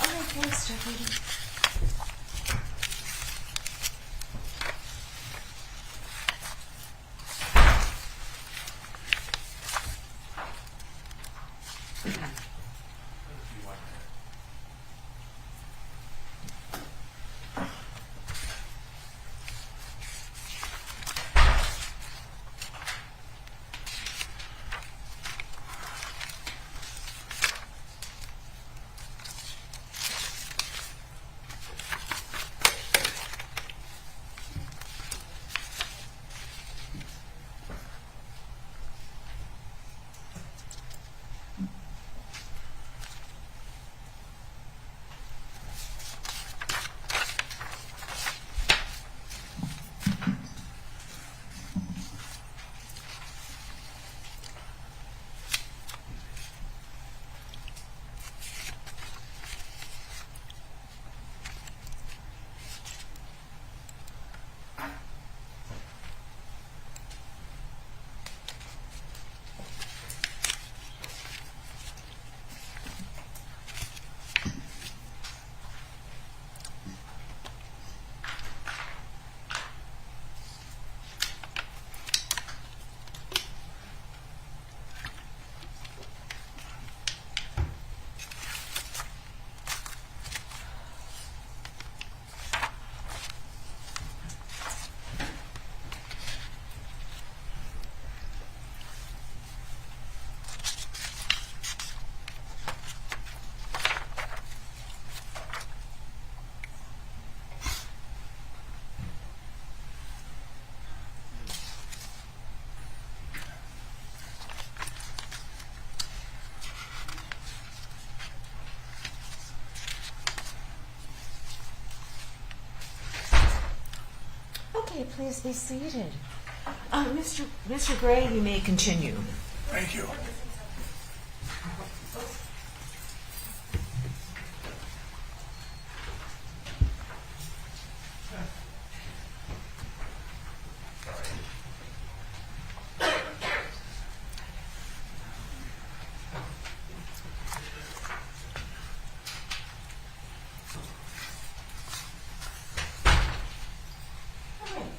All right, thanks, Deputy. Okay, please be seated. Mr. Gray, you may continue. Thank you.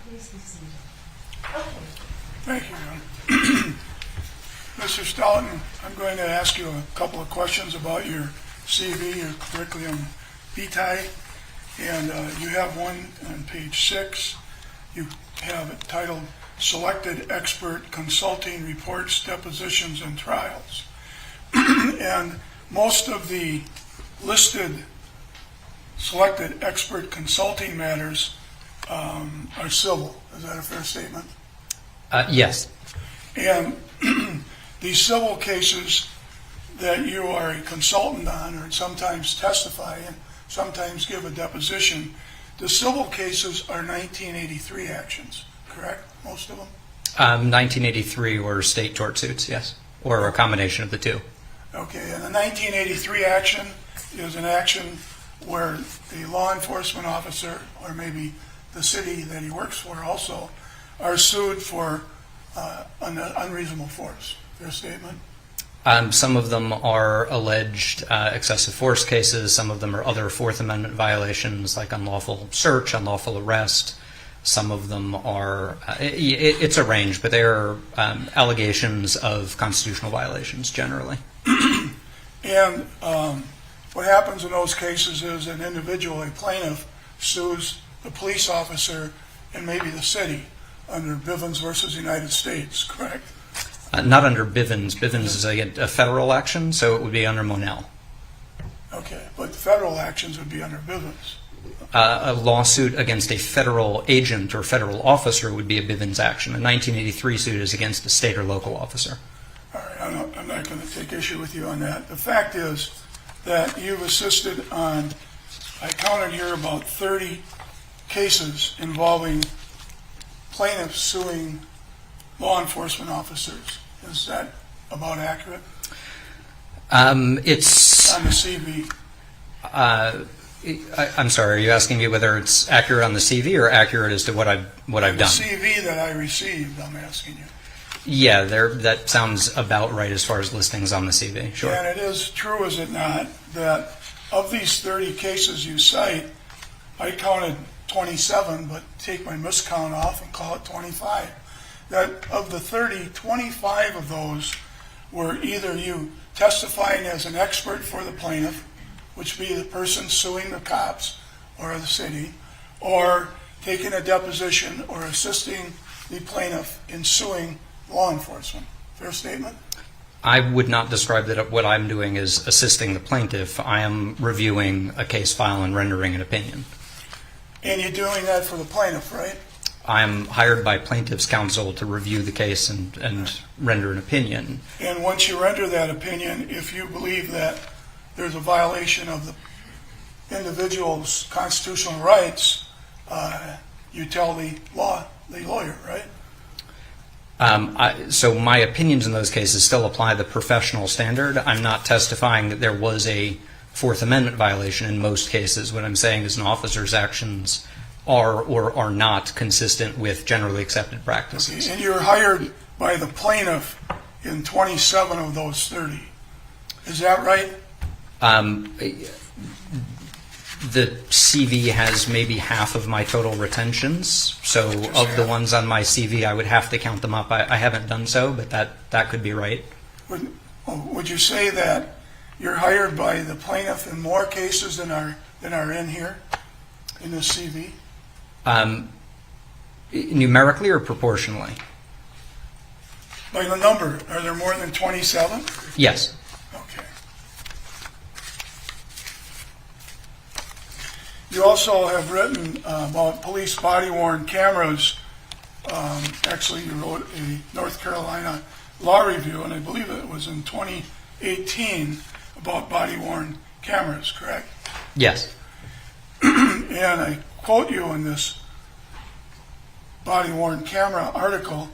Please be seated. Okay. Thank you, Ron. Mr. Stoughton, I'm going to ask you a couple of questions about your CV, your curriculum vitae, and you have one on page 6. You have it titled Selected Expert Consulting Reports, Depositions, and Trials. And most of the listed selected expert consulting matters are civil. Is that a fair statement? Yes. And these civil cases that you are a consultant on, or sometimes testify and sometimes give a deposition, the civil cases are 1983 actions, correct? Most of them? 1983 or state tort suits, yes. Or a combination of the two. Okay, and the 1983 action is an action where the law enforcement officer, or maybe the city that he works for also, are sued for an unreasonable force. Fair statement? Some of them are alleged excessive force cases. Some of them are other Fourth Amendment violations like unlawful search, unlawful arrest. Some of them are, it's a range, but they are allegations of constitutional violations generally. And what happens in those cases is an individual, a plaintiff, sues the police officer and maybe the city under Bivens versus United States, correct? Not under Bivens. Bivens is a federal action, so it would be under Monell. Okay, but federal actions would be under Bivens. A lawsuit against a federal agent or federal officer would be a Bivens action. A 1983 suit is against a state or local officer. All right, I'm not going to take issue with you on that. The fact is that you've assisted on, I counted here about 30 cases involving plaintiffs suing law enforcement officers. Is that about accurate? It's. On the CV. I'm sorry. Are you asking me whether it's accurate on the CV or accurate as to what I've done? The CV that I received, I'm asking you. Yeah, that sounds about right as far as listings on the CV. Sure. And it is true, is it not, that of these 30 cases you cite, I counted 27, but take my miscount off and call it 25. That of the 30, 25 of those were either you testifying as an expert for the plaintiff, which would be the person suing the cops or the city, or taking a deposition or assisting the plaintiff in suing law enforcement. Fair statement? I would not describe that what I'm doing is assisting the plaintiff. I am reviewing a case file and rendering an opinion. And you're doing that for the plaintiff, right? I am hired by plaintiff's counsel to review the case and render an opinion. And once you render that opinion, if you believe that there's a violation of the individual's constitutional rights, you tell the lawyer, right? So my opinions in those cases still apply the professional standard. I'm not testifying that there was a Fourth Amendment violation in most cases. What I'm saying is an officer's actions are or are not consistent with generally accepted practices. Okay. And you're hired by the plaintiff in 27 of those 30. Is that right? The CV has maybe half of my total retentions. So of the ones on my CV, I would have to count them up. I haven't done so, but that could be right. Would you say that you're hired by the plaintiff in more cases than are in here, in the CV? Numerically or proportionally? By the number, are there more than 27? Yes. Okay. You also have written about police body-worn cameras. Actually, you wrote a North Carolina law review, and I believe it was in 2018, about body-worn cameras, correct? Yes. And I quote you in this body-worn camera article,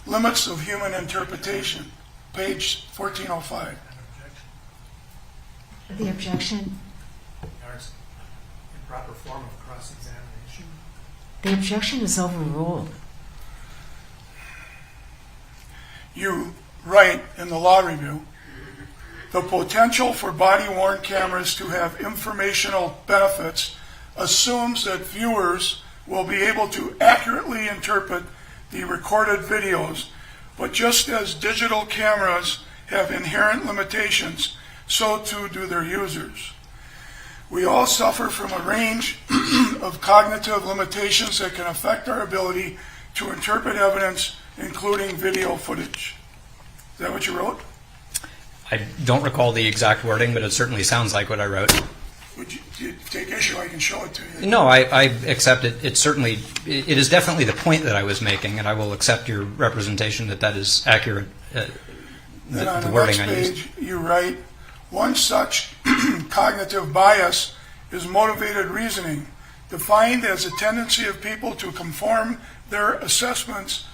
Limits of Human Interpretation, page 1405. The objection, Improper form of cross-examination. the objection is overruled. You write in the law review, the potential for body-worn cameras to have informational benefits assumes that viewers will be able to accurately interpret the recorded videos, but just as digital cameras have inherent limitations, so too do their users. We all suffer from a range of cognitive limitations that can affect our ability to interpret evidence, including video footage. Is that what you wrote? I don't recall the exact wording, but it certainly sounds like what I wrote. Would you take issue? I can show it to you. No, I accept it. It is definitely the point that I was making, and I will accept your representation that is accurate. Then on The the wording next I used. page, you write, one such cognitive bias is motivated reasoning, defined as a tendency of people to conform their assessments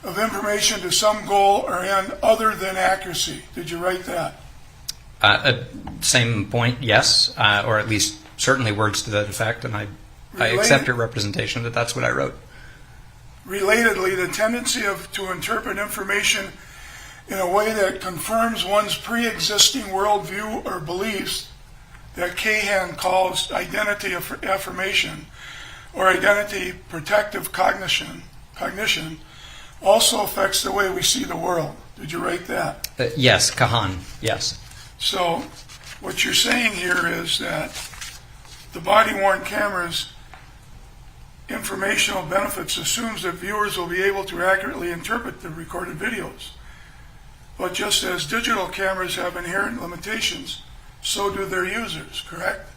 of information to some goal or end other than accuracy. Did you write that? Same point, yes, or at least certainly words to that effect, and I accept your representation that that's what I wrote. Relatedly, the tendency to interpret information in a way that confirms one's pre-existing worldview or beliefs that Cahan calls identity affirmation or identity protective cognition also affects the way we see the world. Did you write that? Yes, Kahan, yes. So what you're saying here is that the body-worn cameras informational benefits assumes that viewers will be able to accurately interpret the recorded videos. But just as digital cameras have inherent limitations, so do their users, correct?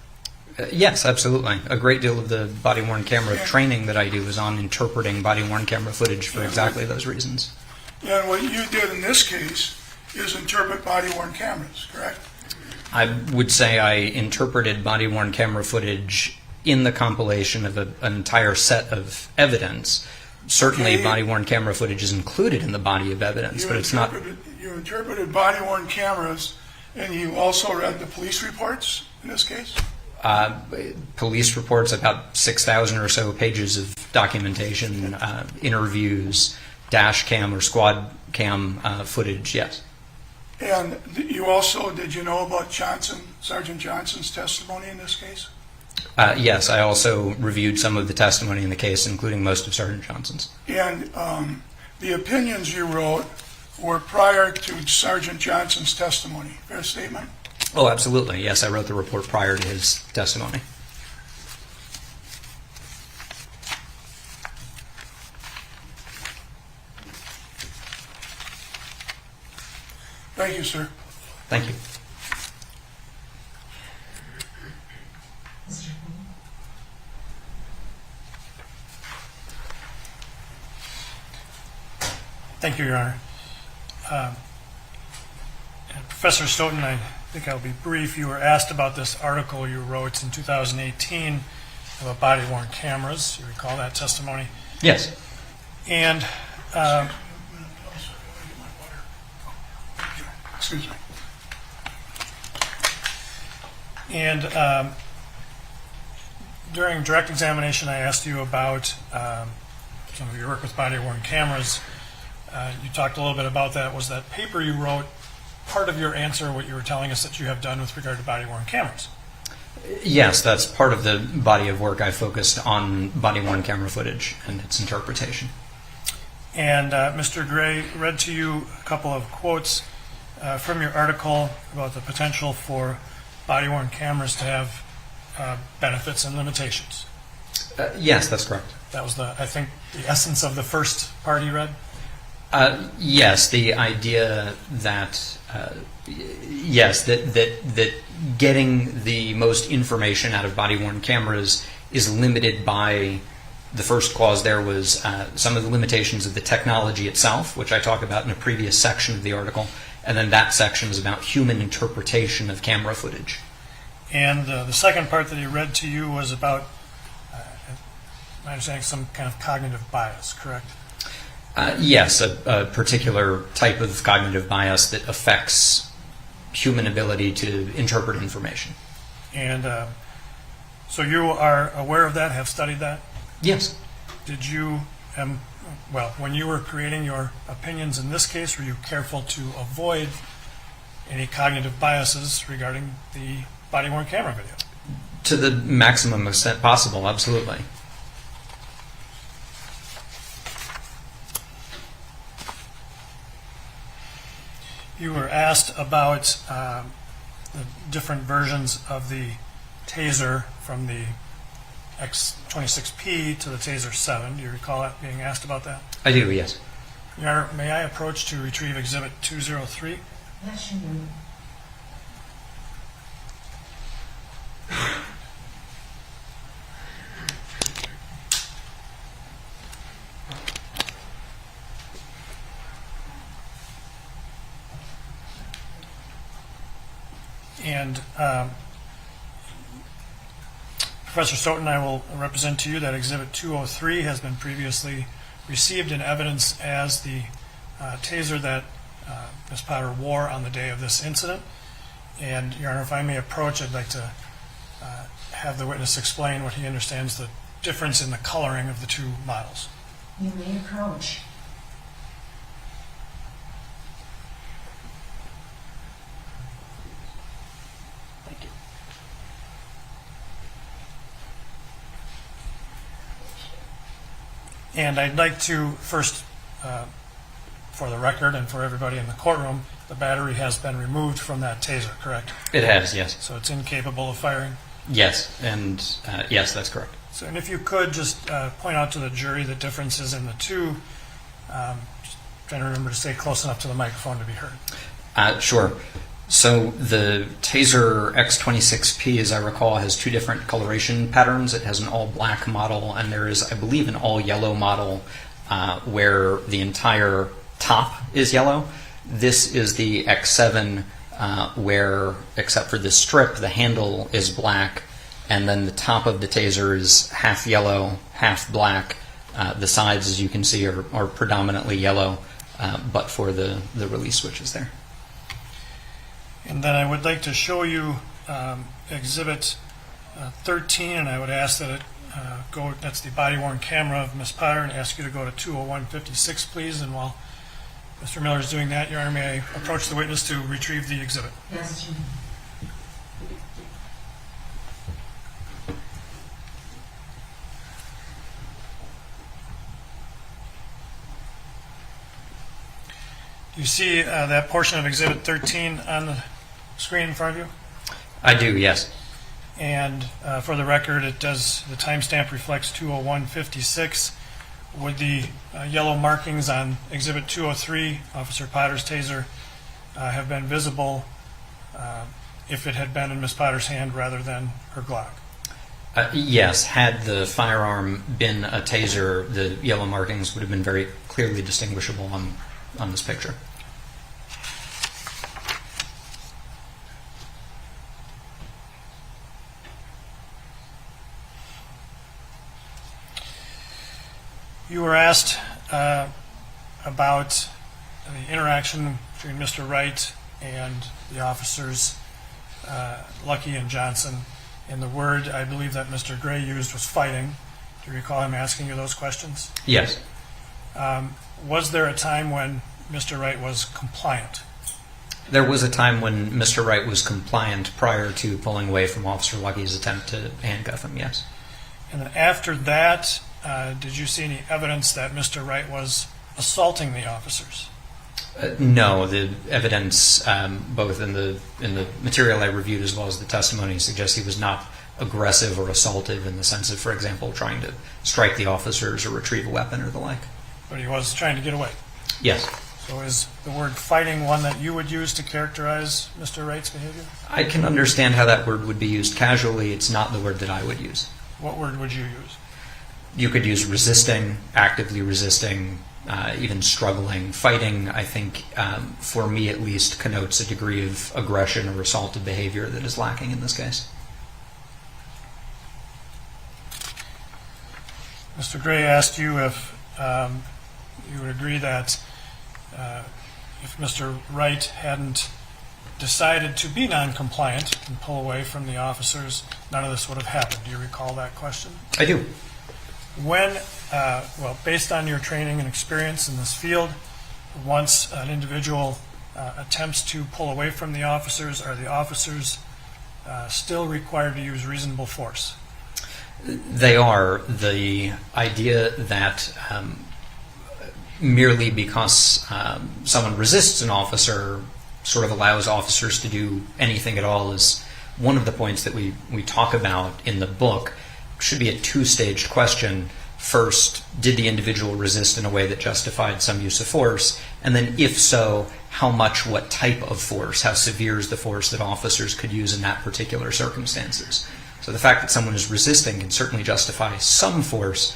Yes, absolutely. A great deal of the body-worn camera training that I do is on interpreting body-worn camera footage for exactly those reasons. And what you did in this case is interpret body-worn cameras, correct? I would say I interpreted body-worn camera footage in the compilation of an entire set of evidence. Certainly, Okay. body-worn camera footage is included in the body of evidence, but it's not. You interpreted body-worn cameras, and you also read the police reports in this case? Police reports, about 6,000 or so pages of documentation, interviews, dash cam or squad cam footage, yes. And you also, did you know about Sergeant Johnson's testimony in this case? Yes, I also reviewed some of the testimony in the case, including most of Sergeant Johnson's. And the opinions you wrote were prior to Sergeant Johnson's testimony. Fair statement? Oh, absolutely. Yes, I wrote the report prior to his testimony. Thank you, sir. Thank you. Thank you, Your Honor. Professor Stoughton, I think I'll be brief. You were asked about this article you wrote in 2018 about body-worn cameras. You recall that testimony? Yes. And Excuse me. And during direct examination, I asked you about some of your work with body-worn cameras. You talked a little bit about that. Was that paper you wrote part of your answer, what you were telling us that you have done with regard to body-worn cameras? Yes, that's part of the body of work. I focused on body-worn camera footage and its interpretation. And Mr. Gray read to you a couple of quotes from your article about the potential for body-worn cameras to have benefits and limitations. Yes, that's correct. That was, I think, the essence of the first part you read? Yes, the idea that that getting the most information out of body-worn cameras is limited by the first clause. There was some of the limitations of the technology itself, which I talk about in a previous section of the article, and then that section is about human interpretation of camera footage. And the second part that he read to you was about, my understanding, some kind of cognitive bias, correct? Yes, a particular type of cognitive bias that affects human ability to interpret information. And so you are aware of that, have studied that? Yes. Did you, when you were creating your opinions in this case, were you careful to avoid any cognitive biases regarding the body-worn camera video? To the maximum extent possible, absolutely. You were asked about the different versions of the Taser from the X26P to the Taser 7. Do you recall that being asked about that? I do, yes. Your Honor, may I approach to retrieve Exhibit 203? Yes, you may. And Professor Stoughton, I will represent to you that Exhibit 203 has been previously received in evidence as the taser that Ms. Potter wore on the day of this incident. And, Your Honor, if I may approach, I'd like to have the witness explain what he understands the difference in the coloring of the two models. You may approach. Thank you. And I'd like to first, for the record and for everybody in the courtroom, the battery has been removed from that taser, correct? It has, yes. So it's incapable of firing? Yes, and yes, that's correct. So, and if you could just point out to the jury the differences in the two, just trying to remember to stay close enough to the microphone to be heard. Sure. So the Taser X26P, as I recall, has two different coloration patterns. It has an all-black model, and there is, I believe, an all-yellow model where the entire top is yellow. This is the X7 where, except for this strip, the handle is black, and then the top of the Taser is half yellow, half black. The sides, as you can see, are predominantly yellow, but for the release switches there. And then I would like to show you Exhibit 13, and I would ask that it go, that's the body-worn camera of Ms. Potter, and ask you to go to 20156, please. And while Mr. Miller is doing that, Your Honor, may I approach the witness to retrieve the exhibit? Yes. Do you see that portion of Exhibit 13 on the screen in front of you? I do, yes. And for the record, it does, the timestamp reflects 20156. Would the yellow markings on Exhibit 203, Officer Potter's Taser, have been visible if it had been in Ms. Potter's hand rather than her Glock? Yes, had the firearm been a Taser, the yellow markings would have been very clearly distinguishable on this picture. You were asked about the interaction between Mr. Wright and the officers, Lucky and Johnson. And the word I believe that Mr. Gray used was fighting. Do you recall him asking you those questions? Yes. Was there a time when Mr. Wright was compliant? There was a time when Mr. Wright was compliant prior to pulling away from Officer Lucky's attempt to handcuff him, yes. And then after that, did you see any evidence that Mr. Wright was assaulting the officers? No, the evidence, both in the material I reviewed as well as the testimony, suggests he was not aggressive or assaultive in the sense of, for example, trying to strike the officers or retrieve a weapon or the like. But he was trying to get away. Yes. So is the word fighting one that you would use to characterize Mr. Wright's behavior? I can understand how that word would be used casually. It's not the word that I would use. What word would you use? You could use resisting, actively resisting, even struggling. Fighting, I think, for me at least, connotes a degree of aggression or assaultive behavior that is lacking in this case. Mr. Gray asked you if you would agree that if Mr. Wright hadn't decided to be non-compliant and pull away from the officers, none of this would have happened. Do you recall that question? I do. When, based on your training and experience in this field, once an individual attempts to pull away from the officers, are the officers still required to use reasonable force? They are. The idea that merely because someone resists an officer sort of allows officers to do anything at all is one of the points that we talk about in the book. Should be a two-staged question. First, did the individual resist in a way that justified some use of force? And then if so, how much, what type of force? How severe is the force that officers could use in that particular circumstances? So the fact that someone is resisting can certainly justify some force,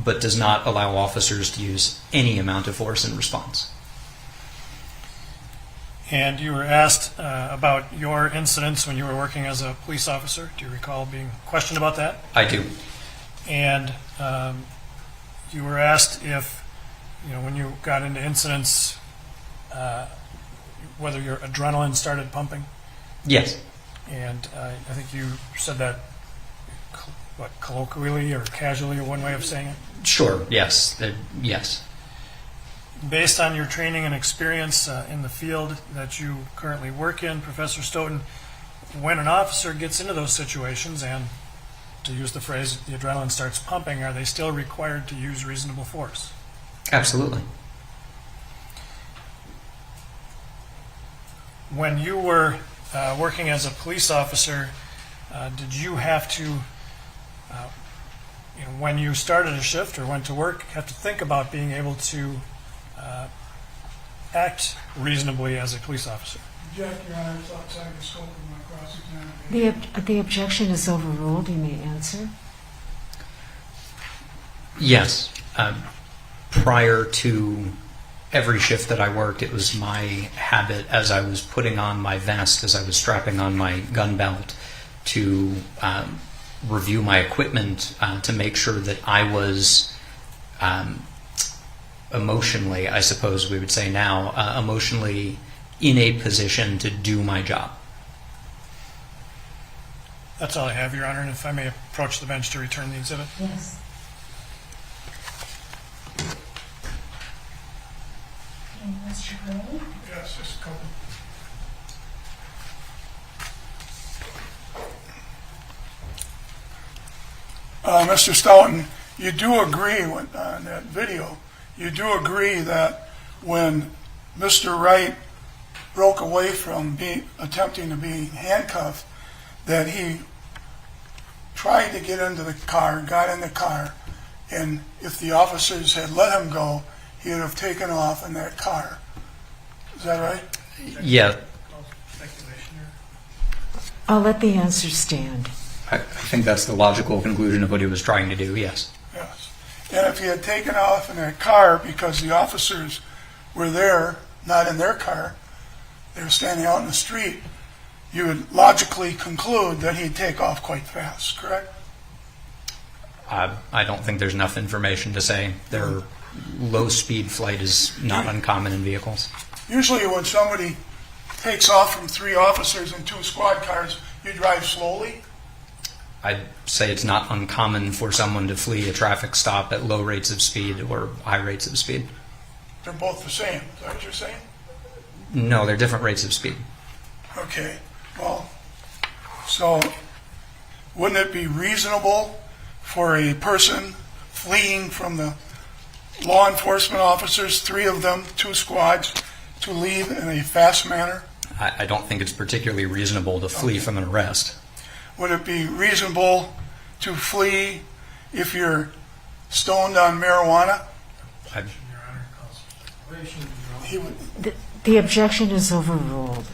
but does not allow officers to use any amount of force in response. And you were asked about your incidents when you were working as a police officer. Do you recall being questioned about that? I do. And you were asked if, when you got into incidents, whether your adrenaline started pumping. Yes. And I think you said that, colloquially or casually, or one way of saying it? Sure, yes. Yes. Based on your training and experience in the field that you currently work in, Professor Stoughton, when an officer gets into those situations and, to use the phrase, the adrenaline starts pumping, are they still required to use reasonable force? Absolutely. When you were working as a police officer, did you have to, when you started a shift or went to work, have to think about being able to act reasonably as a police officer. Object, Your Honor, it's outside the scope of my cross-examination. The objection is overruled. You may answer. Yes. Prior to every shift that I worked, it was my habit, as I was putting on my vest, as I was strapping on my gun belt, to review my equipment to make sure that I was emotionally, I suppose we would say now, emotionally in a position to do my job. That's all I have, Your Honor, and if I may approach the bench to return the exhibit. Yes. Mr. Gray? Yes, just a couple. Mr. Stoughton, you do agree on that video, you do agree that when Mr. Wright broke away from attempting to be handcuffed, that he tried to get into the car, got in the car, and if the officers had let him go, he would have taken off in that car. Is that right? Yeah, I'll let the answer stand. I think that's the logical conclusion of what he was trying to do, yes. Yes. And if he had taken off in that car because the officers were there, not in their car, they were standing out in the street, you would logically conclude that he'd take off quite fast, correct? I don't think there's enough information to say their low-speed flight is not uncommon in vehicles. Usually when somebody takes off from 3 officers and 2 squad cars, you drive slowly. I'd say it's not uncommon for someone to flee a traffic stop at low rates of speed or high rates of speed. They're both the same. Is that what you're saying? No, they're different rates of speed. Okay. Well, so wouldn't it be reasonable for a person fleeing from the law enforcement officers, 3 of them, 2 squads, to leave in a fast manner? I don't think it's particularly reasonable to flee from an arrest. Would it be reasonable to flee if you're stoned on marijuana? He would, The objection is overruled.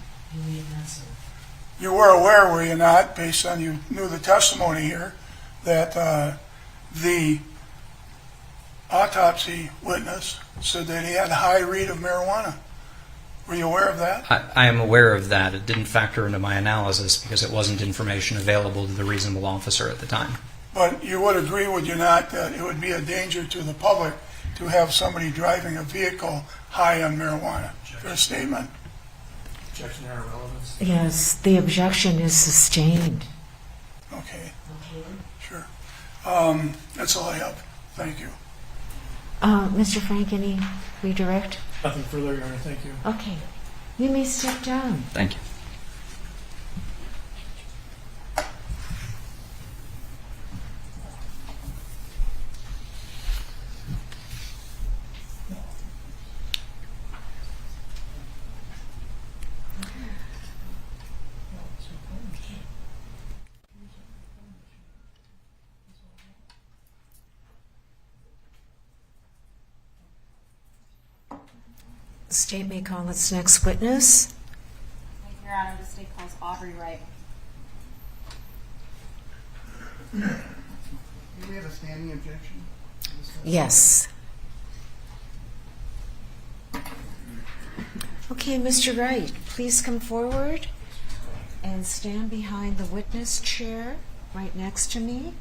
you were aware, were you not, based on you knew the testimony here, that the autopsy witness said that he had a high rate of marijuana. Were you aware of that? I am aware of that. It didn't factor into my analysis because it wasn't information available to the reasonable officer at the time. But you would agree, would you not, that it would be a danger to the public to have somebody driving a vehicle high on marijuana? Fair statement. Objection, Your Honor, relevance. Yes, the objection is sustained. Okay, sure. That's all I have. Thank you. Mr. Frank, any redirect? Nothing further, Your Honor, thank you. Okay. You may step down. Thank you. The state may call its next witness. Thank you, Your Honor. The state calls Aubrey Wright. Do we have a standing objection? Yes. Okay, Mr. Wright, please come forward and stand behind the witness chair right next to me.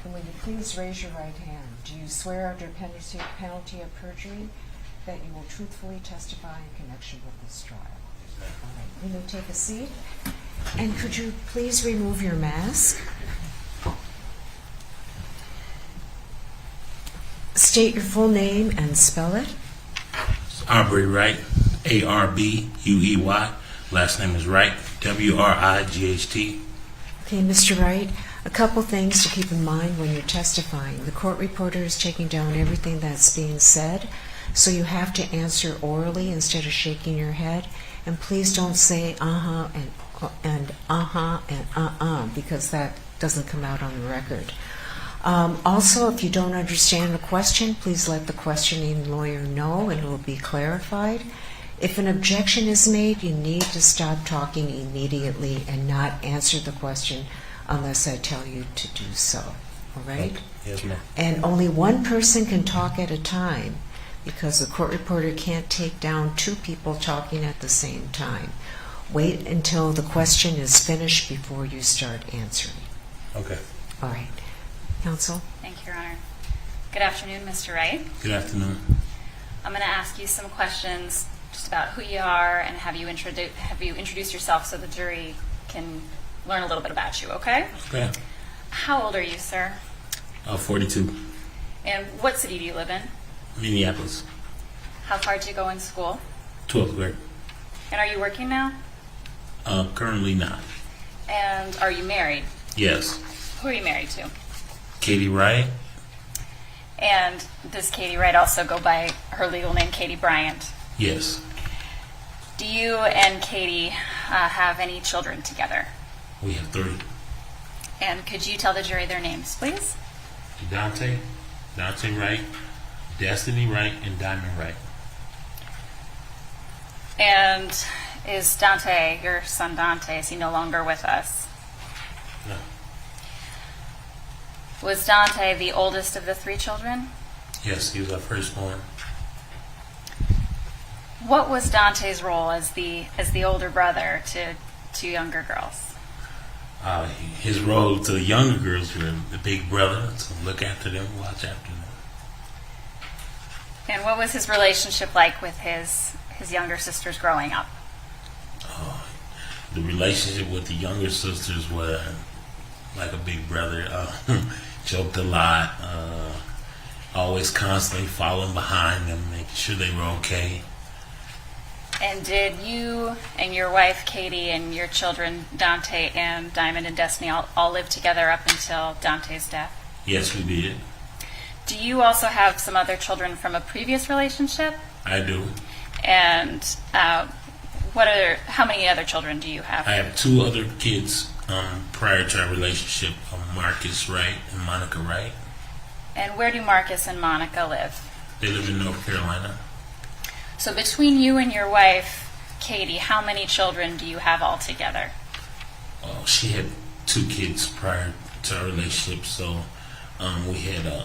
And will you please raise your right hand? Do you swear under penalty of perjury that you will truthfully testify in connection with this trial? All right, you may take a seat. And could you please remove your mask? State your full name and spell it. Aubrey Wright, A-R-B-U-E-Y. Last name is Wright, W-R-I-G-H-T. Okay, Mr. Wright, a couple things to keep in mind when you're testifying. The court reporter is taking down everything that's being said, so you have to answer orally instead of shaking your head. And please don't say uh-huh and uh-huh and uh-uh, because that doesn't come out on the record. Also, if you don't understand the question, please let the questioning lawyer know and it will be clarified. If an objection is made, you need to stop talking immediately and not answer the question unless I tell you to do so. All right? Yes, ma'am. And only one person can talk at a time because the court reporter can't take down two people talking at the same time. Wait until the question is finished before you start answering. Okay. All right. Counsel? Thank you, Your Honor. Good afternoon, Mr. Wright. Good afternoon. I'm going to ask you some questions just about who you are and have you introduce yourself so the jury can learn a little bit about you, okay? Okay. How old are you, sir? 42. And what city do you live in? Minneapolis. How far did you go in school? 12th grade. And are you working now? Currently not. And are you married? Yes. Who are you married to? Katie Wright. And does Katie Wright also go by her legal name, Katie Bryant? Yes. Do you and Katie have any children together? We have 3. And could you tell the jury their names, please? Daunte Wright, Destiny Wright, and Diamond Wright. And is Daunte, your son Daunte, is he no longer with us? No. Was Daunte the oldest of the 3 children? Yes, he was our firstborn. What was Dante's role as the older brother to 2 younger girls? His role to the younger girls was the big brother, to look after them, watch after them. And what was his relationship like with his younger sisters growing up? The relationship with the younger sisters was like a big brother. Joked a lot, always constantly following behind them, making sure they were okay. And did you and your wife, Katie, and your children, Daunte and Diamond and Destiny, all live together up until Dante's death? Yes, we did. Do you also have some other children from a previous relationship? I do. And how many other children do you have? I have 2 other kids prior to our relationship, Marcus Wright and Monica Wright. And where do Marcus and Monica live? They live in North Carolina. So between you and your wife, Katie, how many children do you have altogether? She had 2 kids prior to our relationship, so we had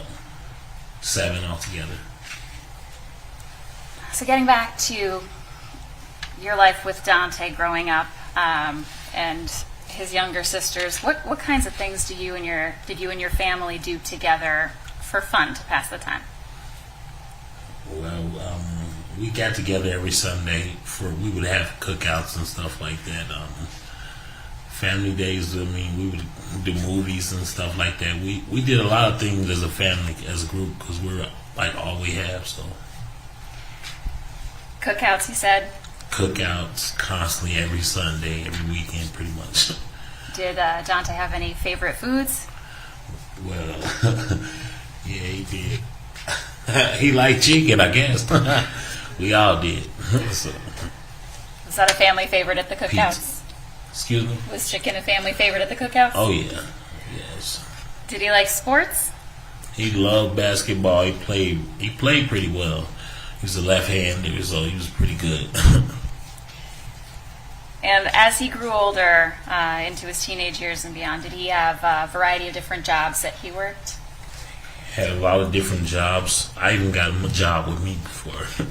7 altogether. So getting back to your life with Daunte growing up and his younger sisters, what kinds of things did you and your family do together for fun to pass the time? Well, we got together every Sunday we would have cookouts and stuff like that. Family days, we would do movies and stuff like that. We did a lot of things as a family, as a group, because we're like all we have, so. Cookouts, you said? Cookouts constantly every Sunday, every weekend, pretty much. Did Daunte have any favorite foods? Well, yeah, he did. He liked chicken, I guess. We all did. So, was that a family favorite at the cookouts? Pizza. Excuse me? Was chicken a family favorite at the cookouts? Oh, yeah. Yes. Did he like sports? He loved basketball. He played pretty well. He was a left-hander, so he was pretty good. And as he grew older, into his teenage years and beyond, did he have a variety of different jobs that he worked? Had a lot of different jobs. I even got him a job with me before.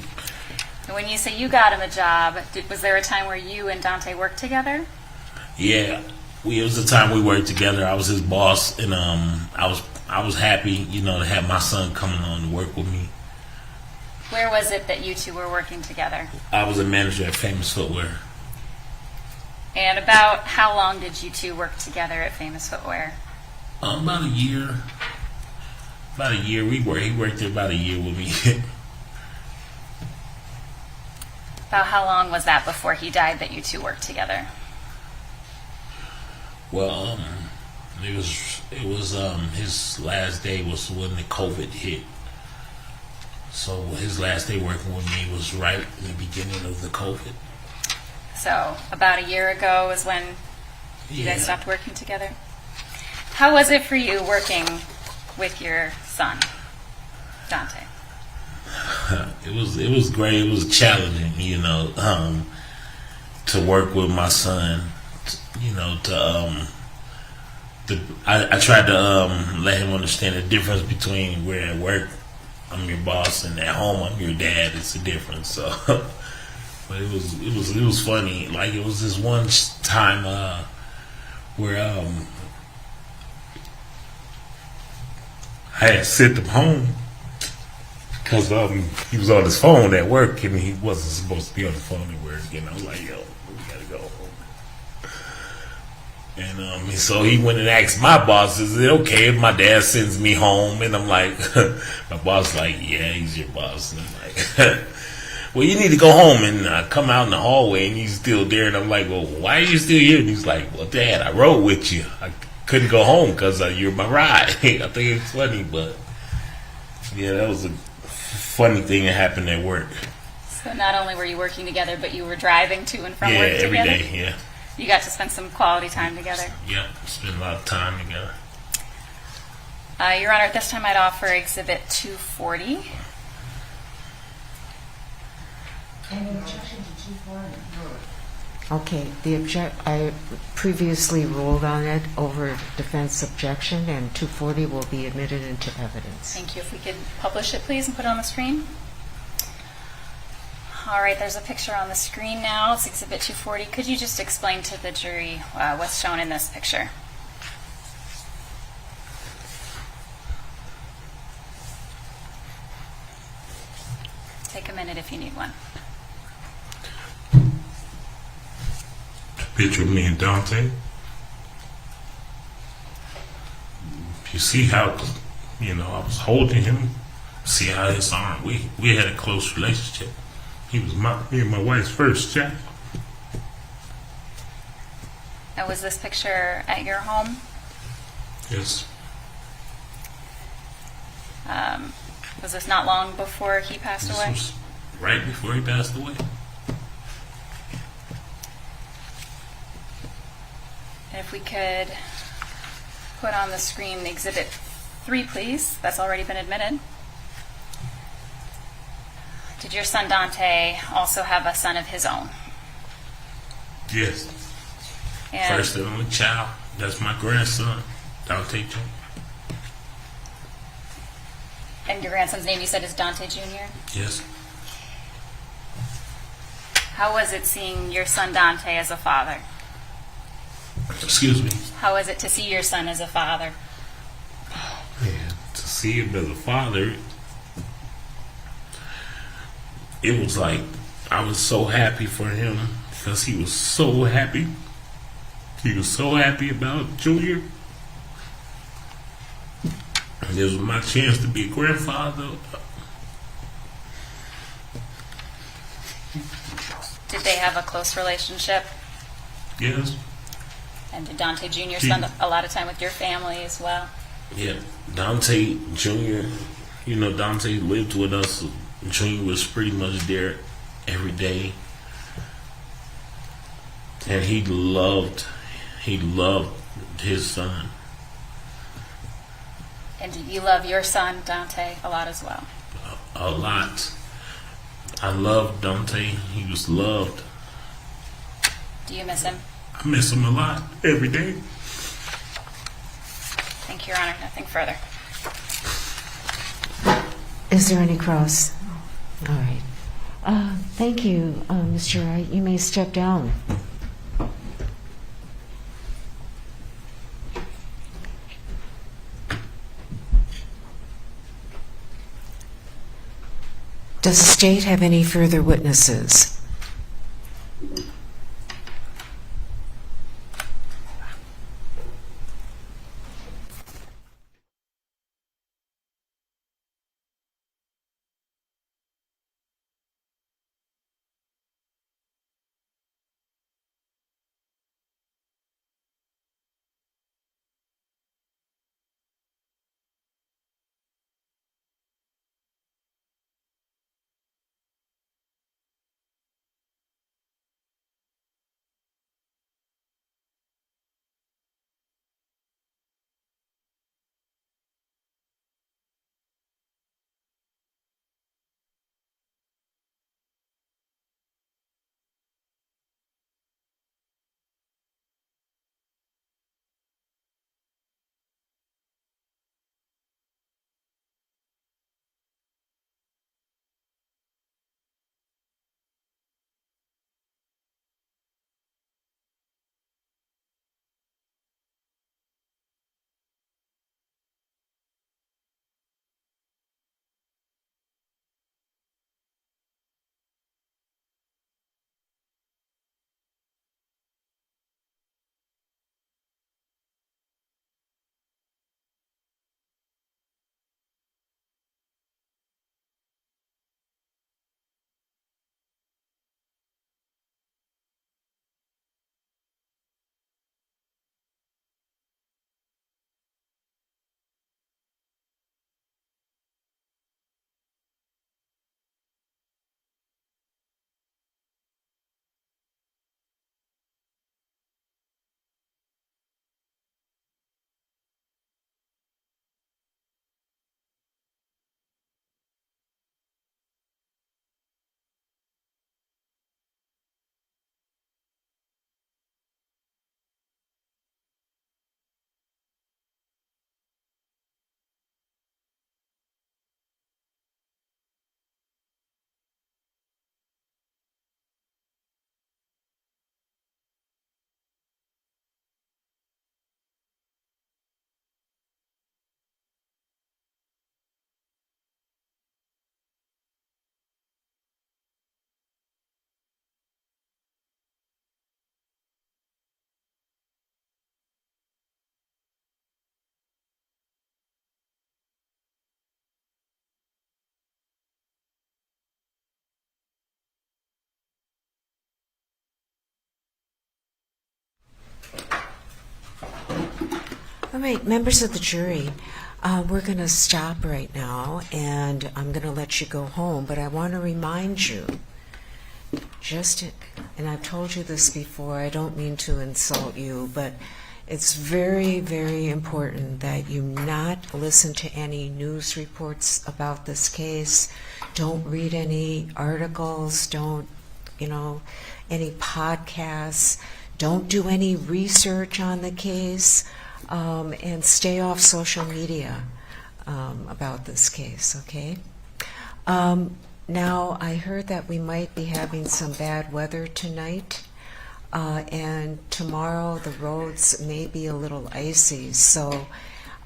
And when you say you got him a job, was there a time where you and Daunte worked together? Yeah, it was a time we worked together. I was his boss, and I was happy, to have my son coming on to work with me. Where was it that you two were working together? I was a manager at Famous Footwear. And about how long did you two work together at Famous Footwear? About a year. About a year. He worked there about a year with me. About how long was that before he died that you two worked together? Well, it was his last day was when the COVID hit. So his last day working with me was right in the beginning of the COVID. So about a year ago is when you guys stopped working together? How was it for you working with your son, Daunte? It was great. It was challenging, to work with my son. I tried to let him understand the difference between where at work I'm your boss and at home I'm your dad. It's a difference. So, but it was funny. Like it was this one time where I had sent him home because he was on his phone at work and he wasn't supposed to be on the phone at work. I was like, yo, we gotta go home. And so he went and asked my boss, is it okay if my dad sends me home? And I'm like, my boss like, yeah, he's your boss. And I'm like, well, you need to go home. And I come out in the hallway and he's still there. And I'm like, well, why are you still here? And he's like, well, Dad, I rode with you. I couldn't go home because you're my ride. I think it's funny, but yeah, that was a funny thing that happened at work. So not only were you working together, but you were driving to and from Yeah, work together? every day, yeah. You got to spend some quality time together. Yep, spent a lot of time together. Your Honor, at this time I'd offer Exhibit 240. Any objection to 240? Okay, I previously ruled on it over defense objection, and 240 will be admitted into evidence. Thank you. If we could publish it, please, and put it on the screen. All right, there's a picture on the screen now. It's Exhibit 240. Could you just explain to the jury what's shown in this picture? Take a minute if you need one. Picture of me and Daunte. You see how, I was holding him. See how his arm, we had a close relationship. He was me and my wife's first child. And was this picture at your home? Yes. Was this not long before he passed away? This was right before he passed away. And if we could put on the screen Exhibit 3, please. That's already been admitted. Did your son Daunte also have a son of his own? Yes. And First and only child. That's my grandson, Daunte Jr. And your grandson's name you said is Daunte Jr.? Yes. How was it seeing your son Daunte as a father? Excuse me. How was it to see your son as a father? Yeah, to see him as a father, it was like I was so happy for him because he was so happy. He was so happy about Junior. And this was my chance to be a grandfather. Did they have a close relationship? Yes. And did Daunte Jr. spend a lot of time with your family as well? Yeah. Daunte Jr., Daunte lived with us. Junior was pretty much there every day. And he loved his son. And do you love your son, Daunte, a lot as well? A lot. I loved Daunte. He was loved. Do you miss him? I miss him a lot, every day. Thank you, Your Honor. Nothing further. Is there any cross? All right. Thank you, Mr. Wright. You may step down. Does the state have any further witnesses? All right, members of the jury, we're going to stop right now, and I'm going to let you go home, but I want to remind you, and I've told you this before, I don't mean to insult you, but it's very, very important that you not listen to any news reports about this case. Don't read any articles. Don't, any podcasts. Don't do any research on the case. And stay off social media about this case, okay? Now, I heard that we might be having some bad weather tonight. And tomorrow the roads may be a little icy, so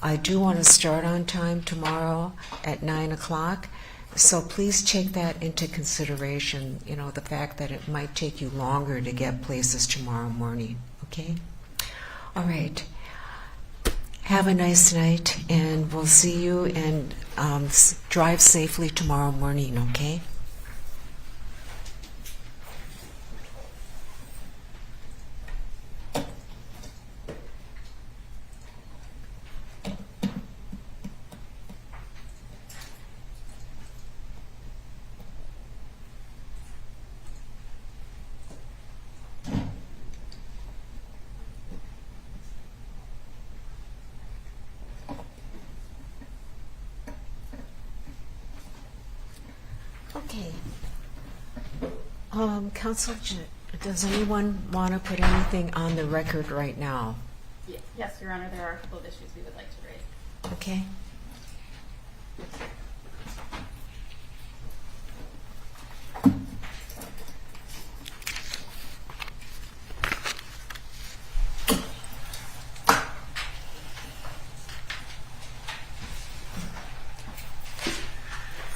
I do want to start on time tomorrow at 9 o'clock. So please take that into consideration, the fact that it might take you longer to get places tomorrow morning, okay? All right. Have a nice night, and we'll see you, and drive safely tomorrow morning, okay? Okay. Counsel, does anyone want to put anything on the record right now? Yes, Your Honor, there are a couple of issues we would like to raise. Okay.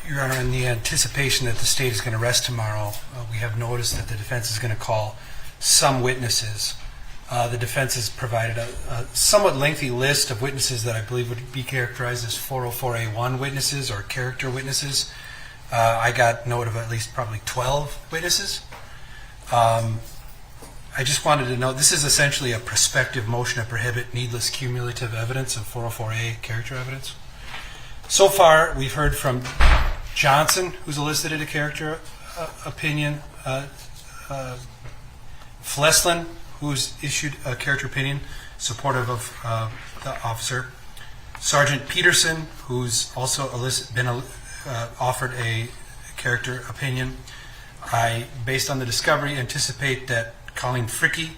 Your Honor, in the anticipation that the state is going to rest tomorrow, we have noticed that the defense is going to call some witnesses. The defense has provided a somewhat lengthy list of witnesses that I believe would be characterized as 404A1 witnesses or character witnesses. I got note of at least probably 12 witnesses. I just wanted to know, this is essentially a prospective motion to prohibit needless cumulative evidence of 404A character evidence. So far, we've heard from Johnson, who's elicited a character opinion, Fleslin, who's issued a character opinion supportive of the officer, Sergeant Peterson, who's also been offered a character opinion. I, based on the discovery, anticipate that Colleen Fricke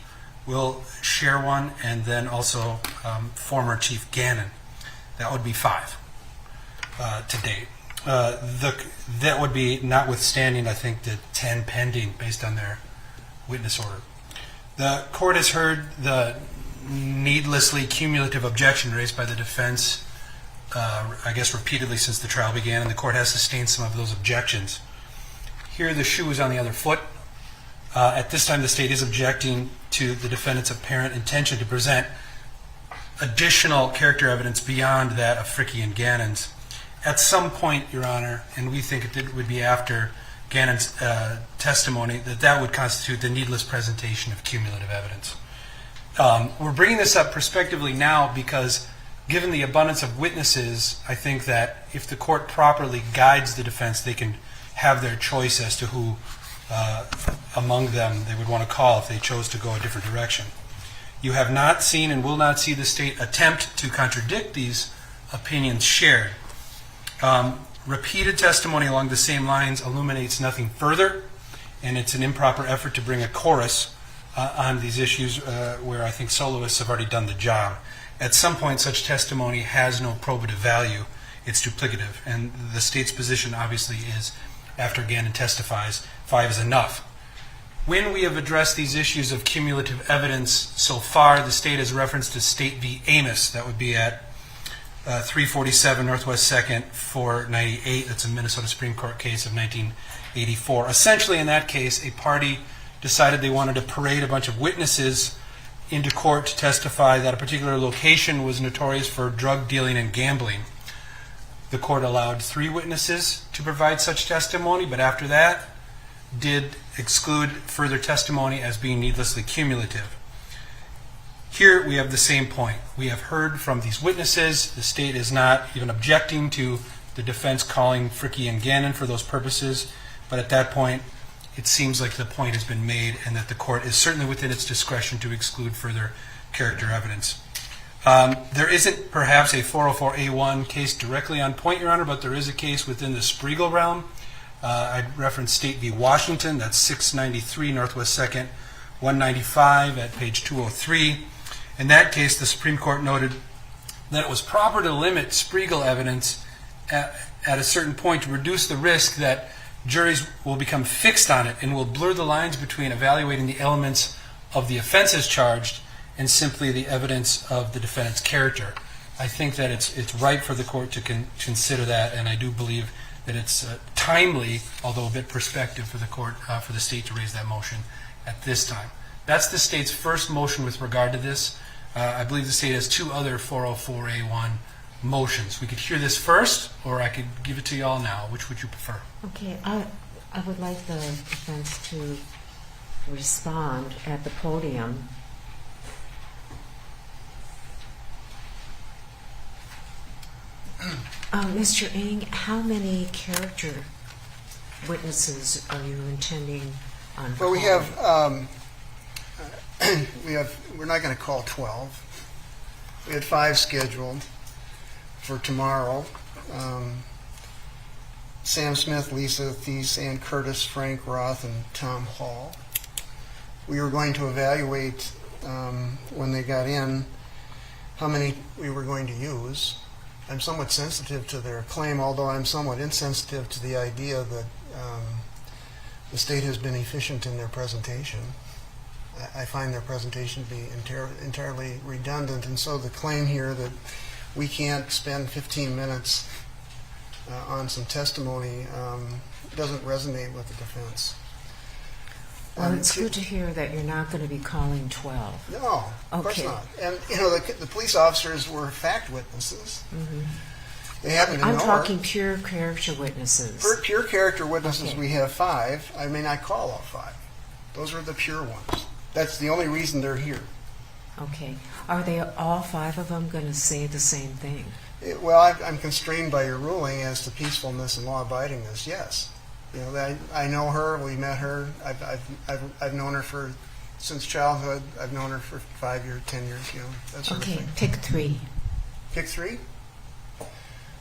will share one, and then also former Chief Gannon. That would be 5 to date. That would be notwithstanding, I think, the 10 pending based on their witness order. The court has heard the needlessly cumulative objection raised by the defense, I guess repeatedly since the trial began, and the court has sustained some of those objections. Here the shoe is on the other foot. At this time, the state is objecting to the defendant's apparent intention to present additional character evidence beyond that of Fricke and Gannon's. At some point, Your Honor, and we think it would be after Gannon's testimony, that would constitute the needless presentation of cumulative evidence. We're bringing this up prospectively now because, given the abundance of witnesses, I think that if the court properly guides the defense, they can have their choice as to who among them they would want to call if they chose to go a different direction. You have not seen and will not see the state attempt to contradict these opinions shared. Repeated testimony along the same lines illuminates nothing further, and it's an improper effort to bring a chorus on these issues where I think soloists have already done the job. At some point, such testimony has no probative value. It's duplicative, and the state's position obviously is, after Gannon testifies, 5 is enough. When we have addressed these issues of cumulative evidence so far, the state has referenced to State v. Amos. That would be at 347 Northwest 2nd, 498. That's a Minnesota Supreme Court case of 1984. Essentially, in that case, a party decided they wanted to parade a bunch of witnesses into court to testify that a particular location was notorious for drug dealing and gambling. The court allowed 3 witnesses to provide such testimony, but after that did exclude further testimony as being needlessly cumulative. Here we have the same point. We have heard from these witnesses. The state is not even objecting to the defense calling Fricke and Gannon for those purposes. But at that point, it seems like the point has been made and that the court is certainly within its discretion to exclude further character evidence. There isn't perhaps a 404A1 case directly on point, Your Honor, but there is a case within the Spriegel realm. I'd reference State v. Washington. That's 693 Northwest 2nd, 195 at page 203. In that case, the Supreme Court noted that it was proper to limit Spriegel evidence at a certain point to reduce the risk that juries will become fixed on it and will blur the lines between evaluating the elements of the offenses charged and simply the evidence of the defendant's character. I think that it's right for the court to consider that, and I do believe that it's timely, although a bit prospective, for the court, for the state to raise that motion at this time. That's the state's first motion with regard to this. I believe the state has two other 404A1 motions. We could hear this first, or I could give it to you all now. Which would you prefer? Okay, I would like the defense to respond at the podium. Mr. Ng, how many character witnesses are you intending on Well, calling? we're not going to call 12. We had 5 scheduled for tomorrow. Sam Smith, Lisa Thies, Ann Curtis, Frank Roth, and Tom Hall. We were going to evaluate when they got in how many we were going to use. I'm somewhat sensitive to their claim, although I'm somewhat insensitive to the idea that the state has been efficient in their presentation. I find their presentation to be entirely redundant, and so the claim here that we can't spend 15 minutes on some testimony doesn't resonate with the defense. Well, it's good to hear that you're not going to be calling 12. No, of course not. And, you know, the police officers were fact witnesses. Mm-hmm. They happen to know I'm her. talking pure character witnesses. For pure character witnesses, Okay. we have 5. I may not call all 5. Those are the pure ones. That's the only reason they're here. Okay. Are they all 5 of them going to say the same thing? Well, I'm constrained by your ruling as to peacefulness and law-abidingness. Yes, you know, I know her. We met her. I've known her since childhood. I've known her for 5 years, 10 years. You know, that sort of Okay, thing. pick 3. Pick 3.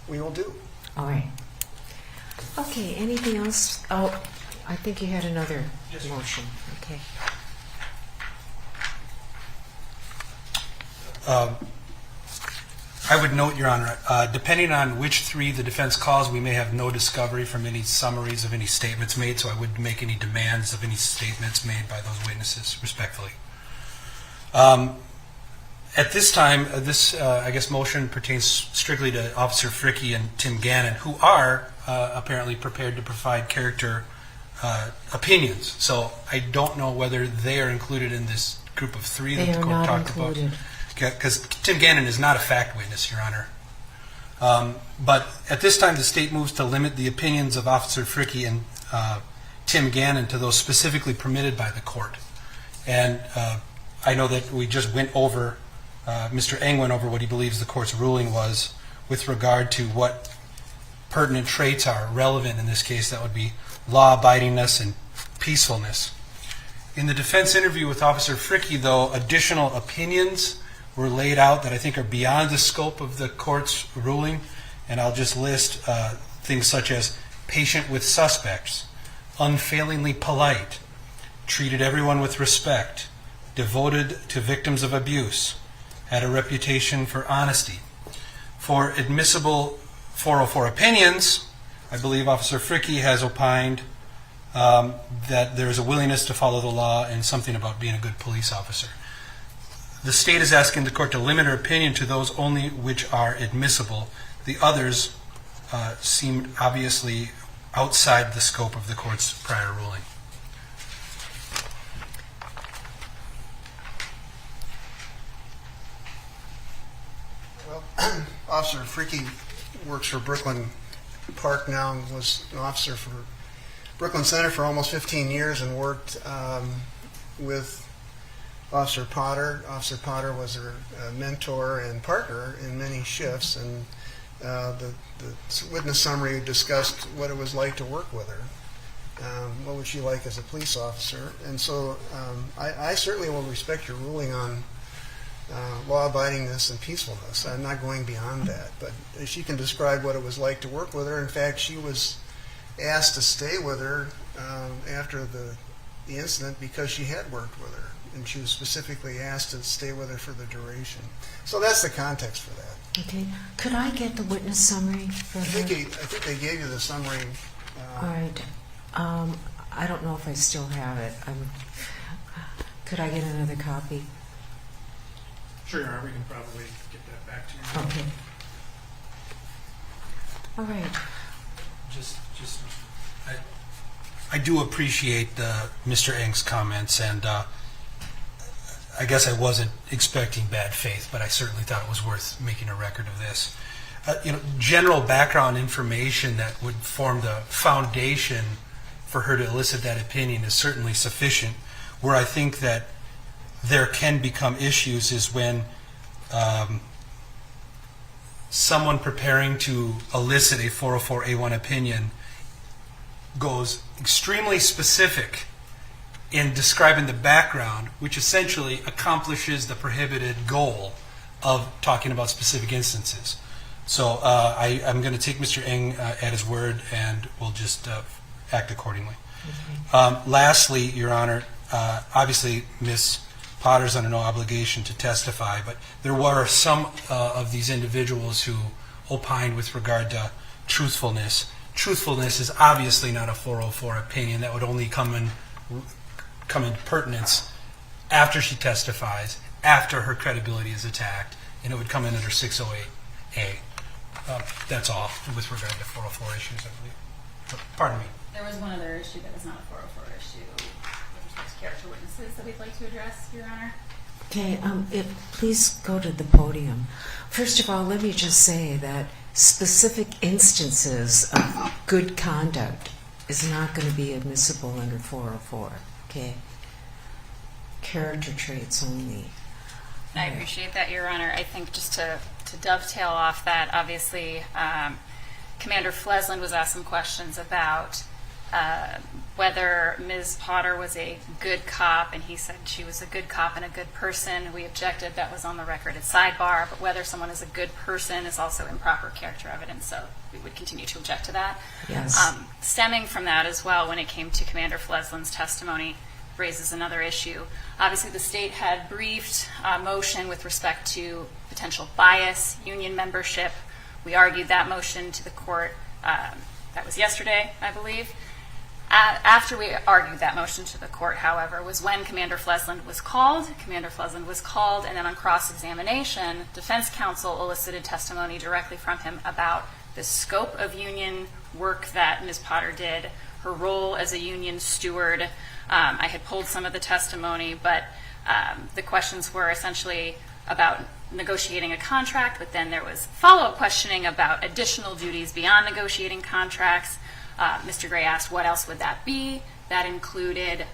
We will do. All right. Okay, anything else? Oh, I think you had another motion. Okay. I would note, Your Honor, depending on which 3 the defense calls, we may have no discovery from any summaries of any statements made, so I wouldn't make any demands of any statements made by those witnesses, respectfully. At this time, I guess, motion pertains strictly to Officer Fricke and Tim Gannon, who are apparently prepared to provide character opinions. So I don't know whether they are included in this group of 3 that They the are court not talked included. about. Because Tim Gannon is not a fact witness, Your Honor. But at this time, the state moves to limit the opinions of Officer Fricke and Tim Gannon to those specifically permitted by the court. And I know that we just went over, Mr. Ng went over what he believes the court's ruling was with regard to what pertinent traits are relevant in this case. That would be law-abidingness and peacefulness. In the defense interview with Officer Fricke, though, additional opinions were laid out that I think are beyond the scope of the court's ruling, and I'll just list things such as patient with suspects, unfailingly polite, treated everyone with respect, devoted to victims of abuse, had a reputation for honesty. For admissible 404 opinions, I believe Officer Fricke has opined that there is a willingness to follow the law and something about being a good police officer. The state is asking the court to limit her opinion to those only which are admissible. The others seem obviously outside the scope of the court's prior ruling. Well, Officer Fricke works for Brooklyn Park now and was an officer for Brooklyn Center for almost 15 years and worked with Officer Potter. Officer Potter was her mentor and partner in many shifts, and the witness summary discussed what it was like to work with her. What was she like as a police officer? And so I certainly will respect your ruling on law-abidingness and peacefulness. I'm not going beyond that, but she can describe what it was like to work with her. In fact, she was asked to stay with her after the incident because she had worked with her, and she was specifically asked to stay with her for the duration. So that's the context for that. Okay. Could I get the witness summary for I her? think they gave you the summary. All right. I don't know if I still have it. Could I get another copy? Sure, Your Honor, we can probably get that back to you. Okay. All right. I do appreciate Mr. Eng's comments, and I guess I wasn't expecting bad faith, but I certainly thought it was worth making a record of this. General background information that would form the foundation for her to elicit that opinion is certainly sufficient. Where I think that there can become issues is when someone preparing to elicit a 404A1 opinion goes extremely specific in describing the background, which essentially accomplishes the prohibited goal of talking about specific instances. So I'm going to take Mr. Eng at his word, and we'll just act accordingly. Lastly, Your Honor, obviously Ms. Potter's under no obligation to testify, but there were some of these individuals who opined with regard to truthfulness. Truthfulness is obviously not a 404 opinion. That would only come in pertinence after she testifies, after her credibility is attacked, and it would come in under 608A. That's all with regard to 404 issues, I believe. Pardon me. There was one other issue that was not a 404 issue with respect to character witnesses that we'd like to address, Your Honor. Okay, please go to the podium. First of all, let me just say that specific instances of good conduct is not going to be admissible under 404, okay? Character traits only. I appreciate that, Your Honor. I think just to dovetail off that, obviously, Commander Flesland was asked some questions about whether Ms. Potter was a good cop, and he said she was a good cop and a good person. We objected. That was on the record at sidebar, but whether someone is a good person is also improper character evidence, so we would continue to object to that. Yes. Stemming from that as well, when it came to Commander Flesland's testimony, raises another issue. Obviously, the state had briefed a motion with respect to potential bias, union membership. We argued that motion to the court. That was yesterday, I believe. After we argued that motion to the court, however, was when Commander Flesland was called. Commander Flesland was called, and then on cross-examination, defense counsel elicited testimony directly from him about the scope of union work that Ms. Potter did, her role as a union steward. I had pulled some of the testimony, but the questions were essentially about negotiating a contract, but then there was follow-up questioning about additional duties beyond negotiating contracts. Mr. Gray asked, what else would that be? That included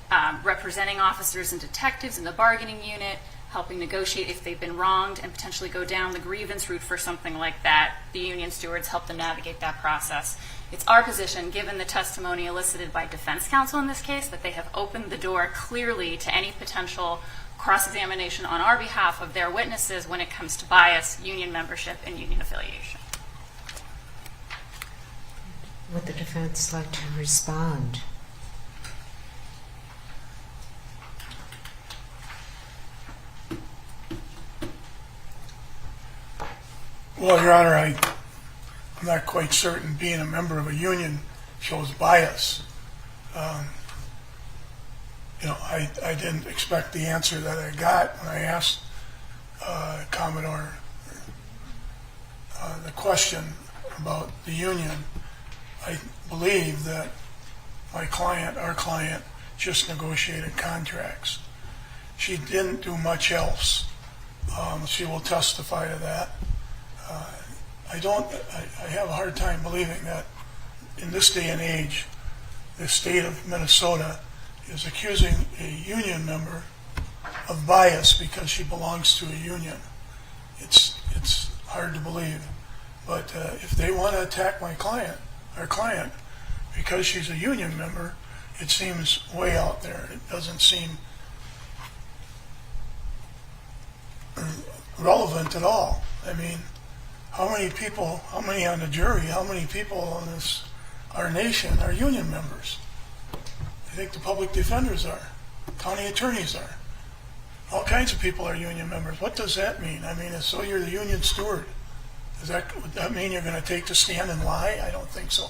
representing officers and detectives in the bargaining unit, helping negotiate if they've been wronged, and potentially go down the grievance route for something like that. The union stewards help them navigate that process. It's our position, given the testimony elicited by defense counsel in this case, that they have opened the door clearly to any potential cross-examination on our behalf of their witnesses when it comes to bias, union membership, and union affiliation. Would the defense like to respond? Well, Your Honor, I'm not quite certain being a member of a union shows bias. I didn't expect the answer that I got when I asked Commodore the question about the union. I believe that our client, just negotiated contracts. She didn't do much else. She will testify to that. I have a hard time believing that in this day and age, the state of Minnesota is accusing a union member of bias because she belongs to a union. It's hard to believe. But if they want to attack our client, because she's a union member, it seems way out there. It doesn't seem relevant at all. I mean, how many on the jury, how many people in our nation are union members? I think the public defenders are, county attorneys are. All kinds of people are union members. What does that mean? I mean, so you're the union steward. Would that mean you're going to take the stand and lie? I don't think so.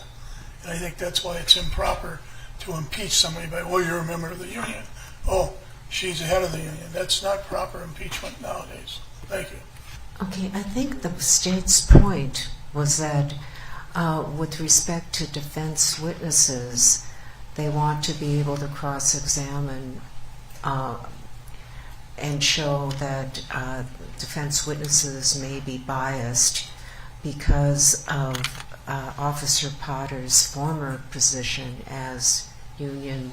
And I think that's why it's improper to impeach somebody by, well, you're a member of the union. Oh, she's the head of the union. That's not proper impeachment nowadays. Thank you. Okay, I think the state's point was that with respect to defense witnesses, they want to be able to cross-examine and show that defense witnesses may be biased because of Officer Potter's former position as union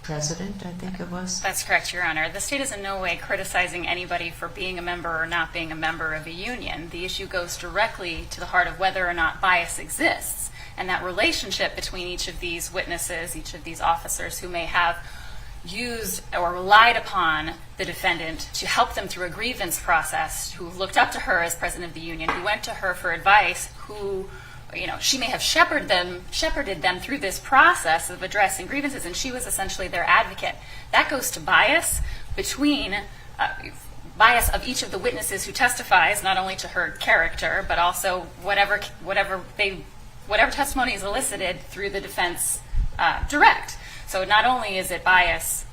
president, I think it was. That's correct, Your Honor. The state is in no way criticizing anybody for being a member or not being a member of a union. The issue goes directly to the heart of whether or not bias exists, and that relationship between each of these witnesses, each of these officers who may have used or relied upon the defendant to help them through a grievance process, who looked up to her as president of the union, who went to her for advice, who, you know, she may have shepherded them through this process of addressing grievances, and she was essentially their advocate. That goes to bias between bias of each of the witnesses who testifies, not only to her character, but also whatever testimony is elicited through the defense direct. So not only is it bias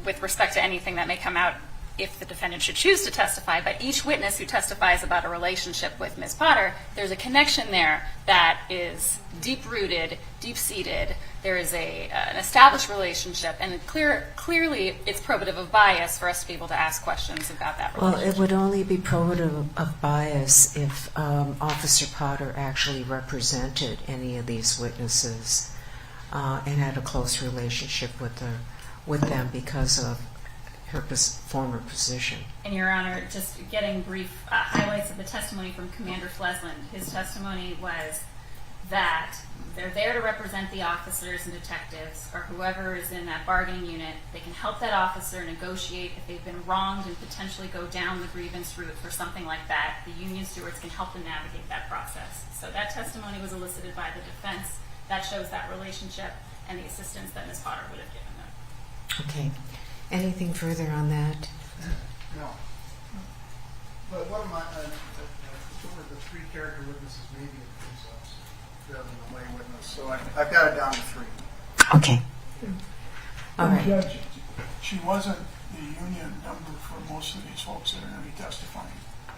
with respect to anything that may come out if the defendant should choose to testify, but each witness who testifies about a relationship with Ms. Potter, there's a connection there that is deep-rooted, deep-seated. There is an established relationship, and clearly it's probative of bias for us to be able to ask questions about that relationship. Well, it would only be probative of bias if Officer Potter actually represented any of these witnesses and had a close relationship with them because of her former position. And Your Honor, just getting brief highlights of the testimony from Commander Flesland. His testimony was that they're there to represent the officers and detectives or whoever is in that bargaining unit. They can help that officer negotiate if they've been wronged and potentially go down the grievance route for something like that. The union stewards can help them navigate that process. So that testimony was elicited by the defense. That shows that relationship and the assistance that Ms. Potter would have given them. Okay. Anything further on that? No. But one of the three character witnesses maybe it themselves rather than a lay witness. So I've got it down to 3. Okay. All right. Judge, she wasn't the union member for most of these folks that are going to be testifying.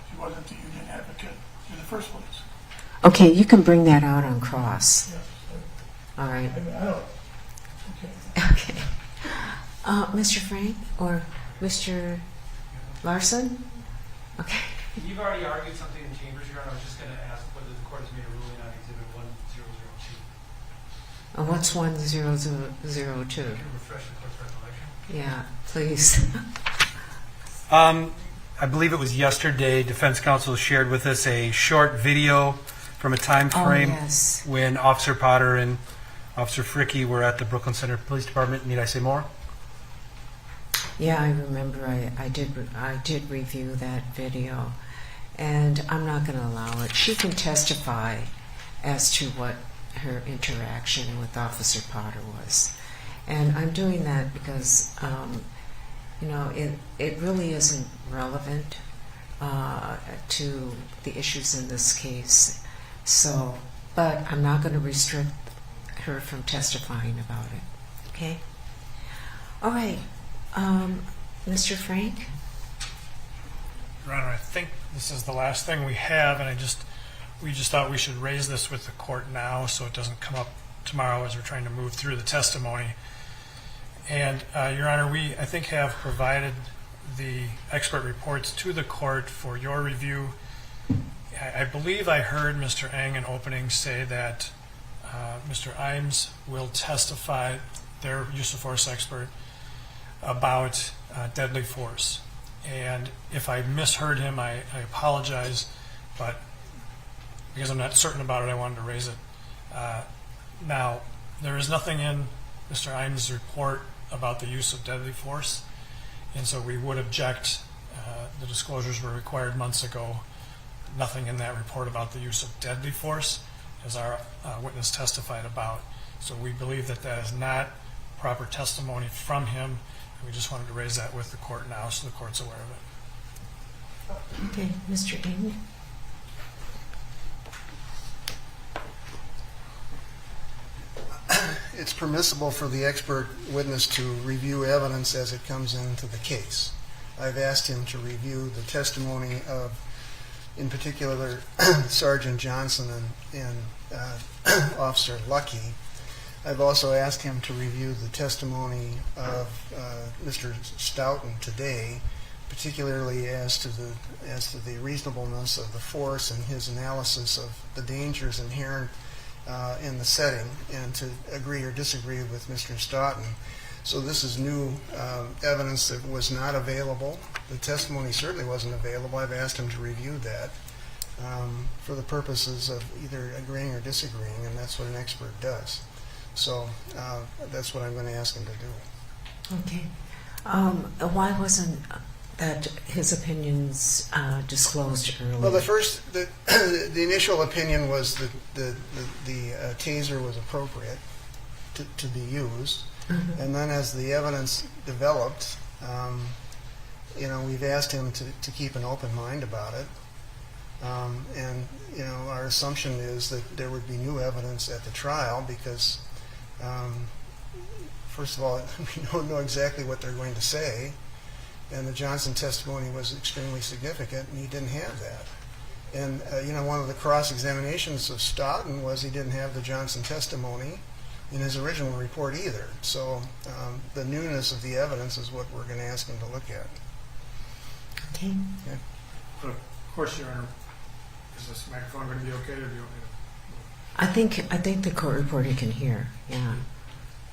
She wasn't the union advocate in the first place. Okay, you can bring that out on cross. Yes. All right. I mean, I don't. Okay. Okay. Mr. Frank or Mr. Larson? Okay. You've already argued something in chambers, Your Honor. I was just going to ask whether the court has made a ruling on Exhibit 1002. What's 1002? Can you refresh the court's recollection? Yeah, please. I believe it was yesterday, defense counsel shared with us a short video from a time frame yes. when Officer Potter and Officer Fricky were at the Brooklyn Center Police Department. Need I say more? Yeah, I remember. I did review that video, and I'm not going to allow it. She can testify as to what her interaction with Officer Potter was, and I'm doing that because it really isn't relevant to the issues in this case. So, but I'm not going to restrict her from testifying about it. Okay. All right. Mr. Frank? Your Honor, I think this is the last thing we have, and we just thought we should raise this with the court now so it doesn't come up tomorrow as we're trying to move through the testimony. And, Your Honor, we, I think, have provided the expert reports to the court for your review. I believe I heard Mr. Eng in opening say that Mr. Imes will testify, their use of force expert. about deadly force. And if I misheard him, I apologize, but because I'm not certain about it, I wanted to raise it. Now, there is nothing in Mr. Imes' report about the use of deadly force, and so we would object. The disclosures were required months ago. Nothing in that report about the use of deadly force, as our witness testified about. So we believe that that is not proper testimony from him. And we just wanted to raise that with the court now so the court's aware of it. Okay, Mr. Ing? It's permissible for the expert witness to review evidence as it comes into the case. I've asked him to review the testimony of, in particular, Sergeant Johnson and Officer Lucky. I've also asked him to review the testimony of Mr. Stoughton today, particularly as to the reasonableness of the force and his analysis of the dangers inherent in the setting, and to agree or disagree with Mr. Stoughton. So this is new evidence that was not available. The testimony certainly wasn't available. I've asked him to review that for the purposes of either agreeing or disagreeing, and that's what an expert does. So that's what I'm going to ask him to do. Okay. Why wasn't that his opinions disclosed earlier? Well, the initial opinion was that the taser was appropriate to be used. Mm-hmm. And then as the evidence developed, we've asked him to keep an open mind about it. And our assumption is that there would be new evidence at the trial because, first of all, we don't know exactly what they're going to say. And the Johnson testimony was extremely significant, and he didn't have that. And, one of the cross-examinations of Stoughton was he didn't have the Johnson testimony in his original report either. So the newness of the evidence is what we're going to ask him to look at. Okay. Yeah. Of course, Your Honor. Is this microphone going to be okay, or do you want me to? I think the court reporter can hear. Yeah.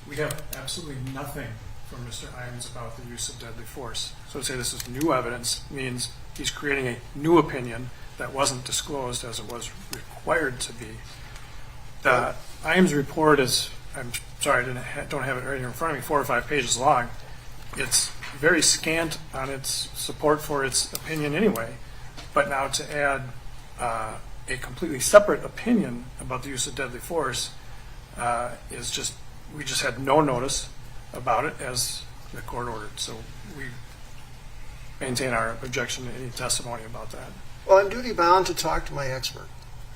We have absolutely nothing from Mr. Imes about the use of deadly force. So to say this is new evidence means he's creating a new opinion that wasn't disclosed as it was required to be. The Imes report is, I'm sorry, I don't have it right here in front of me, 4 or 5 pages long. It's very scant on its support for its opinion anyway. But now to add a completely separate opinion about the use of deadly force is just, we just had no notice about it as the court ordered. So we maintain our objection to any testimony about that. Well, I'm duty bound to talk to my expert.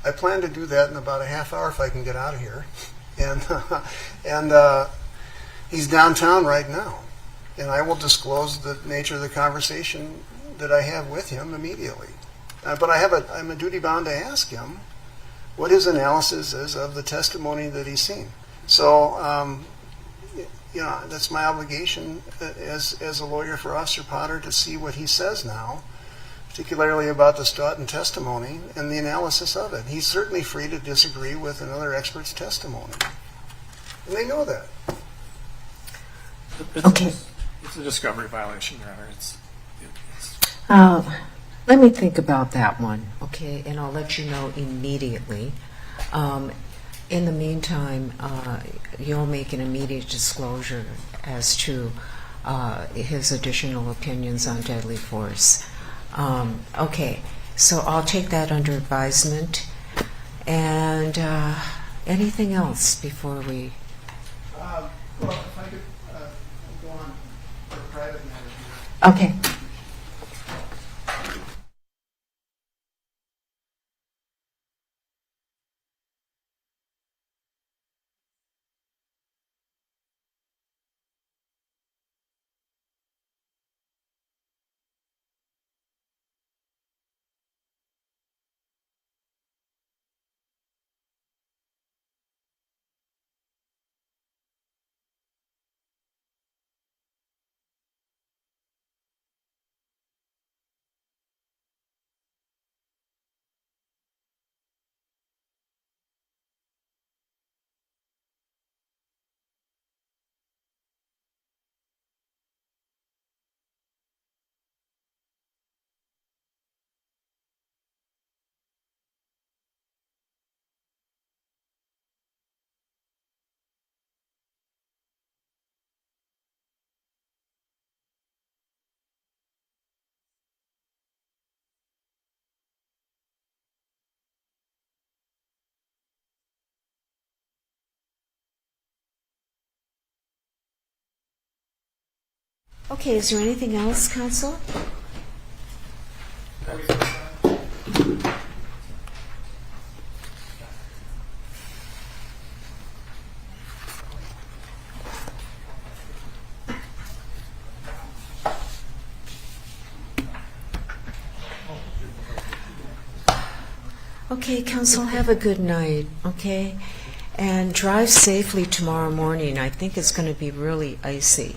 I plan to do that in about a half hour if I can get out of here. And he's downtown right now. And I will disclose the nature of the conversation that I have with him immediately. But I'm a duty bound to ask him what his analysis is of the testimony that he's seen. So, that's my obligation as a lawyer for Officer Potter to see what he says now, particularly about the Stoughton testimony and the analysis of it. He's certainly free to disagree with another expert's testimony. And they know that. Okay. It's a discovery violation, Your Honor. Let me think about that one, okay, and I'll let you know immediately. In the meantime, you'll make an immediate disclosure as to his additional opinions on deadly force. Okay, so I'll take that under advisement. And anything else before we... Well, if I could go on for a private matter here. Okay. Okay, is there anything else, counsel? Okay, counsel, have a good night, okay? And drive safely tomorrow morning. I think it's going to be really icy.